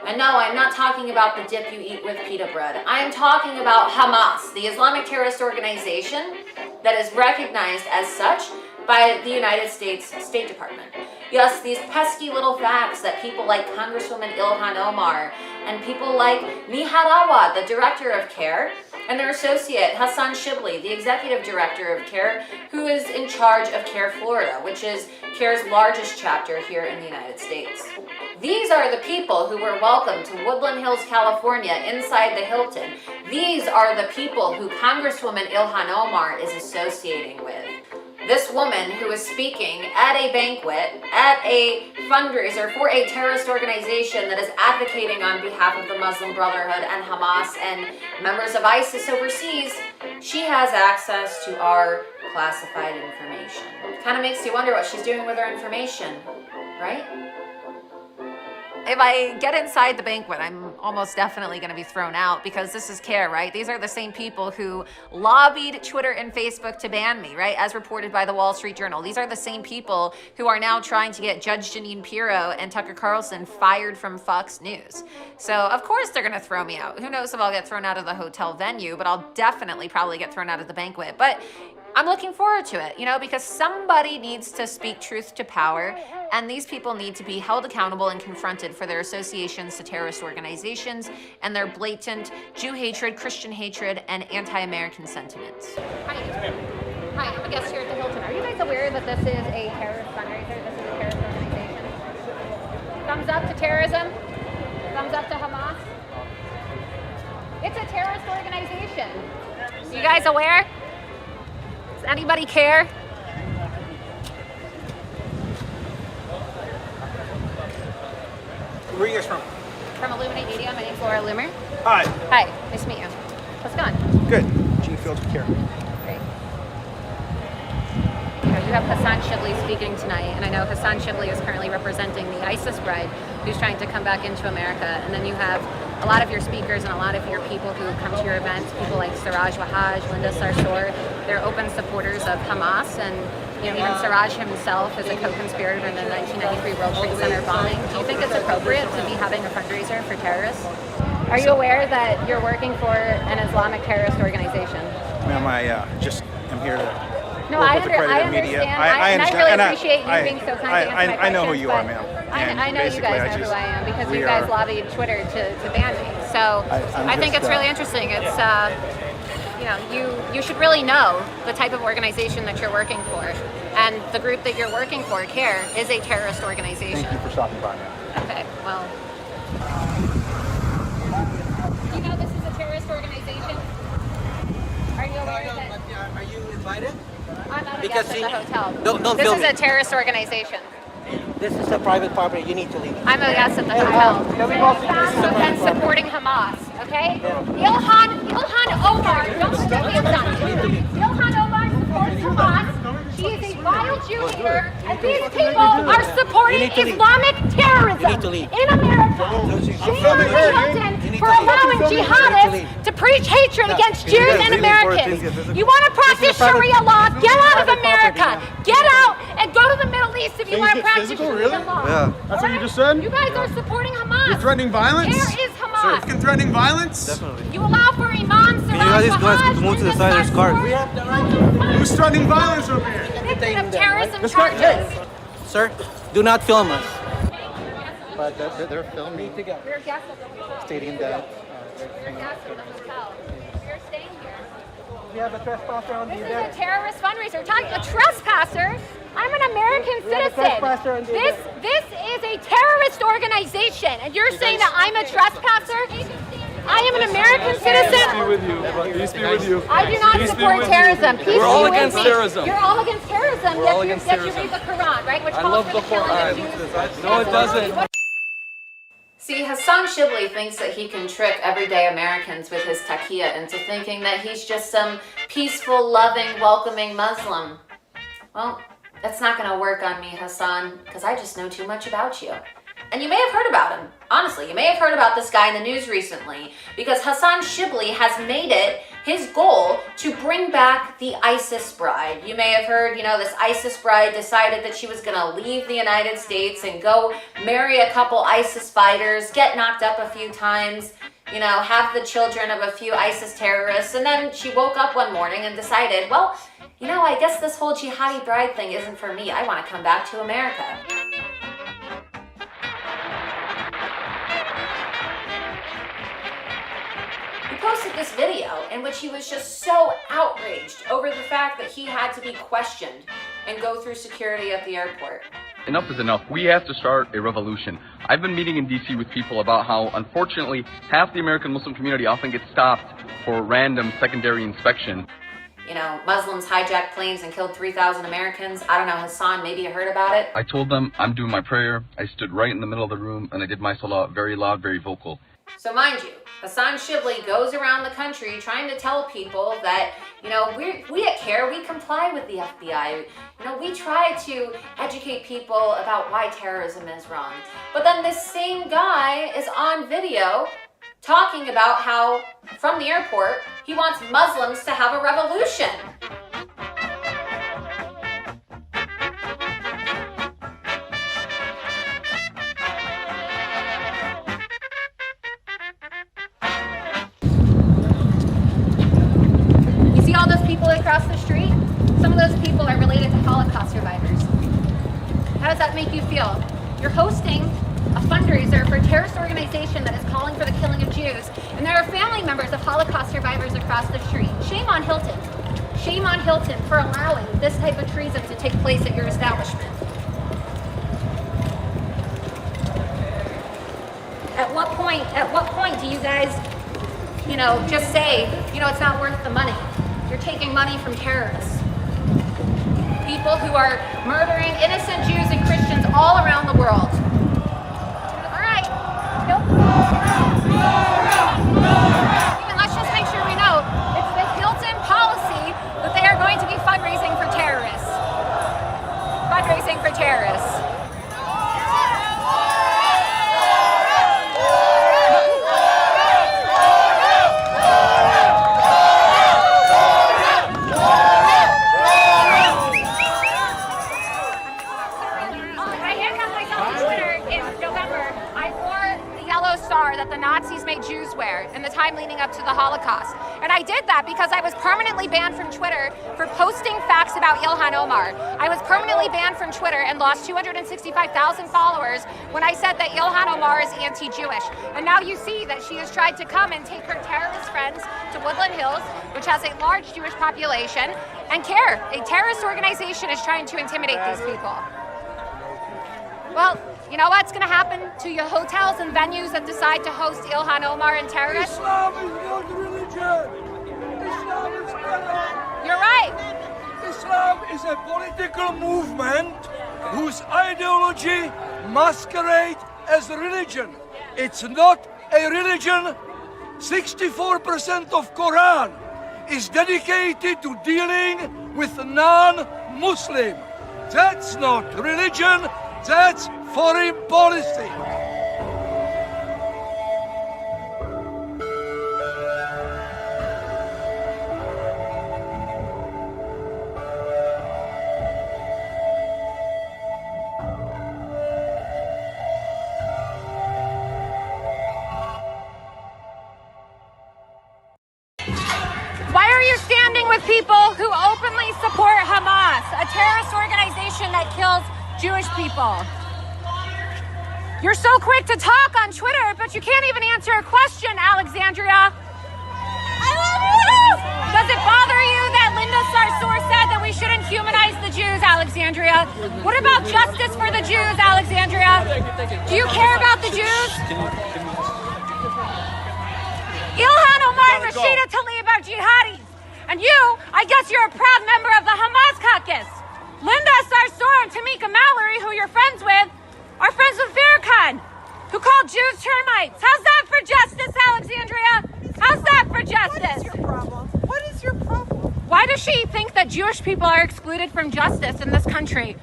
And no, I'm not talking about the dip you eat with pita bread. I'm talking about Hamas, the Islamic terrorist organization that is recognized as such by the United States State Department. Yes, these pesky little facts that people like Congresswoman Ilhan Omar and people like Nihad Awad, the director of CARE, and their associate Hassan Shibli, the executive director of CARE, who is in charge of CARE Florida, which is CARE's largest chapter here in the United States. These are the people who were welcomed to Woodland Hills, California, inside the Hilton. These are the people who Congresswoman Ilhan Omar is associating with. This woman who is speaking at a banquet, at a fundraiser for a terrorist organization that is advocating on behalf of the Muslim Brotherhood and Hamas and members of ISIS overseas, she has access to our classified information. Kind of makes you wonder what she's doing with her information, right? if I get inside the banquet, I'm almost definitely going to be thrown out because this is CARE, right? These are the same people who lobbied Twitter and Facebook to ban me, right? As reported by the Wall Street Journal. These are the same people who are now trying to get Judge Jeanine Pirro and Tucker Carlson fired from Fox News. So of course they're going to throw me out. Who knows if I'll get thrown out of the hotel venue, but I'll definitely probably get thrown out of the banquet. But I'm looking forward to it, you know, because somebody needs to speak truth to power, and these people need to be held accountable and confronted for their associations to terrorist organizations and their blatant Jew hatred, Christian hatred, and anti-American sentiments. Hi, I'm a guest here at the Hilton. Are you guys aware that this is a terrorist fundraiser? This is a terrorist organization? Thumbs up to terrorism? Thumbs up to Hamas? It's a terrorist organization. You guys aware? Does anybody care? Where are you guys from? From Illuminate Media. My name's Laura Loomer. Hi. Hi. Nice to meet you. How's it going? Good. Gene Fields with CARE. Great. You have Hassan Shibli speaking tonight, and I know Hassan Shibli is currently representing the ISIS bride who's trying to come back into America. And then you have a lot of your speakers and a lot of your people who come to your events, people like Siraj Wahhaj, Linda Sarsour, they're open supporters of Hamas, and you know, even Siraj himself is a co-conspirator in the 1993 World Trade Center bombing. Do you think it's appropriate to be having a fundraiser for terrorists? Are you aware that you're working for an Islamic terrorist organization? Ma'am, I just am here to No, work I with accredited understand. media. I really appreciate you being so kind to answer my questions. I know who you are, ma'am. I know you guys know who I am because you guys lobbied Twitter to ban me. So I think it's really interesting. It's you know, you should really know the type of organization that you're working for, and the group that you're working for, CARE, is a terrorist organization. Thank you for stopping by, ma'am. Okay, well, you know this is a terrorist organization. Are you aware of that? Are you invited? I'm not a Because guest at the hotel. don't this film is me. a terrorist organization. This is a private property. You need to leave. I'm a guest at the hotel. And supporting Hamas, okay? Ilhan Omar, don't let me stop. Ilhan Omar supports Hamas. She is a vile Jew hater, and these people are supporting Islamic terrorism in America. Shame on the Hilton for allowing jihadists to preach hatred against Jews and Americans. You want to practice Sharia law? Get out of America. Get out and go to the Middle East if you want to practice Sharia law. Yeah. That's what you just said? You guys are supporting Hamas. You're threatening violence? Where is Hamas? You're threatening violence? Definitely. You allow for Imam Siraj Wahhaj, move to the side of this car. Who's threatening violence over here? Victim of terrorism charges. Sir, do not film us. But they're filming, We're guests at the hotel. stating that. We're guests at the hotel. We're staying here. We have a trespasser on the This event. is a terrorist fundraiser. Talking a trespasser? I'm an American We have a trespasser on citizen. the This is a terrorist organization, and you're saying that I'm a trespasser? I am an American citizen. Peace be with you. I do not support terrorism. Peace We're all be with against me. terrorism. You're all against terrorism. We're all Yet against you terrorism. read the Quran, right? Which I calls love for the the killing Quran. of Jews. No, it doesn't. See, Hassan Shibli thinks that he can trick everyday Americans with his taqiyya into thinking that he's just some peaceful, loving, welcoming Muslim. Well, that's not going to work on me, Hassan, because I just know too much about you. And you may have heard about him. Honestly, you may have heard about this guy in the news recently, because Hassan Shibli has made it his goal to bring back the ISIS bride. You may have heard, you know, this ISIS bride decided that she was going to leave the United States and go marry a couple ISIS fighters, get knocked up a few times, you know, have the children of a few ISIS terrorists, and then she woke up one morning and decided, well, you know, I guess this whole jihadi bride thing isn't for me. I want to come back to America. He posted this video in which he was just so outraged over the fact that he had to be questioned and go through security at the airport. Enough is enough. We have to start a revolution. I've been meeting in DC with people about how, unfortunately, half the American Muslim community often gets stopped for random secondary inspection. You know, Muslims hijacked planes and killed 3,000 Americans. I don't know, Hassan, maybe you heard about it? I told them I'm doing my prayer. I stood right in the middle of the room and I did my salah very loud, very vocal. So mind you, Hassan Shibli goes around the country trying to tell people that, you know, we at CARE, we comply with the FBI. You know, we try to educate people about why terrorism is wrong. But then this same guy is on video talking about how, from the airport, he wants Muslims to have a revolution. You see all those people across the street? Some of those people are related to Holocaust survivors. How does that make you feel? You're hosting a fundraiser for a terrorist organization that is calling for the killing of Jews, and there are family members of Holocaust survivors across the street. Shame on Hilton. Shame on Hilton for allowing this type of treason to take place at your establishment. At what point do you guys, you know, just say, you know, it's not worth the money? You're taking money from terrorists. People who are murdering innocent Jews and Christians all around the world. Let's just make sure we know it's the Hilton policy that they are going to be fundraising for terrorists. Fundraising for terrorists. That the Nazis made Jews wear in the time leading up to the Holocaust. And I did that because I was permanently banned from Twitter for posting facts about Ilhan Omar. I was permanently banned from Twitter and lost 265,000 followers when I said that Ilhan Omar is anti-Jewish. And now you see that she has tried to come and take her terrorist friends to Woodland Hills, which has a large Jewish population, and CARE, a terrorist organization, is trying to intimidate these people. Well, you know what's going to happen to your hotels and venues that decide to host Ilhan Omar and terrorists? Islam is not religion. Islam is not. You're right. Islam is a political movement whose ideology masquerades as religion. It's not a religion. 64% of Quran is dedicated to dealing with non-Muslim. That's not religion. That's foreign policy. Why are you standing with people who openly support Hamas, a terrorist organization that kills Jewish people? You're so quick to talk on Twitter, but you can't even answer a question, Alexandria. I love you! Does it bother you that Linda Sarsour said that we shouldn't humanize the Jews, Alexandria? What about justice for the Jews, Alexandria? Do you care about the Jews? Ilhan Omar and Rashida Tlaib are jihadis. And you, I guess you're a proud member of the Hamas caucus. Linda Sarsour and Tamika Mallory, who you're friends with, are friends with Farrakhan, who called Jews termites. How's that for justice, Alexandria? How's that for justice? What is your problem? What is your problem? Why does she think that Jewish people are excluded from justice in this country?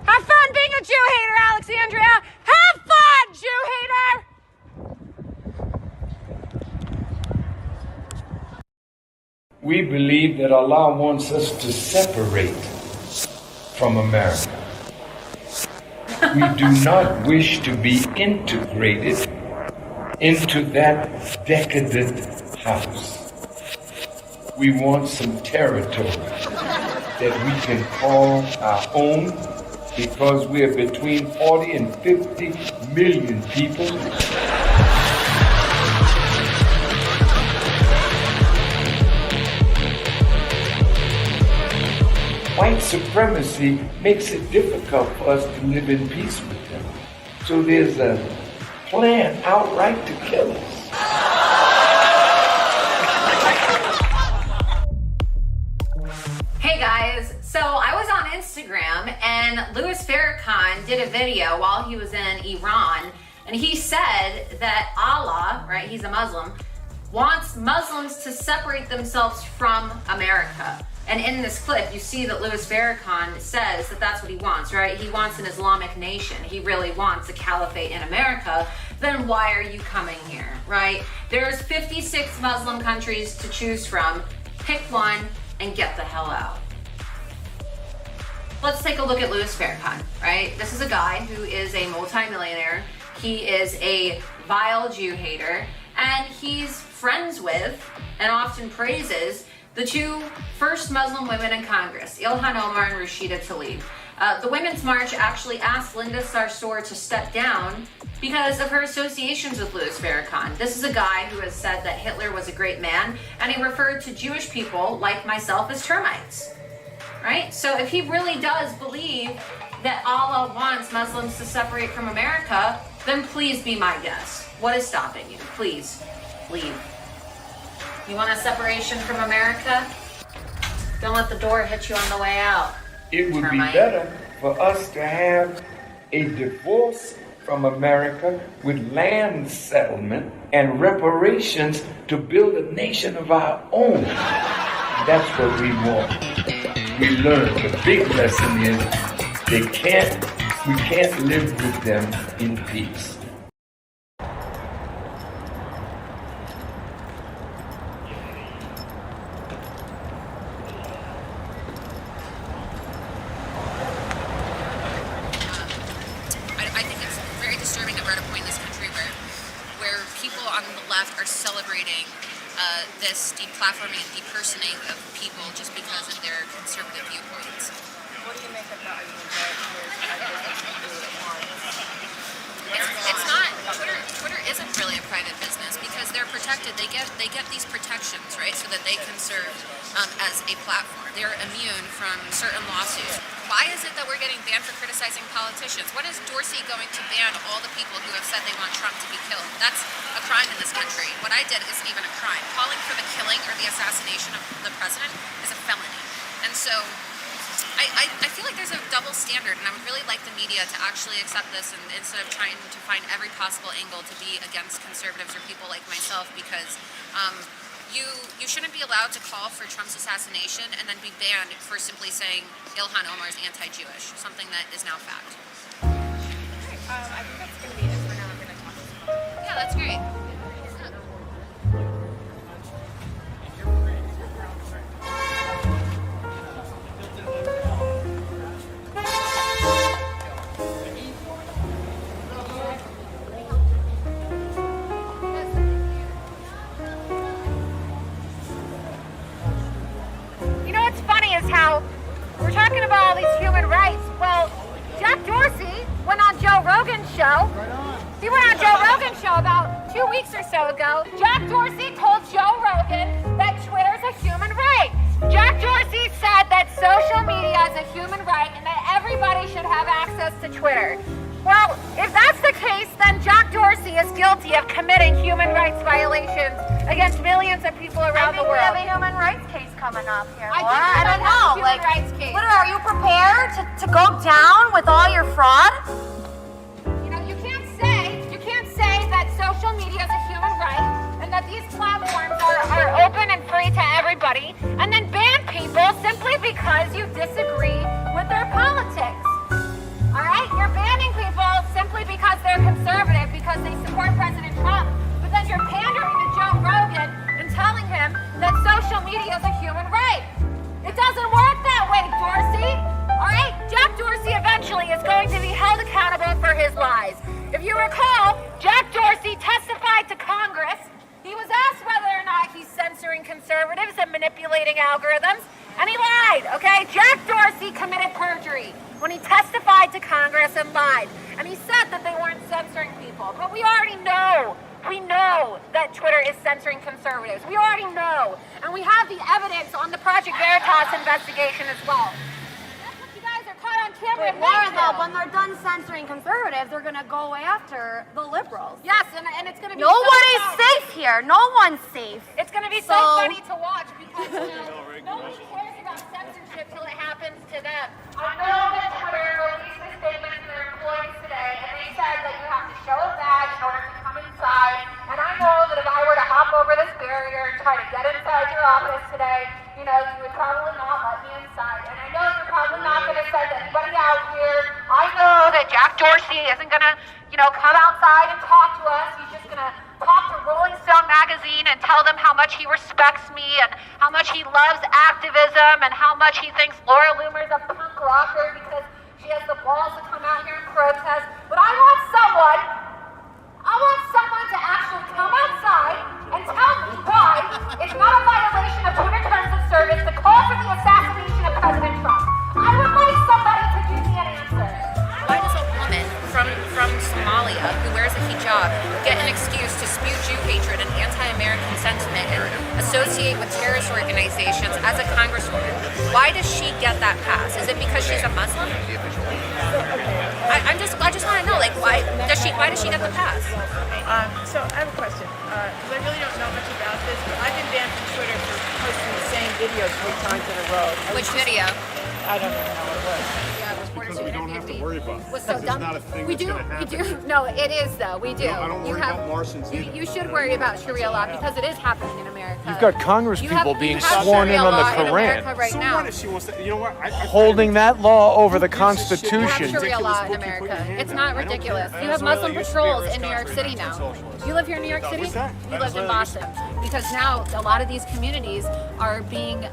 Have fun being a Jew hater, Alexandria! Have fun, Jew hater! We believe that Allah wants us to separate from America. We do not wish to be integrated into that decadent house. We want some territory that we can call our own because we are between 40 and 50 million people. White supremacy makes it difficult for us to live in peace with them. So there's a plan outright to kill us. Hey guys, so I was on Instagram and Louis Farrakhan did a video while he was in Iran, And he said that Allah, right, he's a Muslim, wants Muslims to separate themselves from America. And in this clip, you see that Louis Farrakhan says that that's what he wants, right? He wants an Islamic nation. He really wants a caliphate in America. Then why are you coming here, right? There's 56 Muslim countries to choose from. Pick one and get the hell out. Let's take a look at Louis Farrakhan, right? This is a guy who is a multimillionaire. He is a vile Jew hater, and he's friends with and often praises the two first Muslim women in Congress, Ilhan Omar and Rashida Tlaib. The Women's March actually asked Linda Sarsour to step down because of her associations with Louis Farrakhan. This is a guy who has said that Hitler was a great man, and he referred to Jewish people like myself as termites, right? So if he really does believe that Allah wants Muslims to separate from America, then please be my guest. What is stopping you? Please, leave. You want a separation from America? Don't let the door hit you on the way out. It would termite. be better for us to have a divorce from America with land settlement and reparations to build a nation of our own. That's what we want. We learned the big lesson is we can't live with them in peace. I think it's very disturbing that we're at a point in this country where people on the left are celebrating this deplatforming and depersoning of people just because of their conservative viewpoints. What do you make of that argument? It's not. Twitter isn't really a private business because they're protected. They get these protections, right, so that they can serve as a platform. They're immune from certain lawsuits. Why is it that we're getting banned for criticizing politicians? When is Dorsey going to ban all the people who have said they want Trump to be killed? That's a crime in this country. What I did isn't even a crime. Calling for the killing or the assassination of the president is a felony. And so I feel like there's a double standard, and I would really like the media to actually accept this and instead of trying to find every possible angle to be against conservatives or people like myself, because you shouldn't be allowed to call for Trump's assassination and then be banned for simply saying Ilhan Omar is anti-Jewish, something that is now fact. I think that's going to be it for now. I'm going to talk to you. Yeah, that's great. You know what's funny is how we're talking about all these human rights. Well, Jack Dorsey went on Joe Rogan's show. He went on Joe Rogan's show about 2 weeks or so ago. Jack Dorsey told Joe Rogan that Twitter's a human right. Jack Dorsey said that social media is a human right and that everybody should have access to Twitter. Well, if that's the case, then Jack Dorsey is guilty of committing human rights violations against millions of people around the world. I think we have a human rights case coming up here. I don't know. Human rights case. What are you prepared to go down with all your fraud? You know, you can't say that social media is a human right and that these platforms are open and free to everybody and then ban people simply because you disagree with their politics. All right? You're banning people simply because they're conservative, because they support President Trump, but then you're pandering to Joe Rogan and telling him that social media is a human right. It doesn't work that way, Dorsey. All right? Jack Dorsey eventually is going to be held accountable for his lies. If you recall, Jack Dorsey testified to Congress. He was asked whether or not he's censoring conservatives and manipulating algorithms, and he lied, okay? Jack Dorsey committed perjury when he testified to Congress and lied. And he said that they weren't censoring people. But we already know. We know that Twitter is censoring conservatives. We already know. And we have the evidence on the Project Veritas investigation as well. That's what you guys are caught on camera. Laura, though, when they're done censoring conservatives, they're going to go after the liberals. Yes, and it's going to be Nobody's safe here. No one's safe. It's going to be so funny to watch because nobody cares about censorship till it happens to them. I know that Twitter released a statement to their employees today, and they said that you have to show a badge gonna, come outside and talk to us. He's just gonna talk to Rolling Stone magazine and tell them how much he respects me and how much he loves activism and how much he thinks Laura Loomer's a punk rocker because she has the balls to come out here and protest. But I want someone to actually come outside and tell me why it's not a violation of Twitter terms of service to call for the assassination of President Trump. I would like somebody to give me an answer. Why does a woman from Somalia who wears a hijab get an excuse to spew Jew hatred and anti-American sentiment and associate with terrorist organizations as a congresswoman? Why does she get that pass? Is it because she's a Muslim? I just want to know, like, why does she get the pass? So I have a question, because I really don't know much about this, but I've been banned from Twitter for posting the same video 3 times in a row. Which video? I don't even know what it was. Because we don't have to worry about it. Was so It's dumb. not a thing We that's do. gonna We do. happen. No, it is though. We do. No, I don't worry about Martians either. You should worry about Sharia law because it is happening in America. You've got Congress You people have- being you have sworn in Sharia on the law in Quran. America right So now. what if she wants to? You know what? Holding that law over the You have Constitution. Sharia law in America. It's not ridiculous. You have Muslim patrols in New York City now. You live here in New York City? You lived in Boston. Because now a lot of these communities are being,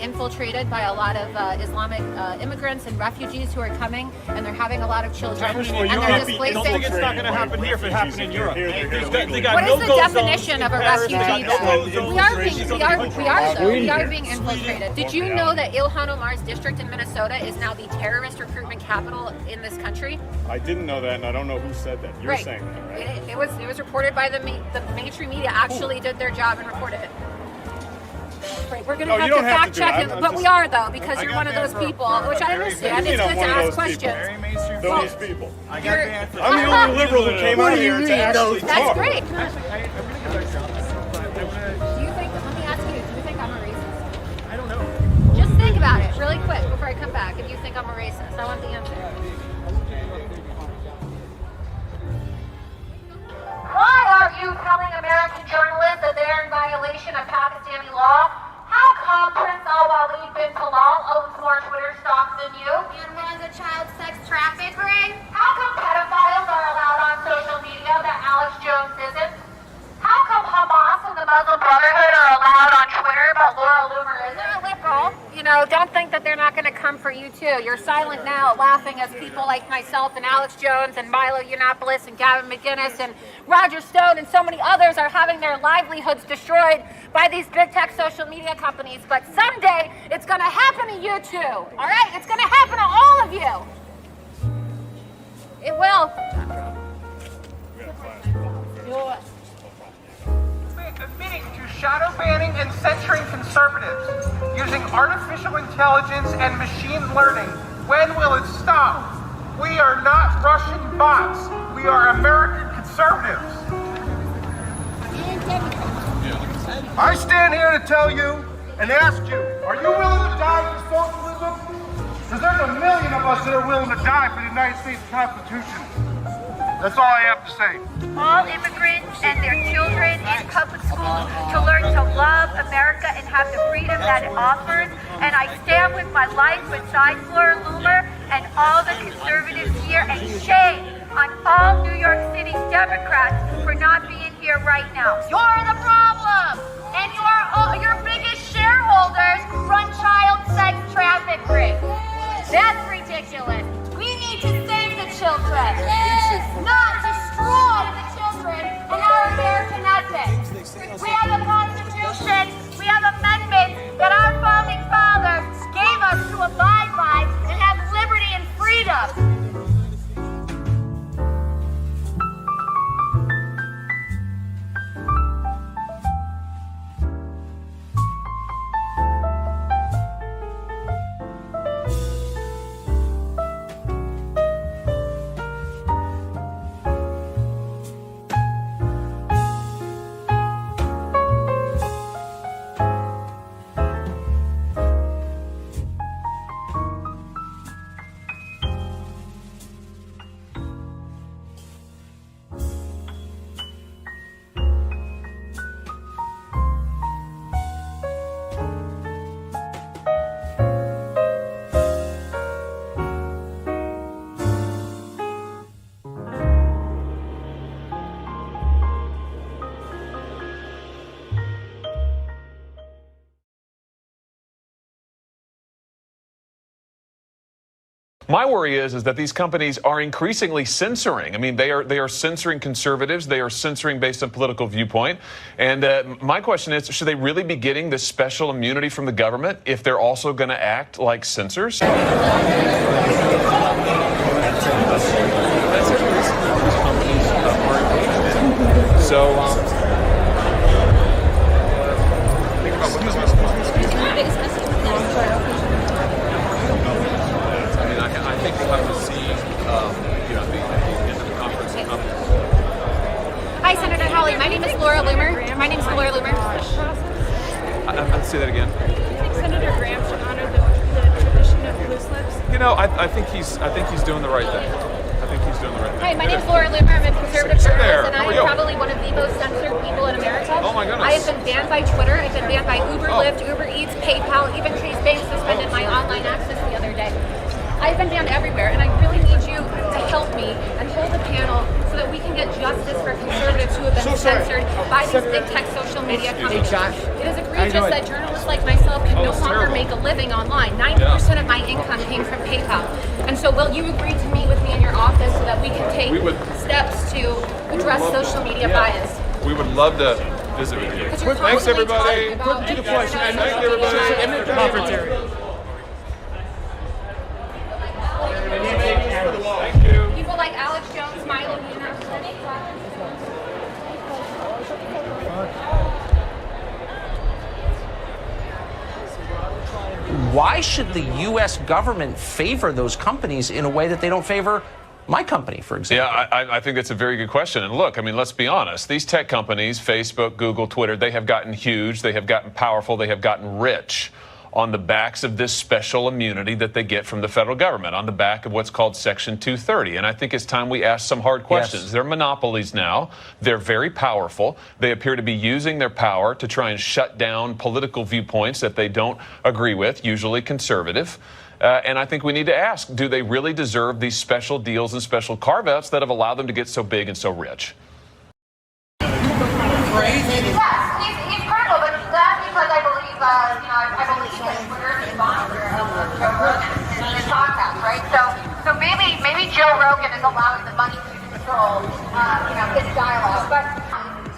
infiltrated by a lot of Islamic immigrants and refugees who are coming, and they're having a lot of children, and they're displacing. It's not going to happen here if it happened in Europe. What is the definition of a refugee then? We are being infiltrated. Did you know that Ilhan Omar's district in Minnesota is now the terrorist recruitment capital in this country? I didn't know that, and I don't know who said that. You're Right. saying that, right? It was reported by the mainstream media. Actually, did their job and reported it. Right, we're going No, to you have to don't have fact to do check that. it, I'm but just- we are though because I you're got one of those banned for people, which I understand. You It's know, good one to of ask those questions. people. Those people. I got banned for I'm the only liberal that came out here to actually That's talk. great. Do you think? Let me ask you. Do you think I'm a racist? I don't know. Just think about it really quick before I come back. If you think I'm a racist, I want the answer. Why are you telling American journalists that they're in violation of Pakistani law? How come Prince Al-Walid bin Talal owns more Twitter stock than you? And runs a child sex traffic ring? How come pedophiles are allowed on social media that Alex Jones isn't? How come Hamas and the Muslim Brotherhood are allowed on Twitter but Laura Loomer isn't? Liberal. Don't think that they're not going to come for you too. You're silent now, laughing as people like myself and Alex Jones and Milo Yiannopoulos and Gavin McInnes and Roger Stone and so many others are having their livelihoods destroyed by these big tech social media companies. But someday it's going to happen to you too. All right? It's going to happen to all of you. It will. Admitting to shadow banning and censoring conservatives using artificial intelligence and machine learning. When will it stop? We are not Russian bots. We are American conservatives. I stand here to tell you and ask you, are you willing to die for socialism? Because there's a million of us that are willing to die for the United States Constitution. That's all I have to say. All immigrants and their children in public schools to learn to love America and have the freedom that it offers. And I stand with my life beside Laura Loomer and all the conservatives here, and shame on all New York City Democrats for not being here right now. You're the problem! And your biggest shareholders run child sex traffic rings. That's ridiculous. We need to save the children, not destroy the children and our American ethics. We have a Constitution, we have amendments that our founding fathers gave us to abide by and have liberty and freedom. My worry is that these companies are increasingly censoring. I mean, they are censoring conservatives. They are censoring based on political viewpoint. And my question is, should they really be getting this special immunity from the government if they're also going to act like censors? So, think about what this message is. I mean, I think we'll have to see, you know, the end of the conference. Hi, Senator Hawley. My name is Laura Loomer. My name is Laura Loomer. I'd say that again. Do you think Senator Graham should honor the tradition of loose lips? You know, I think he's doing the right thing. I think he's doing the right thing. Hi, my name is Laura Loomer. I'm a conservative Sit there. journalist, and I am probably one of the most censored people in America. Oh my goodness. I have been banned by Twitter. I've been banned by Uber, Lyft, Uber Eats, PayPal. Even Chase Bank suspended my online access the other day. I've been banned everywhere, and I really need you to help me and hold a panel so that we can get justice for conservatives who have been censored by these big tech social media companies. It is egregious that journalists like myself can no longer make a living online. 90% of my income came from PayPal. And so will you agree to meet with me in your office so that we can take steps to address social media bias? We would love to visit with you. Thanks, everybody. To the question. Thank you, everybody. In the conference area. Thank you. People like Alex Jones, Milo, Why should the U.S. government favor those companies in a way that they don't favor my company, for example? Yeah, I think that's a very good question. And look, I mean, let's be honest. These tech companies, Facebook, Google, Twitter, they have gotten huge, they have gotten powerful, they have gotten rich on the backs of this special immunity that they get from the federal government, on the back of what's called Section 230. And I think it's time we ask some hard questions. Yes. They're monopolies now. They're very powerful. They appear to be using their power to try and shut down political viewpoints that they don't agree with, usually conservative. And I think we need to ask, do they really deserve these special deals and special carve-outs that have allowed them to get so big and so rich? Crazy. Yes, he's critical, but that means, like, I believe that Twitter is a sponsor of Joe Rogan and his podcast, right? So maybe Joe Rogan is allowing the money to control, his dialogue, but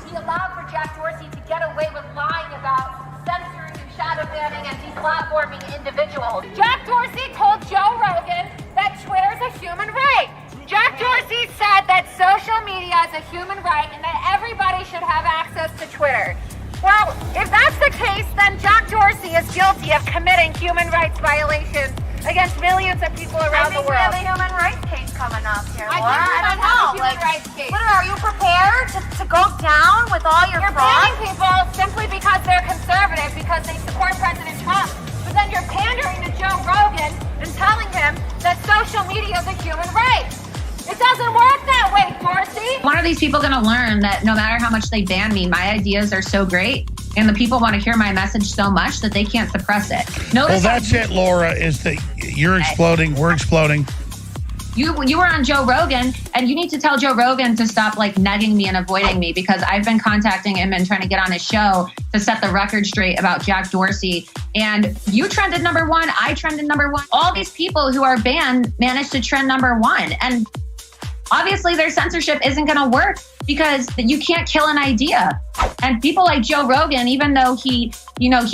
he allowed for Jack Dorsey to get away with lying about censoring and shadow banning and deplatforming individuals. Jack Dorsey told Joe Rogan that Twitter's a human right. Jack Dorsey said that social media is a human right and that everybody should have access to Twitter. Well, if that's the case, then Jack Dorsey is guilty of committing human rights violations against millions of people around the world. I think we have a human rights case coming up here, Laura. I don't know. Are you prepared to go down with all your fraud? You're banning people simply because they're conservative, because they support President Trump. But then you're pandering to Joe Rogan and telling him that social media is a human right. It doesn't work that way, Dorsey. When are these people going to learn that no matter how much they ban me, my ideas are so great and the people want to hear my message so much that they can't suppress it? Well, that's it, Laura, is that you're exploding, we're exploding. You were on Joe Rogan, and you need to tell Joe Rogan to stop negging me and avoiding me, because I've been contacting him and trying to get on his show to set the record straight about Jack Dorsey. And you trended #1, I trended #1. All these people who are banned managed to trend #1. And obviously their censorship isn't going to work because you can't kill an idea. And people like Joe Rogan, even though he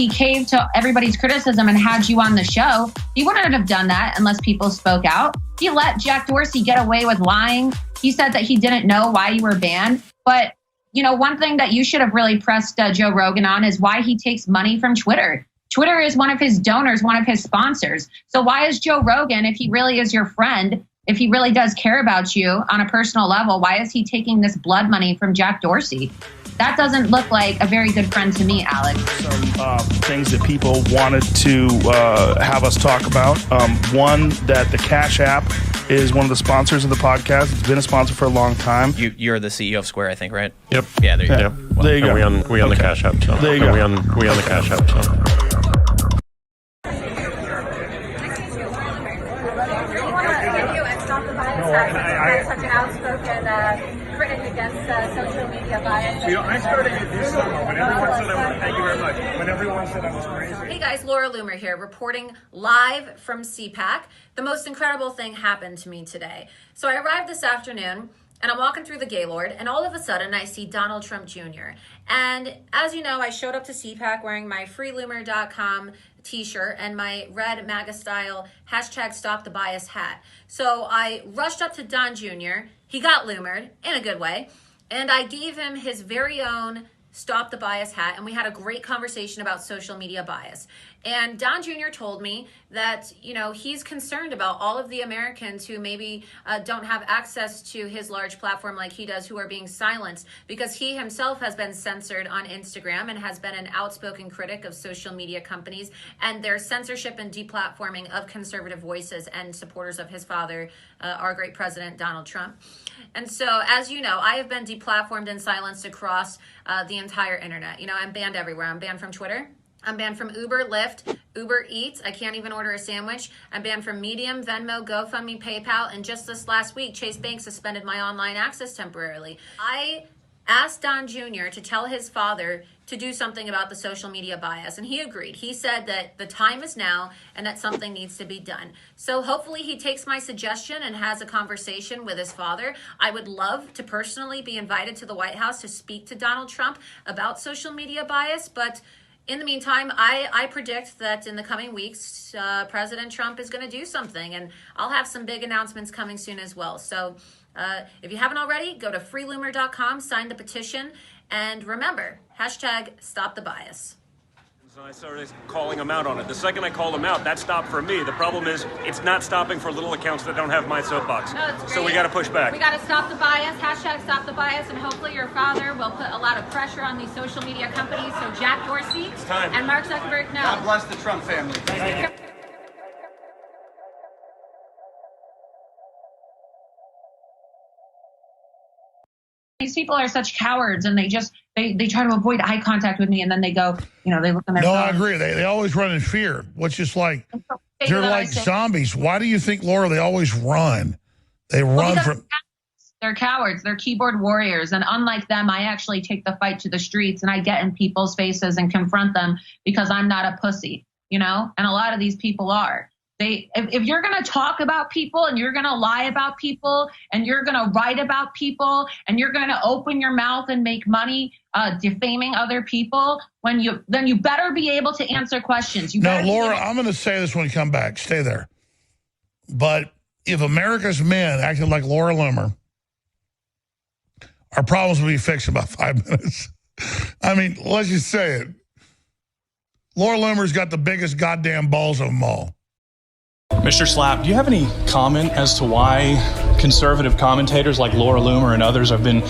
caved to everybody's criticism and had you on the show, he wouldn't have done that unless people spoke out. He let Jack Dorsey get away with lying. He said that he didn't know why you were banned. But, one thing that you should have really pressed Joe Rogan on is why he takes money from Twitter. Twitter is one of his donors, one of his sponsors. So why is Joe Rogan, if he really is your friend, if he really does care about you on a personal level, why is he taking this blood money from Jack Dorsey? That doesn't look like a very good friend to me, Alex. Some things that people wanted to have us talk about. One, that the Cash App is one of the sponsors of the podcast. It's been a sponsor for a long time. You're the CEO of Square, I think, right? Yep. Yeah, there you go. Well, there you go. We on the Cash App. So. There you go. We on the Cash App. So. Such an outspoken outspoken critic against social media bias. I started it this summer when everyone said I was, thank you very much, when everyone said I was crazy. Hey guys, Laura Loomer here, reporting live from CPAC. The most incredible thing happened to me today. So I arrived this afternoon, and I'm walking through the Gaylord, and all of a sudden I see Donald Trump Jr. And as you know, I showed up to CPAC wearing my freeloomer.com t-shirt and my red MAGA style #StopTheBias hat. So I rushed up to Don Jr. He got loomered in a good way, and I gave him his very own Stop the Bias hat, and we had a great conversation about social media bias. And Don Jr. told me that, you know, he's concerned about all of the Americans who maybe don't have access to his large platform like he does, who are being silenced, because he himself has been censored on Instagram and has been an outspoken critic of social media companies and their censorship and deplatforming of conservative voices and supporters of his father, our great president, Donald Trump. And so, as you know, I have been deplatformed and silenced across the entire internet. You know, I'm banned everywhere. I'm banned from Twitter. I'm banned from Uber, Lyft, Uber Eats. I can't even order a sandwich. I'm banned from Medium, Venmo, GoFundMe, PayPal. And just this last week, Chase Bank suspended my online access temporarily. I asked Don Jr. to tell his father to do something about the social media bias, and he agreed. He said that the time is now and that something needs to be done. So hopefully he takes my suggestion and has a conversation with his father. I would love to personally be invited to the White House to speak to Donald Trump about social media bias, but in the meantime, I predict that in the coming weeks, President Trump is going to do something, and I'll have some big announcements coming soon as well. So if you haven't already, go to freeloomer.com, sign the petition, and remember, #StopTheBias. So I started calling him out on it. The second I called him out, that stopped for me. The problem is it's not stopping for little accounts that don't have my soapbox. No, it's great. So we got to push back. We got to stop the bias, #StopTheBias, and hopefully your father will put a lot of pressure on these social media companies so Jack Dorsey and Mark Zuckerberg know. God bless the Trump family. Thank you. These people are such cowards, and they try to avoid eye contact with me, and then they go, you know, they look on their No, phone. I agree. They always run in fear, which is like, they're like zombies. Why do you think, Laura, they always run? They run from... They're cowards. They're keyboard warriors. And unlike them, I actually take the fight to the streets, and I get in people's faces and confront them because I'm not a pussy, you know? And a lot of these people are. If you're going to talk about people and you're going to lie about people and you're going to write about people and you're going to open your mouth and make money defaming other people, then you better be able to answer questions. Now, Laura, I'm going to say this when you come back. Stay there. But if America's men acted like Laura Loomer, our problems will be fixed in about 5 minutes. I mean, let's just say it. Laura Loomer's got the biggest goddamn balls of them all. Mr. Slap, do you have any comment as to why conservative commentators like Laura Loomer and others have been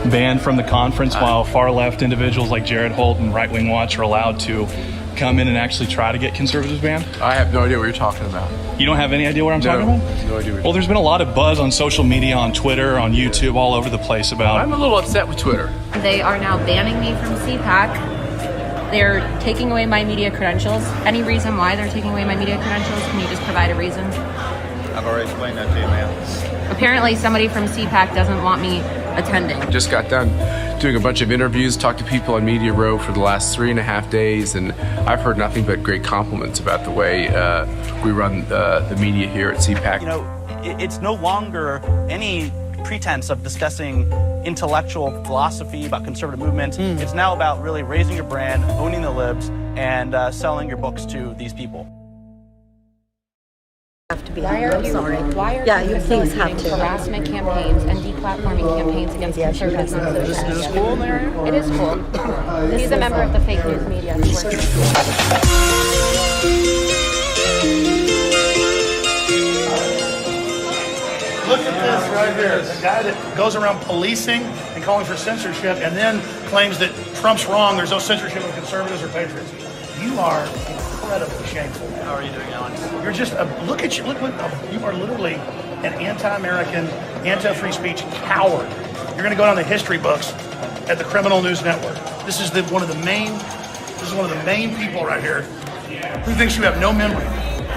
banned from the conference while far-left individuals like Jared Holt and Right Wing Watch are allowed to come in and actually try to get conservatives banned? I have no idea what you're talking about. You don't have any idea what I'm talking about? No idea. Well, there's been a lot of buzz on social media, on Twitter, on YouTube, all over the place about... I'm a little upset with Twitter. They are now banning me from CPAC. They're taking away my media credentials. Any reason why they're taking away my media credentials? Can you just provide a reason? I've already explained that to you, ma'am. Apparently somebody from CPAC doesn't want me attending. Just got done doing a bunch of interviews, talked to people on Media Row for the last 3.5 days, and I've heard nothing but great compliments about the way we run the media here at CPAC. You know, it's no longer any pretense of discussing intellectual philosophy about conservative movements. It's now about really raising your brand, owning the libs, and selling your books to these people. Have to be. Why are you facilitating harassment campaigns and deplatforming campaigns against conservatives on social media? Is this school in there? It is cool. He's a member of the fake news media. Look at this right here. The guy that goes around policing and calling for censorship and then claims that Trump's wrong, there's no censorship of conservatives or patriots. You are incredibly shameful. How are you doing, Alex? You're just look at you. You are literally an anti-American, anti-free speech coward. You're going to go down the history books at the Criminal News Network. This is one of the main people right here who thinks you have no memory,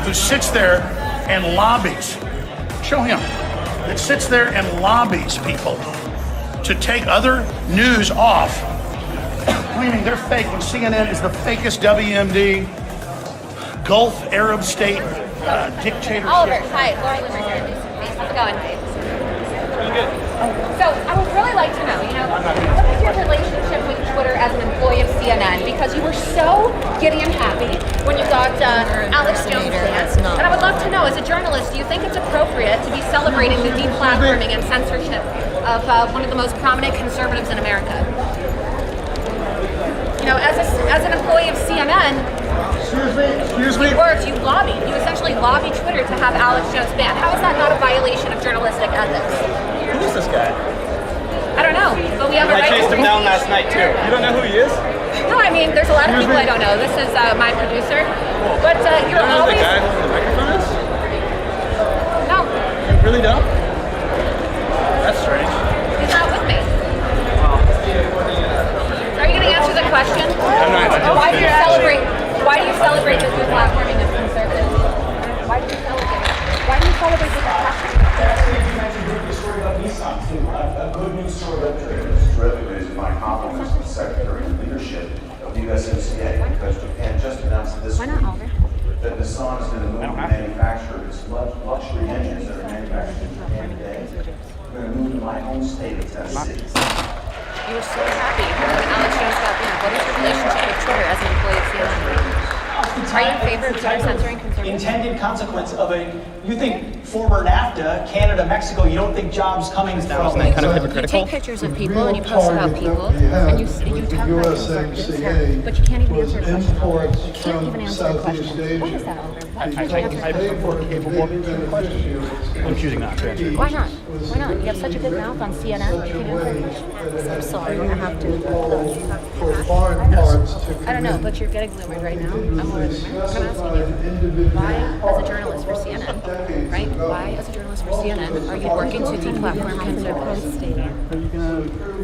who sits there and lobbies. Show him. that sits there and lobbies people to take other news off, claiming they're fake when CNN is the fakest WMD, Gulf Arab state dictatorship. Oliver, hi, Laura Loomer here. How's it going? So I would really like to know, what is your relationship with Twitter as an employee of CNN? Because you were so giddy and happy when you got Alex Jones banned. And I would love to know, as a journalist, do you think it's appropriate to be celebrating the deplatforming and censorship of one of the most prominent conservatives in America? As an employee of CNN, you lobbied. You essentially lobbied Twitter to have Alex Jones banned. How is that not a violation of journalistic ethics? Who's this guy? I don't know, but we have a right to... I chased him down last night, too. You don't know who he is? No, I mean, there's a lot of people I don't know. This is my producer. But you're always... the guy who the microphone is? No. You really don't? That's strange. He's not with me. Are you going to answer the question? I'm not. Why do you celebrate the deplatforming of conservatives? Why do you celebrate the deplatforming? A good news story about trade is terrific. My compliments to the Secretary and leadership of the USMCA, because Japan just announced this week that Nissan is going to move to manufacture its luxury engines that are manufactured in Japan today. We're going to move to my home state of Tennessee. You were so happy when Alex Jones got banned. What is your relationship with Twitter as an employee of CNN? Are you in favor of Twitter censoring conservatives? Intended consequence of you think former NAFTA, Canada, Mexico, you don't think jobs coming from... kind of hypocritical? You take pictures of people and you post about people and you talk about things like this, but you can't even answer a question. You can't even answer a question. What is that, Oliver? I'm more capable of answering the question. I'm choosing not to answer. Why not? Why not? You have such a good mouth on CNN. You can answer questions. I'm sorry, I have to. I don't know, but you're getting Loomered right now. I'm Laura Loomer. I'm asking you, why, as a journalist for CNN, right? Why, as a journalist for CNN, are you working to deplatform conservatives?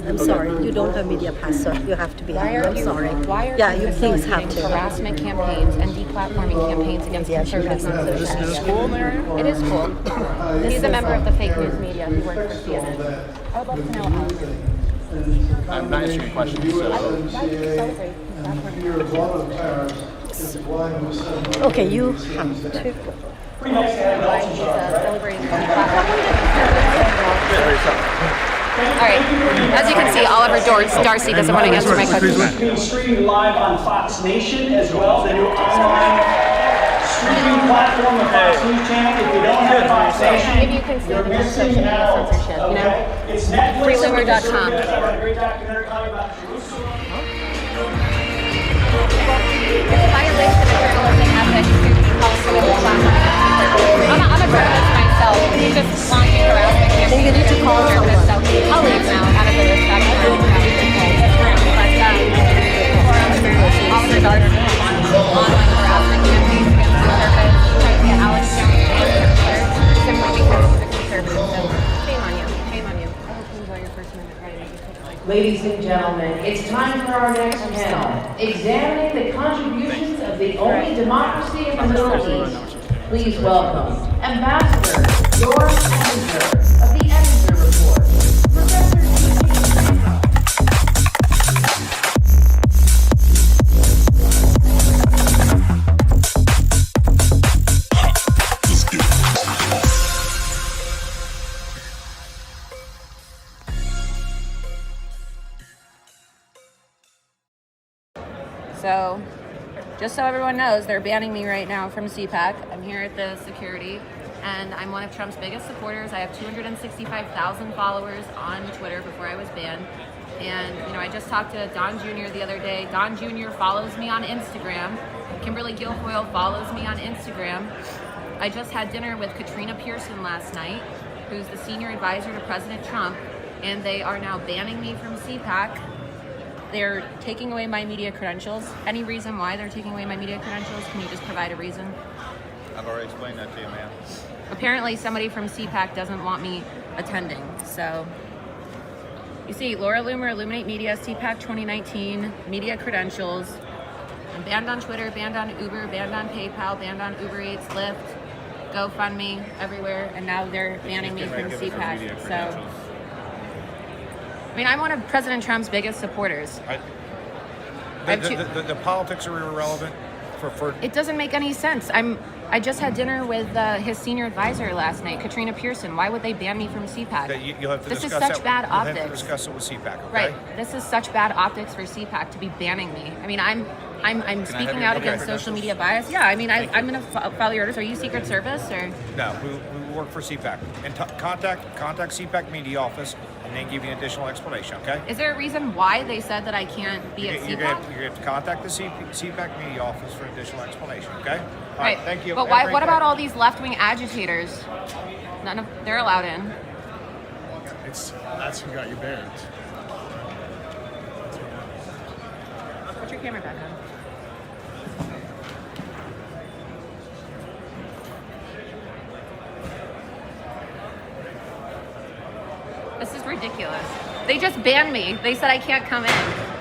I'm sorry, you don't have media pass, so you have to be. I'm sorry. Why are you facilitating harassment campaigns and deplatforming campaigns against conservatives on social media? Is this cool in the area? It is cool. He's a member of the fake news media who works for CNN. I would love to know how. I'm not answering questions, so... Why do you celebrate deplatforming? Okay, you have to. All right. As you can see, Oliver Darcy doesn't want to answer my question. Being streamed live on Fox Nation as well, the new online streaming platform, the Fox News Channel. If you don't have Fox Nation, maybe you can see the social media censorship. It's Netflix. Freeloomer.com. A great documentary coming about Jerusalem. It's a violation of journalistic ethics to call political platform. I'm a journalist myself. You just launching harassment campaigns. You need to call journalists. I'll leave now out of the respect for Oliver Darcy online harassment campaigns against conservatives, trying to get Alex Jones banned simply because he's a conservative. So shame on you. Shame on you. I hope you enjoy your first minute writing. Ladies and gentlemen, it's time for our next panel, examining the contributions of the only democracy in the Middle East. Please welcome Ambassador George Edinger of the Edinger Report, Professor So, just so everyone knows, they're banning me right now from CPAC. I'm here at the security, and I'm one of Trump's biggest supporters. I have 265,000 followers on Twitter before I was banned. And, I just talked to Don Jr. the other day. Don Jr. follows me on Instagram. Kimberly Guilfoyle follows me on Instagram. I just had dinner with Katrina Pearson last night, who's the senior advisor to President Trump, and they are now banning me from CPAC. They're taking away my media credentials. Any reason why they're taking away my media credentials? Can you just provide a reason? I've already explained that to you, ma'am. Apparently somebody from CPAC doesn't want me attending. So, you see, Laura Loomer, Illuminate Media, CPAC 2019, media credentials. I'm banned on Twitter, banned on Uber, banned on PayPal, banned on Uber Eats, Lyft. GoFundMe everywhere, and now they're banning me from CPAC. So, I mean, I'm one of President Trump's biggest supporters. The politics are irrelevant. It doesn't make any sense. I just had dinner with his senior advisor last night, Katrina Pearson. Why would they ban me from CPAC? You'll have to this is discuss such bad optics. You'll have to discuss it with CPAC, okay? Right. This is such bad optics for CPAC to be banning me. I mean, I'm speaking out against social media bias. Yeah, I mean, I'm going to follow your orders. Are you Secret Service or? No, we work for CPAC. And contact CPAC media office, and then give you an additional explanation, okay? Is there a reason why they said that I can't be at CPAC? You're going to have to contact the CPAC media office for additional explanation, okay? All right, thank you. But why? What about all these left-wing agitators? None of they're allowed in. That's who got you banned. Put your camera back on. This is ridiculous. They just banned me. They said I can't come in.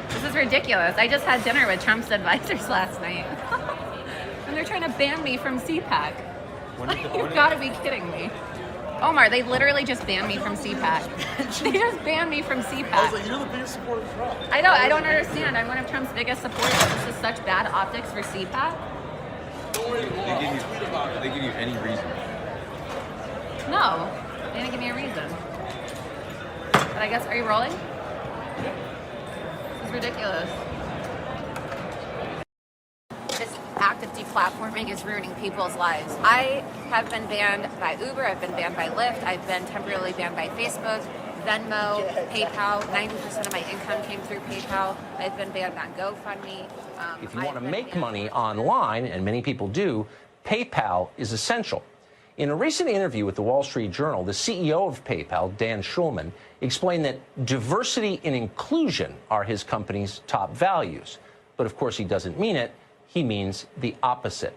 This is ridiculous. I just had dinner with Trump's advisors last night. And they're trying to ban me from CPAC. You've got to be kidding me. Omar, they literally just banned me from CPAC. They just banned me from CPAC. I was like, you're the biggest supporter of Trump. I know, I don't understand. I'm one of Trump's biggest supporters. This is such bad optics for CPAC. They give you any reason? No, they didn't give me a reason. But I guess, are you rolling? This is ridiculous. This act of deplatforming is ruining people's lives. I have been banned by Uber, I've been banned by Lyft, I've been temporarily banned by Facebook, Venmo, PayPal. 90% of my income came through PayPal. I've been banned on GoFundMe. If you want to make money online, and many people do, PayPal is essential. In a recent interview with the Wall Street Journal, the CEO of PayPal, Dan Schulman, explained that diversity and inclusion are his company's top values. But of course, he doesn't mean it. He means the opposite.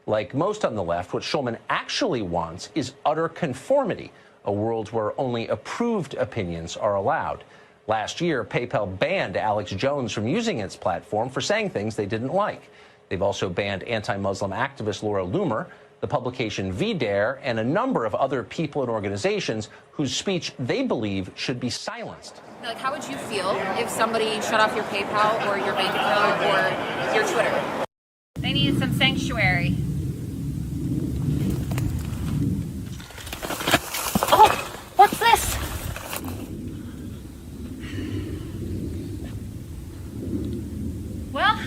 Like most on the left, what Schulman actually wants is utter conformity, a world where only approved opinions are allowed. Last year, PayPal banned Alex Jones from using its platform for saying things they didn't like. They've also banned anti-Muslim activist Laura Loomer, the publication VDare, and a number of other people and organizations whose speech they believe should be silenced. Like, how would you feel if somebody shut off your PayPal or your bank account or your Twitter? They needed some sanctuary. Oh, what's this? Well,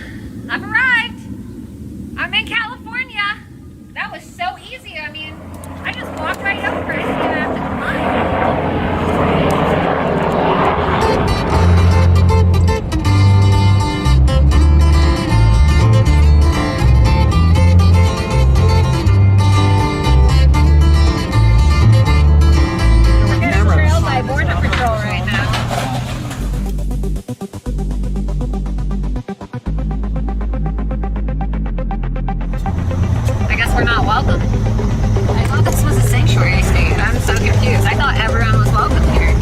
I've arrived. I'm in California. That was so easy. I mean, I just walked right over. I didn't even have to climb. Border Patrol right now. I guess we're not welcome. I thought this was a sanctuary state. I'm so confused. I thought everyone was welcome here.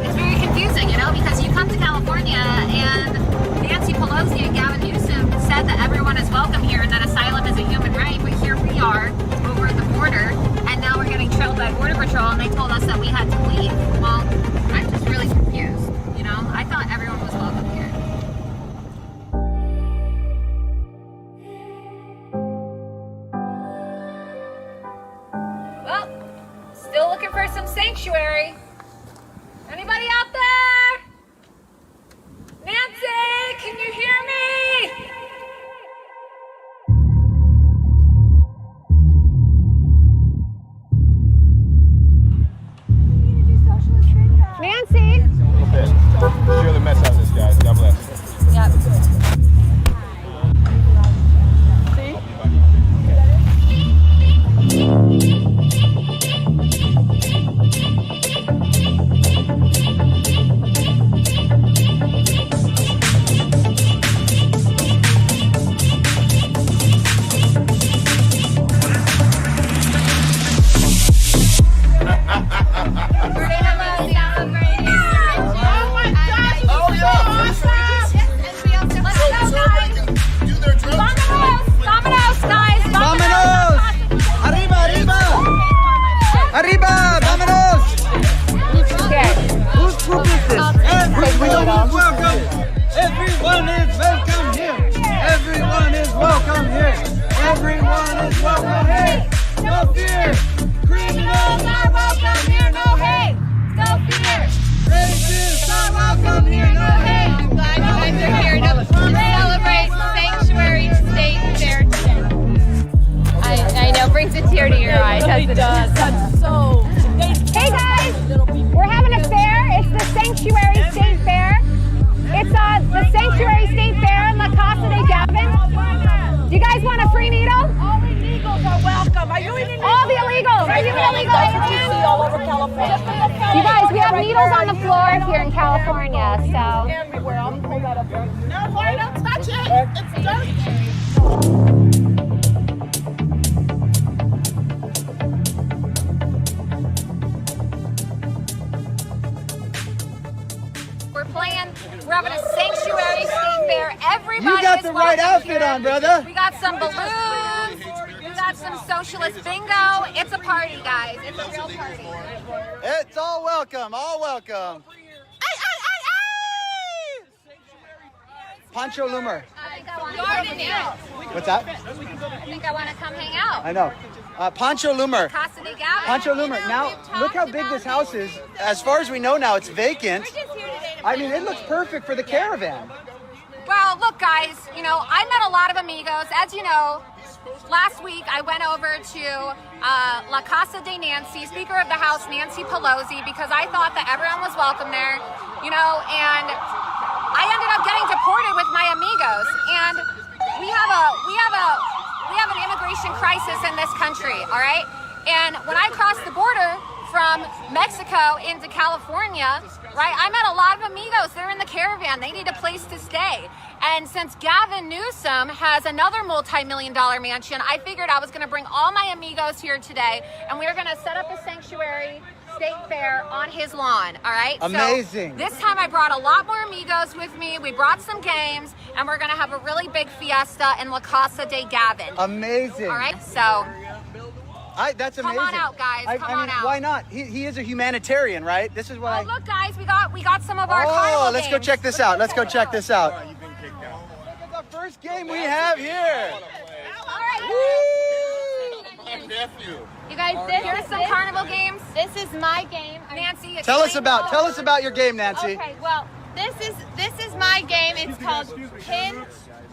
It's very confusing, you know, because you come to California and Nancy Pelosi and Gavin Newsom said that everyone is welcome here and that asylum is a human right, but here we are over at the border, and now we're getting trailed by Border Patrol, and they told us that we had to leave. Well, I'm just really confused, you know? I thought everyone was welcome here. Well, still looking for some sanctuary. Anybody out there? Nancy, can you hear me? Nancy? A little bit. You're the mess out of this, guys. God bless. Yep. See? needles on the floor here in California, so. Everywhere. I'll pull that up. No, boy, don't touch it. It's dirty. We're having a sanctuary state fair. Everybody You got is the right welcome outfit here. on, brother. We got some balloons. We got some socialist bingo. It's a party, guys. It's a real party. It's all welcome, all welcome. Pancho Loomer. What's that? I think I want to come hang out. I know. Pancho Loomer. Casa de Gavin. Pancho Loomer. Now, look how big this house is. As far as we know now, it's vacant. I mean, it looks perfect for the caravan. Well, look, guys, you know, I met a lot of amigos. As you know, last week I went over to La Casa de Nancy, Speaker of the House Nancy Pelosi, because I thought that everyone was welcome there, you know, and I ended up getting deported with my amigos. And we have an immigration crisis in this country, all right? And when I crossed the border from Mexico into California, right, I met a lot of amigos. They're in the caravan. They need a place to stay. And since Gavin Newsom has another multi-million-dollar mansion, I figured I was going to bring all my amigos here today, and we are going to set up a sanctuary state fair on his lawn, all right? Amazing. So this time I brought a lot more amigos with me. We brought some games, and we're going to have a really big fiesta in La Casa de Gavin. Amazing. All right, so... That's amazing. Come on out, guys. Come on out. Why not? He is a humanitarian, right? This is what look, guys, we got some of our carnival let's games. go check this out. Let's go check this out. Look at the first game we have here. My nephew. You guys, here's some carnival games. This is my game. Nancy, Tell us about your game, Nancy. Okay, well, this is my game. It's called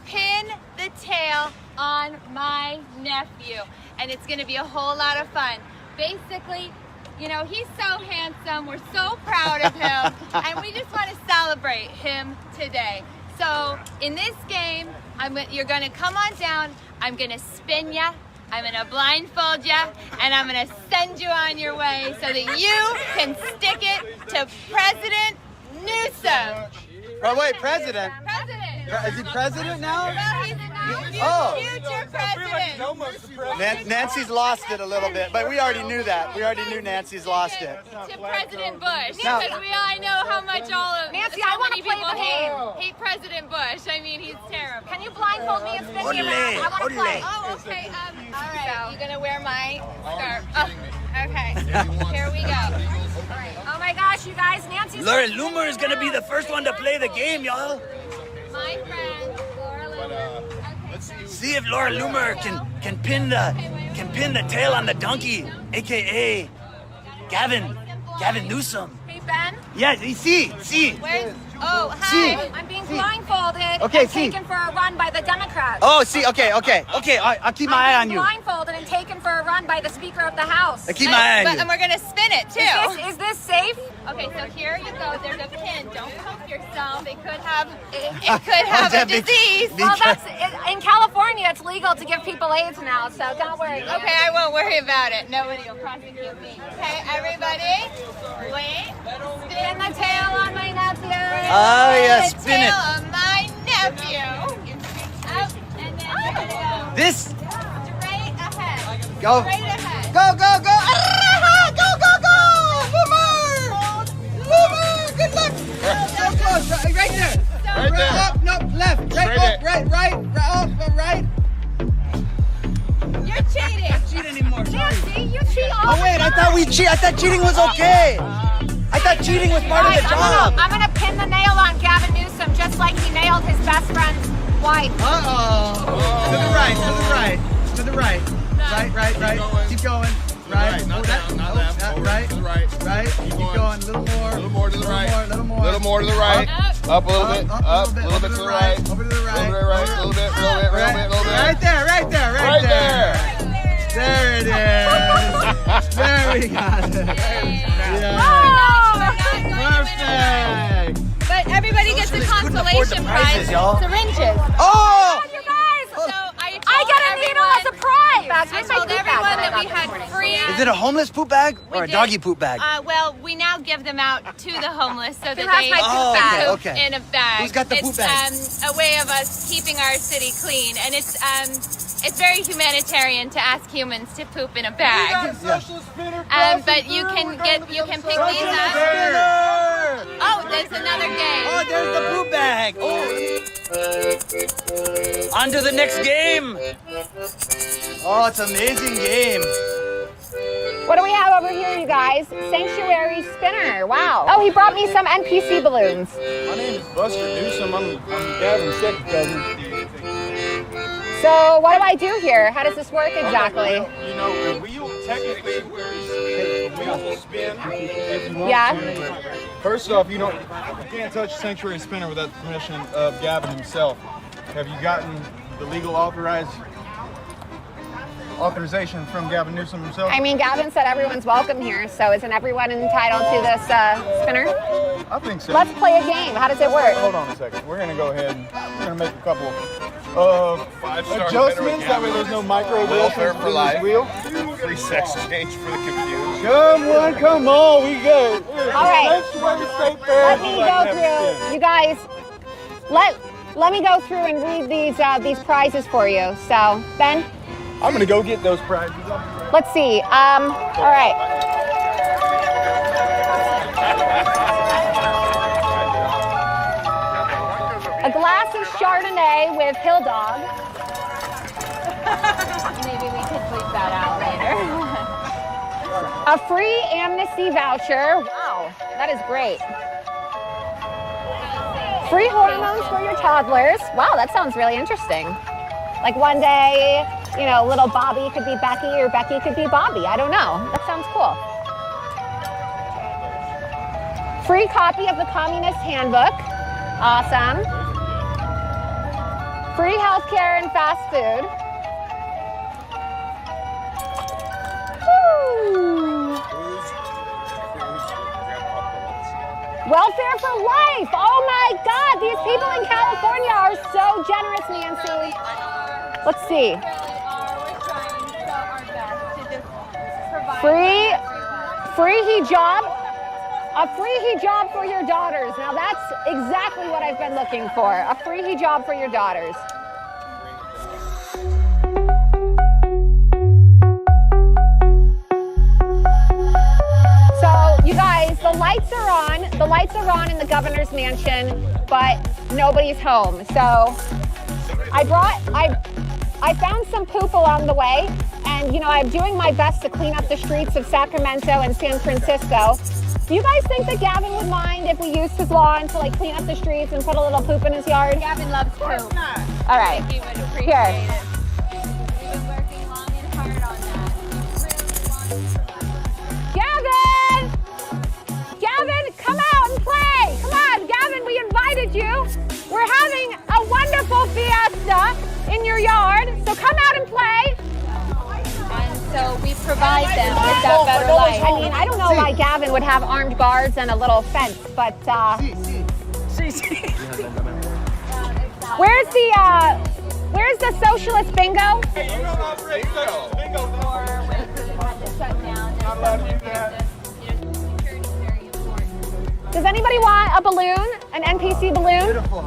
Pin the Tail on My Nephew. And it's going to be a whole lot of fun. Basically, you know, he's so handsome. We're so proud of him. And we just want to celebrate him today. So in this game, you're going to come on down. I'm going to spin you. I'm going to blindfold you. And I'm going to send you on your way so that you can stick it to President Newsom. Oh, wait, President? President. Is he president now? Well, he's future president. Nancy's lost it a little bit, but we already knew that. We already knew Nancy's lost it. To President Bush, Now- because we all know how much Nancy, so I wanna many play people the game. hate President Bush. I mean, he's terrible. Can you blindfold me and spin me around? I want to play. Oh, okay. All right. You're gonna wear my scarf. Oh, okay. Here we go. Oh my gosh, you guys, Nancy's... Laura Loomer is gonna be the first one to play the game, y'all. My friend, Laura Loomer. See if Laura Loomer can pin the tail on the donkey, aka Gavin Newsom. Hey, Ben. Yeah, see. Where's... Oh, hi. See. I'm being blindfolded Okay, and see. taken for a run by the Democrats. Oh, see. Okay. I'll keep my eye on you. Blindfolded and taken for a run by the Speaker of the House. I keep my eye on you. And we're gonna spin it too. Is this safe? Okay, so here you go. There's a pin. Don't poke yourself. It could have a disease. Well, in California, it's legal to give people AIDS now, so don't worry. Okay, I won't worry about it. Nobody will prosecute me. Okay, everybody, wait. Spin the tail on my nephew. Oh, yeah, spin tail it. on my nephew. Up, and then we're gonna go This. straight ahead. Go. Straight ahead. Go. Loomer. Good luck. So close. Right there. Right there. Up, no, left. Right. Right. You're cheating. Not cheat anymore. Nancy, you cheat all Oh wait, the I time. thought we cheat. I thought cheating was okay. I thought cheating was part of the job. I'm gonna pin the nail on Gavin Newsom just like he nailed his best friend's wife. To the right. Right. Keep going. Right. Not down, not left. Over Right. to the right. Right. Keep going. A little more to the right. Little more. Little more to the right. Up a little bit. Up. A little bit to the right. Over to the right. A little bit. Right there. There it is. There we got it. Perfect. But everybody gets a consolation prize. Syringes. Oh! You guys! So I I get a needle as a prize! I told everybody bag one that I that we got this had morning. free. Is it a homeless poop bag or a did. doggy poop bag? Well, we now give them out to the homeless so that has they my poop bag? poop Okay. in a bag. Who's got the poop bag? It's a way of us keeping our city clean, and it's very humanitarian to ask humans to poop in a bag. But you can pick these up. Oh, there's another game. Oh, there's the poop bag. Oh. On to the next game. Oh, it's an amazing game. What do we have over here, you guys? Sanctuary spinner. Wow. Oh, he brought me some NPC balloons. My name is Buster Newsom. I'm Gavin's second cousin. So what do I do here? How does this work exactly? You know, the wheel technically, the wheel will spin if you want Yeah. to. First off, you can't touch a sanctuary spinner without the permission of Gavin himself. Have you gotten the legal authorization from Gavin Newsom himself? I mean, Gavin said everyone's welcome here, so isn't everyone entitled to this spinner? I think so. Let's play a game. How does it work? Hold on a second. We're going to go ahead and we're going to make a couple of adjustments. That way there's no micro-aggressions for life. Wheel. Free sex change for the confused. Come on, we good. All right. Let me go through. You guys, let me go through and read these prizes for you. So, Ben? I'm going to go get those prizes. Let's see. All right. A glass of Chardonnay with Hill Dog. Maybe we could bleep that out later. A free amnesty voucher. Wow, that is great. Free hormones for your toddlers. Wow, that sounds really interesting. Like one day, little Bobby could be Becky or Becky could be Bobby. I don't know. That sounds cool. Free copy of the Communist Handbook. Awesome. Free healthcare and fast food. Woo. Welfare for life. Oh my God, these people in California are so generous, Nancy. Let's see. Free hijab. A free hijab for your daughters. Now that's exactly what I've been looking for. A free hijab for your daughters. So you guys, the lights are on. The lights are on in the governor's mansion, but nobody's home. So I found some poop along the way, and I'm doing my best to clean up the streets of Sacramento and San Francisco. Do you guys think that Gavin would mind if we used his lawn to clean up the streets and put a little poop in his yard? Gavin loves poop. All right. He would appreciate Here. it. We've been working long and hard on that. Gavin, come out and play. Come on, Gavin, we invited you. We're having a wonderful fiesta in your yard, so come out and play. And so we provide them with that better life. I mean, I don't know why Gavin would have armed guards and a little fence, but where's the socialist bingo? Hey, you don't operate socialist bingo. Does anybody want a balloon, an NPC balloon? Beautiful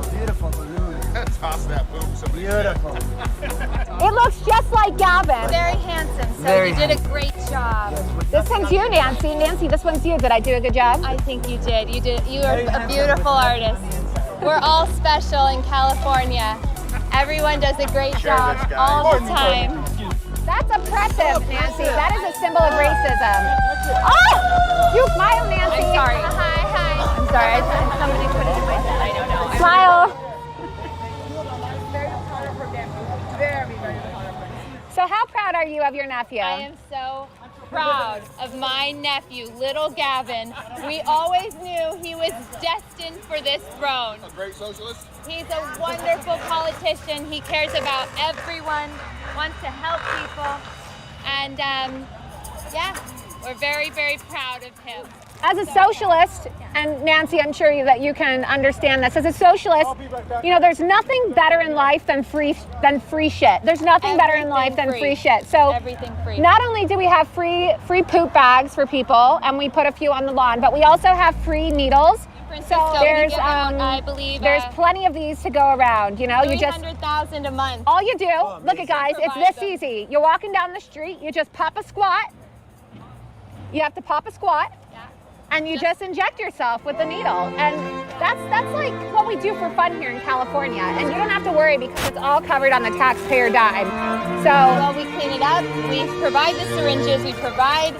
balloon. Toss that poop. Beautiful. It looks just like Gavin. Very handsome, so Very you did a great job. This one's you, Nancy. Nancy, this one's you. Did I do a good job? I think you did. You are a beautiful artist. We're all special in California. Everyone does a great job all the time. That's oppressive, Nancy. That is a symbol of racism. Oh! You smile, Nancy. I'm sorry. Hi. I'm sorry. Somebody put it in my head. I don't know. Smile. So how proud are you of your nephew? I am so proud of my nephew, little Gavin. We always knew he was destined for this throne. A great socialist. He's a wonderful politician. He cares about everyone, wants to help people. And yeah, we're very, very proud of him. as a socialist, and Nancy, I'm sure that you can understand this. As a socialist, you know, there's nothing better in life than free shit. There's nothing better in life than free shit. So everything free. Not only do we have free poop bags for people, and we put a few on the lawn, but we also have free needles. So there's I believe there's plenty of these to go around. You know, you just 300,000 a month. all you do. Look at guys, it's this easy. You're walking down the street, you just pop a squat. You have to pop a squat. And you just inject yourself with the needle. And that's like what we do for fun here in California. And you don't have to worry because it's all covered on the taxpayer dime. So well, we clean it up, we provide the syringes, we provide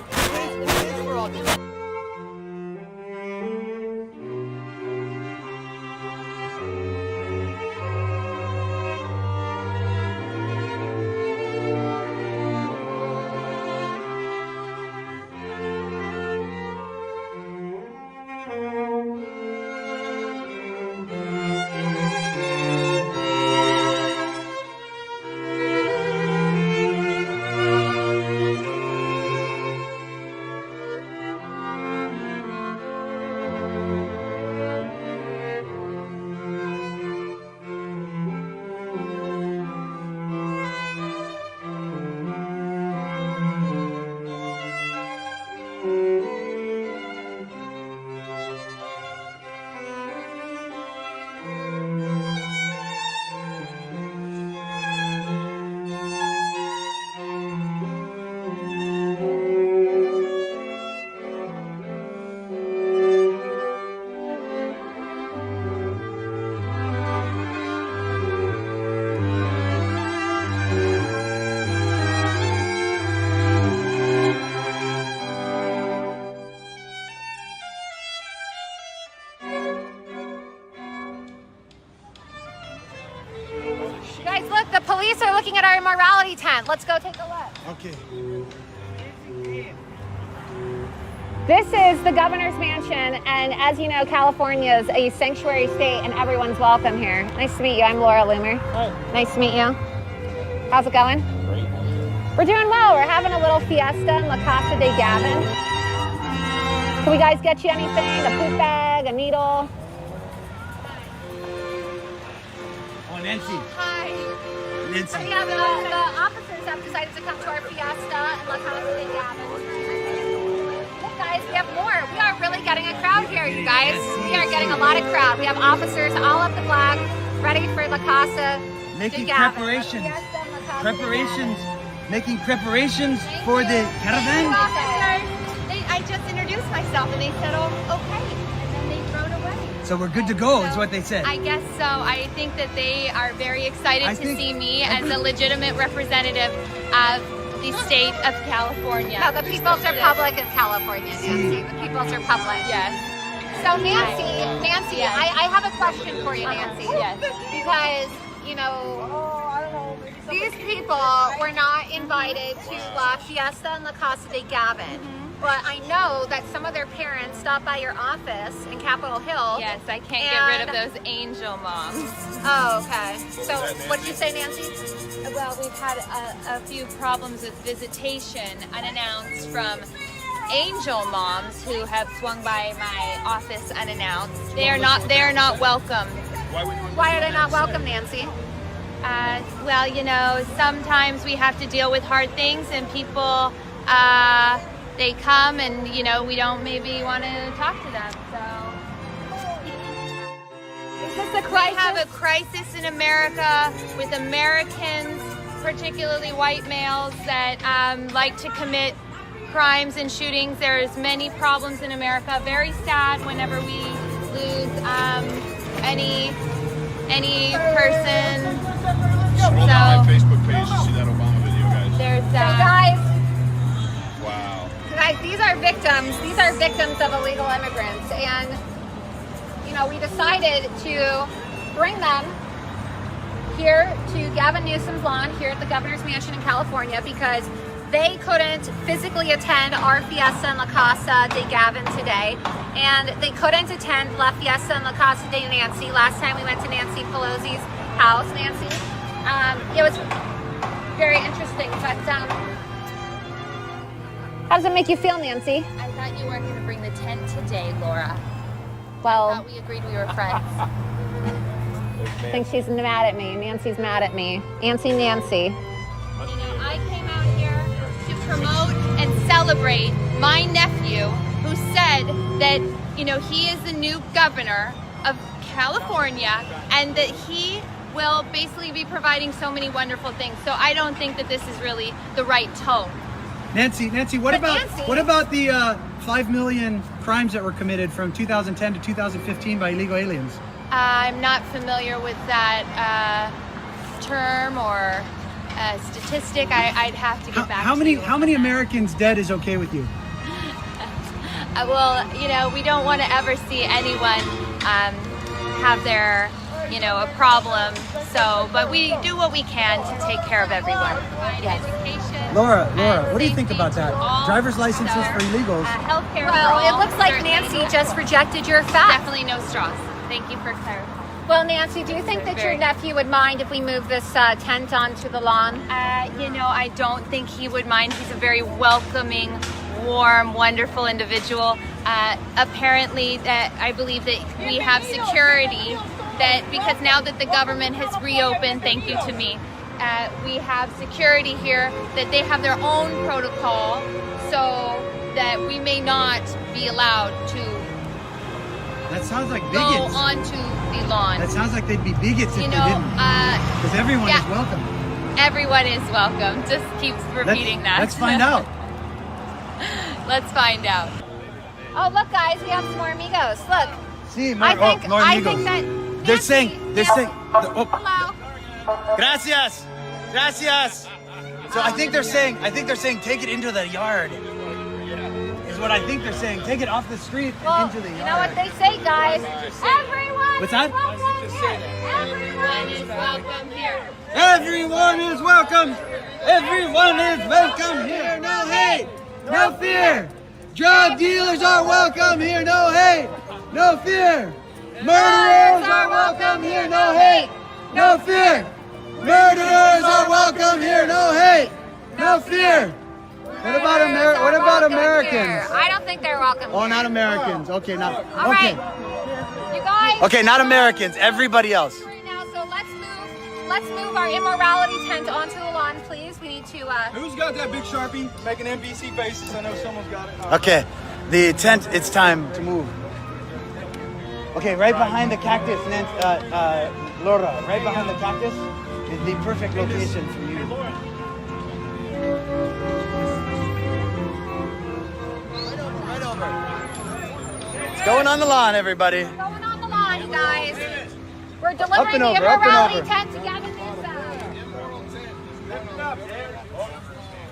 police are looking at our immorality tent. Let's go take a look. Okay. This is the governor's mansion, and as you know, California is a sanctuary state and everyone's welcome here. Nice to meet you. I'm Laura Loomer. Hi. Nice to meet you. How's it going? Great. We're doing well. We're having a little fiesta in La Casa de Gavin. Can we guys get you anything? A poop bag, a needle? Oh, Nancy. Hi. Nancy. So yeah, the officers have decided to come to our fiesta in La Casa de Gavin. Look guys, we have more. We are really getting a crowd here, you guys. We are getting a lot of crowd. We have officers all up the block, ready for La Casa Making de Gavin. preparations. Making preparations for the caravan. I just introduced myself and they said, oh, okay. And then they thrown away. So we're good to go, is what they said. I guess so. I think that they are very excited to see me as a legitimate representative of the state of California. No, the People's Republic of California, Nancy. The People's Republic. Yes. So Nancy, Yes. I have a question for you, Nancy. Yes. Because, you know, these people were not invited to La Fiesta in La Casa de Gavin. But I know that some of their parents stopped by your office in Capitol Hill. Yes, I can't get rid of those angel moms. Oh, okay. So what did you say, Nancy? Well, we've had a few problems with visitation unannounced from angel moms who have swung by my office unannounced. They are not welcome. Why are they not welcome, Nancy? Well, you know, sometimes we have to deal with hard things and people, they come and, you know, we don't maybe want to talk to them, so. Is this a crisis? We have a crisis in America with Americans, particularly white males, that like to commit crimes and shootings. There's many problems in America. Very sad whenever we lose any person. Scroll down my Facebook page to see that Obama video, guys. There's So guys, Wow. guys, these are victims. These are victims of illegal immigrants, and you know, we decided to bring them here to Gavin Newsom's lawn here at the governor's mansion in California because they couldn't physically attend our fiesta in La Casa de Gavin today, and they couldn't attend La Fiesta in La Casa de Nancy. Last time we went to Nancy Pelosi's house, Nancy. It was very interesting, but How does it make you feel, Nancy? I thought you weren't going to bring the tent today, Laura. Well, I thought we agreed we were friends. I think she's mad at me. Nancy's mad at me. Nancy. You know, I came out here to promote and celebrate my nephew who said that, you know, he is the new governor of California and that he will basically be providing so many wonderful things. So I don't think that this is really the right tone. Nancy, what about the 5 million crimes that were committed from 2010 to 2015 by illegal aliens? I'm not familiar with that term or statistic. I'd have to get back to you. How many Americans dead is okay with you? Well, you know, we don't want to ever see anyone have their, you know, a problem. So, but we do what we can to take care of everyone. Yes. Laura, what do you think about that? Driver's licenses for illegals. Healthcare. Well, it looks like Nancy just rejected your fact. Definitely no straws. Thank you for clarifying. Well, Nancy, do you think that your nephew would mind if we move this tent onto the lawn? You know, I don't think he would mind. He's a very welcoming, warm, wonderful individual. Apparently, I believe that we have security, that because now that the government has reopened, thank you to me, we have security here, that they have their own protocol, so that we may not be allowed to That sounds like go bigots. onto the lawn. That sounds like they'd be bigots if You they know, didn't. Because everyone is welcome. Everyone is welcome. Just keeps repeating that. Let's find out. Let's find out. Oh, look, guys, we have some more amigos. Look. See, I think that They're saying. Hello. Gracias. So I think they're saying take it into the yard. Is what I think they're saying. Take it off the street Well, and into the yard. you know what they say, guys? Everyone What's that? Everyone is welcome here. Everyone is welcome. Everyone is welcome here. No hate, no fear. Drug dealers are welcome here. No hate, no fear. Murderers are welcome here. No hate, no fear. Murderers are welcome here. No hate, no fear. What about Americans? I don't think they're welcome. Oh, not Americans. Okay, not. All Okay. right. You guys. Okay, not Americans. Everybody else. Right now, so let's move our immorality tent onto the lawn, please. We need to. Who's got that big Sharpie making NBC faces? I know someone's got it. Okay, the tent. It's time to move. Okay, right behind the cactus, Laura. Right behind the cactus is the perfect location for you. Right over. It's going on the lawn, everybody. Going on the lawn, you guys. We're Up delivering and the over, up and immorality over. tent to Gavin Newsom.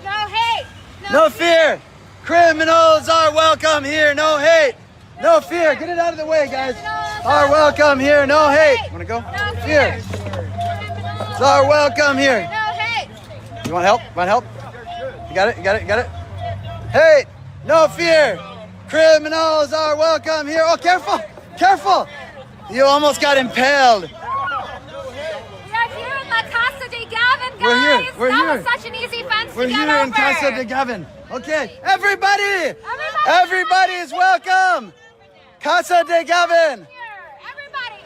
No hate. No fear. Criminals are welcome here. No hate. No fear. Get it out of the way, guys. Are welcome here. No hate. Want to go? No Fear. Are welcome here. No hate. You want help? Want help? You got it? You got it? You got it? Hate. No fear. Criminals are welcome here. Oh, careful. Careful. You almost got impaled. We are here in La Casa de Gavin, guys. We're here. We're that here. was such an easy fence We're to get here over. in Casa de Gavin. Okay, everybody! Everybody is welcome! Casa de Gavin!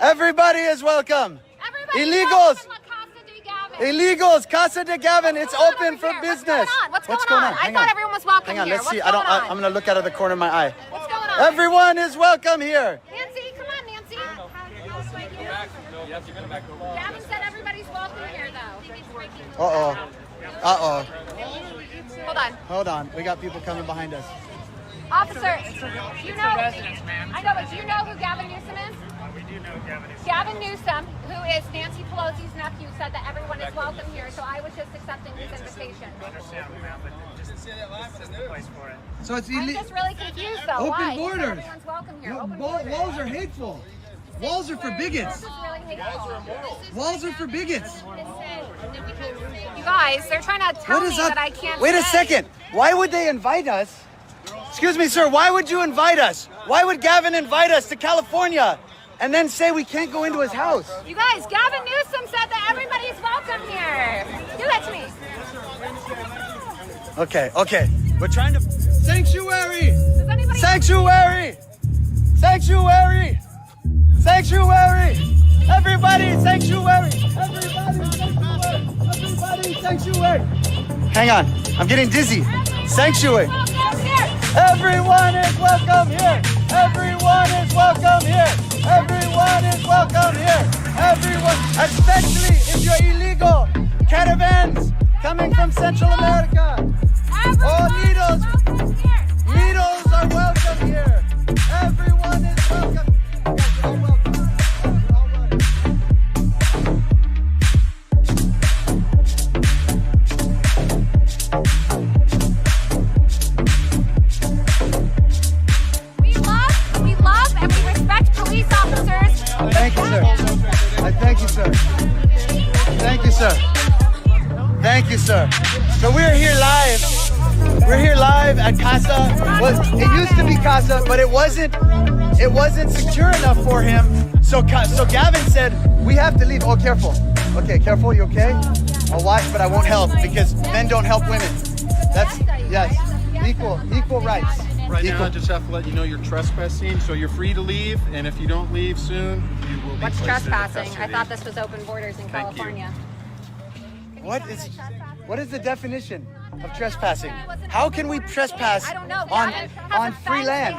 Everybody is welcome! Illegals! Illegals, Casa de Gavin, it's open for business. What's going on? I thought everyone was welcome Hang on, here. let's see. What's going on? I'm gonna look out of the corner of my eye. What's going on? Everyone is welcome here. Nancy, come on, Nancy. Gavin said everybody's welcome here, though. Uh-oh. Hold on. Hold on, we got people coming behind us. Officer, you know, I know, but do you know who Gavin Newsom is? We do know Gavin Newsom. Gavin Newsom, who is Nancy Pelosi's nephew, said that everyone is welcome here, so I was just accepting his invitation. Understandable, ma'am, but just this is the place for it. So it's I'm illegal. just really confused, though. Open Why? borders. Everyone's welcome here. No, Open borders. walls are hateful. Walls are for bigots. This is really hateful. Walls are for bigots. You guys, they're trying to tell me that I can't Wait a stay. second. Why would they invite us? Excuse me, sir. Why would you invite us? Why would Gavin invite us to California and then say we can't go into his house? You guys, Gavin Newsom said that everybody's welcome here. Give that to me. Okay. We're trying to... Sanctuary! Sanctuary! Sanctuary! Sanctuary! Everybody, sanctuary! Everybody, sanctuary! Hang on, I'm getting dizzy. Sanctuary! Everyone is welcome here! Everyone is welcome here! Everyone is welcome here! Everyone, especially if you're illegal. Caravans coming from Central America. Oh, needles are welcome here. Everyone is welcome. You're welcome. We love, and we respect police officers. Thank you, sir. Thank you, sir. Thank you, sir. Thank you, sir. So we're here live. We're here live at Casa. It used to be Casa, but it wasn't secure enough for him. So Gavin said, we have to leave. Oh, careful. Okay, careful. You okay? I'll watch, but I won't help because men don't help women. That's, yes, equal rights. Right now, I just have to let you know you're trespassing, so you're free to leave, and if you don't leave soon, you will be What's placed into trespassing? I custody. thought this was open borders in Thank you. California. What is the definition of trespassing? How can we trespass on free land?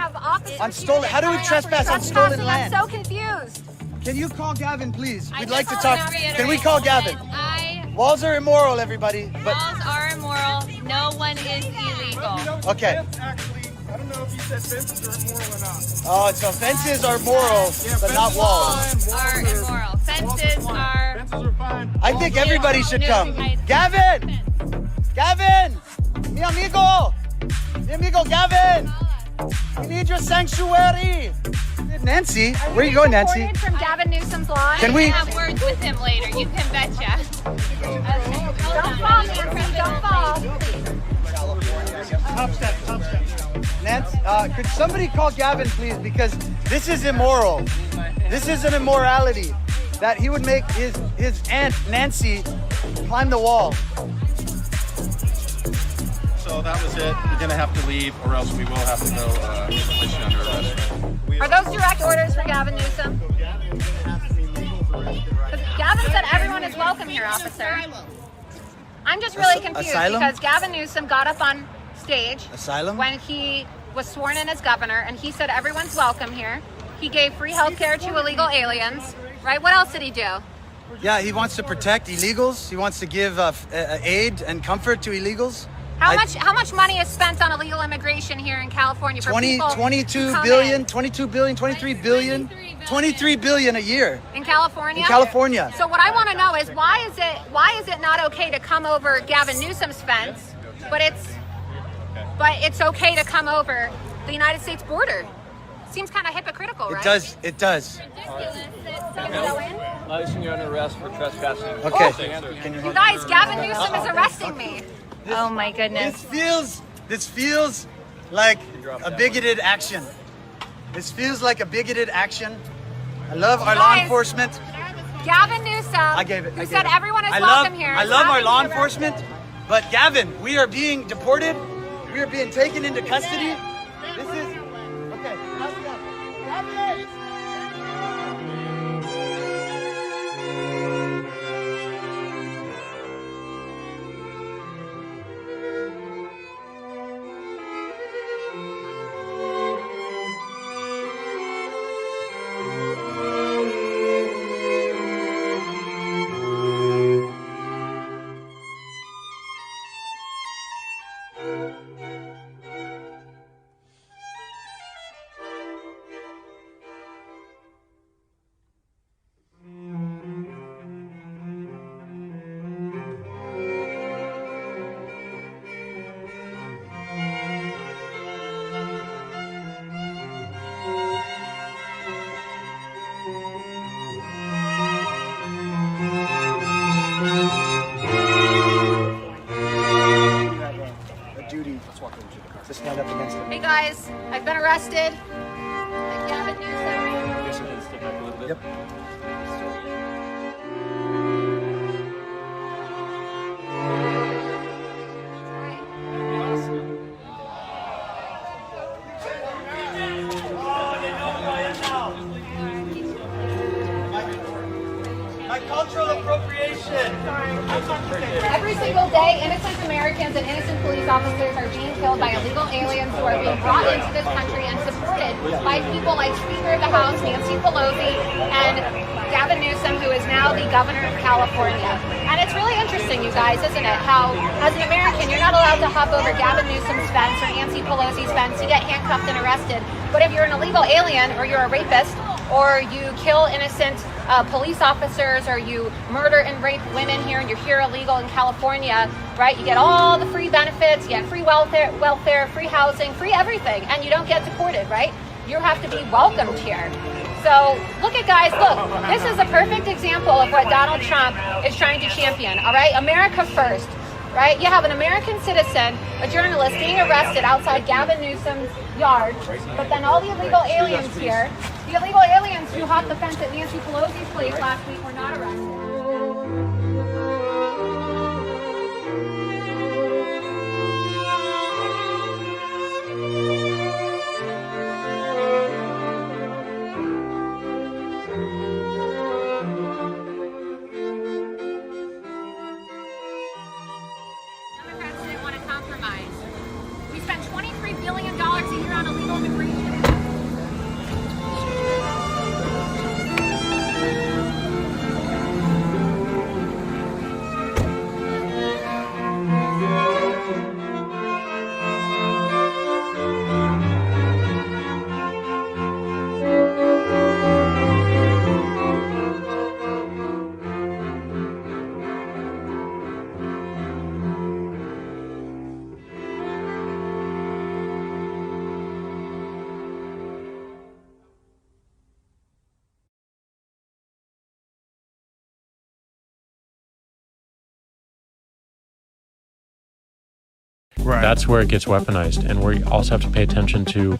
On stolen? How do we trespass on stolen land? I'm so confused. Can you call Gavin, please? We'd like to talk. Can we call Gavin? Walls are immoral, everybody. But Walls are immoral. No one is illegal. okay. I don't know if you said fences are immoral or not. Oh, so fences are moral, but not walls. Are immoral. Fences are fine. I think everybody should come. Gavin! Gavin! Mi amigo! Gavin! We need your sanctuary! Nancy, where are you going, Nancy? From Gavin Newsom's lawn. Can we- have words with him later. You can betcha. Don't fall, Nancy. Don't fall. Top step. Nancy, could somebody call Gavin, please? Because this is immoral. This is an immorality that he would make his aunt, Nancy, climb the wall. So that was it. You're gonna have to leave, or else we will have to go place you under arrest. Are those direct orders for Gavin Newsom? Gavin said everyone is welcome here, officer. I'm just really confused Asylum? because Gavin Newsom got up on stage Asylum? when he was sworn in as governor, and he said everyone's welcome here. He gave free health care to illegal aliens, right? What else did he do? Yeah, he wants to protect illegals. He wants to give aid and comfort to illegals. How much money is spent on illegal immigration here in California for 22 billion, 23 billion, 23 billion a year. in California? In California. So what I want to know is why is it not okay to come over Gavin Newsom's fence, but it's okay to come over the United States border? Seems kind of hypocritical, right? It does. Placing you under arrest for trespassing. Okay. You guys, Gavin Newsom is arresting me. Oh my goodness. This feels like a bigoted action. This feels like a bigoted action. I love our law Guys, enforcement. Gavin Newsom, who said everyone is welcome here. I love our law enforcement, but Gavin, we are being deported. We are being taken into custody. This is okay. Gavin! To stand up against it. Hey guys, I've been arrested. And Gavin Newsom. Yep. cultural appropriation. Every single day, innocent Americans and innocent police officers are being killed by illegal aliens who are being brought into this country and supported by people like Speaker of the House Nancy Pelosi and Gavin Newsom, who is now the governor of California. And it's really interesting, you guys, isn't it? How, as an American, you're not allowed to hop over Gavin Newsom's fence or Nancy Pelosi's fence. You get handcuffed and arrested. But if you're an illegal alien or you're a rapist or you kill innocent police officers or you murder and rape women here and you're here illegal in California, right? You get all the free benefits, you get free welfare, free housing, free everything, and you don't get deported, right? You have to be welcomed here. So look at guys, look, this is a perfect example of what Donald Trump is trying to champion, all right? America first, right? You have an American citizen, a journalist being arrested outside Gavin Newsom's yard, but then all the illegal aliens here, the illegal aliens who hopped the fence at Nancy Pelosi's place last week were not arrested. We spend $23 billion a year on illegal immigration. Right. That's where it gets weaponized, and we also have to pay attention to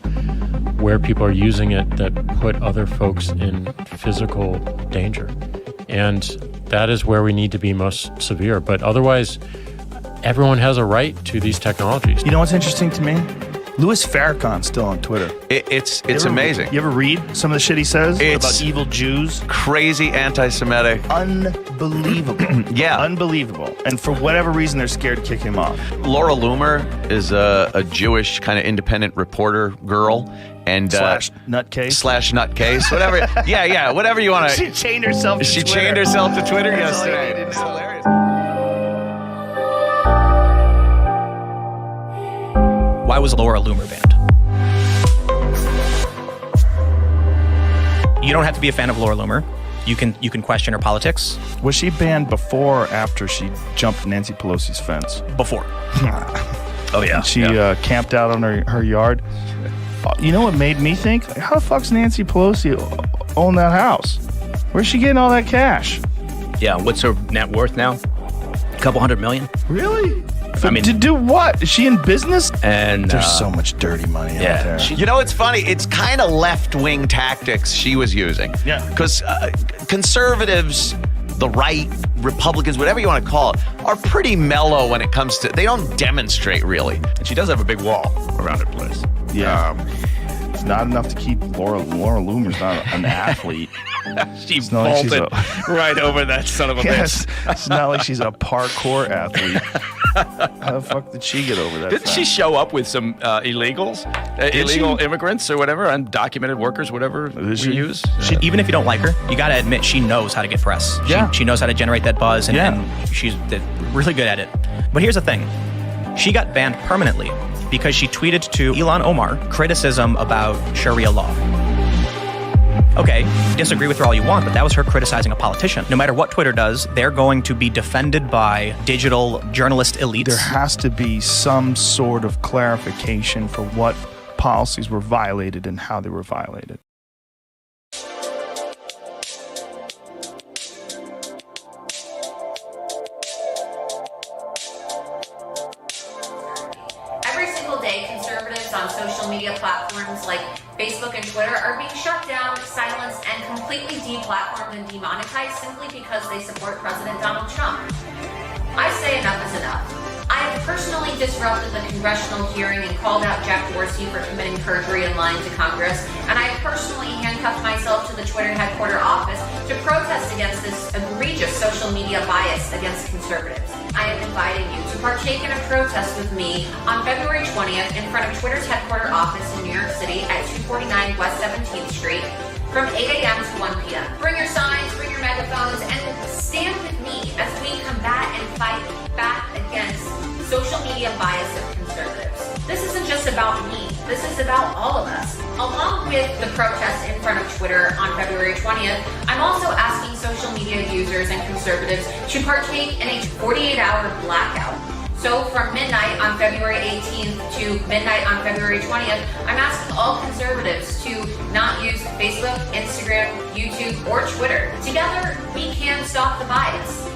where people are using it that put other folks in physical danger. And that is where we need to be most severe. But otherwise, everyone has a right to these technologies. You know what's interesting to me? Louis Farrakhan's still on Twitter. It's amazing. You ever read some of the shit he says about evil Jews? Crazy anti-Semitic. Unbelievable. Yeah. Unbelievable. And for whatever reason, they're scared to kick him off. Laura Loomer is a Jewish kind of independent reporter girl. And slash nutcase, whatever. yeah, whatever you want to. She chained herself to Twitter. She chained herself to Twitter yesterday. It's hilarious. Why was Laura Loomer banned? You don't have to be a fan of Laura Loomer. You can question her politics. Was she banned before or after she jumped Nancy Pelosi's fence? Before. Oh yeah. She camped out on her yard. You know what made me think? Like, how the fuck's Nancy Pelosi own that house? Where's she getting all that cash? Yeah. What's her net worth now? A couple $100 million. Really? I mean, to do what? Is she in business? And there's so much dirty money out there. You know, it's funny. It's kind of left-wing tactics she was using. Yeah. Because conservatives, the right, Republicans, whatever you want to call it, are pretty mellow when it comes to. They don't demonstrate really. And she does have a big wall around her place. Yeah. It's not enough to keep Laura Loomer's not an athlete. She vaulted right over that son of a bitch. It's not like she's a parkour athlete. How the fuck did she get over that? Didn't she show up with some illegals? Illegal immigrants or whatever, undocumented workers, whatever we use? Even if you don't like her, you got to admit she knows how to get press. Yeah. She knows how to generate that buzz, and she's really good at it. But here's the thing. She got banned permanently because she tweeted to Ilhan Omar criticism about Sharia law. Okay, disagree with her all you want, but that was her criticizing a politician. No matter what Twitter does, they're going to be defended by digital journalist elites. There has to be some sort of clarification for what policies were violated and how they were violated. Every single day, conservatives on social media platforms like Facebook and Twitter are being shut down, silenced, and completely deplatformed and demonetized simply because they support President Donald Trump. I say enough is enough. I have personally disrupted the congressional hearing and called out Jack Dorsey for committing perjury and lying to Congress, and I have personally handcuffed myself to the Twitter headquarters office to protest against this egregious egregious social media bias against conservatives. I am inviting you to partake in a protest with me on February 20th in front of Twitter's headquarters office in New York City at 249 West 17th Street from 8 a.m. to 1 p.m. Bring your signs, bring your megaphones, and stand with me as we combat and fight back against social media bias of conservatives. This isn't just about me. This is about all of us. Along with the protest in front of Twitter on February 20th, I'm also asking social media users and conservatives to partake in a 48-hour blackout. So from midnight on February 18th to midnight on February 20th, I'm asking all conservatives to not use Facebook, Instagram, YouTube, or Twitter. Together, we can stop the bias.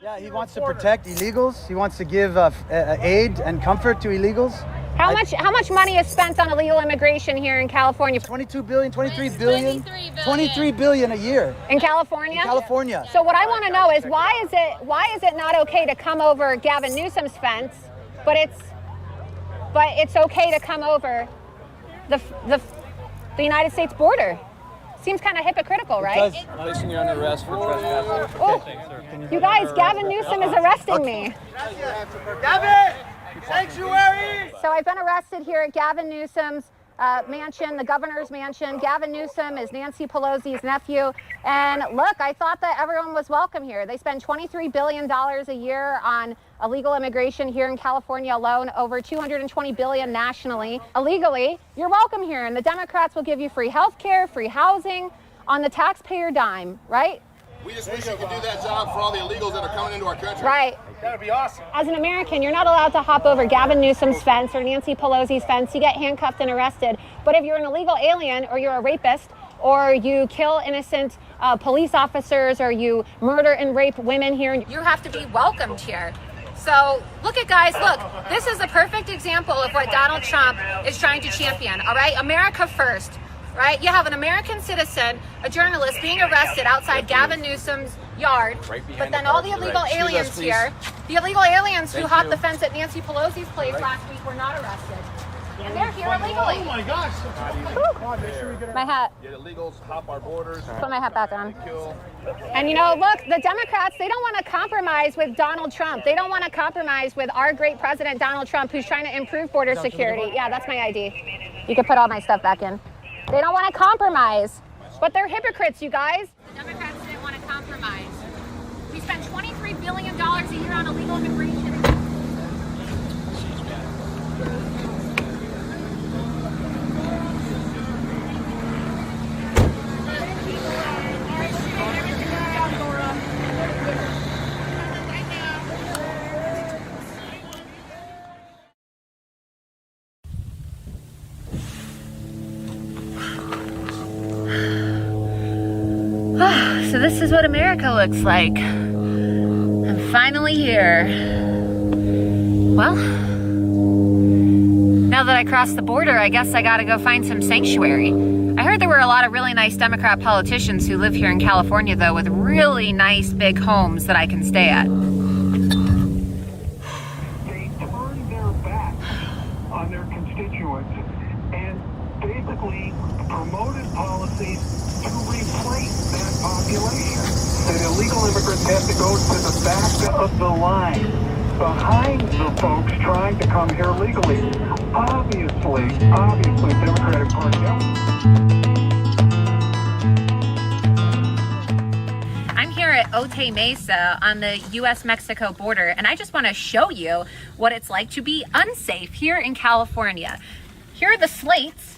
Yeah, he wants to protect illegals. He wants to give aid and comfort to illegals. How much money is spent on illegal immigration here in California? 22 billion, 23 billion. 23 billion a year. In California? In California. So what I want to know is why is it not okay to come over Gavin Newsom's fence, but it's okay to come over the United States border? Seems kind of hypocritical, right? Placing you under arrest for trespassing. Oh, you guys, Gavin Newsom is arresting me. Gavin! Sanctuary! So I've been arrested here at Gavin Newsom's mansion, the governor's mansion. Gavin Newsom is Nancy Pelosi's nephew. And look, I thought that everyone was welcome here. They spend $23 billion a year on illegal immigration here in California alone, over $220 billion nationally. Illegally, you're welcome here. And the Democrats will give you free health care, free housing on the taxpayer dime, right? We just wish you could do that job for all the illegals that are coming into our country. Right. That would be awesome. As an American, you're not allowed to hop over Gavin Newsom's fence or Nancy Pelosi's fence. You get handcuffed and arrested. But if you're an illegal alien or you're a rapist or you kill innocent police officers or you murder and rape women here, you have to be welcomed here. So look at guys, look, this is a perfect example of what Donald Trump is trying to champion, all right? America first. Right? You have an American citizen, a journalist, being arrested outside Gavin Newsom's yard, but then all the illegal aliens here, the illegal aliens who hopped the fence at Nancy Pelosi's place last week were not arrested. And they're here illegally. Oh my gosh. My hat. Yeah, illegals hop our borders. Put my hat back on. And you know, look, the Democrats, they don't want to compromise with Donald Trump. They don't want to compromise with our great president, Donald Trump, who's trying to improve border security. Yeah, that's my ID. You can put all my stuff back in. They don't want to compromise, but they're hypocrites, you guys. The Democrats didn't want to compromise. We spend $23 billion a year on illegal immigration. So this is what America looks like. I'm finally here. Well, now that I crossed the border, I guess I gotta go find some sanctuary. I heard there were a lot of really nice Democrat politicians who live here in California, though, with really nice big homes that I can stay at. They turned their back on their constituents and basically promoted policies to replace that population. That illegal immigrants have to go to the back of the line, behind the folks trying to come here legally. Obviously, the Democratic Party. I'm here at Otay Mesa on the US-Mexico border, and I just want to show you what it's like to be unsafe here in California. Here are the slates,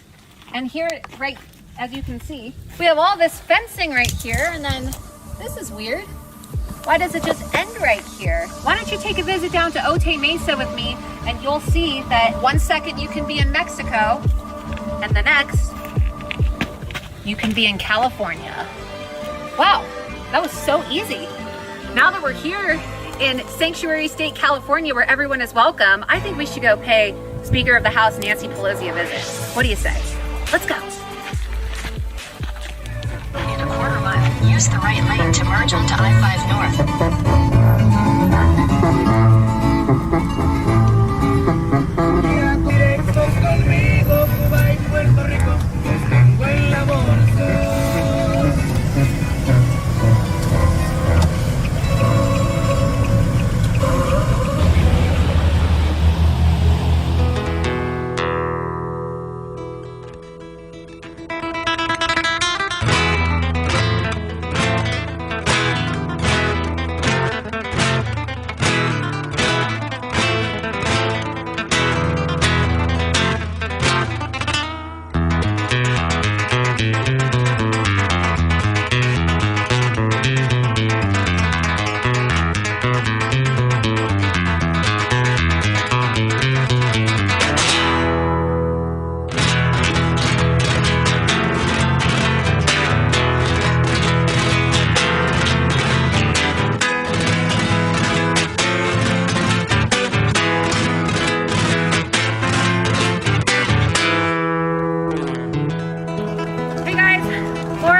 and here, right, as you can see, we have all this fencing right here, and then this is weird. Why does it just end right here? Why don't you take a visit down to Otay Mesa with me, and you'll see that 1 second you can be in Mexico, and the next, you can be in California. Wow, that was so easy. Now that we're here in Sanctuary State, California, where everyone is welcome, I think we should go pay Speaker of the House Nancy Pelosi a visit. What do you say? Let's go. In a quarter mile, use the right lane to merge onto I-5 North.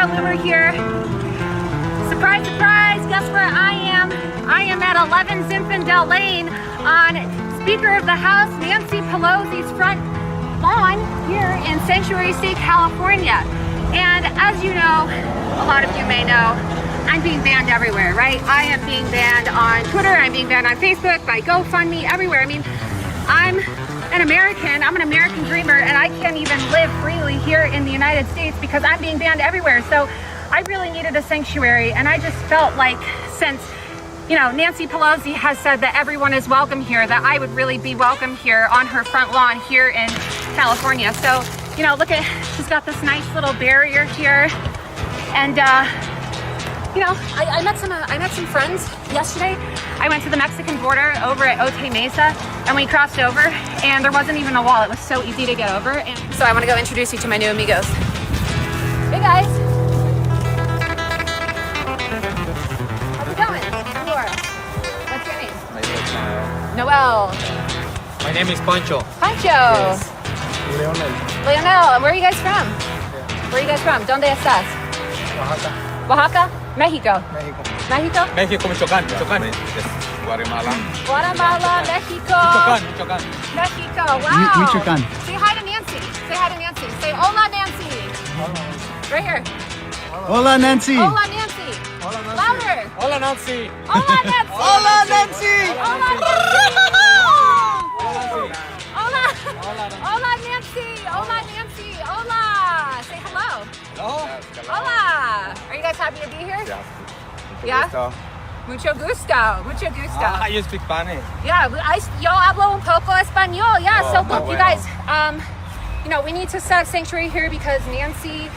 Loomer here. Surprise, surprise, guess where I am? I am at 11 Zinfandel Lane on Speaker of the House Nancy Pelosi's front lawn here in Sanctuary State, California. And as you know, a lot of you may know, I'm being banned everywhere, right? I am being banned on Twitter, I'm being banned on Facebook, by GoFundMe, everywhere. I mean, I'm an American dreamer, and I can't even live freely here in the United States because I'm being banned everywhere. So I really needed a sanctuary, and I just felt like since, you know, Nancy Pelosi has said that everyone is welcome here, that I would really be welcome here on her front lawn here in California. So, you know, look at, she's got this nice little barrier here, and you know, I met some friends yesterday. I went to the Mexican border over at Otay Mesa, and we crossed over, and there wasn't even a wall. It was so easy to get over. And so I want to go introduce you to my new amigos. Hey guys. How's it going? Laura. What's your name? Noel. My name is Pancho. Pancho. Yes. Leonel. And where are you guys from? Where are you guys from? ¿Dónde estás? Oaxaca. Oaxaca? Mexico. México. Mexico? México, Michoacán. Michoacán. Guatemala. Guatemala, Mexico. Michoacán, Michoacán. Mexico, wow. Michoacán. Say hi to Nancy. Say hi to Nancy. Say hola, Nancy. Right here. Hola, Nancy. Hola, Nancy. Louder. Hola, Nancy. Hola, Nancy. Hola, Nancy. Hola, Nancy. Hola. Hola, Nancy. Hola, Nancy. Hola. Say hello. Hello. Hola. Are you guys happy to be here? Yeah. Mucho gusto. Mucho gusto. You speak Spanish. Yeah, yo hablo un poco español. Yeah, so look, you guys, you know, we need to set sanctuary here because Nancy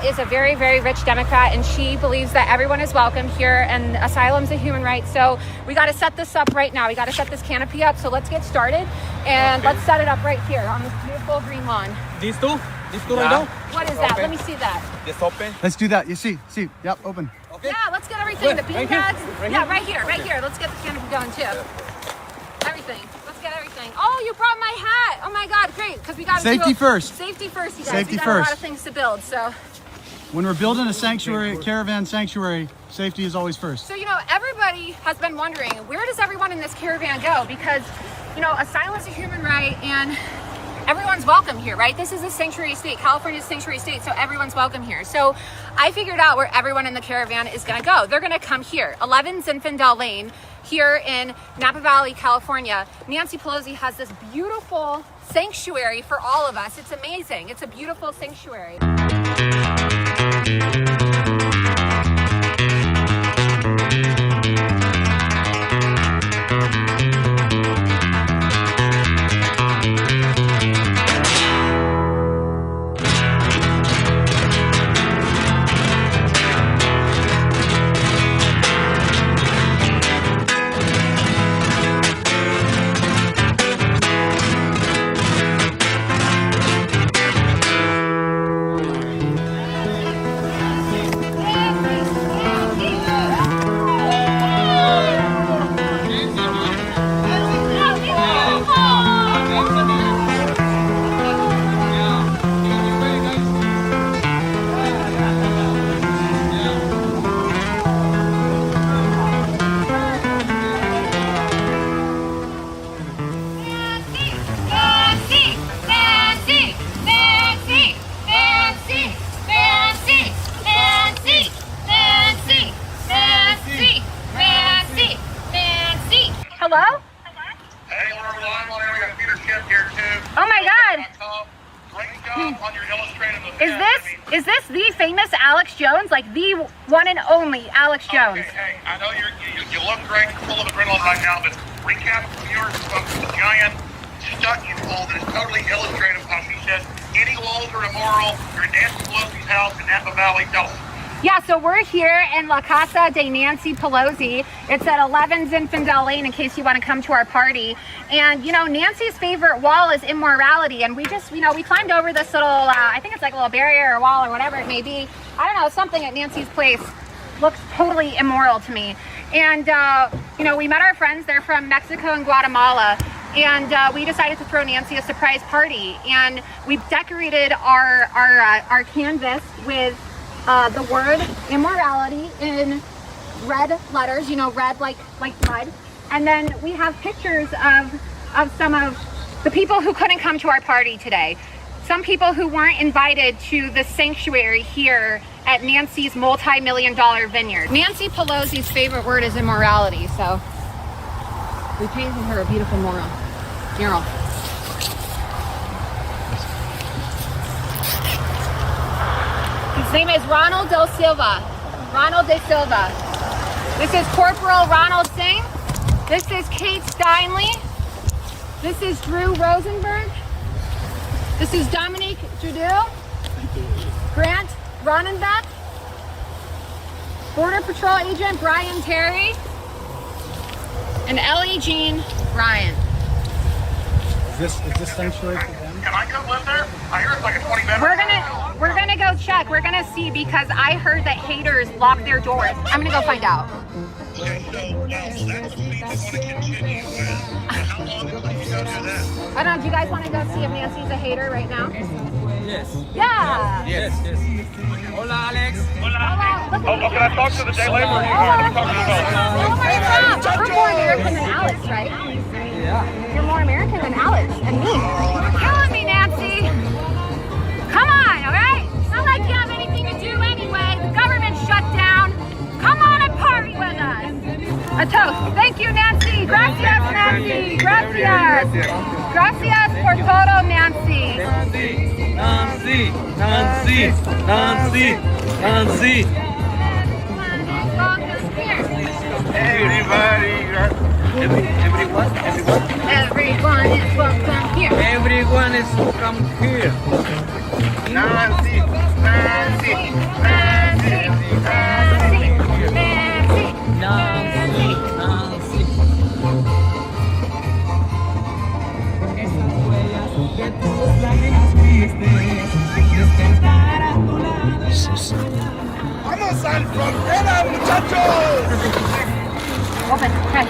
is a very, very rich Democrat, and she believes that everyone is welcome here, and asylum's a human right. So we got to set this up right now. We got to set this canopy up. So let's get started, and let's set it up right here on this beautiful green lawn. These two? These two right now? What is that? Let me see that. Just open. Let's do that. You see. Yep, open. Okay. Yeah, let's get everything. The bean Right bags. here. Yeah, right here. Let's get the canopy going too. Everything. Let's get everything. Oh, you brought my hat. Oh my God, great. Because we got Safety first. Safety first, you guys. Safety we got first. a lot of things to build. So. When we're building a sanctuary, a caravan sanctuary, safety is always first. So, you know, everybody has been wondering, where does everyone in this caravan go? Because, you know, asylum is a human right, and everyone's welcome here, right? This is a sanctuary state. California's a sanctuary state, so everyone's welcome here. So I figured out where everyone in the caravan is going to go. They're going to come here, 11 Zinfandel Lane, here in Napa Valley, California. Nancy Pelosi has this beautiful sanctuary for all of us. It's amazing. It's a beautiful sanctuary. God. Is this the famous Alex Jones? Like the one and only Alex Jones? Hey, I know you look great, full of adrenaline right now, but recap yours of the giant stunt you pulled that is totally illustrative of how she says any laws are immoral. You're in Nancy Pelosi's house in Napa Valley. Tell us. Yeah, so we're here in La Casa de Nancy Pelosi. It's at 11 Zinfandel Lane in case you want to come to our party. And, you know, Nancy's favorite wall is immorality. And we just, you know, we climbed over this little, I think it's like a little barrier or wall or whatever it may be. I don't know, something at Nancy's place looks totally immoral to me. And, you know, we met our friends. They're from Mexico and Guatemala. And we decided to throw Nancy a surprise party. And we decorated our canvas with the word immorality in red letters, you know, red like blood. And then we have pictures of some of the people who couldn't come to our party today. Some people who weren't invited to the sanctuary here at Nancy's multi-million-dollar vineyard. Nancy Pelosi's favorite word is immorality, so we painted her a beautiful mural. His name is Ronald De Silva. This is Corporal Ronald Singh. This is Kate Steinley. This is Drew Rosenberg. This is Dominique Judil. Grant Ronenbeck. Border Patrol Agent Brian Terry. And Ellie Jean Ryan. Is this sanctuary for them? Can I come live there? I hear it's like a 20-bedroom. We're gonna go check. We're gonna see because I heard that haters lock their doors. I'm gonna go find out. Okay, so that's what we want to continue with. How long until you go do that? I don't know. Do you guys want to go see if Nancy's a hater right now? Yes. Yeah. Yes. Hola, Alex. Oh, can I talk to the day laborer? We're more American than Alex, right? Yeah. You're more American than Alex and me. You're killing me, Nancy. Come on, all right? It's not like you have anything to do anyway. The government shut down. Come on and party with us. A toast. Thank you, Nancy. Gracias, Nancy. Gracias. Gracias por todo, Nancy. Nancy. Everyone is welcome here. Everyone is welcome here. Nancy. Vamos al frontera, muchachos. Open. Okay.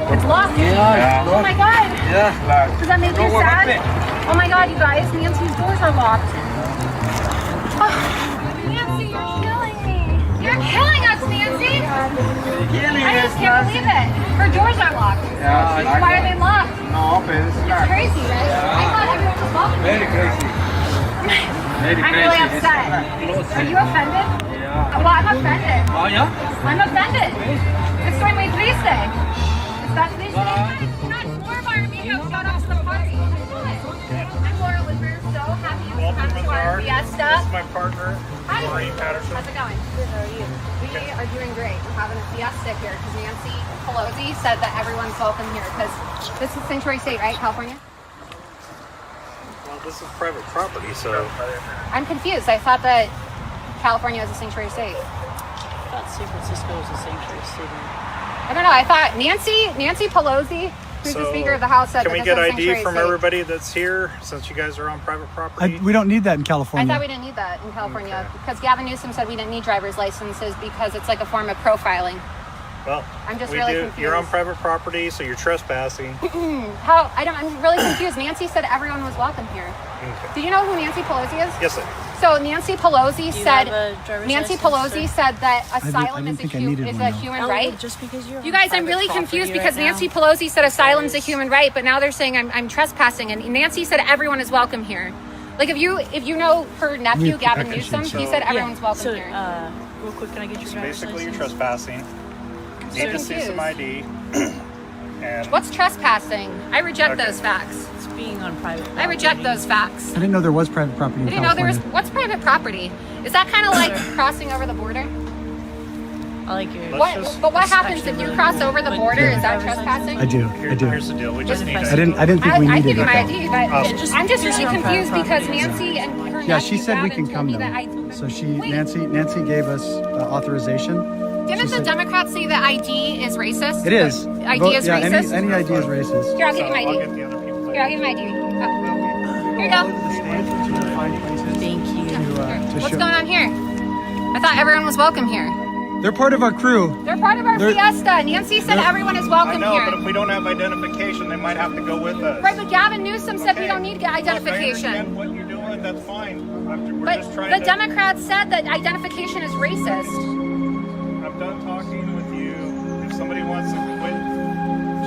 It's locked. Yeah. Oh my God. Yeah. Does that make you sad? Oh my God, you guys, Nancy's doors are locked. Oh, Nancy, you're killing me. You're killing us, Nancy. I just can't believe it. Her doors are locked. Yeah. Why are they locked? No, open. It's crazy, right? I thought everyone was welcome. Very crazy. I'm really upset. Are you offended? Yeah. Well, I'm offended. Oh, yeah? I'm offended. Estoy muy triste. ¿Estás triste? Not four of our amigos got off the party. I'm Laura Loomer. So happy you come to our fiesta. This is my partner, Maureen Patterson. How's it going? Good, how are you? We are doing great. We're having a fiesta here because Nancy Pelosi said that everyone's welcome here because this is Sanctuary State, right? California? Well, this is private property, so... I'm confused. I thought that California was a sanctuary state. I thought San Francisco was a sanctuary city. I don't know. I thought Nancy Pelosi, who's the Speaker of the House, said can we that get this is a ID sanctuary from state. everybody that's here, since you guys are on private property? We don't need that in I California. thought we didn't need that in California because Gavin Newsom said we didn't need driver's licenses because it's like a form of profiling. Well, I'm just we really do. confused. You're on private property, so you're trespassing. I'm really confused. Nancy said everyone was welcome here. Okay. Did you know who Nancy Pelosi is? Yes, sir. So Nancy Pelosi said license, that asylum is a human right. Just because you're You guys, I'm really confused because Nancy Pelosi said asylum is a human right, but now they're saying I'm trespassing, and Nancy said everyone is welcome here. Like if you know her nephew Gavin Newsom, he said everyone's welcome here. Real quick, can I get your So driver's basically, license? you're trespassing. Need to see some ID. And What's trespassing? I reject those facts. It's being on private property. I reject those facts. I didn't know there was private property in I didn't know there was. California. What's private property? Is that kind of like crossing over the border? I like your. But what happens if you cross over the border? Is that trespassing? I do. here's the deal. We just need to. I didn't think we I needed give you it. my though. ID, but I'm just really confused because Nancy and her Yeah, nephew she said we Gavin can told come me that though. So Nancy gave us authorization. Didn't the Democrats say that ID is racist? It is. ID is racist? Any ID is racist. Here, I'll give you my ID. Here, I'll give you my ID. Here you go. Thank you. What's going on here? I thought everyone was welcome here. They're part of our crew. They're part of our fiesta. Nancy said everyone is welcome I know, here. but if we don't have identification, they might have to go with us. Right, but Gavin Newsom said we don't need identification. I understand what you're doing. That's fine. We're But just trying the to. Democrats said that identification is racist. I'm done talking with you. If somebody wants to quit,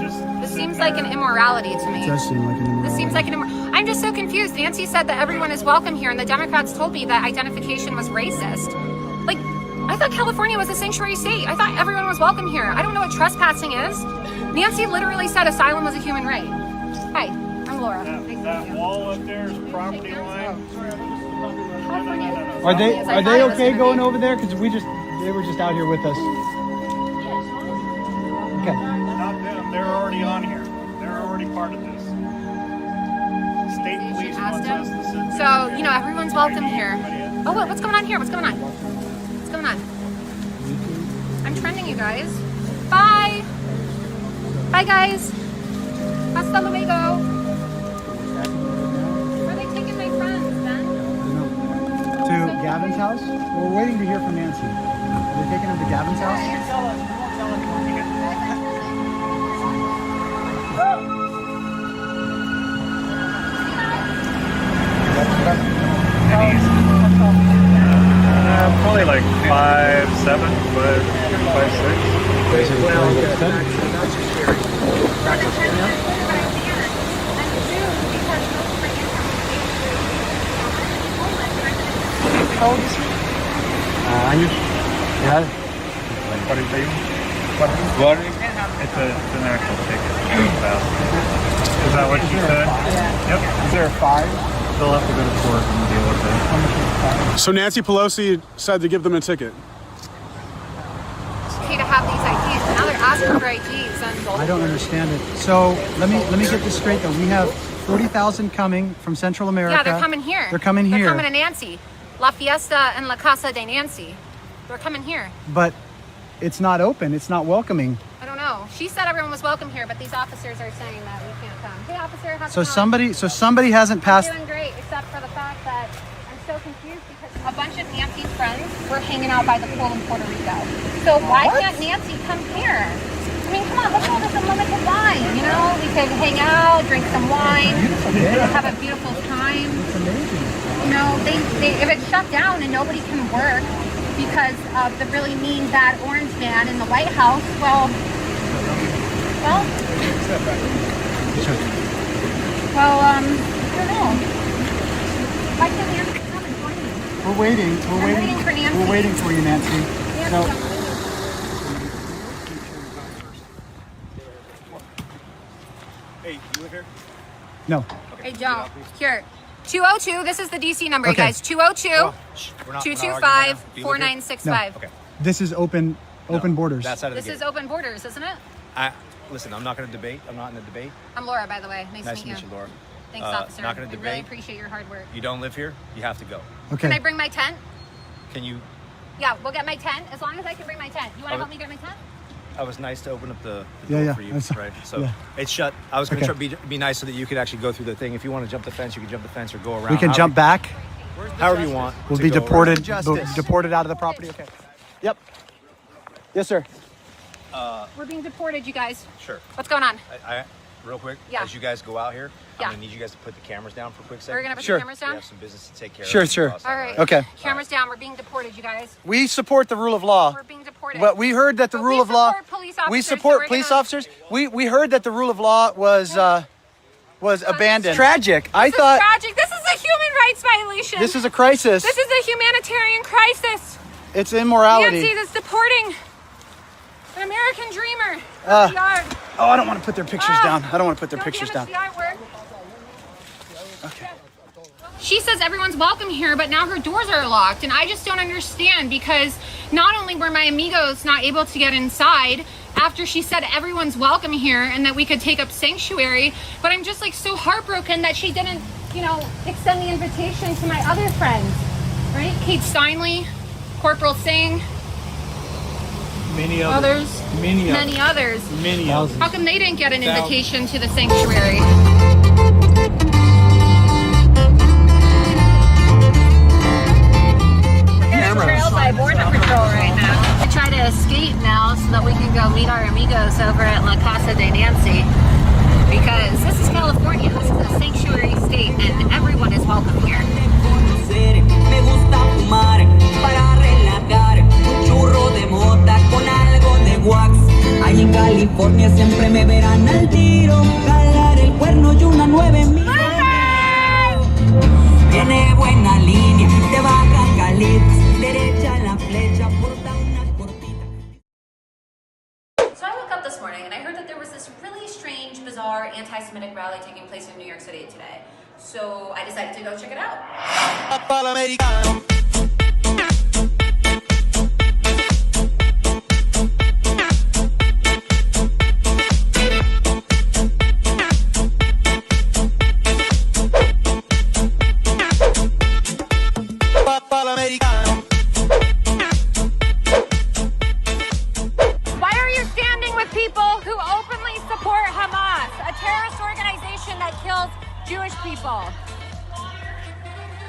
just. This seems like an immorality to me. It does seem like an immorality. This seems like I'm just so confused. Nancy said that everyone is welcome here, and the Democrats told me that identification was racist. Like, I thought California was a sanctuary state. I thought everyone was welcome here. I don't know what trespassing is. Nancy literally said asylum was a human right. Hi, I'm Laura. That wall up there is property line. Are they okay going over there? Because they were just out here with us. Okay. Not them. They're already on here. They're already part of this. State police wants us to sit there. So, everyone's welcome here. Oh, what's going on here? What's going on? What's going on? I'm trending, you guys. Bye. Bye, guys. Hasta luego. Where are they taking my friends, Ben? To Gavin's house? We're waiting to hear from Nancy. Are they taking him to Gavin's house? Probably like 5'7", 5'6". How old is he? Años. Yeah. What? It's an actual ticket. Is that what you said? Yep. Is there a 5? They'll have to go to court and deal with it. So Nancy Pelosi decided to give them a ticket. It's okay to have these IDs, but now they're asking for IDs. And I don't understand it. So let me get this straight though. We have 40,000 coming from Central America. yeah, they're coming here. They're coming here. They're coming to Nancy. La Fiesta and La Casa de Nancy. They're coming here. But it's not open. It's not welcoming. I don't know. She said everyone was welcome here, but these officers are saying that we can't come. Hey, officer, how's So it going? somebody hasn't passed. I'm doing great, except for the fact that I'm so confused because a bunch of Nancy's friends were hanging out by the pool in Puerto Rico. So why can't Nancy come here? I mean, come on, look at all this unlimited wine. We could hang out, drink some wine, have a beautiful time. It's amazing. They if it's shut down and nobody can work because of the really mean, bad orange man in the White House, well, I don't know. Why can't Nancy come and join me? We're waiting. I'm waiting for Nancy. We're waiting for you, Nancy. So, Hey, you live here? no. Hey, Joe. Here. 202. This is the DC number, Okay. you guys. 202 We're not 225 Do you live here? 4965. Okay. This is open borders. That side of the This gate. is open borders, isn't it? Listen, I'm not going to debate. I'm not in a debate. I'm Laura, by the way. Nice Nice to to meet you, Laura. Thanks, officer. Not going I to really debate. appreciate your hard work. You don't live here. You have to go. Can I bring my tent? Can you? Yeah, we'll get my tent. As long as I can bring my tent. You want to Oh, help me get my tent? I was nice to open up the Yeah, door yeah. for you, I'm sorry. right? So Yeah. it's shut. I was going to Okay. be nice so that you could actually go through the thing. If you want to jump the fence, you can jump the fence or go around. We can jump back. However you want. We'll to be go deported. around. Deported out of the property. Okay. Yep. Yes, sir. We're being deported, you guys. Sure. What's going on? Real quick, Yeah. as you guys go out here, Yeah. I'm going to need you guys to put the cameras down for a quick second. We're gonna put the Sure. cameras down? We have some business to take care Sure, of. sure. All right. Okay. Cameras down. We're being deported, you guys. We support the rule of law. We're being deported. But we heard that the But rule we of law. support police officers, We so support we're police gonna- officers. We heard that the rule of law was abandoned. Tragic. I This thought is tragic. This is a human rights violation. this is a crisis. This is a humanitarian crisis. It's immorality. Nancy is deporting an American dreamer. Uh, We are. Oh, I don't want to put their pictures down. I don't want to put their pictures down. Okay. She says everyone's welcome here, but now her doors are locked, and I just don't understand, because not only were my amigos not able to get inside after she said everyone's welcome here and that we could take up sanctuary, but I'm just like so heartbroken that she didn't, you know, extend the invitation to my other friends, right? Kate Steinley, Corporal Singh, Many others. Many others. Many others. How come they didn't get an invitation to the sanctuary? Trailed by Border Patrol right now. I try to escape now so that we can go meet our amigos over at La Casa de Nancy, because this is California. This is a sanctuary state, and everyone is welcome here. Me gusta fumar para relajar un churro de mota con algo de wax. Ahí en California siempre me verán al tiro, jalar el cuerno y una 9000. Tiene buena línea, te bajan calientes, derecha la flecha, porta una cortita. So I woke up this morning and I heard that there was this really strange, bizarre anti-Semitic rally taking place in New York City today. So I decided to go check it out. Why are you standing with people who openly support Hamas, a terrorist organization that kills Jewish people?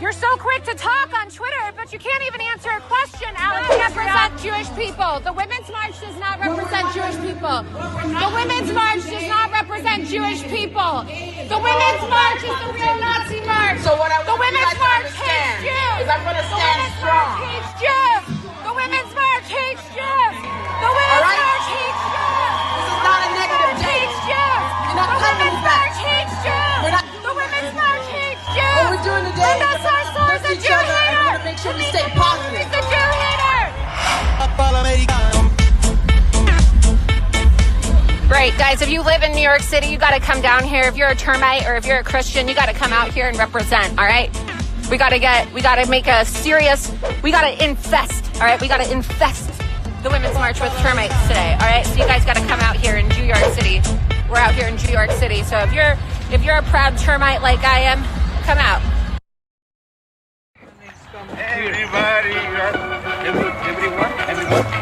You're so quick to talk on Twitter, but you can't even answer a question. Alex, represent Jewish people. The Women's March does not represent Jewish people. The Women's March does not represent Jewish people. The Women's March is the real Nazi march. So what the Women's March hates Jews. Is I'm going to stand strong. Hates Jews. The Women's March hates Jews. The Women's March hates Jews. This is not a negative hates Jews. The Women's March hates Jews. The Women's March hates Jews. What we're doing today is a Jew hater. Make sure we stay positive. He's a Jew hater. Great, guys, if you live in New York City, you got to come down here. If you're a termite or if you're a Christian, you got to come out here and represent, all right? We got to make a serious, we got to infest, all right? We got to infest the Women's March with termites today, all right? So you guys got to come out here in New York City. We're out here in New York City. So if you're a proud termite like I am, come out. Everybody,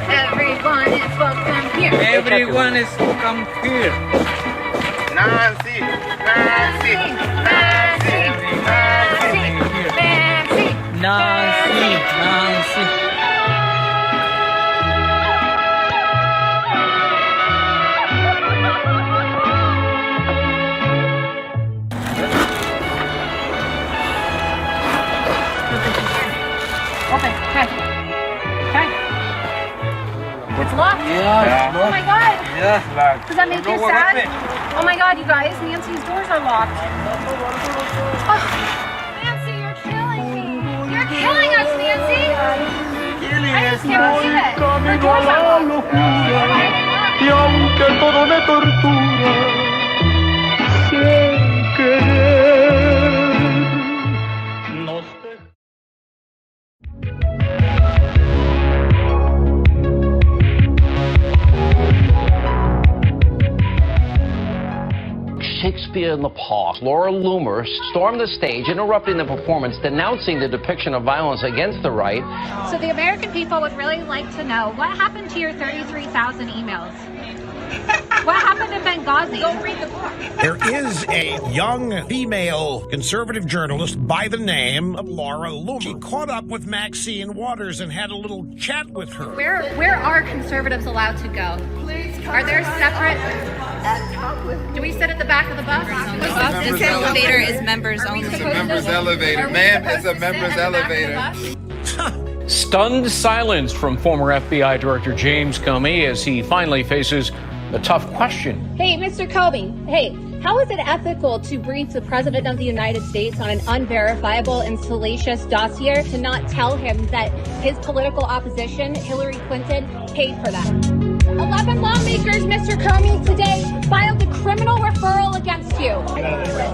Everyone is welcome here. Everyone is welcome here. Nancy, Nancy, Nancy, Nancy, Nancy, Nancy. Open. Okay. It's locked. Yeah. Oh my God. Yeah. Does that make you sad? Oh my God, you guys, Nancy's doors are locked. Oh, Nancy, you're killing me. You're killing us, Nancy. I just can't believe it. Her doors are locked. Y aunque todo me tortura, sin querer, nos Shakespeare in the Park. Laura Loomer stormed the stage, interrupting the performance, denouncing the depiction of violence against the right. So the American people would really like to know what happened to your 33,000 emails. What happened in Benghazi? Go read the book. There is a young female conservative journalist by the name of Laura Loomer. She caught up with Maxine Waters and had a little chat with her. Where are conservatives allowed to go? Are there separate? Do we sit at the back of the bus? This elevator is members only. It's a members elevator. Ma'am, it's a members elevator. Stunned silence from former FBI Director James Comey as he finally faces a tough question. Hey, Mr. Comey. Hey, how is it ethical to brief the President of the United States on an unverifiable and salacious dossier to not tell him that his political opposition, Hillary Clinton, paid for that? 11 lawmakers, Mr. Comey, today filed a criminal referral against you.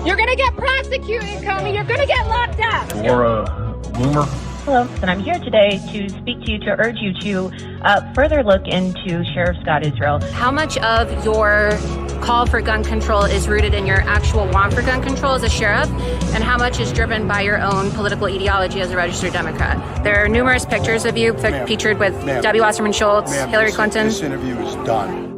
You're going to get prosecuted, Comey. You're going to get locked up. Laura Loomer. Hello, and I'm here today to speak to you to urge you to further look into Sheriff Scott Israel. How much of your call for gun control is rooted in your actual want for gun control as a sheriff, and how much is driven by your own political ideology as a registered Democrat? There are numerous pictures of you featured with Debbie Wasserman Schultz, Hillary Clinton. This interview is done.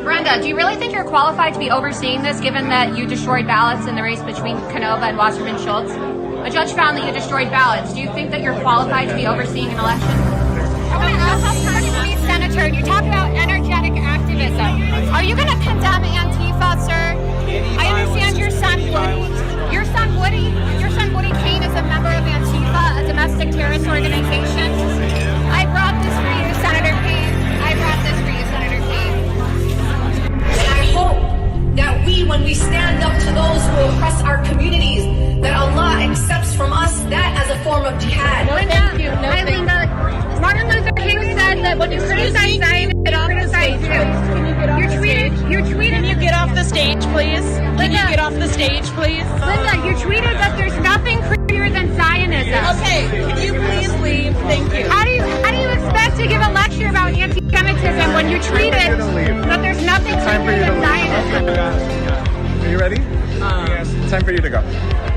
Brenda, do you really think you're qualified to be overseeing this, given that you destroyed ballots in the race between Canova and Wasserman Schultz? A judge found that you destroyed ballots. Do you think that you're qualified to be overseeing an election? I'm going to ask you to be senator, and you talk about energetic activism. Are you going to condemn Antifa, sir? I understand your son Woody Kane is a member of Antifa, a domestic terrorist organization. I brought this for you, Senator Kane. And I hope that when we stand up to those who oppress our communities, that Allah accepts from us that as a form of jihad. Linda, Martin Luther King said that when you criticize Zionists, it all criticizes you. You tweeted. Can you get off the stage, please? Can you get off the stage, please? Linda, you tweeted that there's nothing prettier than Zionism. Okay, can you please leave? Thank you. How do you expect to give a lecture about anti-Semitism when you tweeted that there's nothing prettier than Zionism? Are you ready? Yes. It's time for you to go.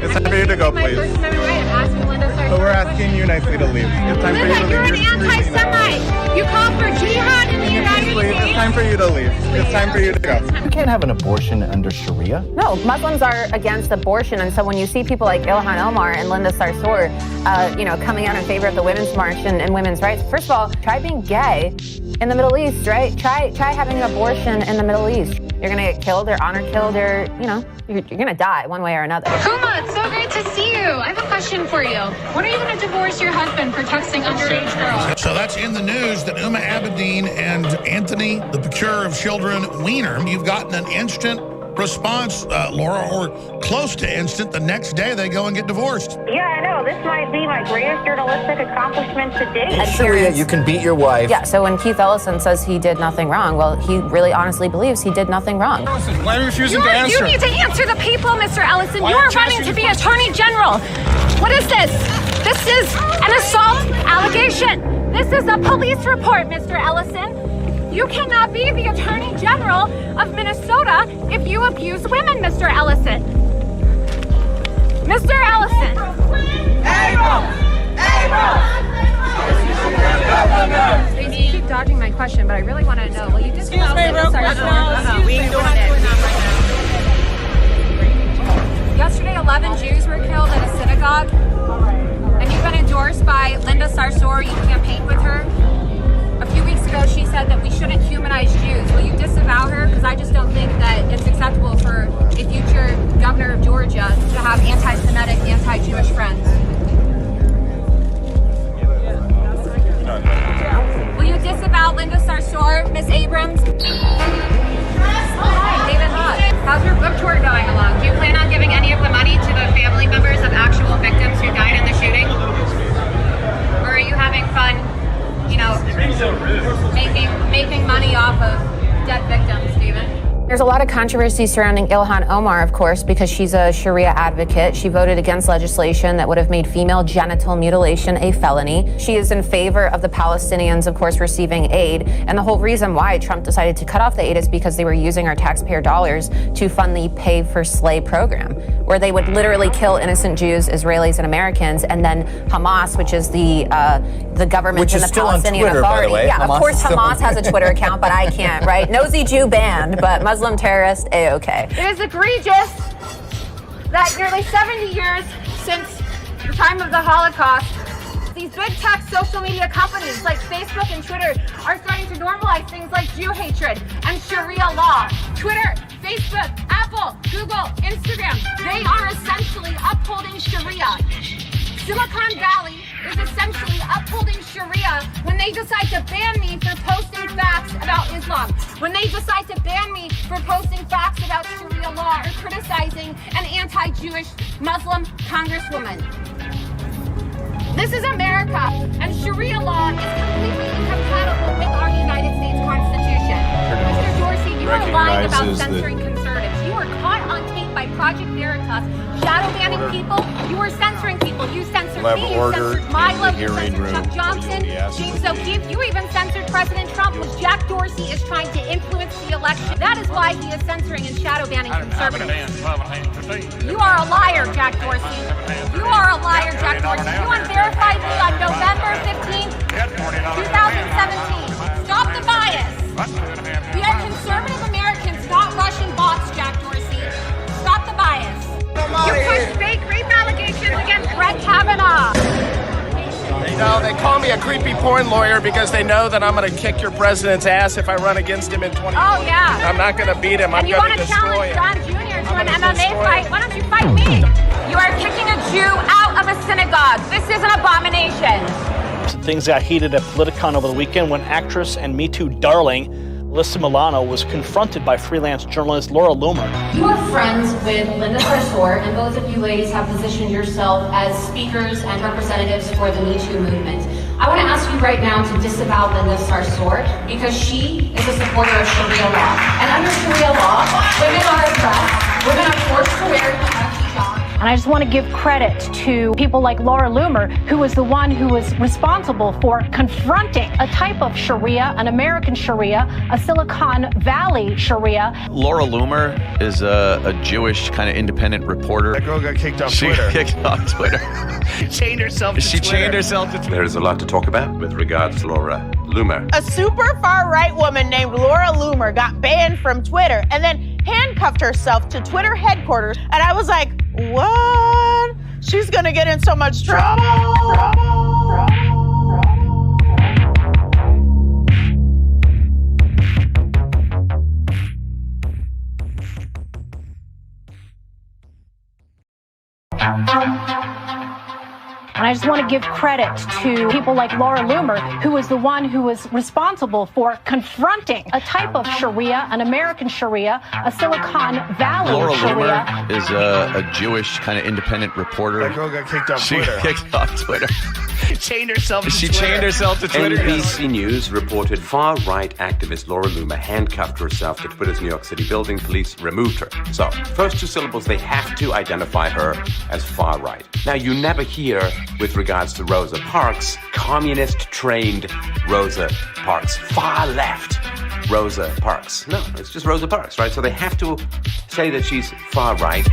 It's time for you to go, please. But we're asking you nicely to leave. It's time for you to leave. You're an anti-Semite. You call for jihad in the United States. It's time for you to leave. It's time for you to go. You can't have an abortion under Sharia. No, Muslims are against abortion, and so when you see people like Ilhan Omar and Linda Sarsour, coming out in favor of the Women's March and women's rights, first of all, try being gay in the Middle East, right? Try having an abortion in the Middle East. You're gonna get killed or honor killed, or you're gonna die one way or another. Huma, it's so great to see you. I have a question for you. When are you gonna divorce your husband for texting underage girls? So that's in the news that Huma Abedin and Anthony, the procurer of children, Weiner, you've gotten an instant response, Laura, or close to instant. The next day they go and get divorced. Yeah, I know. This might be my greatest journalistic accomplishment to date. In Sharia, you can beat your wife. Yeah, so when Keith Ellison says he did nothing wrong, well, he really honestly believes he did nothing wrong. Why are you refusing to answer? You need to answer the people, Mr. Ellison. You're running to be Attorney General. What is this? This is an assault allegation. This is a police report, Mr. Ellison. You cannot be the Attorney General of Minnesota if you abuse women, Mr. Ellison. Mr. Ellison. You keep dodging my question, but I really want to know. Will you just Excuse me, real quick. Yesterday, 11 Jews were killed at a synagogue, and you've been endorsed by Linda Sarsour. You campaigned with her. A few weeks ago, she said that we shouldn't humanize Jews. Will you disavow her? Because I just don't think that it's acceptable for a future governor of Georgia to have anti-Semitic, anti-Jewish friends. Will you disavow Linda Sarsour, Miss Abrams? Hi, David Hott. How's your book tour going along? Do you plan on giving any of the money to the family members of actual victims who died in the shooting? Or are you having fun, making money off of dead victims, Stephen? There's a lot of controversy surrounding Ilhan Omar, of course, because she's a Sharia advocate. She voted against legislation that would have made female genital mutilation a felony. She is in favor of the Palestinians, of course, receiving aid. And the whole reason why Trump decided to cut off the aid is because they were using our taxpayer dollars to fund the Pay for Slay program, where they would literally kill innocent Jews, Israelis, and Americans. And then Hamas, which is the government and the Palestinian Authority. Yeah, of course Hamas has a Twitter account, but I can't, right? Nosy Jew banned, but Muslim terrorist, A-okay. It is egregious that nearly 70 years since the time of the Holocaust, these big tech social media companies like Facebook and Twitter are starting to normalize things like Jew hatred and Sharia law. Twitter, Facebook, Apple, Google, Instagram, they are essentially upholding Sharia. Silicon Valley is essentially upholding Sharia when they decide to ban me for posting facts about Islam, when they decide to ban me for posting facts about Sharia law or criticizing an anti-Jewish Muslim congresswoman. This is America, and Sharia law is completely incompatible with our United States Constitution. Mr. Dorsey, you are lying about censoring conservatives. You were caught on tape by Project Veritas, shadow banning people. You were censoring people. You censored me. You censored Milo. You censored Chuck Johnson, James O'Keefe. You even censored President Trump, which Jack Dorsey is trying to influence the election. That is why he is censoring and shadow banning conservatives. You are a liar, Jack Dorsey. You are a liar, Jack Dorsey. You unverified me on November 15th, 2017. Stop the bias. We are conservative Americans, not Russian bots, Jack Dorsey. Stop the bias. You pushed fake rape allegations against Brett Kavanaugh. You know, they call me a creepy porn lawyer because they know that I'm going to kick your president's ass if I run against him in 2020. Oh, yeah. I'm not going to beat him. I'm going to destroy him. And you want to challenge John Jr. to an MMA fight? Why don't you fight me? You are kicking a Jew out of a synagogue. This is an abomination. Things got heated at Politicon over the weekend when actress and Me Too darling Alyssa Milano was confronted by freelance journalist Laura Loomer. You are friends with Linda Sarsour, and both of you ladies have positioned yourself as speakers and representatives for the Me Too movement. I want to ask you right now to disavow Linda Sarsour because she is a supporter of Sharia law. And under Sharia law, women are oppressed, women are forced to wear hijab. And I just want to give credit to people like Laura Loomer, who was the one who was responsible for confronting a type of Sharia, an American Sharia, a Silicon Valley Sharia. Laura Loomer is a Jewish kind of independent reporter. That girl got kicked off Twitter. She kicked off Twitter. She chained herself to She Twitter. chained herself to Twitter. There is a lot to talk about with regards to Laura Loomer. A super far-right woman named Laura Loomer got banned from Twitter and then handcuffed herself to Twitter headquarters. And I was like, what? She's gonna get in so much trouble. And I just want to give credit to people like Laura Loomer, who was the one who was responsible for confronting a type of Sharia, an American Sharia, a Silicon Valley Laura Sharia. Loomer is a Jewish kind of independent reporter. That girl got kicked off Twitter. She kicked off Twitter. She chained herself to She Twitter. chained herself to Twitter. NBC News reported far-right activist Laura Loomer handcuffed herself to Twitter's New York City building. Police removed her. So, first two syllables, they have to identify her as far-right. Now, you never hear, with regards to Rosa Parks, communist-trained Rosa Parks, far-left Rosa Parks. No, it's just Rosa Parks, right? So they have to say that she's far-right.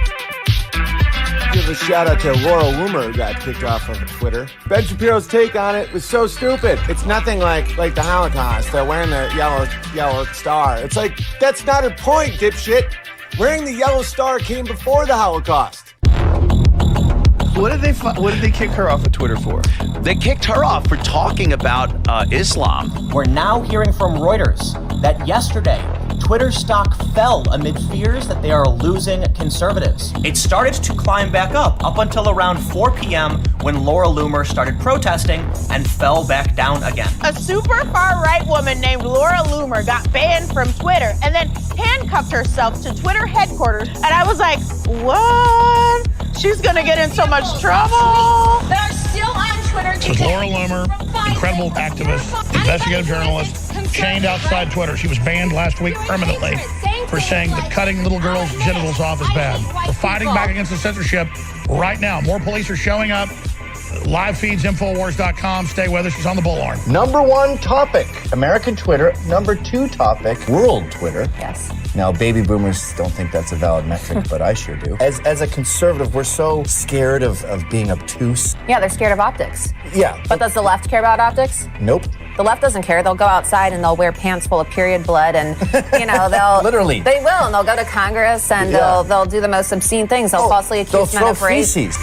Give a shout out to Laura Loomer, who got kicked off of Twitter. Ben Shapiro's take on it was so stupid. It's nothing like the Holocaust. They're wearing the yellow star. It's like, that's not her point, dipshit. Wearing the yellow star came before the Holocaust. What did they kick her off of Twitter for? They kicked her off for talking about Islam. We're now hearing from Reuters that yesterday, Twitter stock fell amid fears that they are losing conservatives. It started to climb back up until around 4 p.m. when Laura Loomer started protesting and fell back down again. A super far-right woman named Laura Loomer got banned from Twitter and then handcuffed herself to Twitter headquarters. And I was like, what? She's gonna get in so much trouble. That are still on Twitter This is Laura Loomer, incredible activist, investigative journalist, chained outside Twitter. She was banned last week permanently for saying that cutting little girls' genitals off is bad. We're fighting back against the censorship right now. More police are showing up. Live feeds, Infowars.com. Stay with us. She's on the bullhorn. Number one topic, American Twitter. Number two topic, world Twitter. Yes. Now, baby boomers don't think that's a valid metric, but I sure do. As a conservative, we're so scared of being obtuse. Yeah, they're scared of optics. Yeah. But does the left care about optics? Nope. The left doesn't care. They'll go outside and they'll wear pants full of period blood and, they'll... Literally. They will, and they'll go to Congress and they'll do the most obscene things. They'll falsely accuse men of rape. Feces.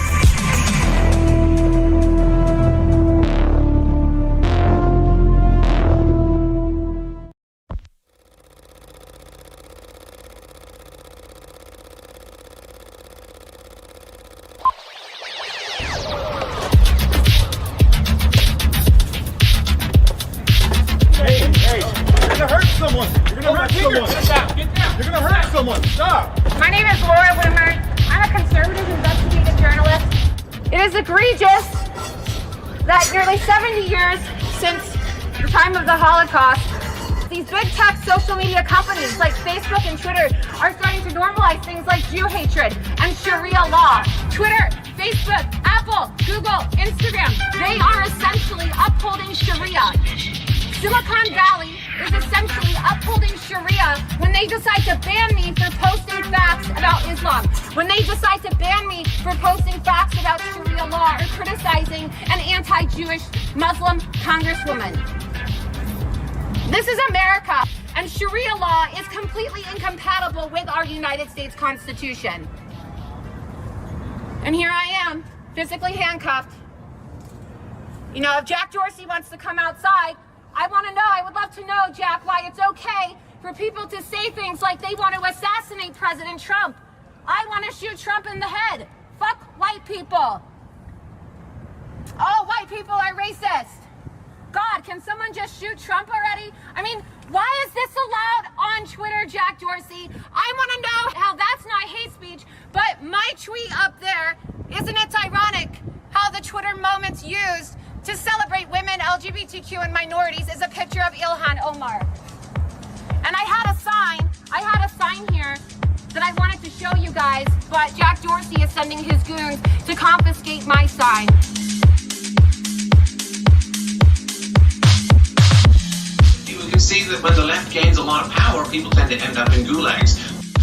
My name is Laura Loomer. I'm a conservative investigative journalist. It is egregious that nearly 70 years since the time of the Holocaust, these big tech social media companies like Facebook and Twitter are starting to normalize things like Jew hatred and Sharia law. Twitter, Facebook, Apple, Google, Instagram, they are essentially upholding Sharia. Silicon Valley is essentially upholding Sharia when they decide to ban me for posting facts about Islam, when they decide to ban me for posting facts about Sharia law or criticizing an anti-Jewish Muslim congresswoman. This is America, and Sharia law is completely incompatible with our United States Constitution. And here I am, physically handcuffed. You know, if Jack Dorsey wants to come outside, I would love to know, Jack, why it's okay for people to say things like they want to assassinate President Trump. I want to shoot Trump in the head. Fuck white people. Oh, white people are racist. God, can someone just shoot Trump already? I mean, why is this allowed on Twitter, Jack Dorsey? I want to know how that's not hate speech, but my tweet up there, isn't it ironic how the Twitter moments used to celebrate women, LGBTQ, and minorities is a picture of Ilhan Omar. And I had a sign here that I wanted to show you guys, but Jack Dorsey is sending his goons to confiscate my sign. You can see that when the left gains a lot of power, people tend to end up in gulags.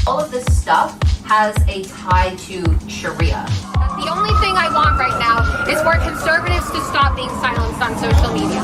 All of this stuff has a tie to Sharia. The only thing I want right now is for conservatives to stop being silenced on social media.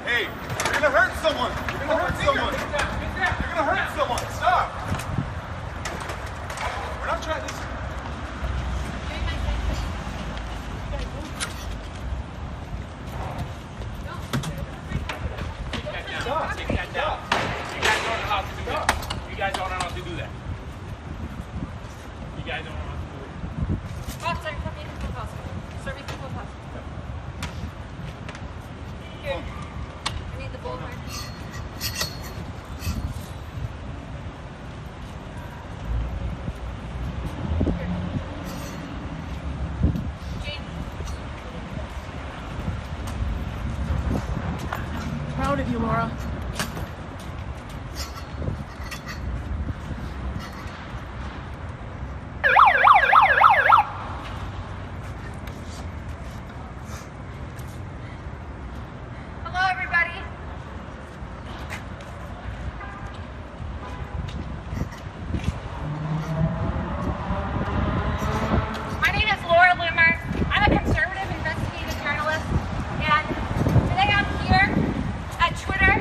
Hey, you're gonna hurt someone. You're gonna hurt someone. You're gonna hurt someone. Stop. We're not trying to. Stop. Take that down. You guys don't know how to do that. You guys don't know how to do that. You guys don't know how to do it. Officer, come in to the hospital. Sir, we can go to the hospital. Here. I need the bullhorn. Proud of you, Laura. Hello, everybody. My name is Laura Loomer. I'm a conservative investigative journalist, and today I'm here at Twitter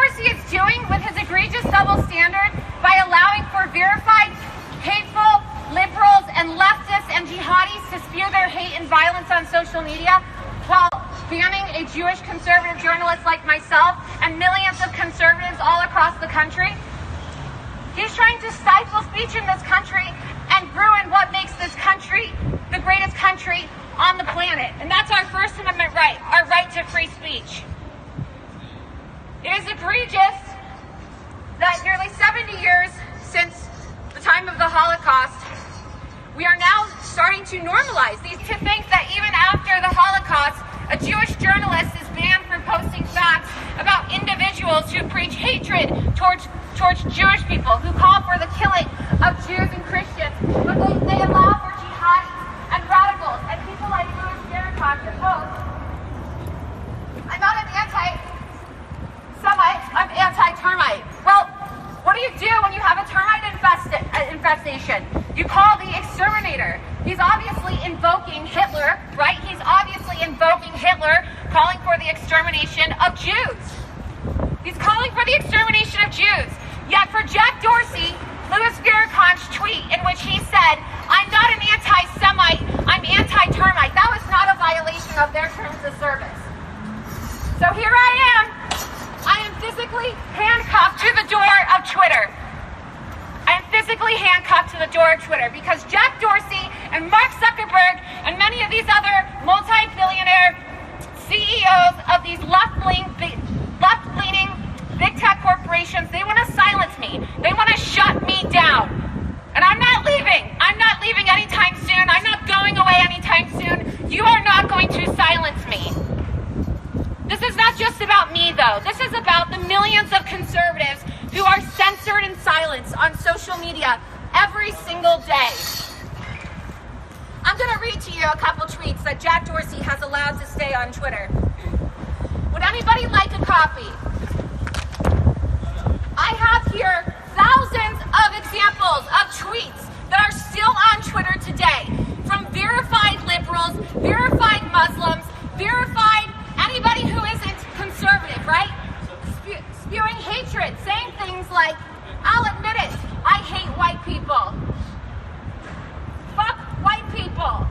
Dorsey is doing with his egregious double standard by allowing for verified, hateful liberals and leftists and jihadis to spew their hate and violence on social media, while banning a Jewish conservative journalist like myself and millions of conservatives all across the country. He's trying to stifle speech in this country and ruin what makes this country the greatest country on the planet. And that's our First Amendment right, our right to free speech. It is egregious that nearly 70 years since the time of the Holocaust, we are now starting to normalize these, to think that even after the Holocaust, a Jewish journalist is banned from posting facts about individuals who preach hatred towards Jewish people, who call for the killing of Jews and Christians, but they allow for jihadis and radicals and people like Louis Farrakhan to post. I'm not an anti-Semite, I'm anti-termite. Well, what do you do when you have a termite infestation? You call the exterminator. He's obviously invoking Hitler, right? He's obviously invoking Hitler, calling for the extermination of Jews. He's calling for the extermination of Jews. Yet for Jack Dorsey, Louis Farrakhan's tweet in which he said, "I'm not an anti-Semite, I'm anti-termite," that was not a violation of their terms of service. So here I am physically handcuffed to the door of Twitter. I am physically handcuffed to the door of Twitter because Jack Dorsey and Mark Zuckerberg and many of these other multi-billionaire CEOs of these left-leaning big tech corporations, they want to silence me. They want to shut me down. And I'm not leaving. I'm not leaving anytime soon. I'm not going away anytime soon. You are not going to silence me. This is not just about me, though. This is about the millions of conservatives who are censored and silenced on social media every single day. I'm going to read to you a couple tweets that Jack Dorsey has allowed to stay on Twitter. Would anybody like a copy? I have here thousands of examples of tweets that are still on Twitter today, from verified liberals, verified Muslims, verified anybody who isn't conservative, right? Spewing hatred, saying things like, "I'll admit it, I hate white people. Fuck white people.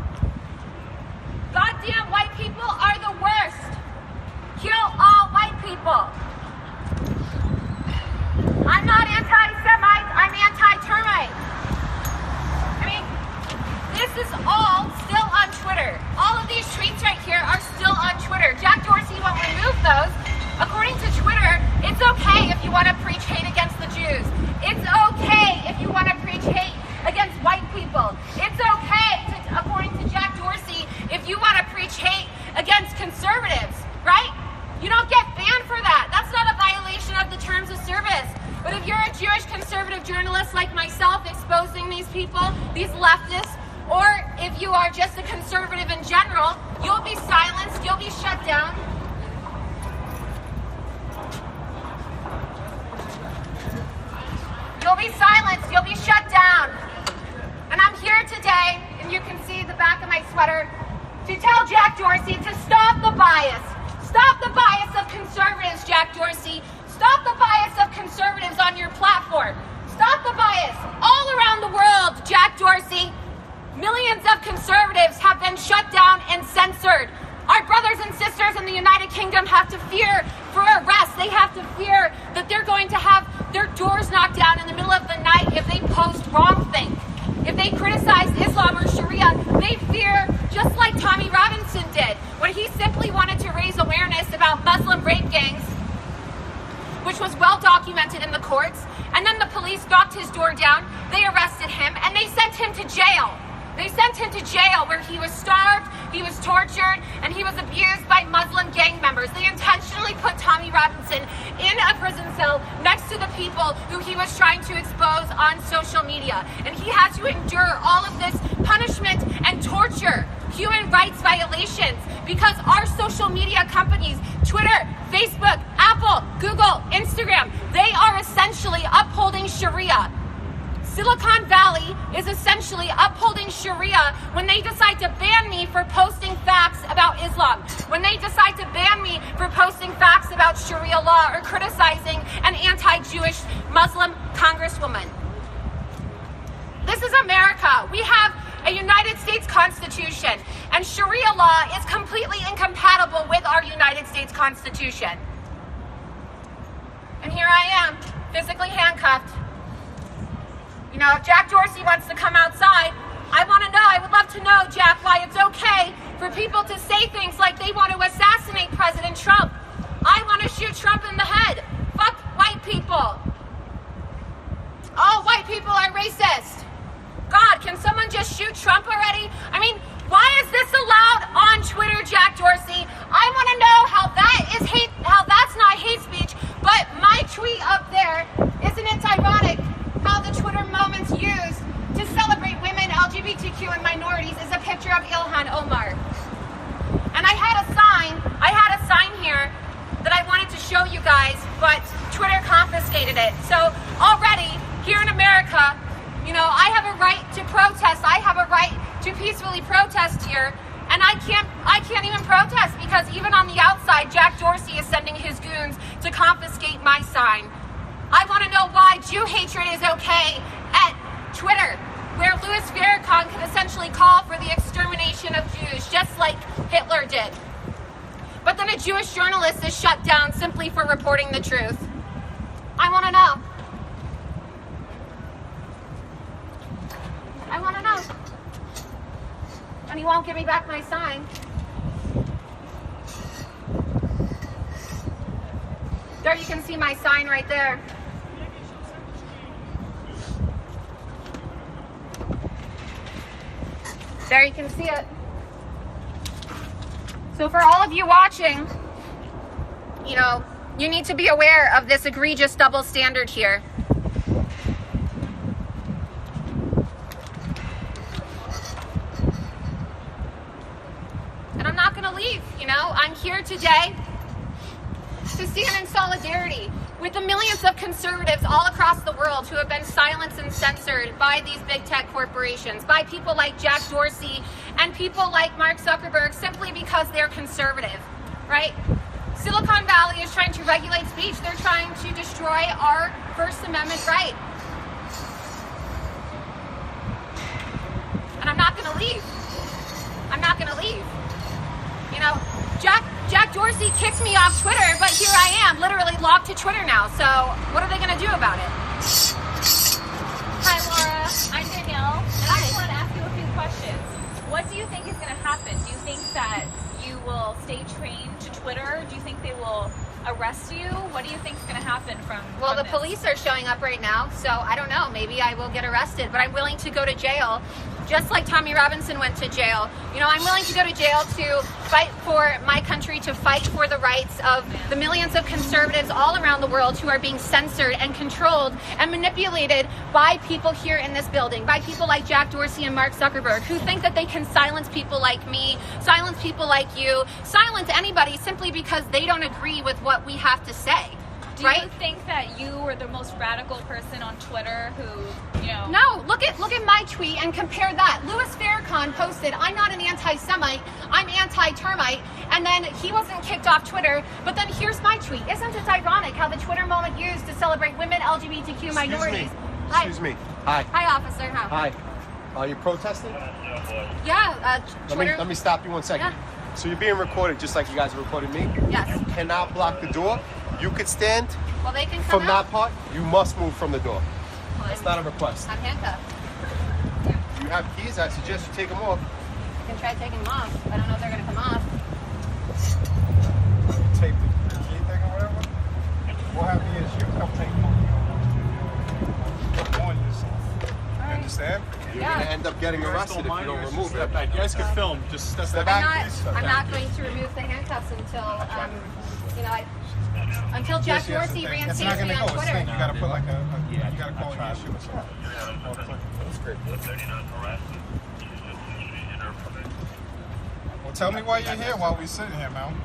Goddamn white people are the worst. Kill all white people. I'm not anti-Semite, I'm anti-termite." I mean, this is all still on Twitter. All of these tweets right here are still on Twitter. Jack Dorsey won't remove those. According to Twitter, it's okay if you want to preach hate against the Jews. It's okay if you want to preach hate against white people. It's okay, according to Jack Dorsey, if you want to preach hate against conservatives, right? You don't get banned for that. That's not a violation of the terms of service. But if you're a Jewish conservative journalist like myself exposing these people, these leftists, or if you are just a conservative in general, you'll be silenced, you'll be shut down. You'll be silenced, you'll be shut down. And I'm here today, and you can see the back of my sweater, to tell Jack Dorsey to stop the bias. Stop the bias of conservatives, Jack Dorsey. Stop the bias of conservatives on your platform. Stop the bias all around the world, Jack Dorsey. Millions of conservatives have been shut down and censored. Our brothers and sisters in the United Kingdom have to fear for arrest. They have to fear that they're going to have their doors knocked down in the middle of the night if they post wrong things. If they criticize Islam or Sharia, they fear, just like Tommy Robinson did, when he simply wanted to raise awareness about Muslim rape gangs, which was well documented in the courts. And then the police knocked his door down, they arrested him, and they sent him to jail. They sent him to jail where he was starved, he was tortured, and he was abused by Muslim gang members. They intentionally put Tommy Robinson in a prison cell next to the people who he was trying to expose on social media. And he had to endure all of this punishment and torture, human rights violations, because our social media companies, Twitter, Facebook, Apple, Google, Instagram, they are essentially upholding Sharia. Silicon Valley is essentially upholding Sharia when they decide to ban me for posting facts about Islam, when they decide to ban me for posting facts about Sharia law or criticizing an anti-Jewish Muslim congresswoman. This is America. We have a United States Constitution, and Sharia law is completely incompatible with our United States Constitution. And here I am, physically handcuffed. You know, if Jack Dorsey wants to come outside, I would love to know, Jack, why it's okay for people to say things like they want to assassinate President Trump. I want to shoot Trump in the head. Fuck white people. All white people are racist. God, can someone just shoot Trump already? I mean, why is this allowed on Twitter, Jack Dorsey? I want to know how that's not hate speech, but my tweet up there, isn't it ironic how the Twitter moments used to celebrate women, LGBTQ, and minorities is a picture of Ilhan Omar. And I had a sign here that I wanted to show you guys, but Twitter confiscated it. So already, here in America, you know, I have a right to protest. I have a right to peacefully protest here. And I can't even protest because even on the outside, Jack Dorsey is sending his goons to confiscate my sign. I want to know why Jew hatred is okay at Twitter, where Louis Farrakhan could essentially call for the extermination of Jews, just like Hitler did. But then a Jewish journalist is shut down simply for reporting the truth. I want to know. I want to know. And he won't give me back my sign. There you can see my sign right there. There you can see it. So for all of you watching, you know, you need to be aware of this egregious double standard here. And I'm not going to leave, you know. I'm here today to stand in solidarity with the millions of conservatives all across the world who have been silenced and censored by these big tech corporations, by people like Jack Dorsey and people like Mark Zuckerberg simply because they're conservative, right? Silicon Valley is trying to regulate speech. They're trying to destroy our First Amendment right. And I'm not going to leave. I'm not going to leave. You know, Jack Dorsey kicked me off Twitter, but here I am, literally locked to Twitter now. So what are they going to do about it? Hi, Laura. I'm Danielle, and I just wanted to ask you a few questions. What do you think is going to happen? Do you think that you will stay trained to Twitter? Do you think they will arrest you? What do you think is going to happen from the this? Police are showing up right now, so I don't know. Maybe I will get arrested, but I'm willing to go to jail. Just like Tommy Robinson went to jail. You know, I'm willing to go to jail to fight for my country, to fight for the rights of the millions of conservatives all around the world who are being censored and controlled and manipulated by people here in this building, by people like Jack Dorsey and Mark Zuckerberg, who think that they can silence people like me, silence people like you, silence anybody simply because they don't agree with what we have to say. Do you think that you were the most radical person on Twitter who, you know... No, look at my tweet and compare that. Louis Farrakhan posted, I'm not an anti-Semite, I'm anti-termite, and then he wasn't kicked off Twitter, but then here's my tweet. Isn't it ironic how the Twitter moment used to celebrate women, LGBTQ minorities? Excuse me. Hi. Hi, officer. Hi. Are you protesting? Yeah, Twitter. Let me stop you 1 second. Yeah. So you're being recorded just like you guys are recording me? Yes. You cannot block the door. You could stand Well, they can come from out. that part. You must move from the door. Well, That's not a request. I'm handcuffed. You have keys. I suggest you take them off. You can try taking them off. I don't know if they're going to come off. Tape the key thing or whatever. What happened is you come take them off. You understand? You're going to end up getting arrested if you don't remove it. You guys can film. Just step back. I'm not going to remove the handcuffs until, until Jack Dorsey reinstates me on Twitter. You got to put like you got to call an issue or something. That's great. Well, tell me why you're here while we're sitting here, man.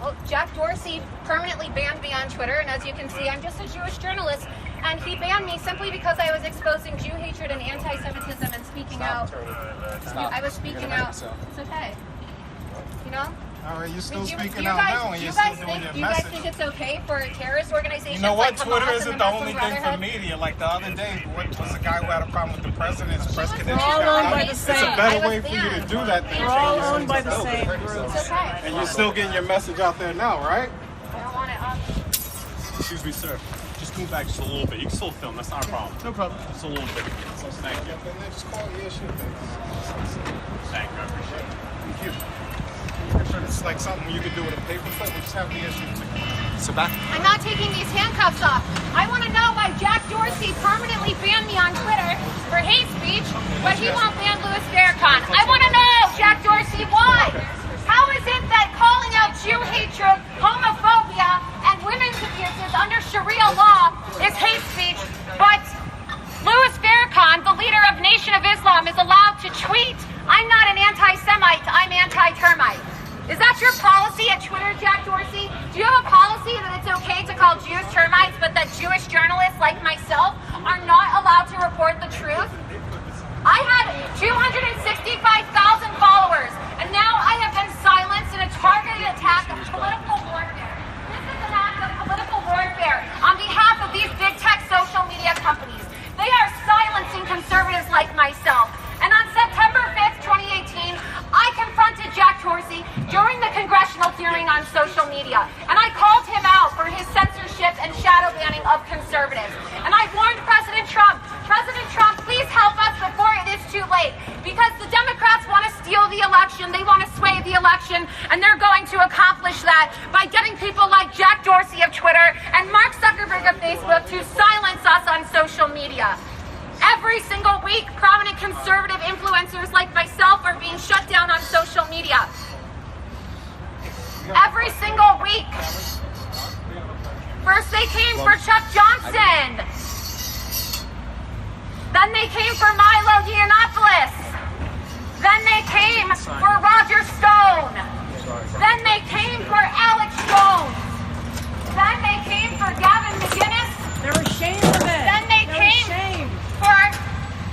Well, Jack Dorsey permanently banned me on Twitter, and as you can see, I'm just a Jewish journalist And he banned me simply because I was exposing Jew hatred and anti-Semitism and speaking out. I was speaking out. It's okay. You know? All right, you're still speaking you out guys, now, and you you're guys still doing your you guys message. think it's okay for terrorist organizations? You know what? Like Twitter Hamas isn't and the Muslim only thing for Brotherhood? media. Like the other day, what was the guy who had a problem with the president's press connection? all owned by the It's same. a better way for you to do that than They're all trying to owned by the use same it. groups. It's okay. And you're still getting your message out there now, right? I don't want it on. Excuse me, sir. Just move back just a little bit. You can still film. That's not a problem. No problem. Just a little bit. So thank you. Just call it your shit. Thank you. I appreciate it. Thank you. It's like something you could do with a paper clip. We just have the issue. Sit back. I'm not taking these handcuffs off. I want to know why Jack Dorsey permanently banned me on Twitter for hate speech, but he won't ban Louis Farrakhan. I want to know, Jack Dorsey, why? How is it that calling out Jew hatred, homophobia, and women's abuses under Sharia law is hate speech, but Louis Farrakhan, the leader of Nation of Islam, is allowed to tweet, "I'm not an anti-Semite, I'm anti-termite"? Is that your policy at Twitter, Jack Dorsey? Do you have a policy that it's okay to call Jews termites, but that Jewish journalists like myself are not allowed to report the truth? I had 265,000 followers, and now I have been silenced in a targeted attack of political warfare. This is an act of political warfare on behalf of these big tech social media companies. They are silencing conservatives like myself. And on September 5th, 2018, I confronted Jack Dorsey during the congressional hearing on social media. And I called him out for his censorship and shadow banning of conservatives. And I warned President Trump, please help us before it is too late. Because the Democrats want to steal the election, they want to sway the election, and they're going to accomplish that by getting people like Jack Dorsey of Twitter and Mark Zuckerberg of Facebook to silence us on social media. Every single week, prominent conservative influencers like myself are being shut down on social media. Every single week. First they came for Chuck Johnson. Then they came for Milo Yiannopoulos. Then they came for Roger Stone. Then they came for Alex Jones. Then they came for Gavin McInnes. They're ashamed of it. Then they came for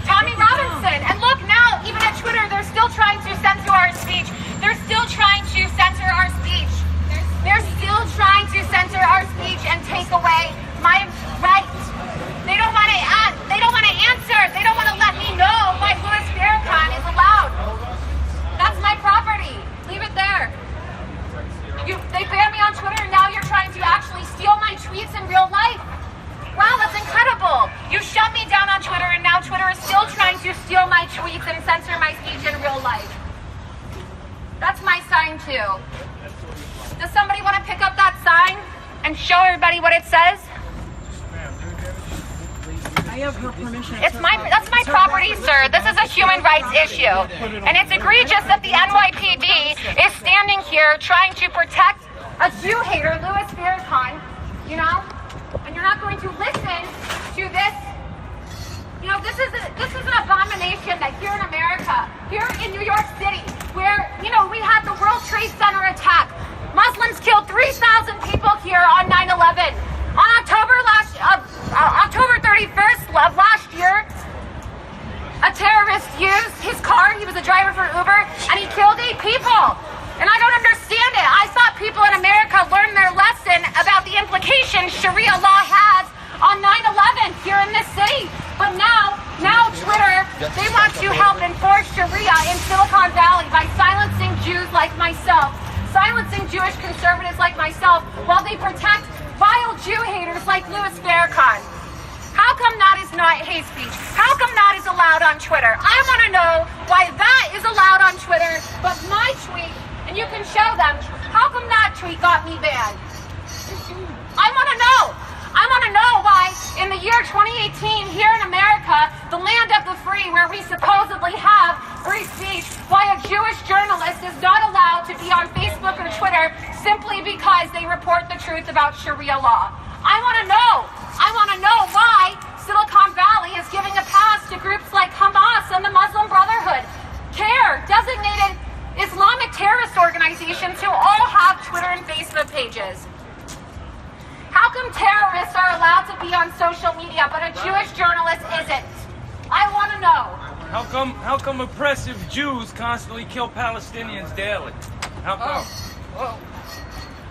Tommy Robinson. And look now, even at Twitter, they're still trying to censor our speech. They're still trying to censor our speech. They're still trying to censor our speech and take away my right. They don't want to answer. They don't want to let me know why Louis Farrakhan is allowed. That's my property. Leave it there. They banned me on Twitter, and now you're trying to actually steal my tweets in real life. Wow, that's incredible. You shut me down on Twitter, and now Twitter is still trying to steal my tweets and censor my speech in real life. That's my sign too. Does somebody want to pick up that sign and show everybody what it says? I have her permission. That's my property, sir. This is a human rights issue. And it's egregious that the NYPD is standing here trying to protect a Jew hater, Louis Farrakhan, you know? And you're not going to listen to this. You know, this is an abomination that here in America, here in New York City, where, you know, we had the World Trade Center attack. Muslims killed 3,000 people here on 9/11. On October 31st of last year, a terrorist used his car, he was a driver for Uber, and he killed 8 people. And I don't understand it. I thought people in America learned their lesson about the implications Sharia law has on 9/11 here in this city. But now Twitter, they want to help enforce Sharia in Silicon Valley by silencing Jews like myself, silencing Jewish conservatives like myself, while they protect vile Jew haters like Louis Farrakhan. How come that is not hate speech? How come that is allowed on Twitter? I want to know why that is allowed on Twitter, but my tweet, and you can show them, how come that tweet got me banned? I want to know. I want to know why in the year 2018 here in America, the land of the free, where we supposedly have free speech, why a Jewish journalist is not allowed to be on Facebook or Twitter simply because they report the truth about Sharia law. I want to know. I want to know why Silicon Valley is giving a pass to groups like Hamas and the Muslim Brotherhood, CARE, designated Islamic terrorist organizations who all have Twitter and Facebook pages. How come terrorists are allowed to be on social media but a Jewish journalist isn't. I want to know. How come oppressive Jews constantly kill Palestinians daily? How come? Oh.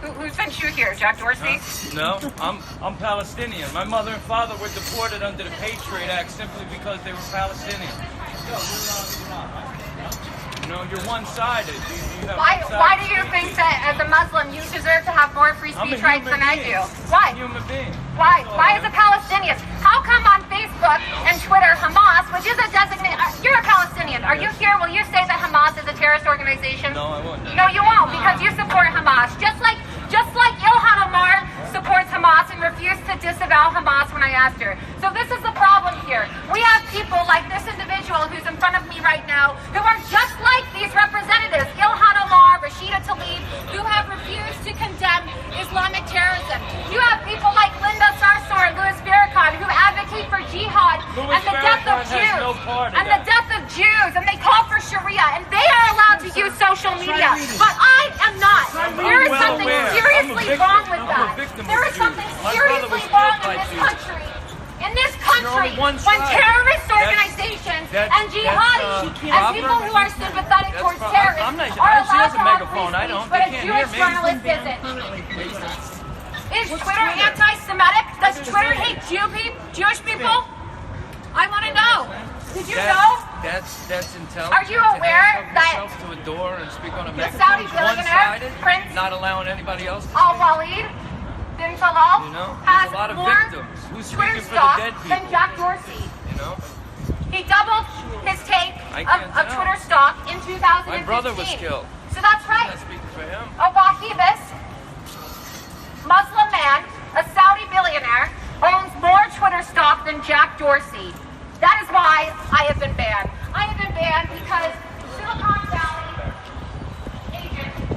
Who sent you here, Jack Dorsey? No, I'm Palestinian. My mother and father were deported under the Patriot Act simply because they were Palestinian. You know, you're one-sided. Why do you think that as a Muslim you deserve to have more free speech rights than I do? Why? I'm a human being. Why? Why as a Palestinian? How come on Facebook and Twitter, Hamas, which is a designated... You're a Palestinian. Are you here? Will you say that Hamas is a terrorist organization? No, I won't. No, you won't, because you support Hamas. Just like Ilhan Omar supports Hamas and refused to disavow Hamas when I asked her. So this is the problem here. We have people like this individual who's in front of me right now who are just like these representatives, Ilhan Omar, Rashida Tlaib, who have refused to condemn Islamic terrorism. You have people like Linda Sarsour and Louis Farrakhan who advocate for jihad and the death of Jews. And the death of Jews. And they call for Sharia. And they are allowed to use social media. But I am not. There is something seriously wrong with that. There is something seriously wrong in this country. In this country, when terrorist organizations and jihadis and people who are sympathetic towards terrorists are allowed to have free speech, but a Jewish journalist isn't. Is Twitter anti-Semitic? Does Twitter hate Jewish people? I want to know. Did you know? That's intelligent. Are you aware that to a door and speak on a the Saudi billionaire Prince not allowing anybody else to Al-Walid bin Talal has a lot of more victims. Who's Twitter speaking for the stock dead people? than Jack Dorsey. You know? He doubled his take of Twitter stock in 2015. My brother was killed. So that's right. I'm not speaking for him. A Wahhabist Muslim man, a Saudi billionaire, owns more Twitter stock than Jack Dorsey. That is why I have been banned. I have been banned because Silicon Valley agents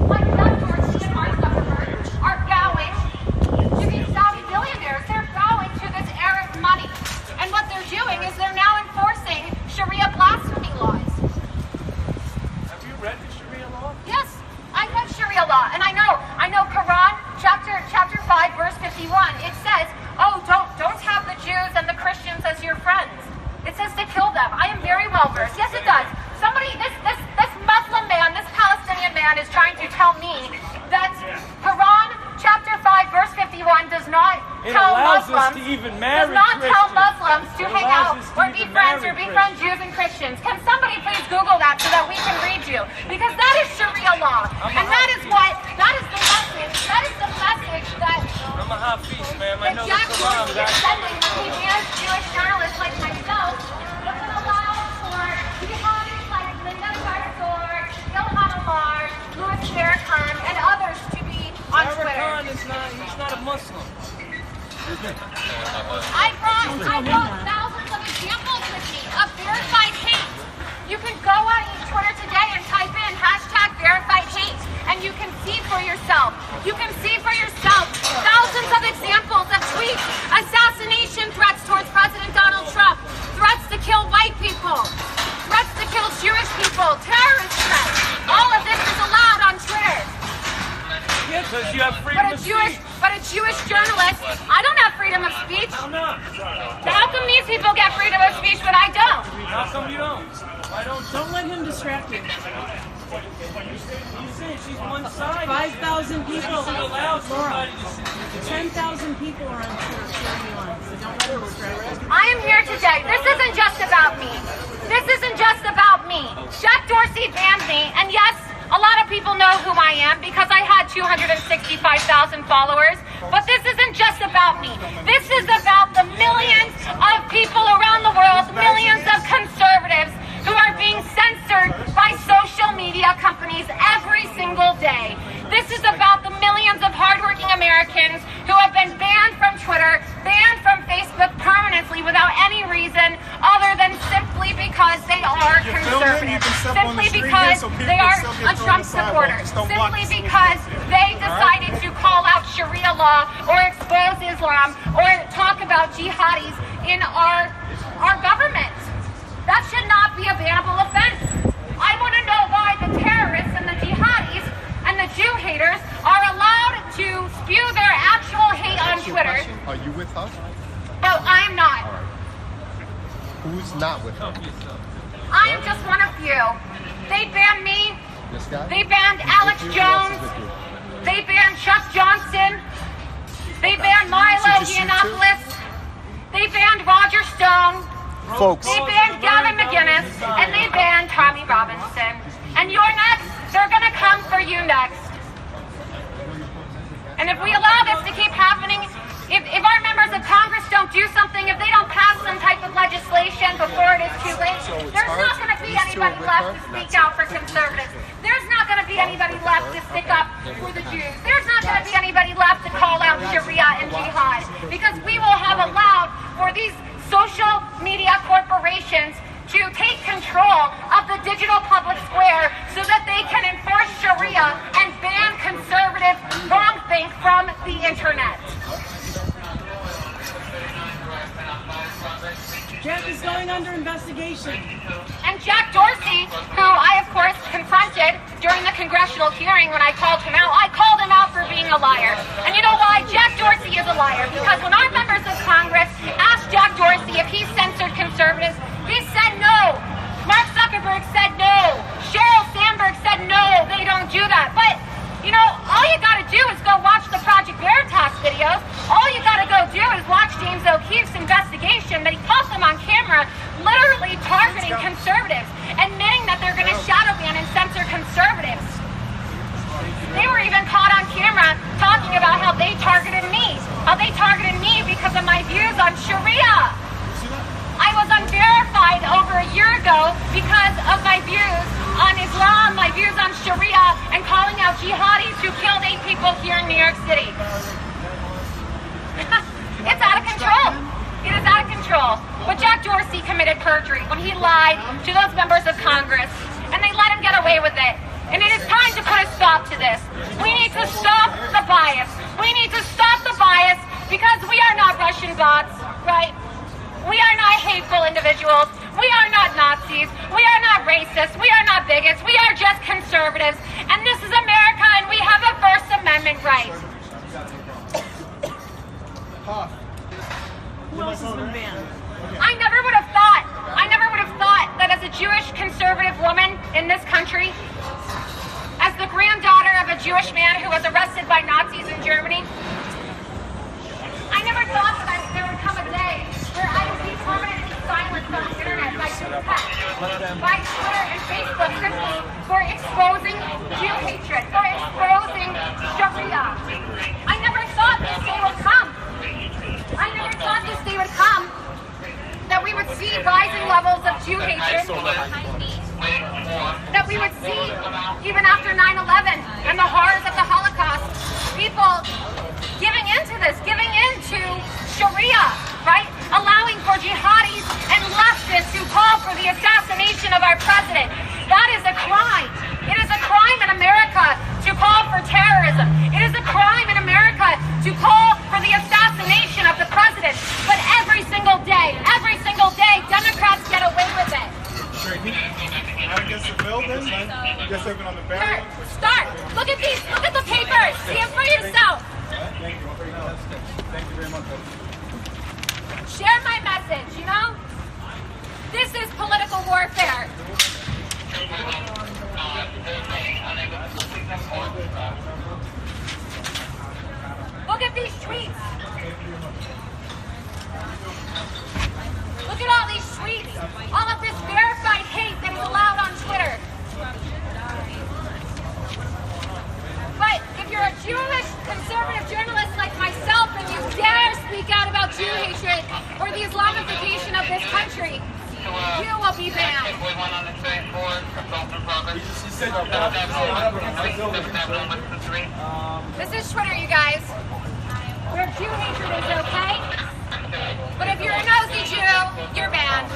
like Jack Dorsey and Mark Zuckerberg are bowing to these Saudi billionaires. They're bowing to this Arab money. And what they're doing is they're now enforcing Sharia blasphemy laws. Have you read the Sharia law? Yes, I read Sharia law, and I know Quran chapter 5 verse 51. It says, "Oh, don't have the Jews and the Christians as your friends." It says to kill them. I am very well versed. Yes, it does. This Muslim man, this Palestinian man, is trying to tell me that Quran chapter 5 verse 51 does not tell Muslims to hang out or be friends or befriend Jews and Christians. Can somebody please Google that so that we can read you? Because that is Sharia law, and that is the message. That is the message that I'm a Hafiz, ma'am. I know the Jack Quran. Dorsey is sending when he bans Jewish journalists like myself, but would allow for jihadis like Linda Sarsour, Ilhan Omar, Louis Farrakhan, and others to be on Twitter. Farrakhan he's not a Muslim. I brought thousands of examples with me of verified hate. You can go on Twitter today and type in #verified hate, and you can see for yourself. You can see for yourself thousands of examples of tweets, assassination threats towards President Donald Trump, threats to kill white people, threats to kill Jewish people, terrorist threats. All of this is allowed on Twitter. Yeah, because you have freedom of speech. But a Jewish journalist, I don't have freedom of speech. How not? How come these people get freedom of speech but I don't? How come you don't? Why don't you? Don't let him distract you. You say she's one-sided. 5,000 people. You should allow somebody to sit. 10,000 people are on Twitter cheering you on, so don't let him distract you. I am here today. This isn't just about me. This isn't just about me. Jack Dorsey banned me, and yes, a lot of people know who I am because I had 265,000 followers. But this isn't just about me. This is about the millions of people around the world, millions of conservatives who are being censored by social media companies every single day. This is about the millions of hardworking Americans who have been banned from Twitter, banned from Facebook permanently without any reason other than simply because they are conservative, simply because they are a Trump supporter, simply because they decided to call out Sharia law or expose Islam or talk about jihadis in our government. That should not be a bannable offense. I want to know why the terrorists and the jihadis and the Jew haters are allowed to spew their actual hate on Twitter. Are you with us? No, I am not. Who's not with her? I am just one of few. They banned me. This guy? They banned Alex Jones. They banned Chuck Johnson. They banned Milo Yiannopoulos. They banned Roger Stone. Folks. They banned Gavin McInnes. And they banned Tommy Robinson. And you're next. They're going to come for you next. And if we allow this to keep happening, if our members of Congress don't do something, if they don't pass some type of legislation before it is too late, there's not going to be anybody left to speak out for conservatives. There's not going to be anybody left to stick up for the Jews. There's not going to be anybody left to call out Sharia and jihad, because we will have allowed for these social media corporations to take control of the digital public square so that they can enforce Sharia and ban conservative wrongthink from the internet. Jeff is going under investigation. And Jack Dorsey, who I, of course, confronted during the congressional hearing when I called him out, for being a liar. And you know why? Jack Dorsey is a liar. Because when our members of Congress asked Jack Dorsey if he censored conservatives, he said no. Mark Zuckerberg said no. Sheryl Sandberg said no, they don't do that. But, you know, all you gotta do is go watch the Project Veritas videos. All you gotta go do is watch James O'Keefe's investigation that he caught them on camera literally targeting conservatives, admitting that they're gonna shadow ban and censor conservatives. They were even caught on camera talking about how they targeted me. How they targeted me because of my views on Sharia. I was unverified over a year ago because of my views on Islam, my views on Sharia, and calling out jihadis who killed 8 people here in New York City. It's out of control. It is out of control. But Jack Dorsey committed perjury when he lied to those members of Congress, and they let him get away with it. And it is time to put a stop to this. We need to stop the bias. We need to stop the bias because we are not Russian bots, right? We are not hateful individuals. We are not Nazis. We are not racists. We are not bigots. We are just conservatives. And this is America, and we have a First Amendment right. Who else has been banned? I never would have thought that as a Jewish conservative woman in this country, as the granddaughter of a Jewish man who was arrested by Nazis in Germany, I never thought that there would come a day where I would be permanently silenced on the internet by Twitter and Facebook simply for exposing Jew hatred, for exposing Sharia. I never thought this day would come. I never thought this day would come that we would see rising levels of Jew hatred, that we would see, even after 9/11 and the horrors of the Holocaust, people giving into this, giving into Sharia, right? Allowing for jihadis and leftists who call for the assassination of our president. That is a crime. It is a crime in America to call for terrorism. It is a crime in America to call for the assassination of the president. But every single day, Democrats get away with it. Guess the bill then? Guess they've been on the ballot. Start. Look at these. Look at the papers. See them for yourself. Thank you very much. Share my message, you know? This is political warfare. Look at these tweets. Look at all these tweets. All of this verified hate that is allowed on Twitter. But if you're a Jewish conservative journalist like myself and you dare speak out about Jew hatred or the Islamification of this country, you will be banned. This is Twitter, you guys, where Jew hatred is okay. But if you're a nosy Jew, you're banned.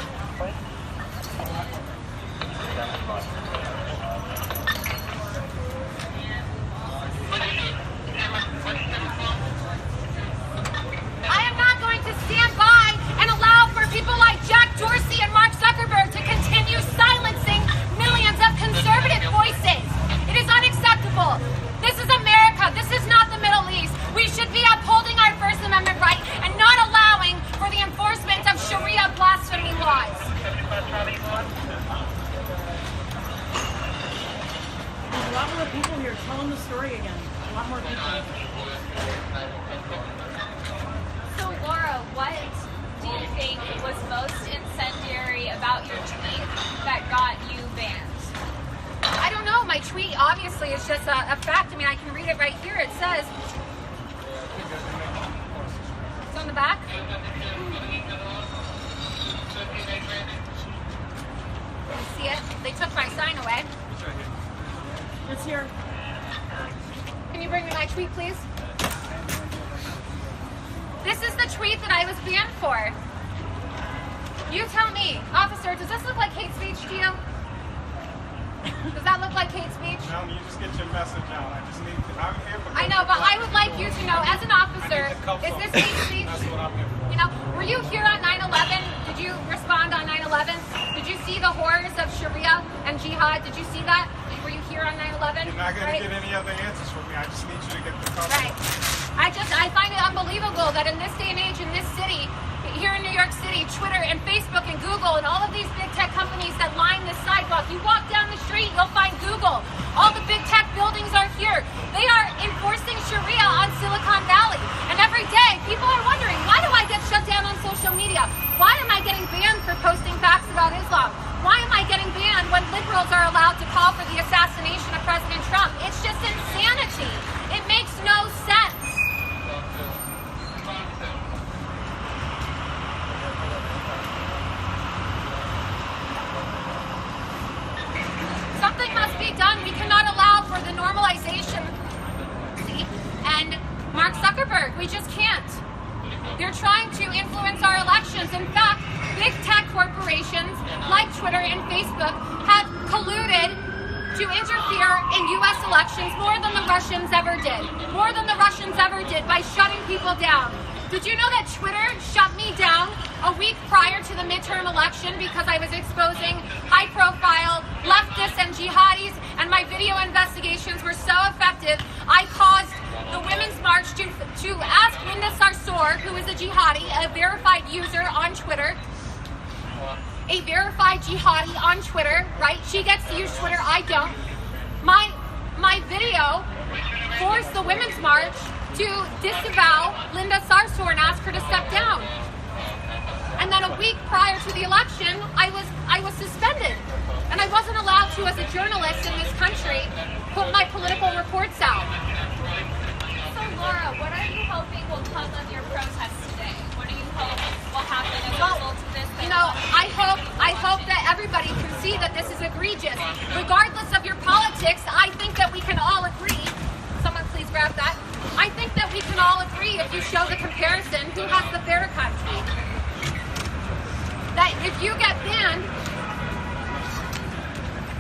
I am not going to stand by and allow for people like Jack Dorsey and Mark Zuckerberg to continue silencing millions of conservative voices. It is unacceptable. This is America. This is not the Middle East. We should be upholding our First Amendment right and obviously it's just a fact. I mean, I can read it right here. It says, it's on the back. Can you see it? They took my sign away. It's here. Can you bring me my tweet, please? This is the tweet that I was banned for. You tell me, officer, does this look like hate speech to you? Does that look like hate speech? No, you just get your message out. I just need to, I'm here for I know, but I would like you to know, as an officer, is this hate speech? That's what I'm here for. You know, were you here on 9/11? Did you respond on 9/11? Did you see the horrors of Sharia and jihad? Did you see that? Were you here on 9/11? You're not going to get any other answers from me. I just need you to get the cover. Right. I find it unbelievable that in this day and age, in this city, here in New York City, Twitter and Facebook and Google and all of these big tech companies that line this sidewalk, you walk down the street, you'll find Google. All the big tech buildings are here. They are enforcing Sharia on Silicon Valley. And every day, people are wondering, why do I get shut down on social media? Why am I getting banned for posting facts about Islam? Why am I getting banned when liberals are allowed to call for the assassination of President Trump? It's just insanity. It makes no sense. Something must be done. We cannot allow for the normalization. And Mark Zuckerberg, we just can't. They're trying to influence our elections. In fact, big tech corporations like Twitter and Facebook have colluded to interfere in U.S. elections more than the Russians ever did. More than the Russians ever did by shutting people down. Did you know that Twitter shut me down a week prior to the midterm election because I was exposing high-profile leftists and jihadis, and my video investigations were so effective, I caused the Women's March to ask Linda Sarsour, who is a jihadi, a verified user on Twitter, a verified jihadi on Twitter, right? She gets to use Twitter, I don't. My video forced the Women's March to disavow Linda Sarsour and ask her to step down. And then a week prior to the election, I was suspended. And I wasn't allowed to, as a journalist in this country, put my political reports out. So Laura, what are you hoping will come of your protest today? What do you hope will happen as a result of this? You know, I hope that everybody can see that this is egregious. Regardless of your politics, I think that we can all agree. Someone please grab that. I think that we can all agree, if you show the comparison, who has the better country. That if you get banned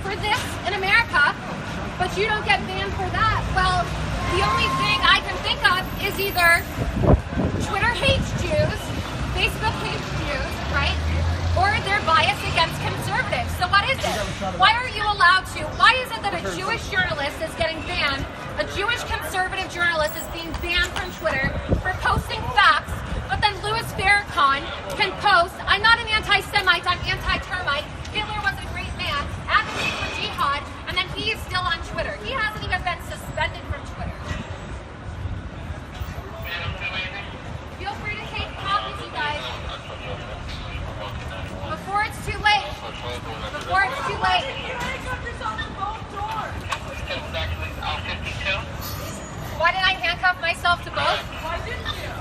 for this in America, but you don't get banned for that, well, the only thing I can think of is either Twitter hates Jews, Facebook hates Jews, right? Or they're biased against conservatives. So what is it? Why are you allowed to? Why is it that a Jewish journalist is getting banned? A Jewish conservative journalist is being banned from Twitter for posting facts, but then Louis Farrakhan can post, I'm not an anti-Semite, I'm anti-termite, Hitler was a great man, advocating for jihad, and then he is still on Twitter. He hasn't even been suspended from Twitter. Feel free to take copies, you guys. Before it's too late. Before it's too late. Why did I handcuff myself to both? Why didn't you?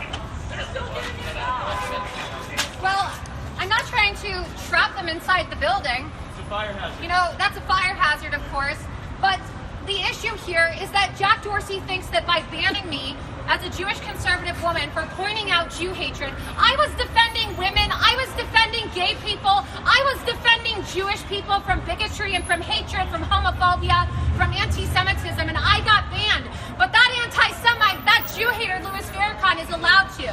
They're still getting it out. Well, I'm not trying to trap them inside the building. It's a fire hazard. You know, that's a fire hazard, of course. But the issue here is that Jack Dorsey thinks that by banning me as a Jewish conservative woman for pointing out Jew hatred, I was defending women, I was defending gay people, I was defending Jewish people from bigotry and from hatred, from homophobia, from anti-Semitism, and I got banned. But that anti-Semite, that Jew hater, Louis Farrakhan, is allowed to.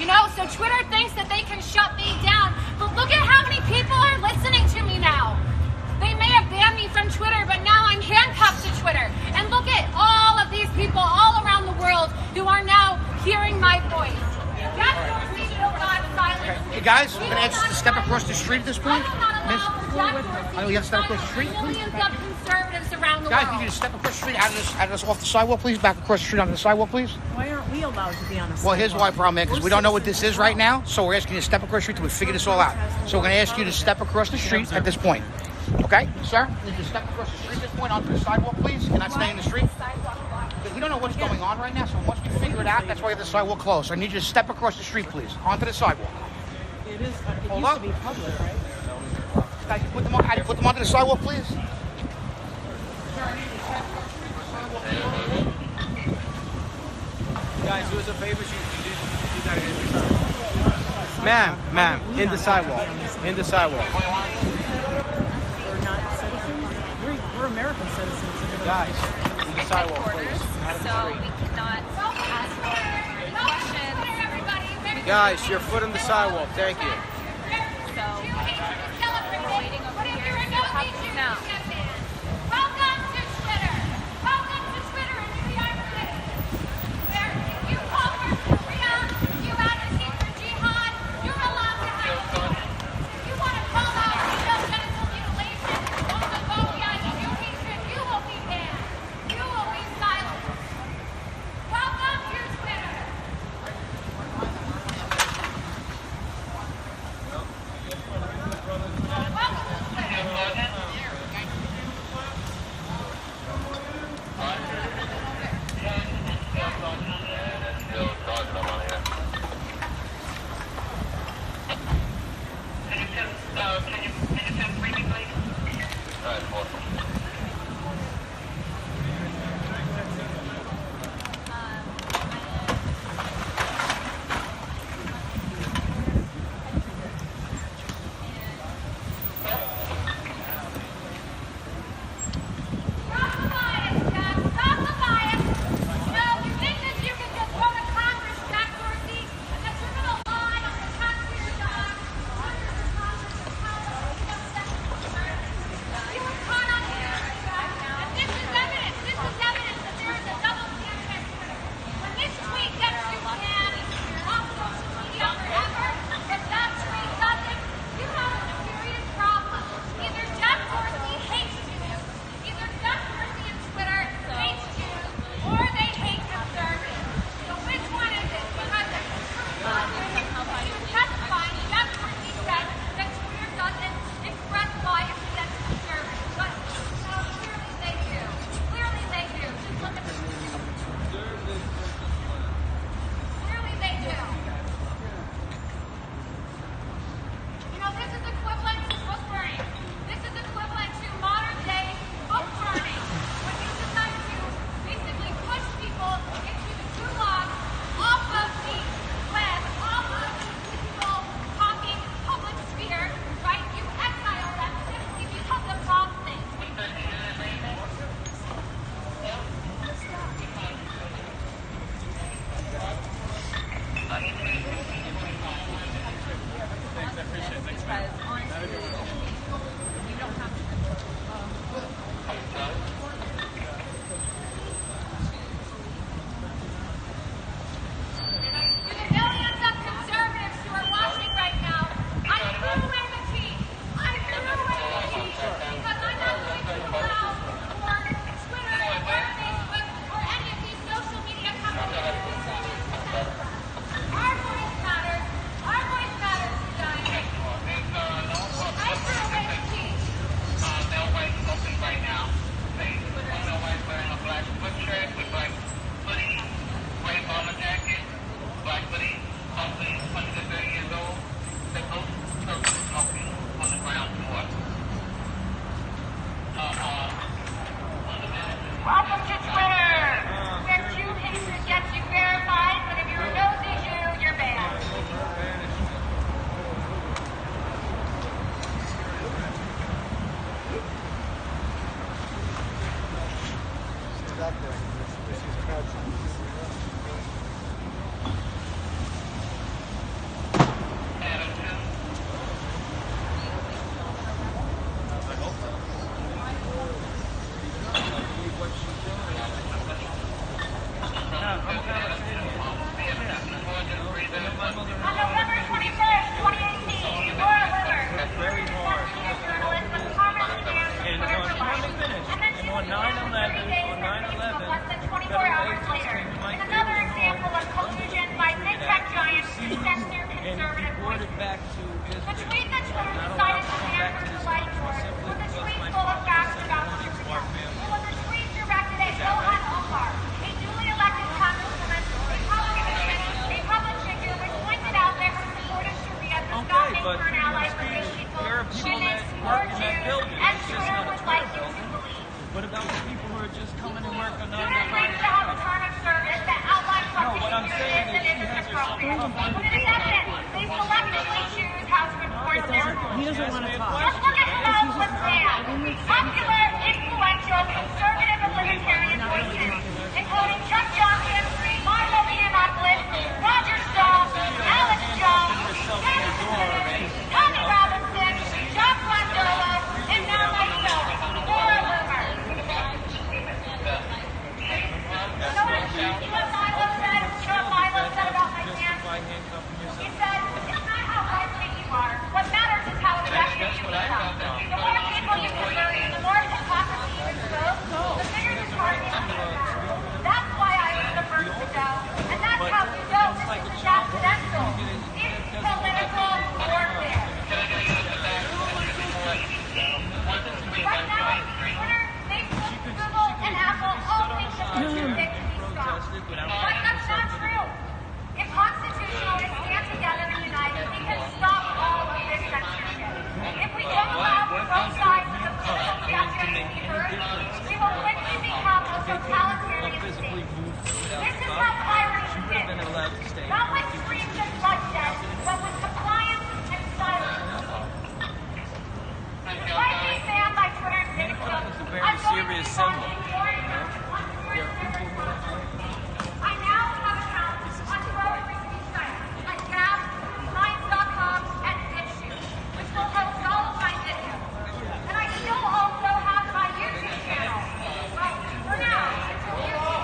You know, so Twitter thinks that they can shut me down, but look at how many people are listening to me now. They may have banned me from Twitter, but now I'm handcuffed to Twitter. And look at all of these people all around the world who are now hearing my voice. Jack Dorsey should not silence. Hey guys, we're going to ask you to step across the street at this point. I know you have to step across the street. Millions of conservatives around the Guys, world. need you to step across the street out of this off the sidewalk, please. Back across the street onto the sidewalk, please. Why aren't we allowed to be on the sidewalk? Well, here's why, problem, because we don't know what this is right now, so we're asking you to step across the street till we figure this all out. So we're going to ask you to step across the street at this point. Okay, sir? You just step across the street at this point onto the sidewalk, please. Cannot stay in the street. Because we don't know what's going on right now, so once we figure it out, that's why we have the sidewalk closed. So I need you to step across the street, please, onto the sidewalk. It is. It Hold used up. to be public, right? Guys, put them onto the sidewalk, please. Guys, do us a favor. You got it. Ma'am, in the sidewalk. In the sidewalk. We're not citizens. We're American citizens. Guys, in the sidewalk, please. So we cannot ask any questions. Guys, your foot on the sidewalk. Thank you. So we're waiting over here. What happens now? Welcome to Twitter. Welcome to Twitter in New York City. Where if you call for Korea, you advocate for jihad, you're allowed to have opinions. If you want to call out female genital mutilation, homophobia, and you hatred, you will be banned. You will be silenced. Welcome to Twitter. Welcome to Twitter, where two pictures gets you verified, but if you're a nosy Jew, you're banned. On November 21st, 2018, Laura Loomer, journalist was commonly banned from Twitter for life. And then she was banned for 30 days from Facebook less than 24 hours later. In another example of collusion by big tech giants to censor conservative voices. The tweet that Twitter decided to ban her for life was the but there are people that work in that building. It's just not a Twitter building. What about the people who are just coming to work a 9 to 5 job? No, what I'm saying is she has her son come on the door. They selectively choose how to enforce their rules. He doesn't want to talk. Just look at how it stands. Popular, influential, conservative, and libertarian voices, including Chuck Johnson, Marlo Yiannopoulos, Roger Stahl, Alex Jones, Dennis Smith, Tommy Robinson, John Blondolo, and now myself, Laura Loomer. You know what Milo said? You know what Milo said about my pants? He said, it's not how right-wing you are. What matters is how effective you become. The more people you convert, the more hypocrisy you expose, the bigger the target you become. That's why I was the first to go. And that's how you know this isn't accidental. It's political warfare. Right now, Twitter, Facebook, Google, and Apple all think the music can be stopped. But that's not true. If constitutionalists stand together and united, we can stop all of this censorship. If we don't allow for both sides of the political spectrum to be heard, we will quickly become a totalitarian state. This is what pirates did. Not with screams and bloodshed, but with compliance and silence. Despite being banned by Twitter and Facebook, I'm going to be launching more I now have accounts on 12 free sites like Gab, Minds.com, and BitChute, which will host all of my videos. And I still also have my YouTube channel. Well, for now, until YouTube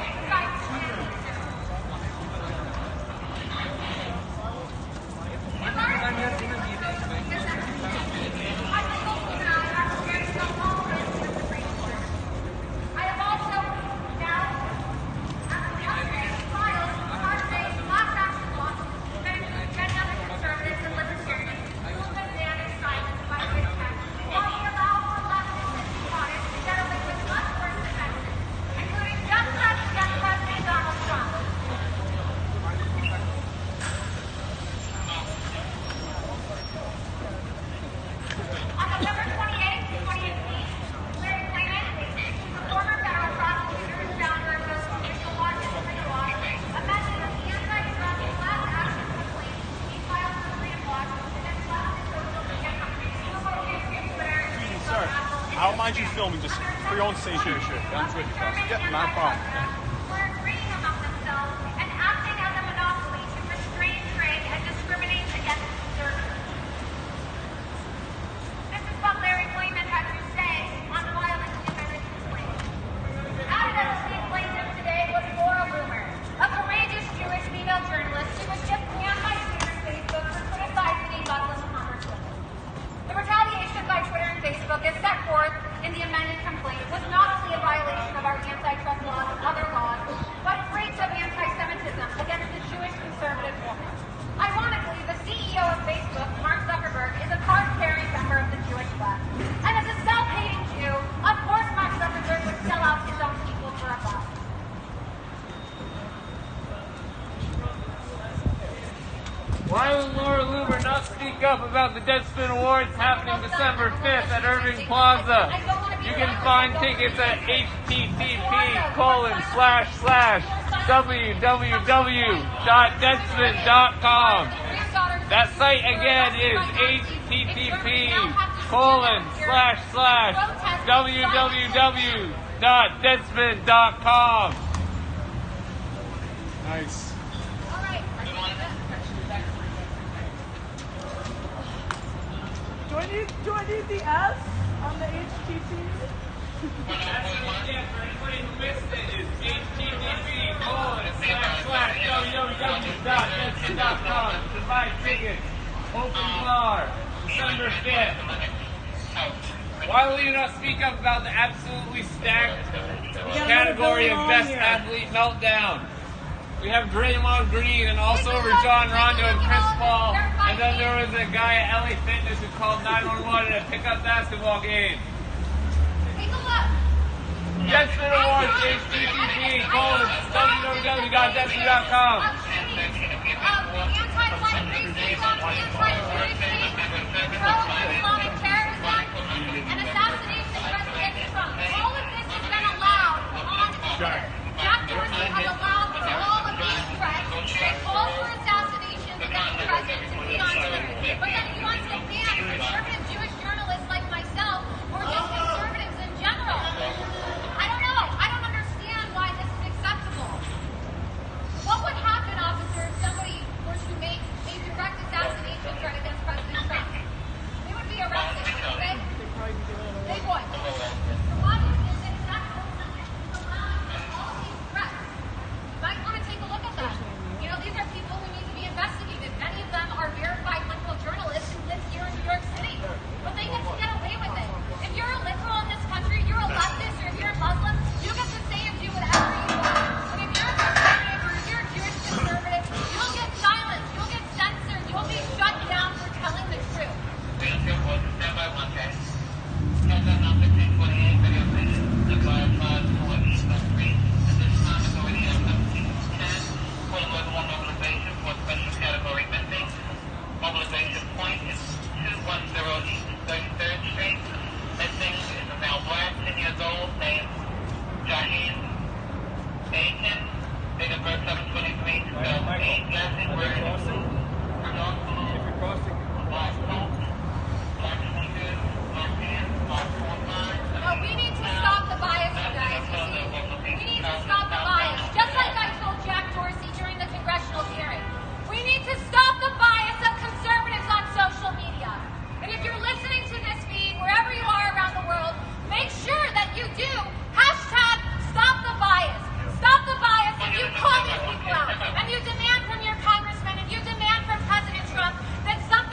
decides to ban me soon. I have also now filed hard-based class action lawsuits that include many other conservatives and libertarians who have been banned and silenced by big tech, while we allow for leftists and jihadists to get away with much worse defenses, including just President Donald Trump. On November 28, 2018, Larry Klayman, the former federal prosecutor and founder of the Judicial Watch and Freedom Watch, amended the antitrust class action complaint he filed for Freedom Watch against leftist social media companies Google, YouTube, Twitter, and Excuse me, Facebook, sir. Apple, I don't mind you filming, just for your own safety. Sure. That's with you, boss. Yeah, not a problem. were agreeing among themselves and acting as a monopoly to restrain trade and discriminate against conservatives. This is what Larry Klayman had to say on filing the amended complaint. Added as a state plaintiff today was Laura Loomer, a courageous Jewish female journalist who was just banned by Twitter and Facebook for criticizing a Muslim congresswoman. The retaliation by Twitter and Facebook as set forth in the amended complaint was not only a violation of our antitrust laws and other laws, but breach of anti-Semitism against the Jewish conservative woman. Ironically, the CEO of Facebook, Mark Zuckerberg, is a card-carrying member of the Jewish left. And as a self-hating Jew, of course Mark Zuckerberg would sell out his own people for a buck. Why will Laura Loomer not speak up about the Deadspin Awards happening December 5th at Irving Plaza? You can find tickets at http://www.deadspin.com. That site again is http://www.deadspin.com. Nice. Do I need the S on the HTTP? Yeah, for anybody who missed it, is http://www.deadspin.com to buy tickets. Open bar, December 5th. Why will you not speak up about the absolutely stacked category of Best Athlete Meltdown? We have Draymond Green and also Rajon Rondo and Chris Paul. And then there was a guy at LA Fitness who called 911 at a pickup basketball game. Deadspin Awards, http://www.deadspin.com. point is 210 East 33rd Street. Missing is a male black, 10 years old, named Jaheem Aiken. Date of birth 7/23/2008. Last name wearing dark blue, black coat, black sneakers, black pants, black phone line. No, we need to stop the bias, you guys. We need to stop the bias. Just like I told Jack Dorsey during the congressional hearing. We need to stop the bias of conservatives on social media. And if you're listening to this feed, wherever you are around the world, make sure that you do hashtag stop the bias. Stop the bias, and you call these people out. And you demand from your congressman, and you demand from President Trump that something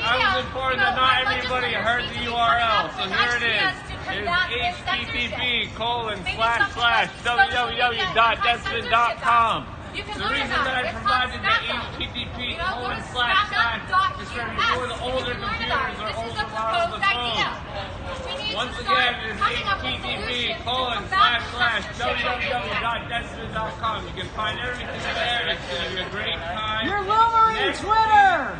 I was informed that not everybody heard the URL, so here it is. It is http://www.deadspin.com. The reason that I provided the http:// is for before the older computers or older models of phones. Once again, it is http://www.deadspin.com. You can find everything there. It's going to be a great time. You're rumoring Twitter!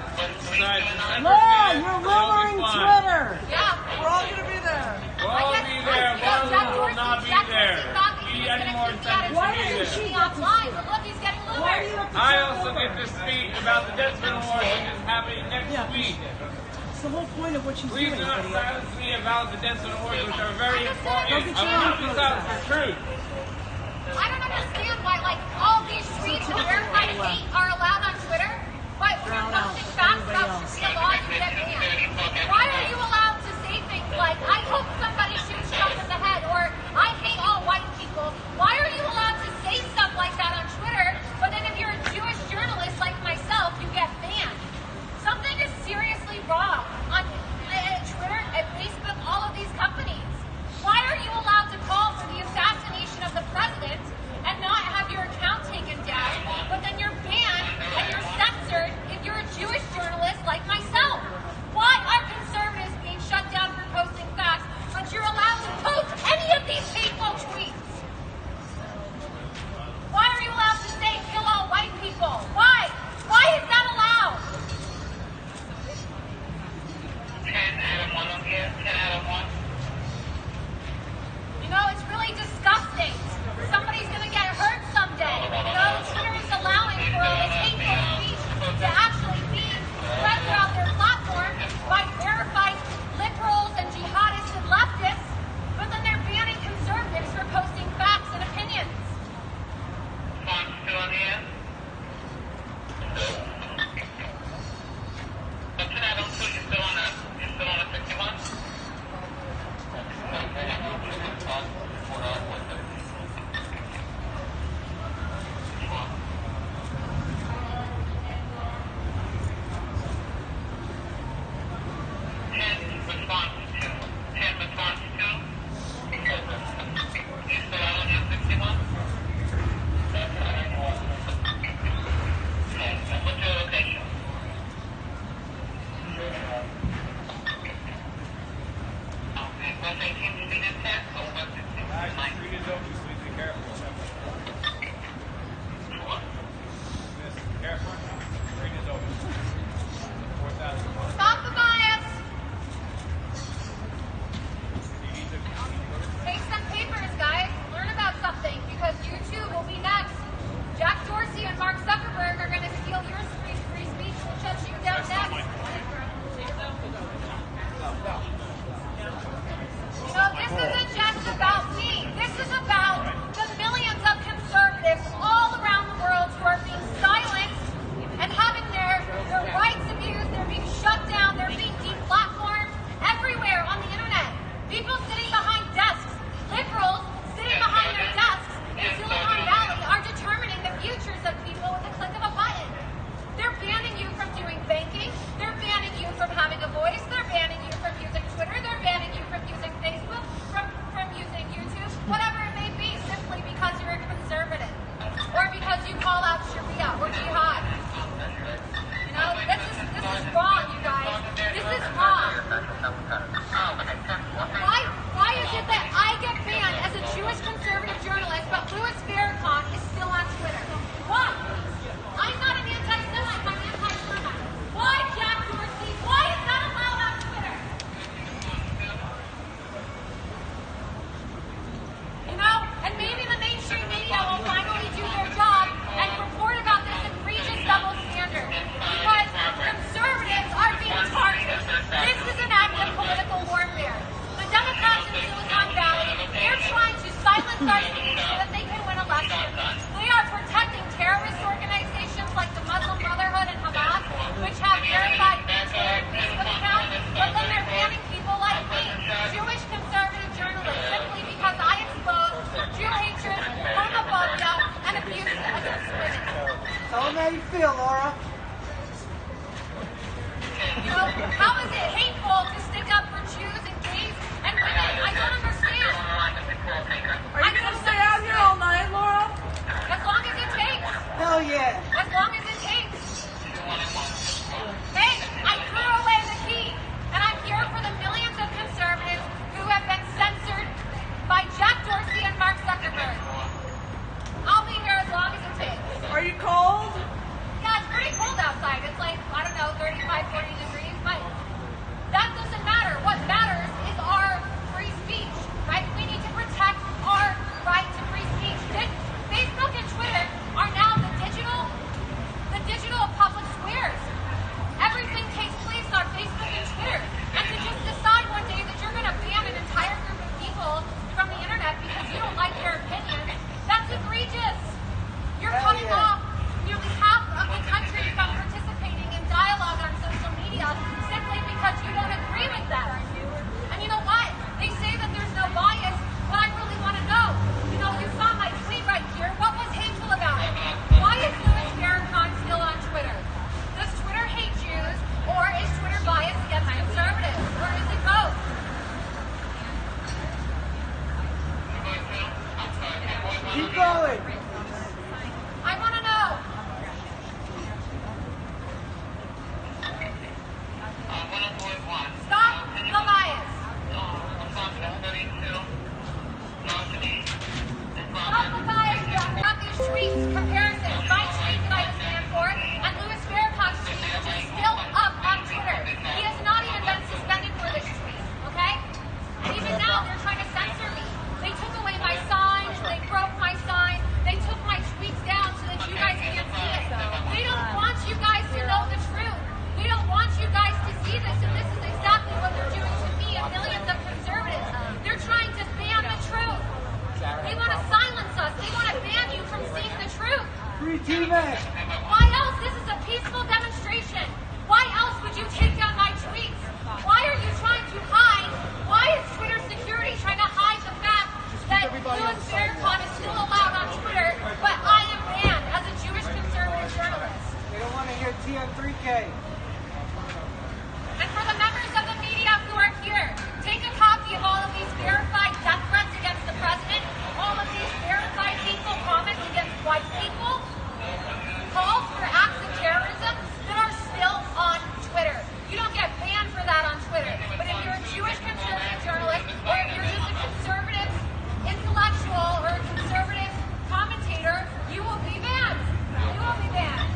Laura, you're rumoring Twitter! Yeah. We're all going to be there. We'll all be there. One of them will not be there. Be any more incentive to be there. I also get to speak about the Deadspin Awards, which is happening next week. It's the whole point of what she's Please doing. do not silence me about the Deadspin Awards, which are very important. I will not be silent for truth. I don't understand why, like, all these tweets of verified hate are allowed on Twitter, but when you're posting facts about Sharia law, you get banned. Why are you allowed to say things like, I hope somebody shoots Trump in the head, or I hate all white people? Why are you allowed to say stuff like that on Twitter, but then if you're a Jewish journalist like myself, you get banned? Something is seriously wrong on Twitter and Facebook, all of these companies. Why are you allowed to call for the assassination of the president and not have your account taken down, but then you're banned and you're censored if you're a Jewish journalist like myself? Why are conservatives being shut down for posting facts, but you're allowed to post any of these hateful tweets? Why are you allowed to say kill all white people? Why? Why is that allowed? 10 out of 1 on here. 10 out of 1. You know, it's really disgusting. Somebody's going to get hurt someday. You know, Twitter is allowing for all this hateful speech to actually be spread throughout their platform by verified liberals and jihadists and leftists, but then they're banning conservatives for posting facts and opinions. Still on here. 10 out of 2. You're still on a 51. Stop the bias. Take some papers, guys. Learn about something, because you too will be next. Jack Dorsey and Mark Zuckerberg are going to steal your free speech and shut you down next. You know, this isn't just about me. This is about How is it hateful to stick up for Jews and gays and women? I don't understand. Are you going to stay out here all night, Laura? As long as it takes. Hell yeah. As long as it takes. Hey, I threw away the key, and I'm here for the millions of conservatives who have been censored by Jack Dorsey and Mark Zuckerberg. I'll be here as long as it takes. Are you cold? Yeah, it's pretty cold outside. It's like, I don't know, 35, 40 degrees, but that doesn't matter. What matters is our free speech, right? We need to protect our right to free speech. Facebook and Twitter are now the digital public squares. Everything takes place on Facebook and Twitter. And to just decide one day that you're going to ban an entire group of people from the internet because you don't like their opinions, that's egregious. You're cutting off nearly half of the country from participating in dialogue on social media simply because you don't agree with them. And you know what? They say that there's no bias, but I really want to know. You know, you saw my tweet right here. What was hateful about it? Why is Louis Farrakhan still on Twitter? Does Twitter hate Jews, or is Twitter biased against conservatives, or is it both? Keep going. I want to know. Stop the bias. Stop the bias. Stop these tweets, comparisons. My tweet that I stand for, and Louis Farrakhan's tweet, which is still up on Twitter. He has not even been suspended for this tweet, okay? And even now, they're trying to censor me. They took away my signs. They broke my sign. They took my tweets down so that you guys can't see it. They don't want you guys to know the truth. They don't want you guys to see this, and this is exactly what they're doing to me and millions of conservatives. They're trying to ban the truth. They want to silence us. They want to ban you from seeing the truth. Free TV. Why else? This is a peaceful demonstration. Why else would you take down my tweets? Why are you trying to hide? Why is Twitter security trying to hide the fact that Louis Farrakhan is still allowed on Twitter, but I am banned as a Jewish conservative journalist? They don't want to hear TM3K. And for the members of the media who are here, take a copy of all of these verified death threats against the president, all of these verified hateful comments against white people, calls for acts of terrorism that are still on Twitter. You don't get banned for that on Twitter. But if you're a Jewish conservative journalist, or if you're just a conservative intellectual or a conservative commentator, you will be banned. You will be banned.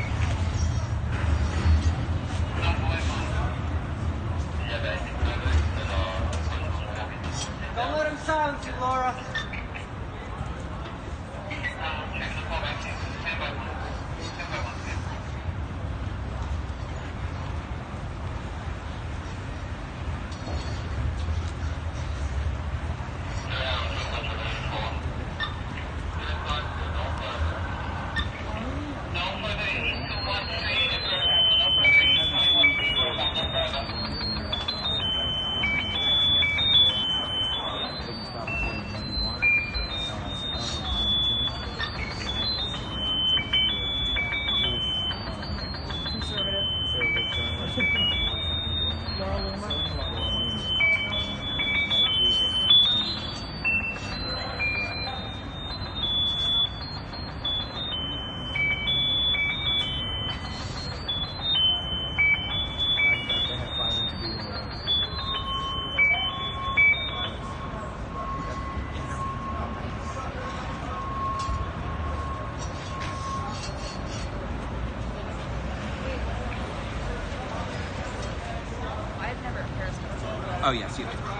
Don't let him silence you, Laura. Oh, yes, you do.